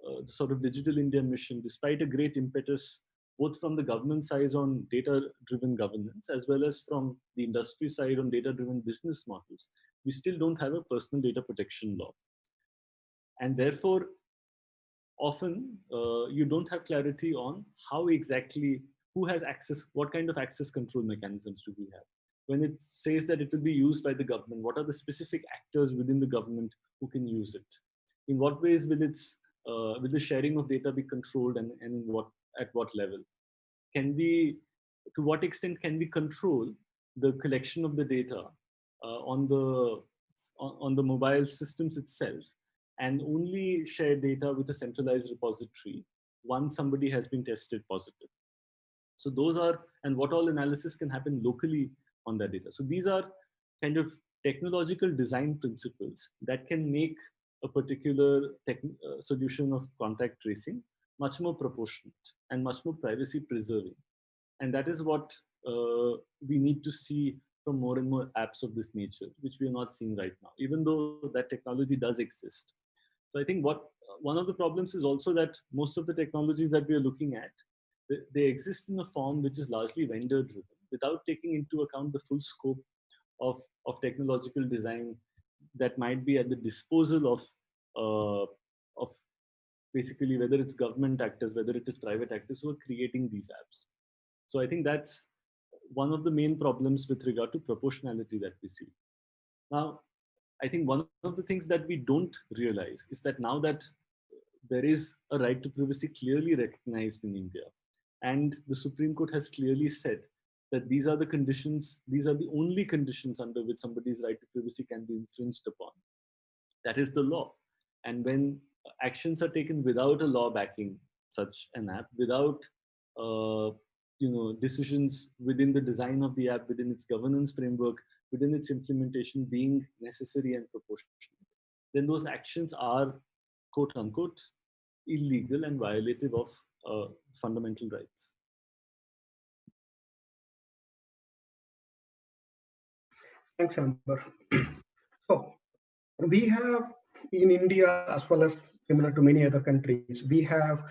S2: the sort of Digital India mission, despite a great impetus both from the government side on data-driven governance, as well as from the industry side on data-driven business models. We still don't have a personal data protection law. And therefore, often you don't have clarity on how exactly, who has access, what kind of access control mechanisms do we have. When it says that it will be used by the government, what are the specific actors within the government who can use it? In what ways will the sharing of data be controlled, and at what level? To what extent can we control the collection of the data on the mobile systems itself, and only share data with a centralized repository once somebody has been tested positive? So those are, and what all analysis can happen locally on that data. So these are kind of technological design principles that can make a particular solution of contact tracing much more proportionate and much more privacy preserving. And that is what we need to see from more and more apps of this nature, which we are not seeing right now, even though that technology does exist. So I think one of the problems is also that most of the technologies that we are looking at, they exist in a form which is largely vendor driven, without taking into account the full scope of technological design that might be at the disposal of basically whether it's government actors, whether it is private actors who are creating these apps. So I think that's one of the main problems with regard to proportionality that we see. Now, I think one of the things that we don't realize is that now that there is a right to privacy clearly recognized in India, and the Supreme Court has clearly said that these are the conditions, these are the only conditions under which somebody's right to privacy can be infringed upon. That is the law. And when actions are taken without a law backing such an app, without decisions within the design of the app, within its governance framework, within its implementation being necessary and proportionate, then those actions are, quote unquote, illegal and violative of fundamental rights.
S22: Thanks, Amber. So we have in India, as well as similar to many other countries, we have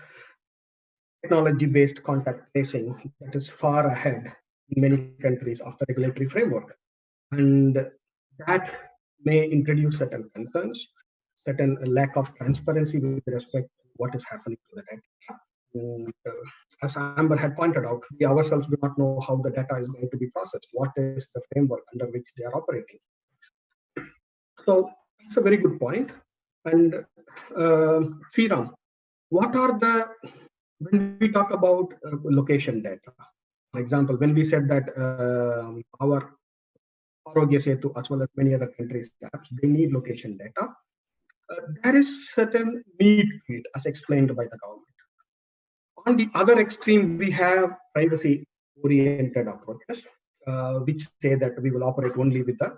S22: technology-based contact tracing that is far ahead in many countries of the regulatory framework. And that may introduce certain concerns, certain lack of transparency with respect to what is happening to the data. And, as Amber had pointed out, we ourselves do not know how the data is going to be processed. What is the framework under which they are operating? So that's a very good point. And Sriram, what are when we talk about location data, for example, when we said that our Arogya Setu, as well as many other countries' apps, they need location data, there is certain need to it, as explained by the government. On the other extreme, we have privacy-oriented approaches, which say that we will operate only with the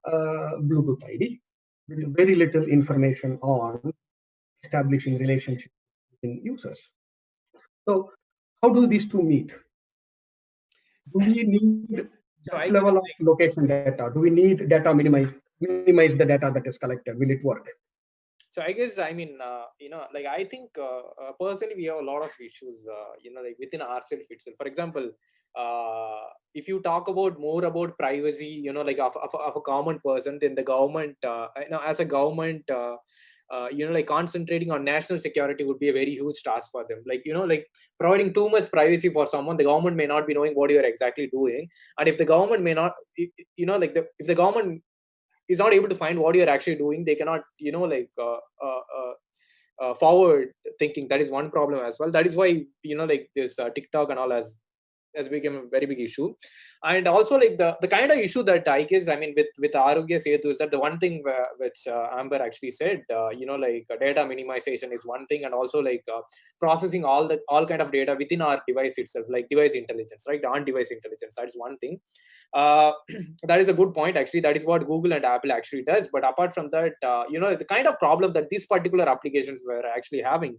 S22: Bluetooth ID, with very little information on establishing relationships in users. So how do these two meet? Do we need that level of location data? Do we need data minimize the data that is collected? Will it work?
S20: So I guess, I mean, like I think personally we have a lot of issues, like within ourselves itself. For example, if you talk about more about privacy, like of a common person, then the government, as a government, like concentrating on national security would be a very huge task for them. Like, like providing too much privacy for someone, the government may not be knowing what you are exactly doing. And if the government may not, like if the government is not able to find what you're actually doing, they cannot forward thinking. That is one problem as well. That is why like this TikTok and all has become a very big issue. And also like the kind of issue that I guess, I mean, with Arogya Setu is that the one thing which Amber actually said, like data minimization is one thing, and also like processing all kind of data within our device itself, like device intelligence, right? On device intelligence, that's one thing. That is a good point actually. That is what Google and Apple actually does. But apart from that, the kind of problem that these particular applications were actually having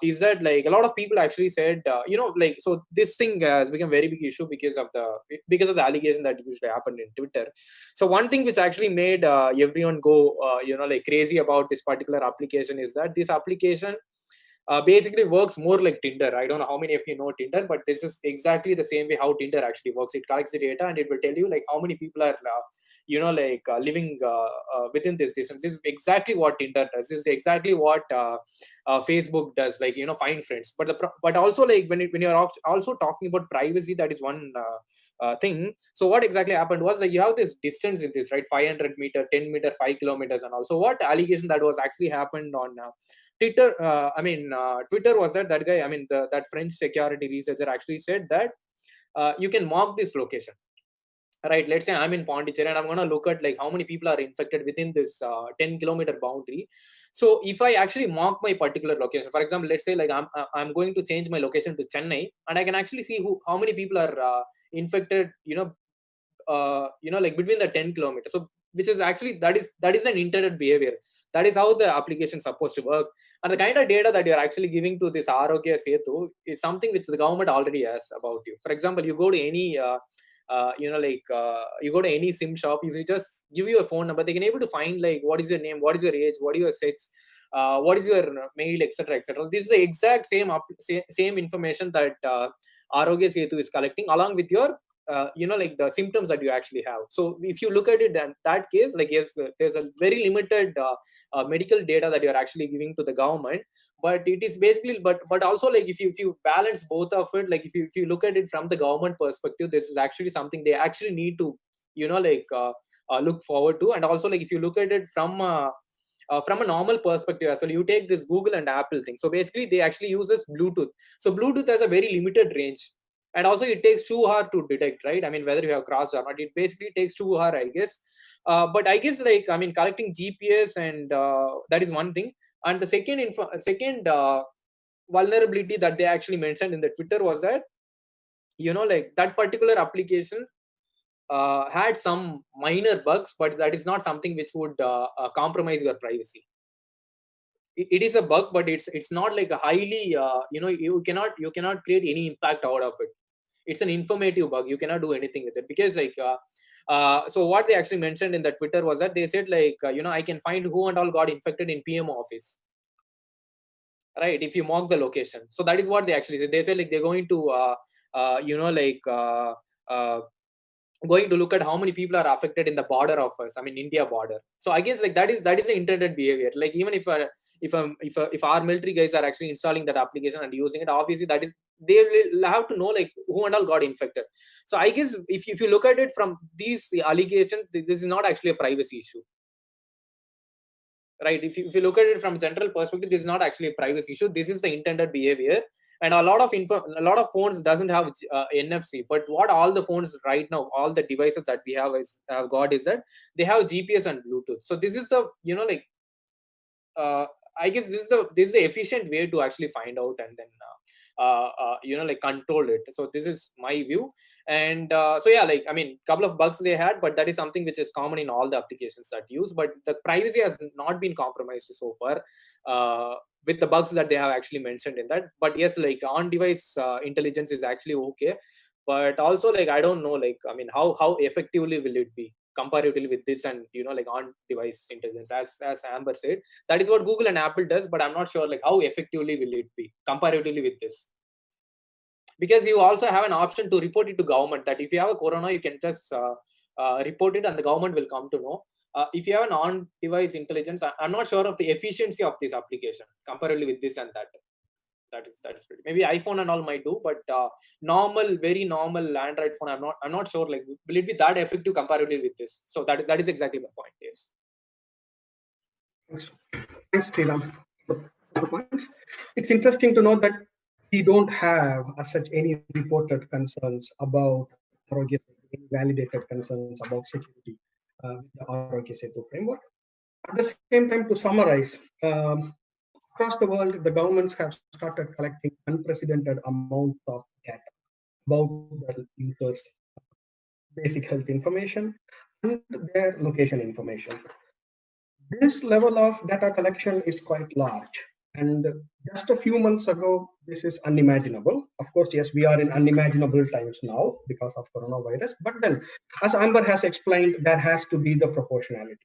S20: is that like a lot of people actually said, like, so this thing has become a very big issue because of the allegation that usually happened in Twitter. So one thing which actually made everyone go like crazy about this particular application is that this application basically works more like Tinder. I don't know how many of you know Tinder, but this is exactly the same way how Tinder actually works. It collects the data and it will tell you like how many people are living within this distance. This is exactly what Tinder does. This is exactly what Facebook does, like find friends. But also like when you're also talking about privacy, that is one thing. So what exactly happened was like you have this distance in this, right? 500 meter, 10 meter, 5 kilometers, and also what allegation that was actually happened on Twitter. Twitter was that guy. I mean, that French security researcher actually said that you can mark this location. Right, let's say I'm in Pondicherry and I'm going to look at like how many people are infected within this 10-kilometer boundary. So if I actually mark my particular location, for example, let's say like I'm going to change my location to Chennai, and I can actually see how many people are infected, like between the 10 kilometers. So which is actually that is an intended behavior. That is how the application is supposed to work. And the kind of data that you're actually giving to this Arogya Setu is something which the government already has about you. For example, you go to any you go to any SIM shop, if you just give you a phone number, they can able to find like what is your name, what is your age, what is your sex, what is your mail, etc., etc. This is the exact same information that Arogya Setu is collecting along with your like the symptoms that you actually have. So if you look at it in that case, like yes, there's a very limited medical data that you're actually giving to the government, but it is basically but also like if you balance both of it, like if you look at it from the government perspective, this is actually something they actually need to look forward to. And also like if you look at it from a normal perspective as well, you take this Google and Apple thing. So basically they actually use this Bluetooth. So Bluetooth has a very limited range, and also it takes 2 hours to detect, right? I mean, whether you have crossed or not, it basically takes 2 hours, I guess. But I guess like, I mean, collecting GPS and that is one thing. And the second vulnerability that they actually mentioned in the Twitter was that, like that particular application had some minor bugs, but that is not something which would compromise your privacy. It is a bug, but it's not like a highly you cannot create any impact out of it. It's an informative bug. You cannot do anything with it because like so what they actually mentioned in the Twitter was that they said like I can find who and all got infected in PM office, right, if you mark the location. So that is what they actually said. They said like they're going to going to look at how many people are affected in the border of us, I mean India border. So I guess like that is the intended behavior. Like even if our military guys are actually installing that application and using it, obviously that is they will have to know like who and all got infected. So I guess if you look at it from these allegations, this is not actually a privacy issue, right? If you look at it from a general perspective, this is not actually a privacy issue. This is the intended behavior. And a lot of phones doesn't have NFC, but what all the phones right now, all the devices that we have have got is that they have GPS and Bluetooth. So this is the I guess this is the efficient way to actually find out and then like control it. So this is my view. And so yeah, like I mean, couple of bugs they had, but that is something which is common in all the applications that use. But the privacy has not been compromised so far with the bugs that they have actually mentioned in that. But yes, like on-device intelligence is actually okay. But also, like I don't know, like I mean, how effectively will it be comparatively with this and like on-device intelligence? As Amber said, that is what Google and Apple does, but I'm not sure like how effectively will it be comparatively with this. Because you also have an option to report it to government, that if you have a corona, you can just report it and the government will come to know. If you have an on-device intelligence, I'm not sure of the efficiency of this application comparatively with this and that. That is pretty. Maybe iPhone and all might do, but very normal Android phone, I'm not sure like will it be that effective comparatively with this. So that is exactly the point. Yes.
S22: Thanks, Sriram. It's interesting to note that we don't have as such any reported concerns about Arogya, any validated concerns about security with the Arogya Setu framework. At the same time, to summarize, across the world, the governments have started collecting unprecedented amounts of data about the users' basic health information and their location information. This level of data collection is quite large. And just a few months ago, this is unimaginable. Of course, yes, we are in unimaginable times now because of coronavirus. But then, as Amber has explained, there has to be the proportionality.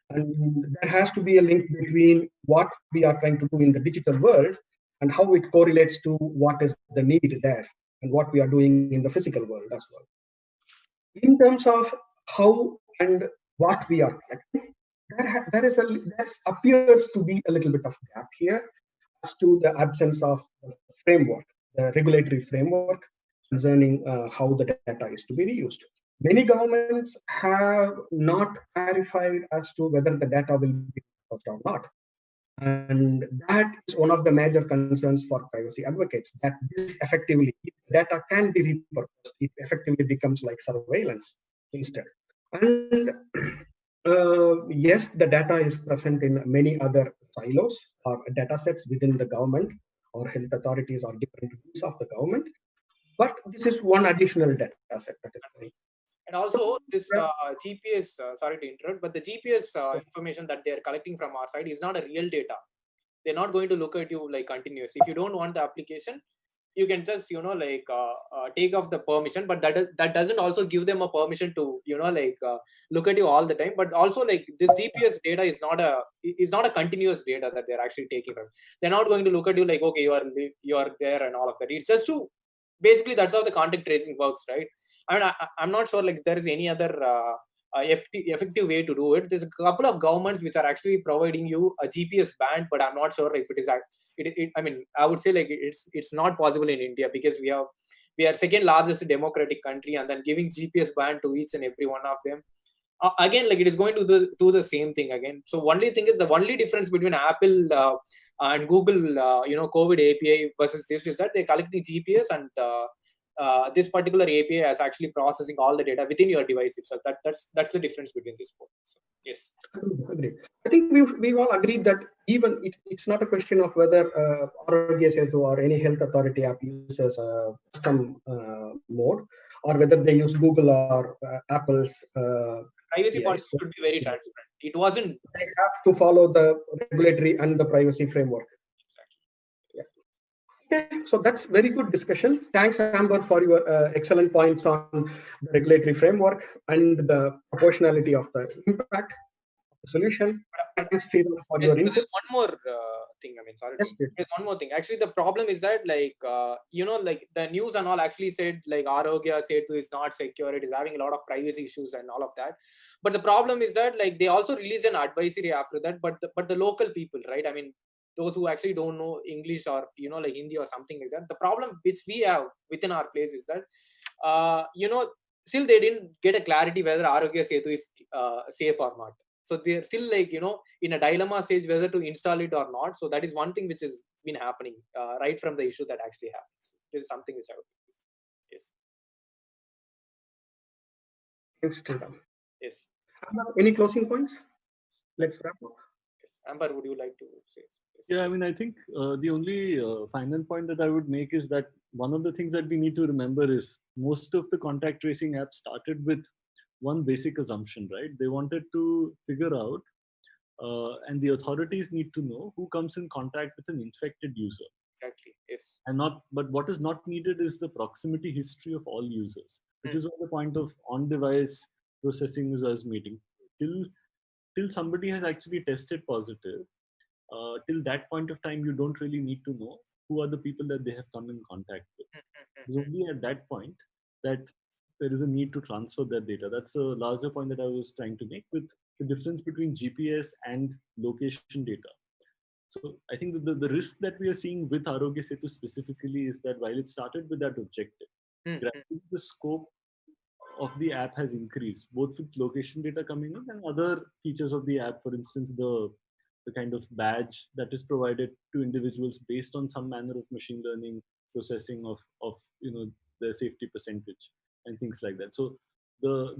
S22: And there has to be a link between what we are trying to do in the digital world and how it correlates to what is the need there and what we are doing in the physical world as well. In terms of how and what we are collecting, there appears to be a little bit of gap here as to the absence of the framework, the regulatory framework concerning how the data is to be reused. Many governments have not clarified as to whether the data will be used or not. And that is one of the major concerns for privacy advocates, that this effectively, if data can be repurposed, it effectively becomes like surveillance instead. And yes, the data is present in many other silos or data sets within the government or health authorities or different views of the government. But this is one additional data set that is there.
S20: And also this GPS, sorry to interrupt, but the GPS information that they are collecting from our side is not a real data. They're not going to look at you like continuously. If you don't want the application, you can just take off the permission, but that doesn't also give them a permission to look at you all the time. But also like this GPS data is not a continuous data that they're actually taking from. They're not going to look at you like, okay, you are there and all of that. It's just to basically, that's how the contact tracing works, right? I mean, I'm not sure like there is any other effective way to do it. There's a couple of governments which are actually providing you a GPS band, but I'm not sure if it is. I mean, I would say like it's not possible in India because we are second largest democratic country, and then giving GPS band to each and every one of them. Again, like it is going to do the same thing again. So only thing is the only difference between Apple and Google, COVID API versus this is that they're collecting GPS and this particular API is actually processing all the data within your device itself. That's the difference between these both. So, yes.
S22: Agreed. I think we've all agreed that even it's not a question of whether Arogya Setu or any health authority app uses a custom mode or whether they use Google or Apple's
S20: privacy policy should be very transparent. It wasn't.
S22: They have to follow the regulatory and the privacy framework. Okay, so that's very good discussion. Thanks, Amber, for your excellent points on the regulatory framework and the proportionality of the impact of the solution. Thanks, Sridhar, for your input.
S20: One more thing. I mean, sorry.
S22: Yes,
S20: there's one more thing. Actually, the problem is that like like the news and all actually said like Arogya Setu is not secure. It is having a lot of privacy issues and all of that. But the problem is that like they also released an advisory after that. But the local people, right? I mean, those who actually don't know English or like Hindi or something like that. The problem which we have within our place is that still they didn't get a clarity whether Arogya Setu is safe or not. So they're still like in a dilemma stage whether to install it or not. So that is one thing which has been happening right from the issue that actually happens. This is something which I would yes.
S22: Thanks, Sridhar.
S20: Yes.
S22: Amber, any closing points? Let's wrap up.
S20: Yes. Amber, would you like to say?
S2: Yeah, I mean, I think the only final point that I would make is that one of the things that we need to remember is most of the contact tracing apps started with one basic assumption, right? They wanted to figure out, and the authorities need to know who comes in contact with an infected user.
S20: Exactly. Yes.
S2: And not, but what is not needed is the proximity history of all users, which is where the point of on-device processing is as meeting. Till somebody has actually tested positive, till that point of time, you don't really need to know who are the people that they have come in contact with. It's only at that point that there is a need to transfer that data. That's a larger point that I was trying to make with the difference between GPS and location data. So I think that the risk that we are seeing with Arogya Setu specifically is that while it started with that objective, gradually the scope of the app has increased, both with location data coming in and other features of the app. For instance, the kind of badge that is provided to individuals based on some manner of machine learning processing of their safety percentage and things like that. So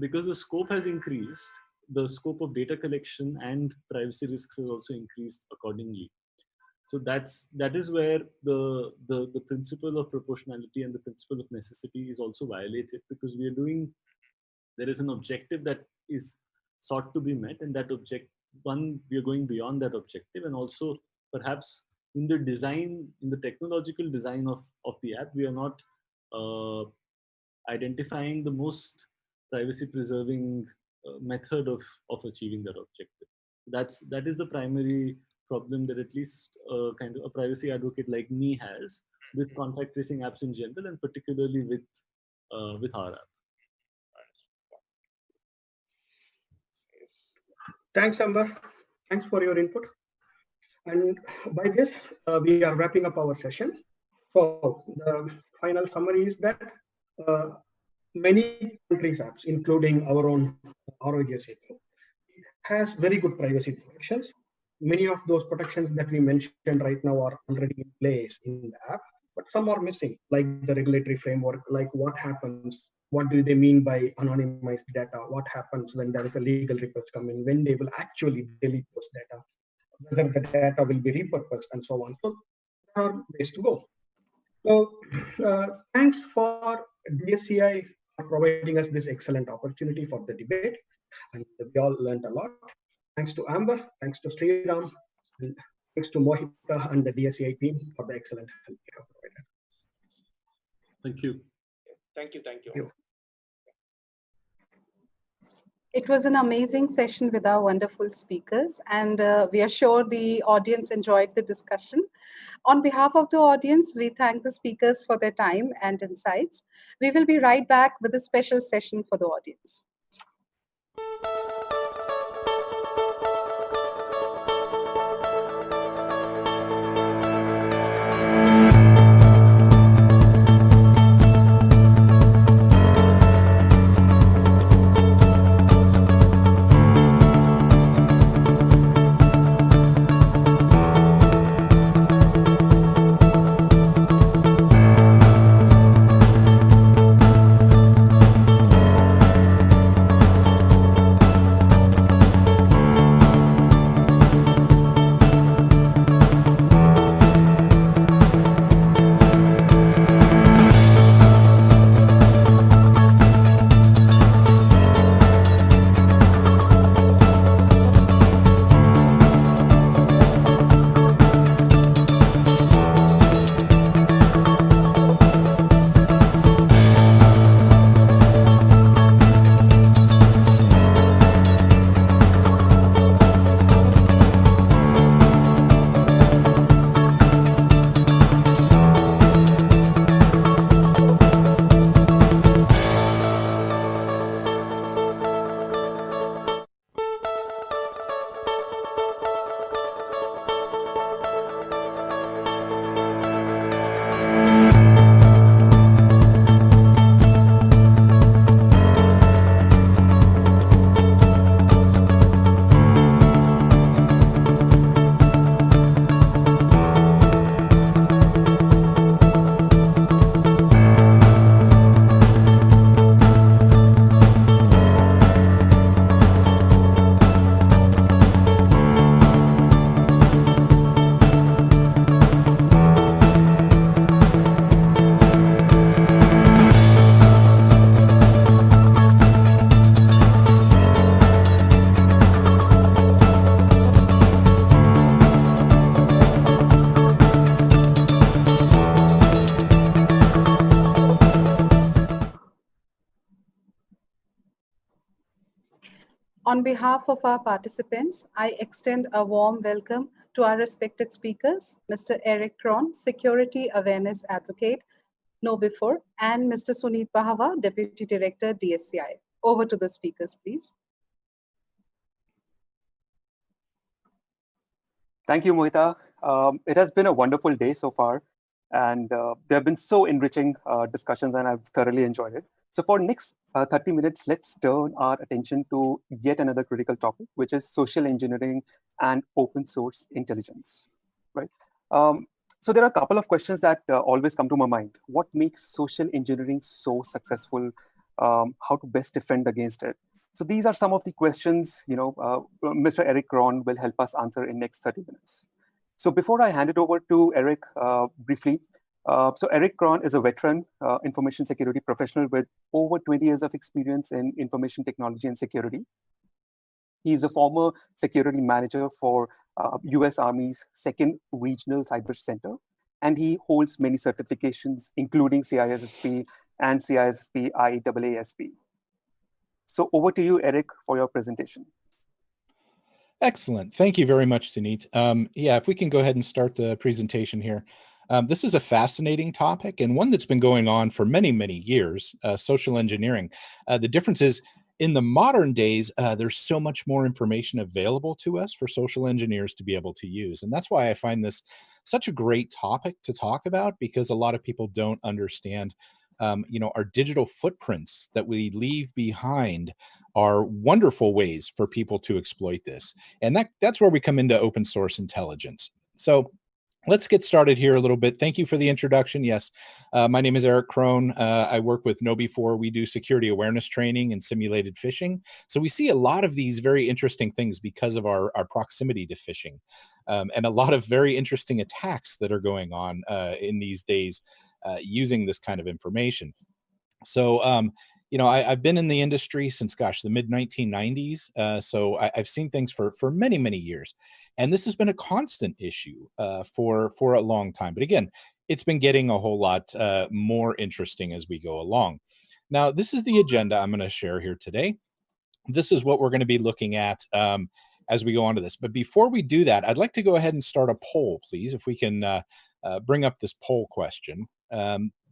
S2: because the scope has increased, the scope of data collection and privacy risks has also increased accordingly. So that is where the principle of proportionality and the principle of necessity is also violated, because there is an objective that is sought to be met, and that we are going beyond that objective, and also perhaps in the technological design of the app, we are not identifying the most privacy preserving method of achieving that objective. That is the primary problem that at least kind of a privacy advocate like me has with contact tracing apps in general, and particularly with our app.
S22: Thanks, Amber. Thanks for your input. And by this, we are wrapping up our session. So the final summary is that many countries' apps, including our own Arogya Setu, has very good privacy protections. Many of those protections that we mentioned right now are already in place in the app, but some are missing, like the regulatory framework, like what happens, what do they mean by anonymized data, what happens when there is a legal request coming, when they will actually delete those data, whether the data will be repurposed, and so on. So there are ways to go. So thanks for DSCI for providing us this excellent opportunity for the debate, and we all learned a lot. Thanks to Amber, thanks to Sriram, and thanks to Mohita and the DSCI team for the excellent help you have provided.
S2: Thank you.
S20: Thank you. Thank you.
S22: Thank you.
S11: It was an amazing session with our wonderful speakers, and we are sure the audience enjoyed the discussion. On behalf of the audience, we thank the speakers for their time and insights. We will be right back with a special session for the audience. On behalf of our participants, I extend a warm welcome to our respected speakers, Mr. Eric Cron, Security Awareness Advocate, KnowBe4, and Mr. Suneet Bahava, Deputy Director, DSCI. Over to the speakers, please.
S4: Thank you, Mohita. It has been a wonderful day so far, and there have been so enriching discussions, and I've thoroughly enjoyed it. So for next 30 minutes, let's turn our attention to yet another critical topic, which is social engineering and open source intelligence, right? So there are a couple of questions that always come to my mind. What makes social engineering so successful? How to best defend against it? So these are some of the questions, Mr. Eric Cron will help us answer in next 30 minutes. So before I hand it over to Eric briefly, so Eric Cron is a veteran information security professional with over 20 years of experience in information technology and security. He is a former security manager for US Army's 2nd Regional Cyber Center, and he holds many certifications, including CISSP and CISSP IAASP. So over to you, Eric, for your presentation.
S5: Excellent. Thank you very much, Suneet. Yeah, if we can go ahead and start the presentation here. This is a fascinating topic and one that's been going on for many, many years, social engineering. The difference is in the modern days, there's so much more information available to us for social engineers to be able to use. And that's why I find this such a great topic to talk about, because a lot of people don't understand our digital footprints that we leave behind are wonderful ways for people to exploit this. And that's where we come into open source intelligence. So let's get started here a little bit. Thank you for the introduction. Yes, my name is Eric Cron. I work with KnowBe4. We do security awareness training and simulated phishing. So we see a lot of these very interesting things because of our proximity to phishing, and a lot of very interesting attacks that are going on in these days using this kind of information. So, I've been in the industry since, the mid-1990s. So I've seen things for many, many years. And this has been a constant issue for a long time. But again, it's been getting a whole lot more interesting as we go along. Now, this is the agenda I'm going to share here today. This is what we're going to be looking at as we go on to this. But before we do that, I'd like to go ahead and start a poll, please, if we can bring up this poll question.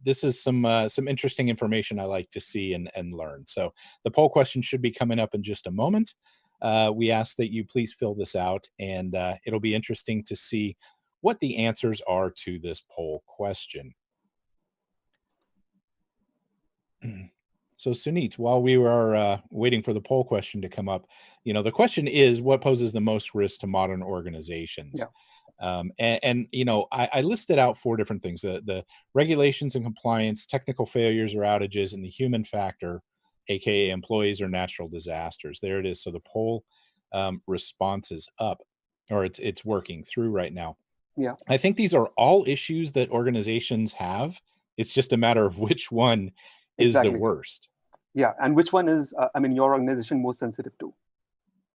S5: This is some interesting information I like to see and learn. So the poll question should be coming up in just a moment. We ask that you please fill this out, and it'll be interesting to see what the answers are to this poll question. So Suneet, while we were waiting for the poll question to come up, the question is, what poses the most risk to modern organizations? Yeah. I listed out 4 different things: the regulations and compliance, technical failures or outages, and the human factor, aka employees or natural disasters. There it is. So the poll response is up, or it's working through right now.
S4: Yeah,
S5: I think these are all issues that organizations have. It's just a matter of which one is the worst.
S4: Yeah, and which one is your organization most sensitive to?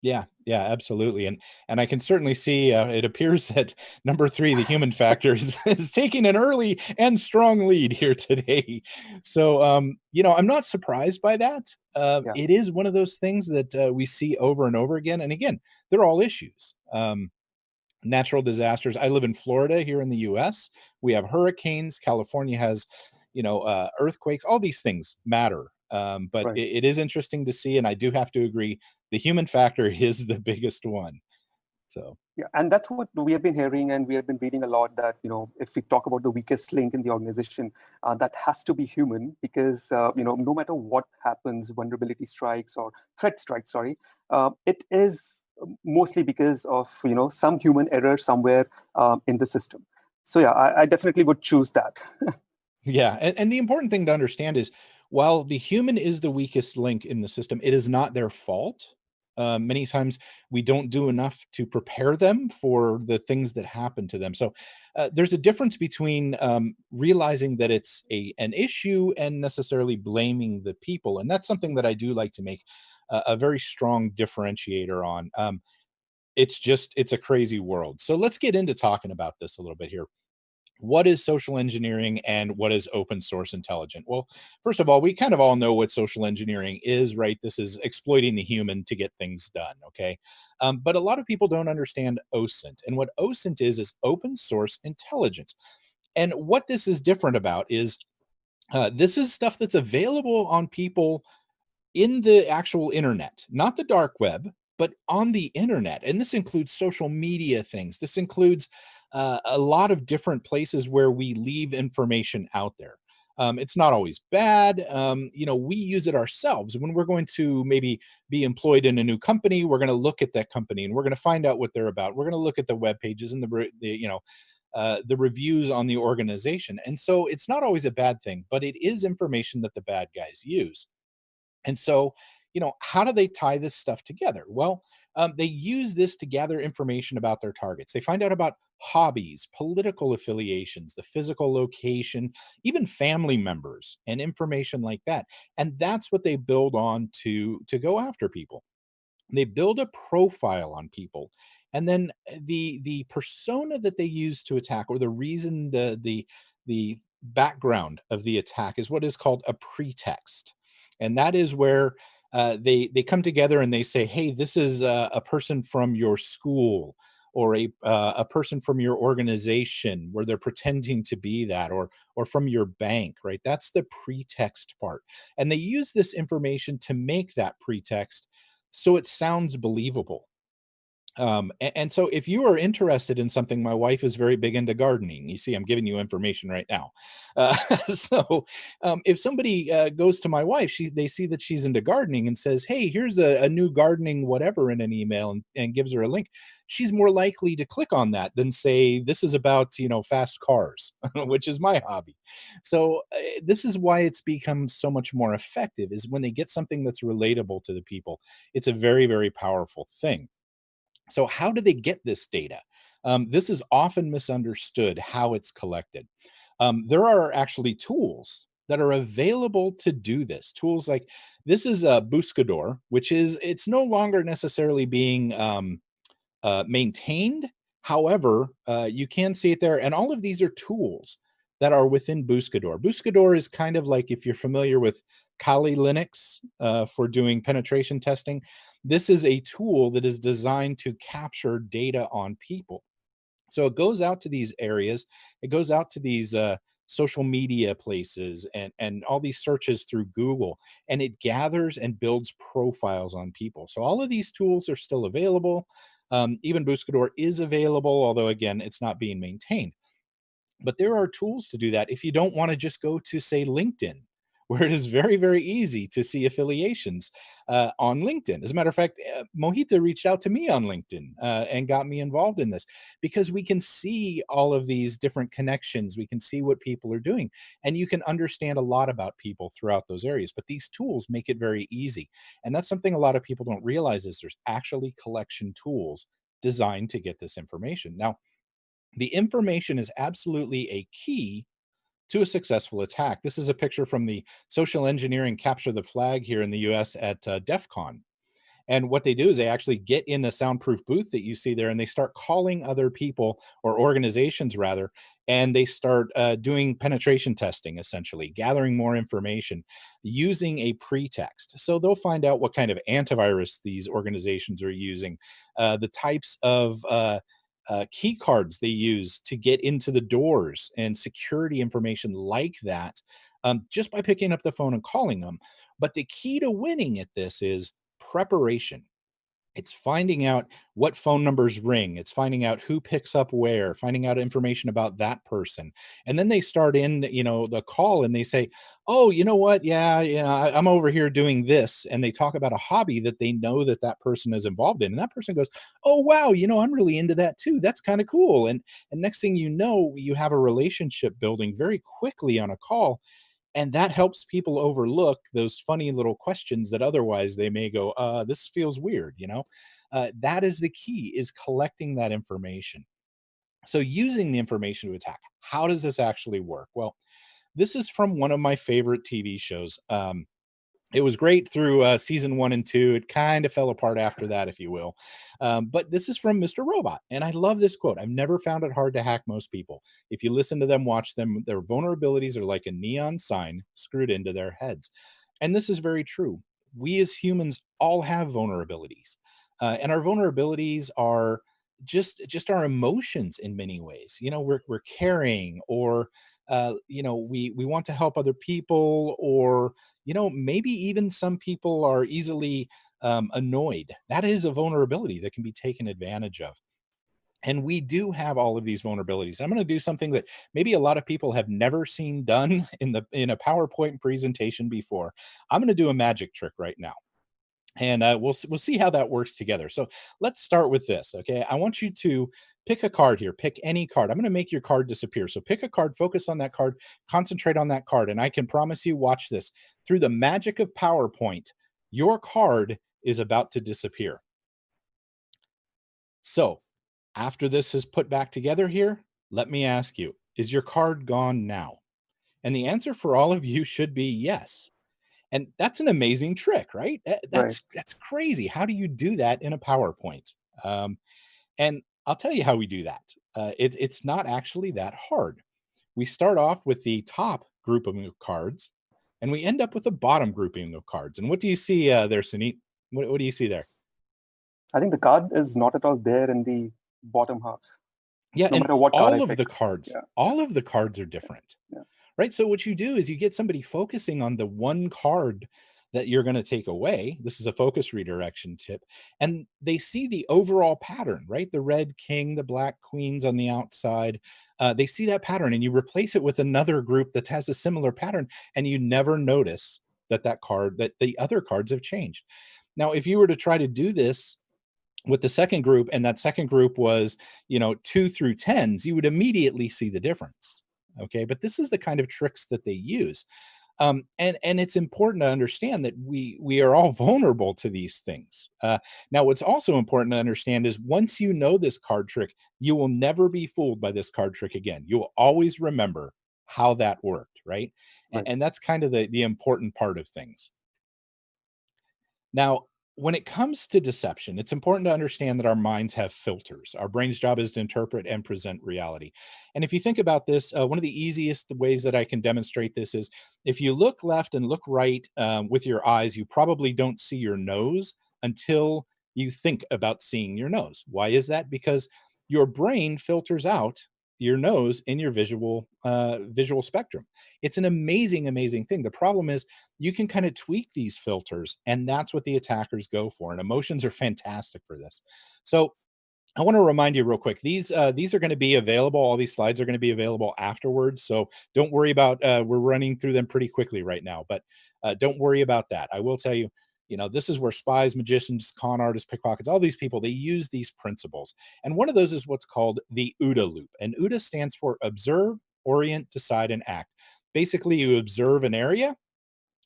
S5: Yeah, absolutely. And I can certainly see it appears that number 3, the human factor, is taking an early and strong lead here today. So, I'm not surprised by that. It is one of those things that we see over and over again. And again, they're all issues. Natural disasters. I live in Florida here in the US. We have hurricanes. California has, earthquakes. All these things matter. But right. it is interesting to see, and I do have to agree, the human factor is the biggest one. So
S4: yeah, and that's what we have been hearing, and we have been reading a lot that if we talk about the weakest link in the organization, that has to be human, because no matter what happens, vulnerability strikes or threat strikes, it is mostly because of some human error somewhere in the system. So yeah, I definitely would choose that.
S5: Yeah, and the important thing to understand is, while the human is the weakest link in the system, it is not their fault. Many times we don't do enough to prepare them for the things that happen to them. So there's a difference between realizing that it's an issue and necessarily blaming the people. And that's something that I do like to make a very strong differentiator on. It's a crazy world. So let's get into talking about this a little bit here. what is social engineering and what is open source intelligence? Well, first of all, we kind of all know what social engineering is, right? This is exploiting the human to get things done, okay? But a lot of people don't understand OSINT. And what OSINT is open source intelligence. And what this is different about is this is stuff that's available on people in the actual internet, not the dark web, but on the internet. And this includes social media things. This includes a lot of different places where we leave information out there. It's not always bad. We use it ourselves when we're going to maybe be employed in a new company. We're going to look at that company and we're going to find out what they're about. We're going to look at the web pages and the reviews on the organization. And so it's not always a bad thing, but it is information that the bad guys use. And so, how do they tie this stuff together? Well, they use this to gather information about their targets. They find out about hobbies, political affiliations, the physical location, even family members and information like that. And that's what they build on to go after people. They build a profile on people. And then the persona that they use to attack, or the reason, the background of the attack, is what is called a pretext. And that is where they come together and they say, hey, this is a person from your school, or a person from your organization, where they're pretending to be that, or from your bank, right? That's the pretext part. And they use this information to make that pretext so it sounds believable. And so if you are interested in something, my wife is very big into gardening. You see, I'm giving you information right now. So if somebody goes to my wife, they see that she's into gardening and says, hey, here's a new gardening whatever in an email, and gives her a link. She's more likely to click on that than say, this is about, fast cars, which is my hobby. So this is why it's become so much more effective, is when they get something that's relatable to the people. It's a very, very powerful thing. So how do they get this data? This is often misunderstood, how it's collected. There are actually tools that are available to do this. Tools like, this is a Buscador, which it's no longer necessarily being maintained. However, you can see it there. And all of these are tools that are within Buscador. Buscador is kind of like, if you're familiar with Kali Linux for doing penetration testing, this is a tool that is designed to capture data on people. So it goes out to these areas, it goes out to these social media places and all these searches through Google, and it gathers and builds profiles on people. So all of these tools are still available. Even Buscador is available, although again, it's not being maintained. But there are tools to do that if you don't want to just go to, say, LinkedIn, where it is very, very easy to see affiliations on LinkedIn. As a matter of fact, Mohita reached out to me on LinkedIn and got me involved in this, because we can see all of these different connections. We can see what people are doing, and you can understand a lot about people throughout those areas. But these tools make it very easy. And that's something a lot of people don't realize, is there's actually collection tools designed to get this information. Now, the information is absolutely a key to a successful attack. This is a picture from the Social Engineering Capture the Flag here in the US at DEF CON. And what they do is they actually get in the soundproof booth that you see there, and they start calling other people, or organizations rather, and they start doing penetration testing, essentially, gathering more information using a pretext. So they'll find out what kind of antivirus these organizations are using, the types of key cards they use to get into the doors, and security information like that, just by picking up the phone and calling them. But the key to winning at this is preparation. It's finding out what phone numbers ring. It's finding out who picks up where, finding out information about that person. And then they start in, the call, and they say, oh, you know what? Yeah, I'm over here doing this. And they talk about a hobby that they know that person is involved in. And that person goes, oh, wow, I'm really into that too. That's kind of cool. And next thing you know, you have a relationship building very quickly on a call. And that helps people overlook those funny little questions that otherwise they may go, this feels weird, That is the key, is collecting that information. So using the information to attack, how does this actually work? Well, this is from one of my favorite TV shows. It was great through season 1 and 2. It kind of fell apart after that, if you will. But this is from Mr. Robot. And I love this quote. I've never found it hard to hack most people. If you listen to them, watch them, their vulnerabilities are like a neon sign screwed into their heads. And this is very true. We as humans all have vulnerabilities. And our vulnerabilities are just our emotions in many ways. You know, we're caring, or you know, we want to help other people, or you know, maybe even some people are easily annoyed. That is a vulnerability that can be taken advantage of. And we do have all of these vulnerabilities. I'm going to do something that maybe a lot of people have never seen done in a PowerPoint presentation before. I'm going to do a magic trick right now. And we'll see how that works together. So let's start with this, okay? I want you to pick a card here. Pick any card. I'm going to make your card disappear. So pick a card, focus on that card, concentrate on that card, and I can promise you, watch this. Through the magic of PowerPoint, your card is about to disappear. So after this is put back together here, let me ask you, is your card gone now? And the answer for all of you should be yes. And that's an amazing trick, right? That's crazy. How do you do that in a PowerPoint? And I'll tell you how we do that. It's not actually that hard. We start off with the top grouping of cards, and we end up with the bottom grouping of cards. And what do you see there, Sunit? What do you see there?
S4: I think the card is not at all there in the bottom half.
S5: Yeah,
S4: no
S5: and
S4: matter what card
S5: all
S4: I
S5: of
S4: pick.
S5: the cards,
S4: Yeah.
S5: all of the cards are different.
S4: Yeah.
S5: Right? So what you do is you get somebody focusing on the one card that you're going to take away. This is a focus redirection tip. And they see the overall pattern, right? The red king, the black queens on the outside. They see that pattern, and you replace it with another group that has a similar pattern, and you never notice that the other cards have changed. Now, if you were to try to do this with the second group, and that second group was, 2 through 10s, you would immediately see the difference. Okay, but this is the kind of tricks that they use. And it's important to understand that we are all vulnerable to these things. Now, what's also important to understand is once you know this card trick, you will never be fooled by this card trick again. You will always remember how that worked, right? And that's kind of the important part of things. Now, when it comes to deception, it's important to understand that our minds have filters. Our brain's job is to interpret and present reality. And if you think about this, one of the easiest ways that I can demonstrate this is if you look left and look right with your eyes, you probably don't see your nose until you think about seeing your nose. Why is that? Because your brain filters out your nose in your visual spectrum. It's an amazing thing. The problem is you can kind of tweak these filters, and that's what the attackers go for. And emotions are fantastic for this. So I want to remind you real quick, these are going to be available. All these slides are going to be available afterwards. So don't worry about, we're running through them pretty quickly right now, but don't worry about that. I will tell you, this is where spies, magicians, con artists, pickpockets, all these people, they use these principles. And one of those is what's called the OODA loop. And OODA stands for observe, orient, decide, and act. Basically, you observe an area,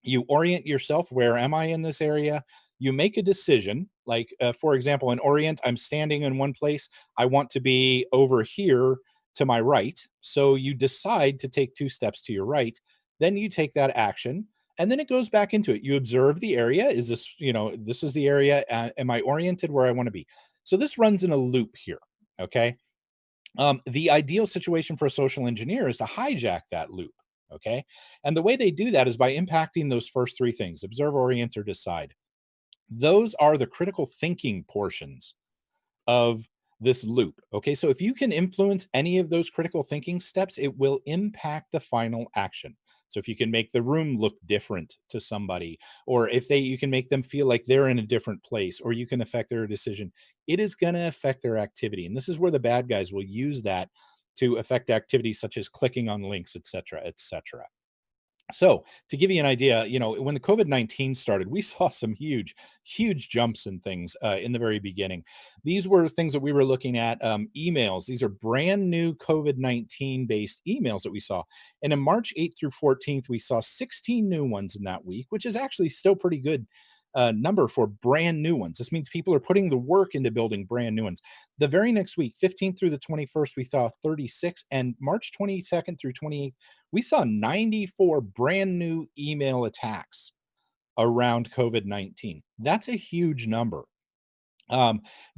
S5: you orient yourself. Where am I in this area? You make a decision. Like, for example, in orient, I'm standing in one place. I want to be over here to my right. So you decide to take 2 steps to your right. Then you take that action. And then it goes back into it. You observe the area. Is this, this is the area. Am I oriented where I want to be? So this runs in a loop here. Okay. The ideal situation for a social engineer is to hijack that loop. Okay. And the way they do that is by impacting those first 3 things: observe, orient, or decide. Those are the critical thinking portions of this loop. Okay. So if you can influence any of those critical thinking steps, it will impact the final action. So if you can make the room look different to somebody, or if you can make them feel like they're in a different place, or you can affect their decision, it is going to affect their activity. And this is where the bad guys will use that to affect activities such as clicking on links, et cetera, et cetera. So to give you an idea, when the COVID-19 started, we saw some huge jumps in things in the very beginning. These were things that we were looking at, emails. These are brand new COVID-19 based emails that we saw. And in March 8th through 14th, we saw 16 new ones in that week, which is actually still pretty good number for brand new ones. This means people are putting the work into building brand new ones. The very next week, 15th through the 21st, we saw 36, and March 22nd through 28th, we saw 94 brand new email attacks. around COVID-19. That's a huge number.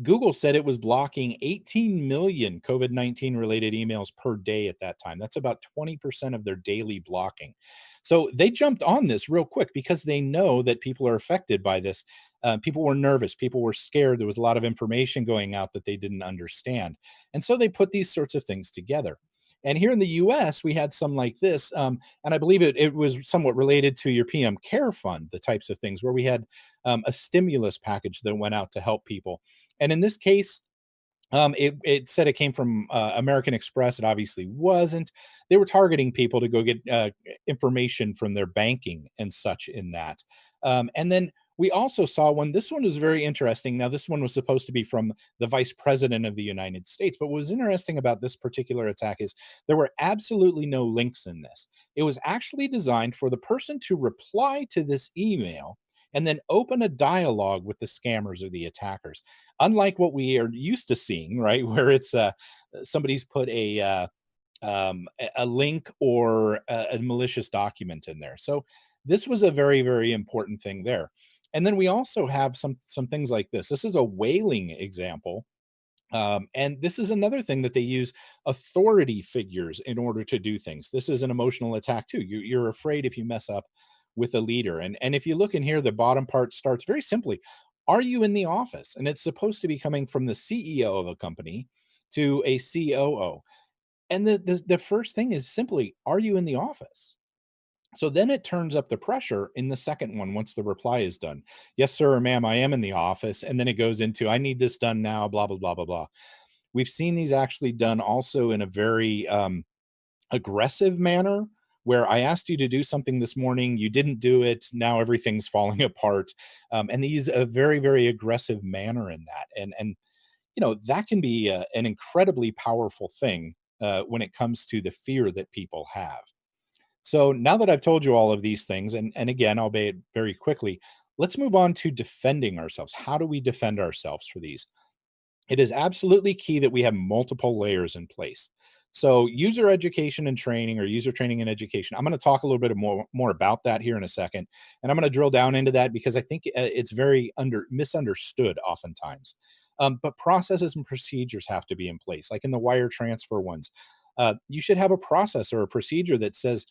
S5: Google said it was blocking 18 million COVID-19 related emails per day at that time. That's about 20% of their daily blocking. So they jumped on this real quick because they know that people are affected by this. People were nervous. People were scared. There was a lot of information going out that they didn't understand. And so they put these sorts of things together. And here in the US, we had some like this. And I believe it was somewhat related to your PM Care Fund, the types of things where we had a stimulus package that went out to help people. And in this case, it said it came from American Express. It obviously wasn't. They were targeting people to go get information from their banking and such in that. And then we also saw one. This one was very interesting. Now, this one was supposed to be from the Vice President of the United States. But what was interesting about this particular attack is there were absolutely no links in this. It was actually designed for the person to reply to this email and then open a dialogue with the scammers or the attackers. Unlike what we are used to seeing, right, where it's somebody's put a link or a malicious document in there. So this was a very, very important thing there. And then we also have some things like this. This is a whaling example. And this is another thing that they use authority figures in order to do things. This is an emotional attack too. You're afraid if you mess up with a leader. And if you look in here, the bottom part starts very simply. Are you in the office? And it's supposed to be coming from the CEO of a company to a COO. And the first thing is simply, are you in the office? So then it turns up the pressure in the second one once the reply is done. Yes, sir or ma'am, I am in the office. And then it goes into, I need this done now, blah, blah, blah, blah, blah. We've seen these actually done also in a very aggressive manner, where I asked you to do something this morning, you didn't do it, now everything's falling apart. And they use a very, very aggressive manner in that. And you know, that can be an incredibly powerful thing when it comes to the fear that people have. So now that I've told you all of these things, and again, albeit very quickly, let's move on to defending ourselves. How do we defend ourselves for these? It is absolutely key that we have multiple layers in place. So user education and training, or user training and education, I'm going to talk a little bit more about that here in a second. And I'm going to drill down into that because I think it's very misunderstood oftentimes. But processes and procedures have to be in place. Like in the wire transfer ones, you should have a process or a procedure that says,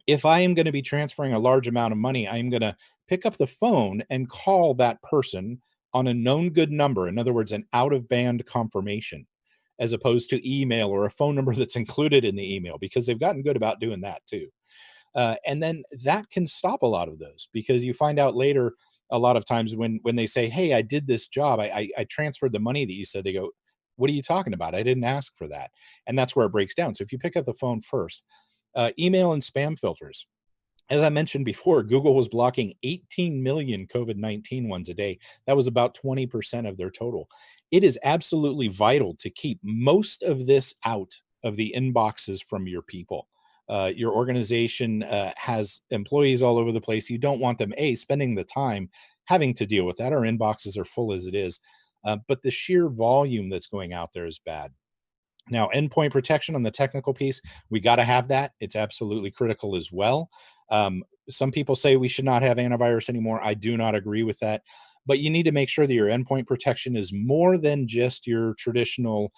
S5: if I am going to be transferring a large amount of money, I'm going to pick up the phone and call that person on a known good number. In other words, an out of band confirmation, as opposed to email or a phone number that's included in the email, because they've gotten good about doing that too. And then that can stop a lot of those, because you find out later, a lot of times when they say, hey, I did this job, I transferred the money that you said, they go, what are you talking about? I didn't ask for that. And that's where it breaks down. So if you pick up the phone first, email and spam filters. As I mentioned before, Google was blocking 18 million COVID-19 ones a day. That was about 20% of their total. It is absolutely vital to keep most of this out of the inboxes from your people. Your organization has employees all over the place. You don't want them, spending the time having to deal with that. Our inboxes are full as it is. But the sheer volume that's going out there is bad. Now, endpoint protection on the technical piece, we got to have that. It's absolutely critical as well. Some people say we should not have antivirus anymore. I do not agree with that. But you need to make sure that your endpoint protection is more than just your traditional,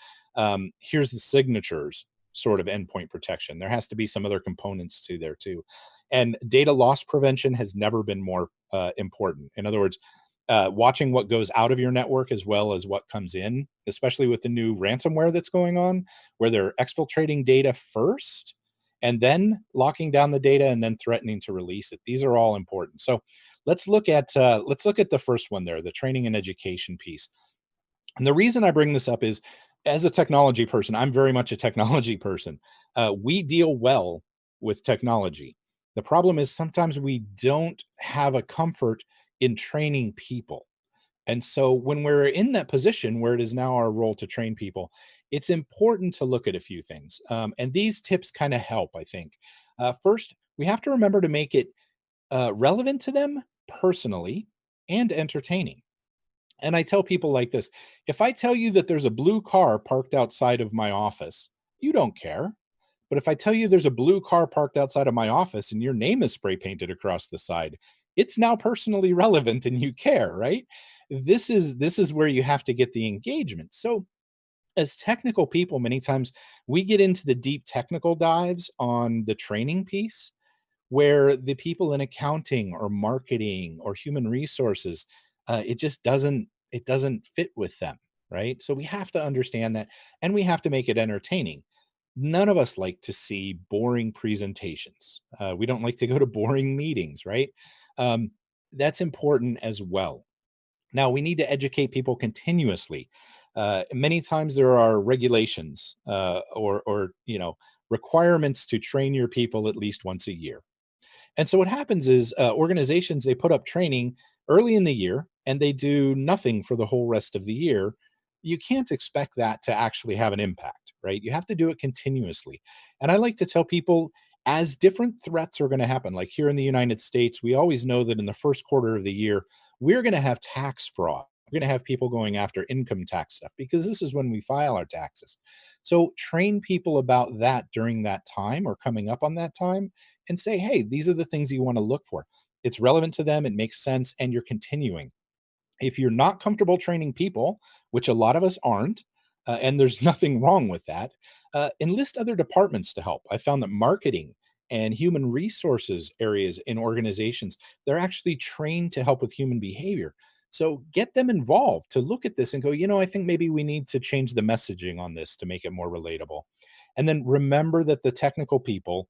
S5: here's the signatures sort of endpoint protection. There has to be some other components to there too. And data loss prevention has never been more important. In other words, watching what goes out of your network as well as what comes in, especially with the new ransomware that's going on, where they're exfiltrating data first and then locking down the data and then threatening to release it. These are all important. So let's look at the first one there, the training and education piece. And the reason I bring this up is, as a technology person, I'm very much a technology person. We deal well with technology. The problem is sometimes we don't have a comfort in training people. And so when we're in that position where it is now our role to train people, it's important to look at a few things. And these tips kind of help, I think. First, we have to remember to make it relevant to them personally and entertaining. And I tell people like this: if I tell you that there's a blue car parked outside of my office, you don't care. But if I tell you there's a blue car parked outside of my office and your name is spray painted across the side, it's now personally relevant and you care, right? This is where you have to get the engagement. So as technical people, many times we get into the deep technical dives on the training piece, where the people in accounting or marketing or human resources, it doesn't fit with them, right? So we have to understand that, and we have to make it entertaining. None of us like to see boring presentations. We don't like to go to boring meetings, right? um, that's important as well. Now, we need to educate people continuously. Many times there are regulations, or requirements to train your people at least once a year. And so what happens is, organizations, they put up training early in the year and they do nothing for the whole rest of the year. You can't expect that to actually have an impact, right? You have to do it continuously. And I like to tell people, as different threats are going to happen, like here in the United States, we always know that in the first quarter of the year, we're going to have tax fraud. We're going to have people going after income tax stuff because this is when we file our taxes. So train people about that during that time or coming up on that time, and say, hey, these are the things you want to look for. It's relevant to them, it makes sense, and you're continuing. If you're not comfortable training people, which a lot of us aren't, and there's nothing wrong with that, enlist other departments to help. I found that marketing and human resources areas in organizations, they're actually trained to help with human behavior. So get them involved to look at this and go, I think maybe we need to change the messaging on this to make it more relatable. And then remember that the technical people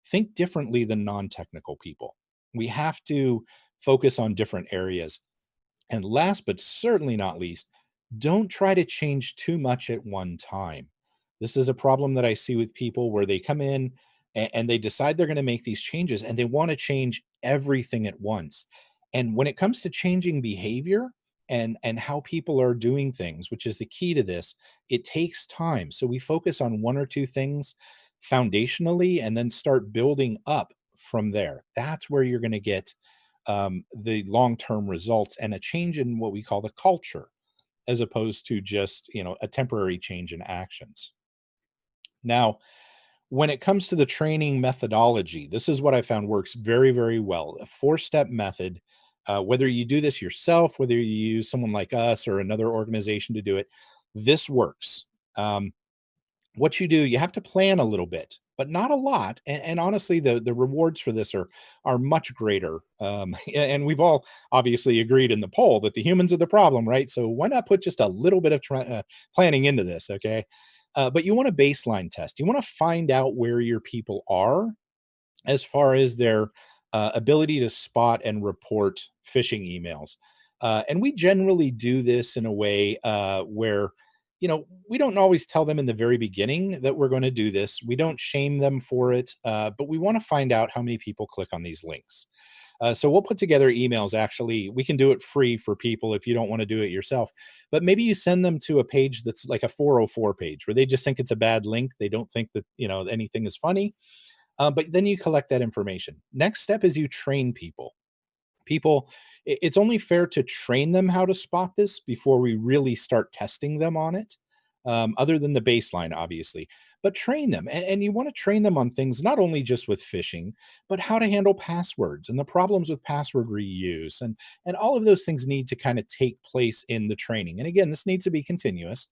S5: think differently than non-technical people. We have to focus on different areas. And last but certainly not least, don't try to change too much at one time. This is a problem that I see with people where they come in and they decide they're going to make these changes and they want to change everything at once. And when it comes to changing behavior and how people are doing things, which is the key to this, it takes time. So we focus on one or two things foundationally and then start building up from there. That's where you're going to get the long-term results and a change in what we call the culture, as opposed to just a temporary change in actions. Now, when it comes to the training methodology, this is what I found works very, very well. A 4-step method. Whether you do this yourself, whether you use someone like us or another organization to do it, this works. What you do, you have to plan a little bit, but not a lot. And honestly, the rewards for this are much greater. And we've all obviously agreed in the poll that the humans are the problem, right? So why not put just a little bit of planning into this, okay? But you want a baseline test. You want to find out where your people are as far as their ability to spot and report phishing emails. And we generally do this in a way where we don't always tell them in the very beginning that we're going to do this. We don't shame them for it, but we want to find out how many people click on these links. So we'll put together emails. Actually, we can do it free for people if you don't want to do it yourself. But maybe you send them to a page that's like a 404 page where they just think it's a bad link. They don't think that anything is funny. But then you collect that information. Next step is you train people. It's only fair to train them how to spot this before we really start testing them on it, other than the baseline, obviously. But train them. And you want to train them on things not only just with phishing, but how to handle passwords and the problems with password reuse. And all of those things need to kind of take place in the training. And again, this needs to be continuous,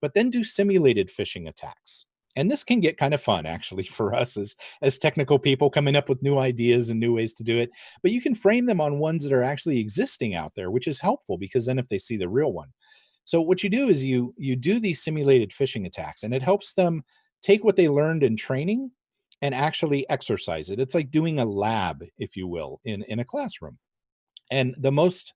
S5: but then do simulated phishing attacks. And this can get kind of fun, actually, for us as technical people coming up with new ideas and new ways to do it. But you can frame them on ones that are actually existing out there, which is helpful because then if they see the real one. So what you do is you do these simulated phishing attacks, and it helps them take what they learned in training and actually exercise it. It's like doing a lab, if you will, in a classroom. And the most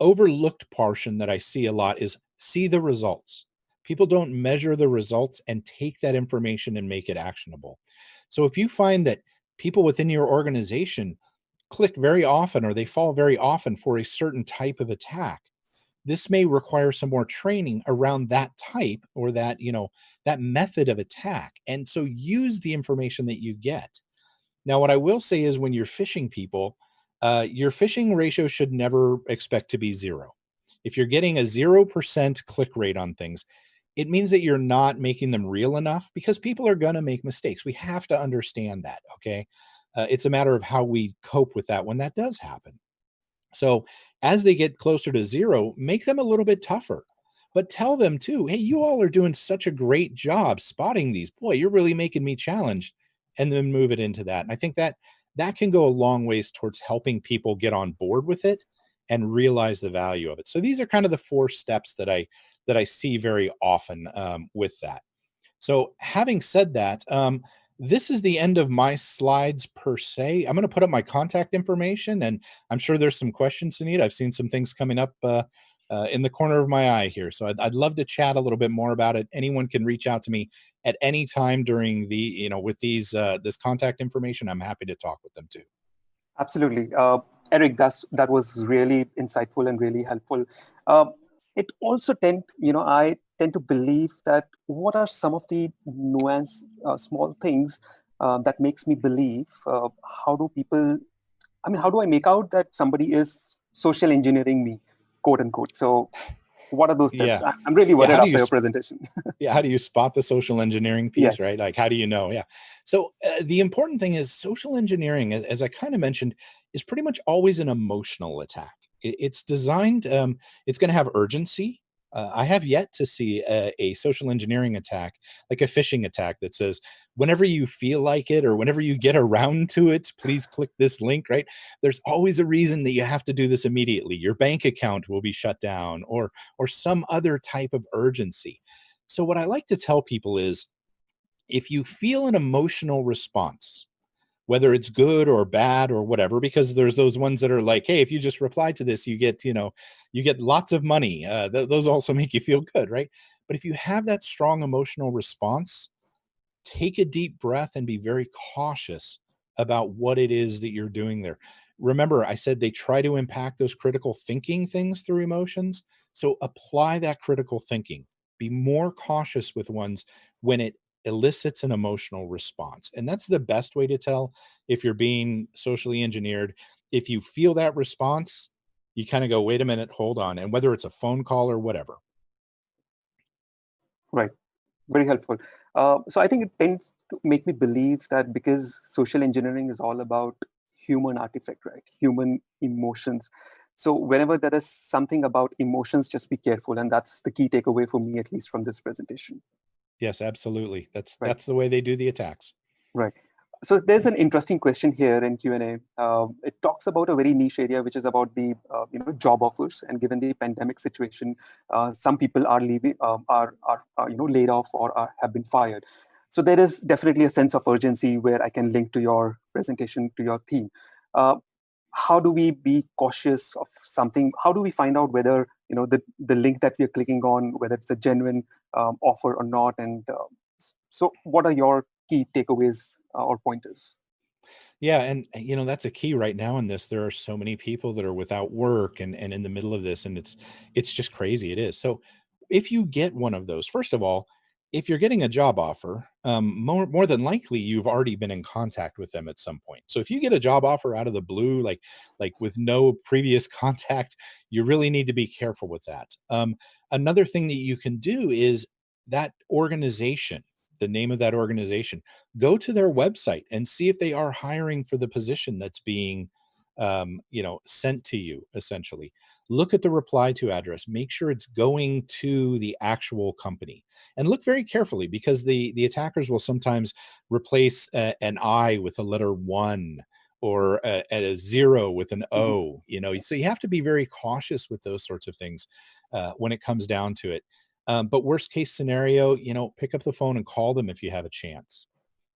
S5: overlooked portion that I see a lot is see the results. People don't measure the results and take that information and make it actionable. So if you find that people within your organization click very often or they fall very often for a certain type of attack, this may require some more training around that type or that method of attack. And so use the information that you get. Now, what I will say is when you're phishing people, your phishing ratio should never expect to be 0. If you're getting a 0% click rate on things, it means that you're not making them real enough because people are going to make mistakes. We have to understand that, okay? It's a matter of how we cope with that when that does happen. So as they get closer to zero, make them a little bit tougher, but tell them too, hey, you all are doing such a great job spotting these. Boy, you're really making me challenged, and then move it into that. And I think that that can go a long ways towards helping people get on board with it and realize the value of it. So these are kind of the 4 steps that I see very often with that. So having said that, this is the end of my slides per se. I'm going to put up my contact information, and I'm sure there's some questions, Sunit. I've seen some things coming up in the corner of my eye here. So I'd love to chat a little bit more about it. Anyone can reach out to me at any time during the, with these this contact information. I'm happy to talk with them too.
S4: Absolutely. Eric, that was really insightful and really helpful. It also I tend to believe that what are some of the nuanced small things that makes me believe, how do I make out that somebody is social engineering me, quote unquote? So what are those tips?
S5: Yeah.
S4: I'm really worried after your
S5: presentation.
S4: presentation.
S5: How do you spot the social engineering piece,
S4: Yes.
S5: right? Like, how do you know? Yeah. So the important thing is social engineering, as I kind of mentioned, is pretty much always an emotional attack. It's designed, it's going to have urgency. I have yet to see a social engineering attack, like a phishing attack that says, whenever you feel like it or whenever you get around to it, please click this link, right? There's always a reason that you have to do this immediately. Your bank account will be shut down or some other type of urgency. So what I like to tell people is, if you feel an emotional response, whether it's good or bad or whatever, because there's those ones that are like, hey, if you just reply to this, you get, you get lots of money. Those also make you feel good, right? But if you have that strong emotional response, take a deep breath and be very cautious about what it is that you're doing there. Remember, I said they try to impact those critical thinking things through emotions. So apply that critical thinking. Be more cautious with ones when it elicits an emotional response. And that's the best way to tell if you're being socially engineered. If you feel that response, you kind of go, wait a minute, hold on. And whether it's a phone call or whatever.
S4: Right. Very helpful. So I think it tends to make me believe that because social engineering is all about human artifact, right? Human emotions. So whenever there is something about emotions, just be careful. And that's the key takeaway for me, at least from this presentation.
S5: Yes, absolutely. That's the way they do the attacks.
S4: Right. So there's an interesting question here in Q&A. It talks about a very niche area, which is about the job offers. And given the pandemic situation, some people are leaving, are laid off or have been fired. So there is definitely a sense of urgency where I can link to your presentation, to your theme. How do we be cautious of something? How do we find out whether the link that we are clicking on, whether it's a genuine offer or not? And so what are your key takeaways or pointers?
S5: Yeah, and that's a key right now in this. There are so many people that are without work and in the middle of this, and it's just crazy. It is. So if you get one of those, first of all, if you're getting a job offer, more than likely you've already been in contact with them at some point. So if you get a job offer out of the blue, like with no previous contact, you really need to be careful with that. Another thing that you can do is that organization, the name of that organization, go to their website and see if they are hiring for the position that's being sent to you. Essentially, look at the reply to address, make sure it's going to the actual company, and look very carefully, because the attackers will sometimes replace an I with a letter 1 or a 0 with an O. So you have to be very cautious with those sorts of things when it comes down to it. But worst case scenario, pick up the phone and call them if you have a chance.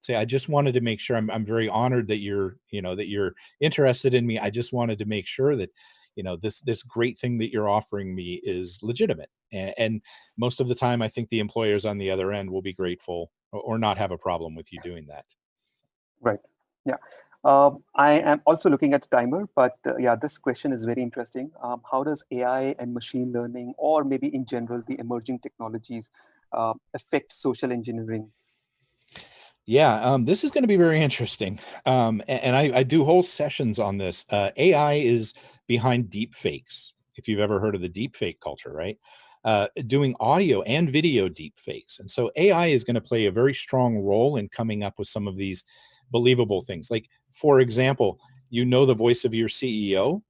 S5: Say, I just wanted to make sure, I'm very honored that you're interested in me. I just wanted to make sure that, this great thing that you're offering me is legitimate. And most of the time, I think the employers on the other end will be grateful or not have a problem with you doing that.
S4: Right. Yeah. I am also looking at the timer, but this question is very interesting. How does AI and machine learning, or maybe in general, the emerging technologies affect social engineering?
S5: Yeah, this is going to be very interesting. And I do whole sessions on this. AI is behind deep fakes. If you've ever heard of the deep fake culture, right? Doing audio and video deep fakes. And so AI is going to play a very strong role in coming up with some of these believable things. Like, for example, you know the voice of your CEO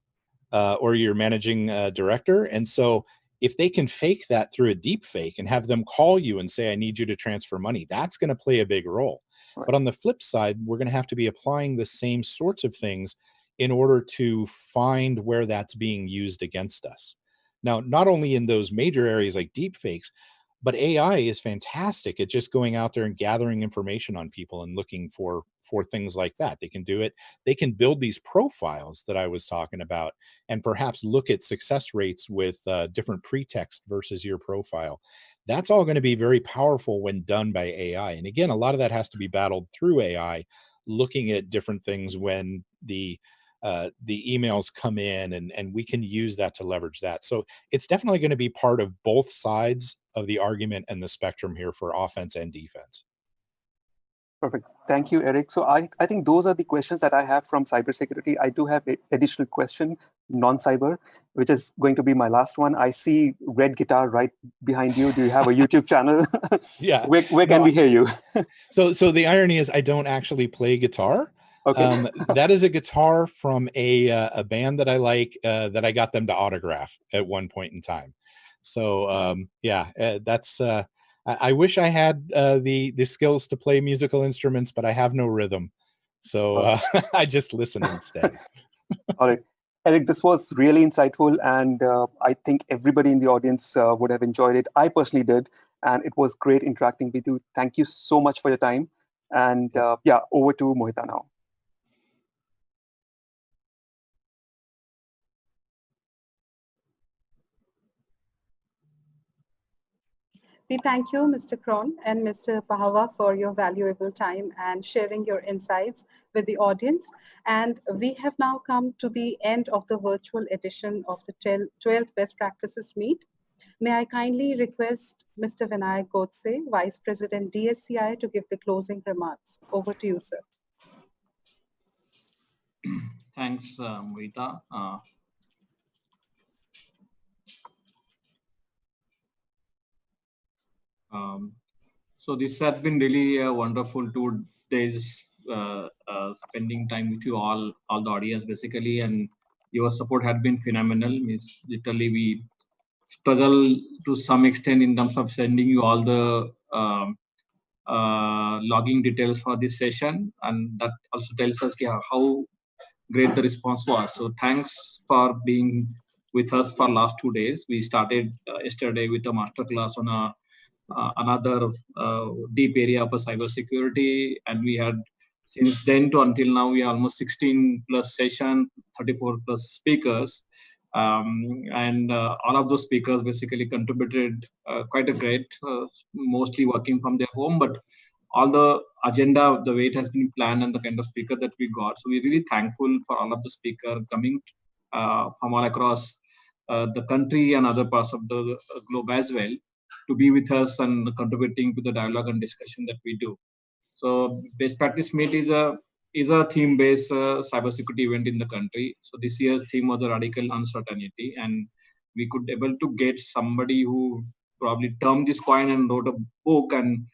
S5: or your managing director. And so if they can fake that through a deep fake and have them call you and say, I need you to transfer money, that's going to play a big role. Right. But on the flip side, we're going to have to be applying the same sorts of things in order to find where that's being used against us. Now, not only in those major areas like deep fakes, but AI is fantastic at just going out there and gathering information on people and looking for things like that. They can do it. They can build these profiles that I was talking about and perhaps look at success rates with different pretext versus your profile. That's all going to be very powerful when done by AI. And again, a lot of that has to be battled through AI, looking at different things when the emails come in, and we can use that to leverage that. So it's definitely going to be part of both sides of the argument and the spectrum here for offense and defense.
S4: Perfect. Thank you, Eric. So I think those are the questions that I have from cybersecurity. I do have an additional question, non-cyber, which is going to be my last one. I see red guitar right behind you. Do you have a YouTube channel?
S5: Yeah.
S4: Where can we hear you?
S5: So the irony is I don't actually play guitar. Okay. That is a guitar from a band that I like, that I got them to autograph at one point in time. So that's I wish I had the skills to play musical instruments, but I have no rhythm. So I just listen instead.
S4: All right. Eric, this was really insightful, and I think everybody in the audience would have enjoyed it. I personally did, and it was great interacting with you. Thank you so much for your time. And over to Mohita now.
S11: We thank you, Mr. Kron and Mr. Pahawa, for your valuable time and sharing your insights with the audience. And we have now come to the end of the virtual edition of the 12th Best Practices Meet. May I kindly request Mr. Vinayak Godse, Vice President DSCI, to give the closing remarks. Over to you, sir.
S3: Thanks, Mohita. So this has been really a wonderful 2 days spending time with you all the audience basically, and your support had been phenomenal. Means literally we struggle to some extent in terms of sending you all the logging details for this session, and that also tells us how great the response was. So thanks for being with us for last 2 days. We started yesterday with a masterclass on another deep area of cybersecurity, and we had since then to until now we are almost 16 plus session, 34 plus speakers, and all of those speakers basically contributed quite a great, mostly working from their home, but all the agenda, the way it has been planned and the kind of speaker that we got. So we're really thankful for all of the speakers coming from all across the country and other parts of the globe as well, to be with us and contributing to the dialogue and discussion that we do. So Best Practice Meet is a theme-based cybersecurity event in the country. So this year's theme was the radical uncertainty, and we could able to get somebody who probably termed this coin and wrote a book, and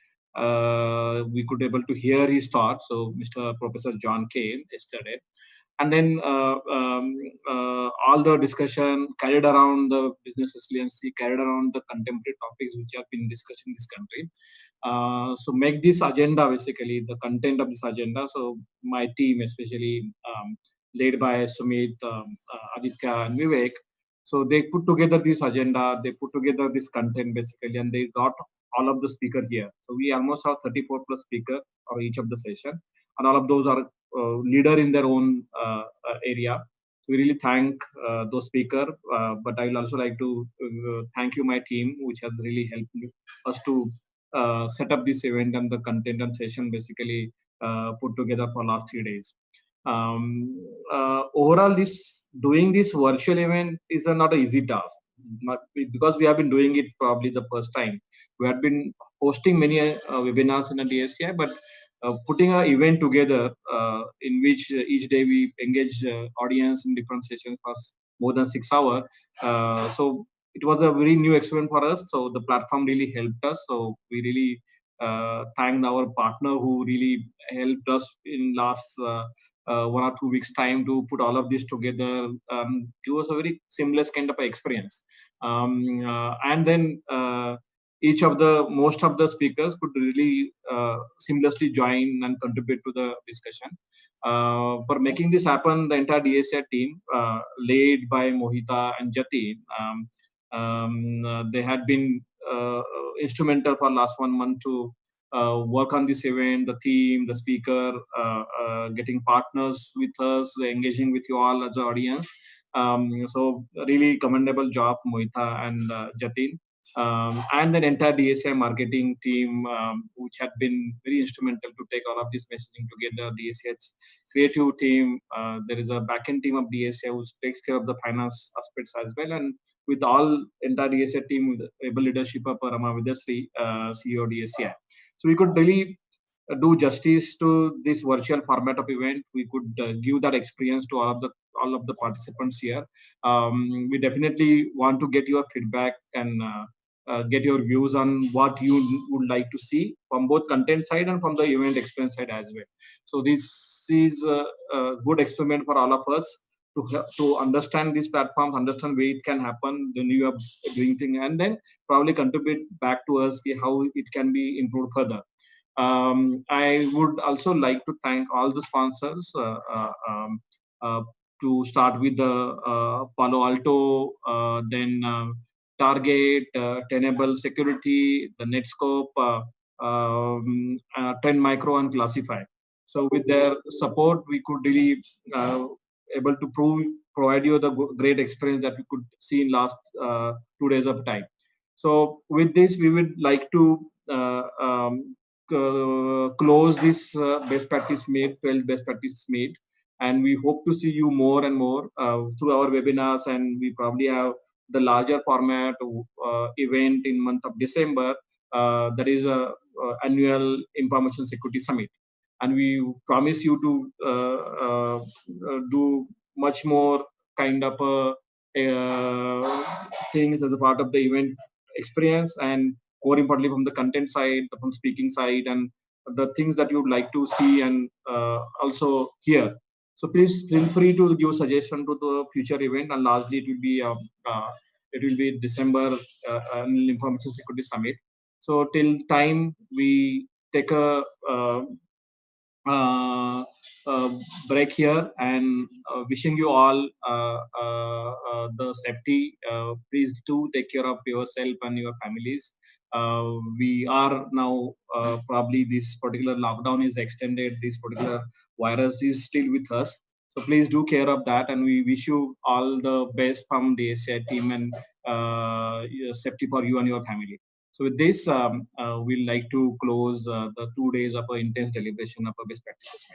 S3: we could able to hear his thoughts. So Mr. Professor John came yesterday. And then all the discussion carried around the business resiliency, carried around the contemporary topics which have been discussed in this country. So make this agenda basically the content of this agenda. So my team, especially led by Sumit, Aditya, and Vivek, so they put together this agenda, they put together this content basically, and they got all of the speakers here. So we almost have 34 plus speakers for each of the session, and all of those are leader in their own area. So we really thank those speakers, but I will also like to thank you, my team, which has really helped us to set up this event and the content and session basically put together for last 3 days. Overall, doing this virtual event is not an easy task, because we have been doing it probably the first time. We have been hosting many webinars in a DSCI, but putting an event together in which each day we engage audience in different sessions for more than 6 hours. So it was a very new experience for us. So the platform really helped us. So we really thank our partner who really helped us in last 1 or 2 weeks time to put all of this together. It was a very seamless kind of experience. And then most of the speakers could really seamlessly join and contribute to the discussion. For making this happen, the entire DSCI team, led by Mohita and Jatin, they had been instrumental for last 1 month to work on this event, the theme, the speaker, getting partners with us, engaging with you all as an audience. So really commendable job, Mohita and Jatin. And the entire DSCI marketing team, which had been very instrumental to take all of this messaging together. DSCI's creative team, there is a backend team of DSCI who takes care of the finance aspects as well, and with all entire DSCI team, with the able leadership of Rama Vidasri, CEO DSCI. So we could really do justice to this virtual format of event. We could give that experience to all of the participants here. We definitely want to get your feedback and get your views on what you would like to see from both content side and from the event experience side as well. So this is a good experiment for all of us to understand these platforms, understand where it can happen, the new way of doing things, and then probably contribute back to us how it can be improved further. I would also like to thank all the sponsors, to start with the Palo Alto, then Target, Tenable Security, the Netscope, 10 Micro, and Classify. So with their support, we could really able to provide you the great experience that we could see in last 2 days of time. So with this, we would like to close this best practice meet, 12 best practice meet, and we hope to see you more and more through our webinars, and we probably have the larger format event in month of December. That is a annual information security summit, and we promise you to do much more kind of things as a part of the event experience, and more importantly from the content side, from speaking side, and the things that you would like to see and also hear. So please feel free to give suggestion to the future event, and largely it will be December Information Security Summit. So till time we take a break here, and wishing you all the safety. Please do take care of yourself and your families. We are now probably this particular lockdown is extended. This particular virus is still with us. So please do care of that, and we wish you all the best from the DSCI team, and safety for you and your family. So with this, we'd like to close the 2 days of intense deliberation of a best practices.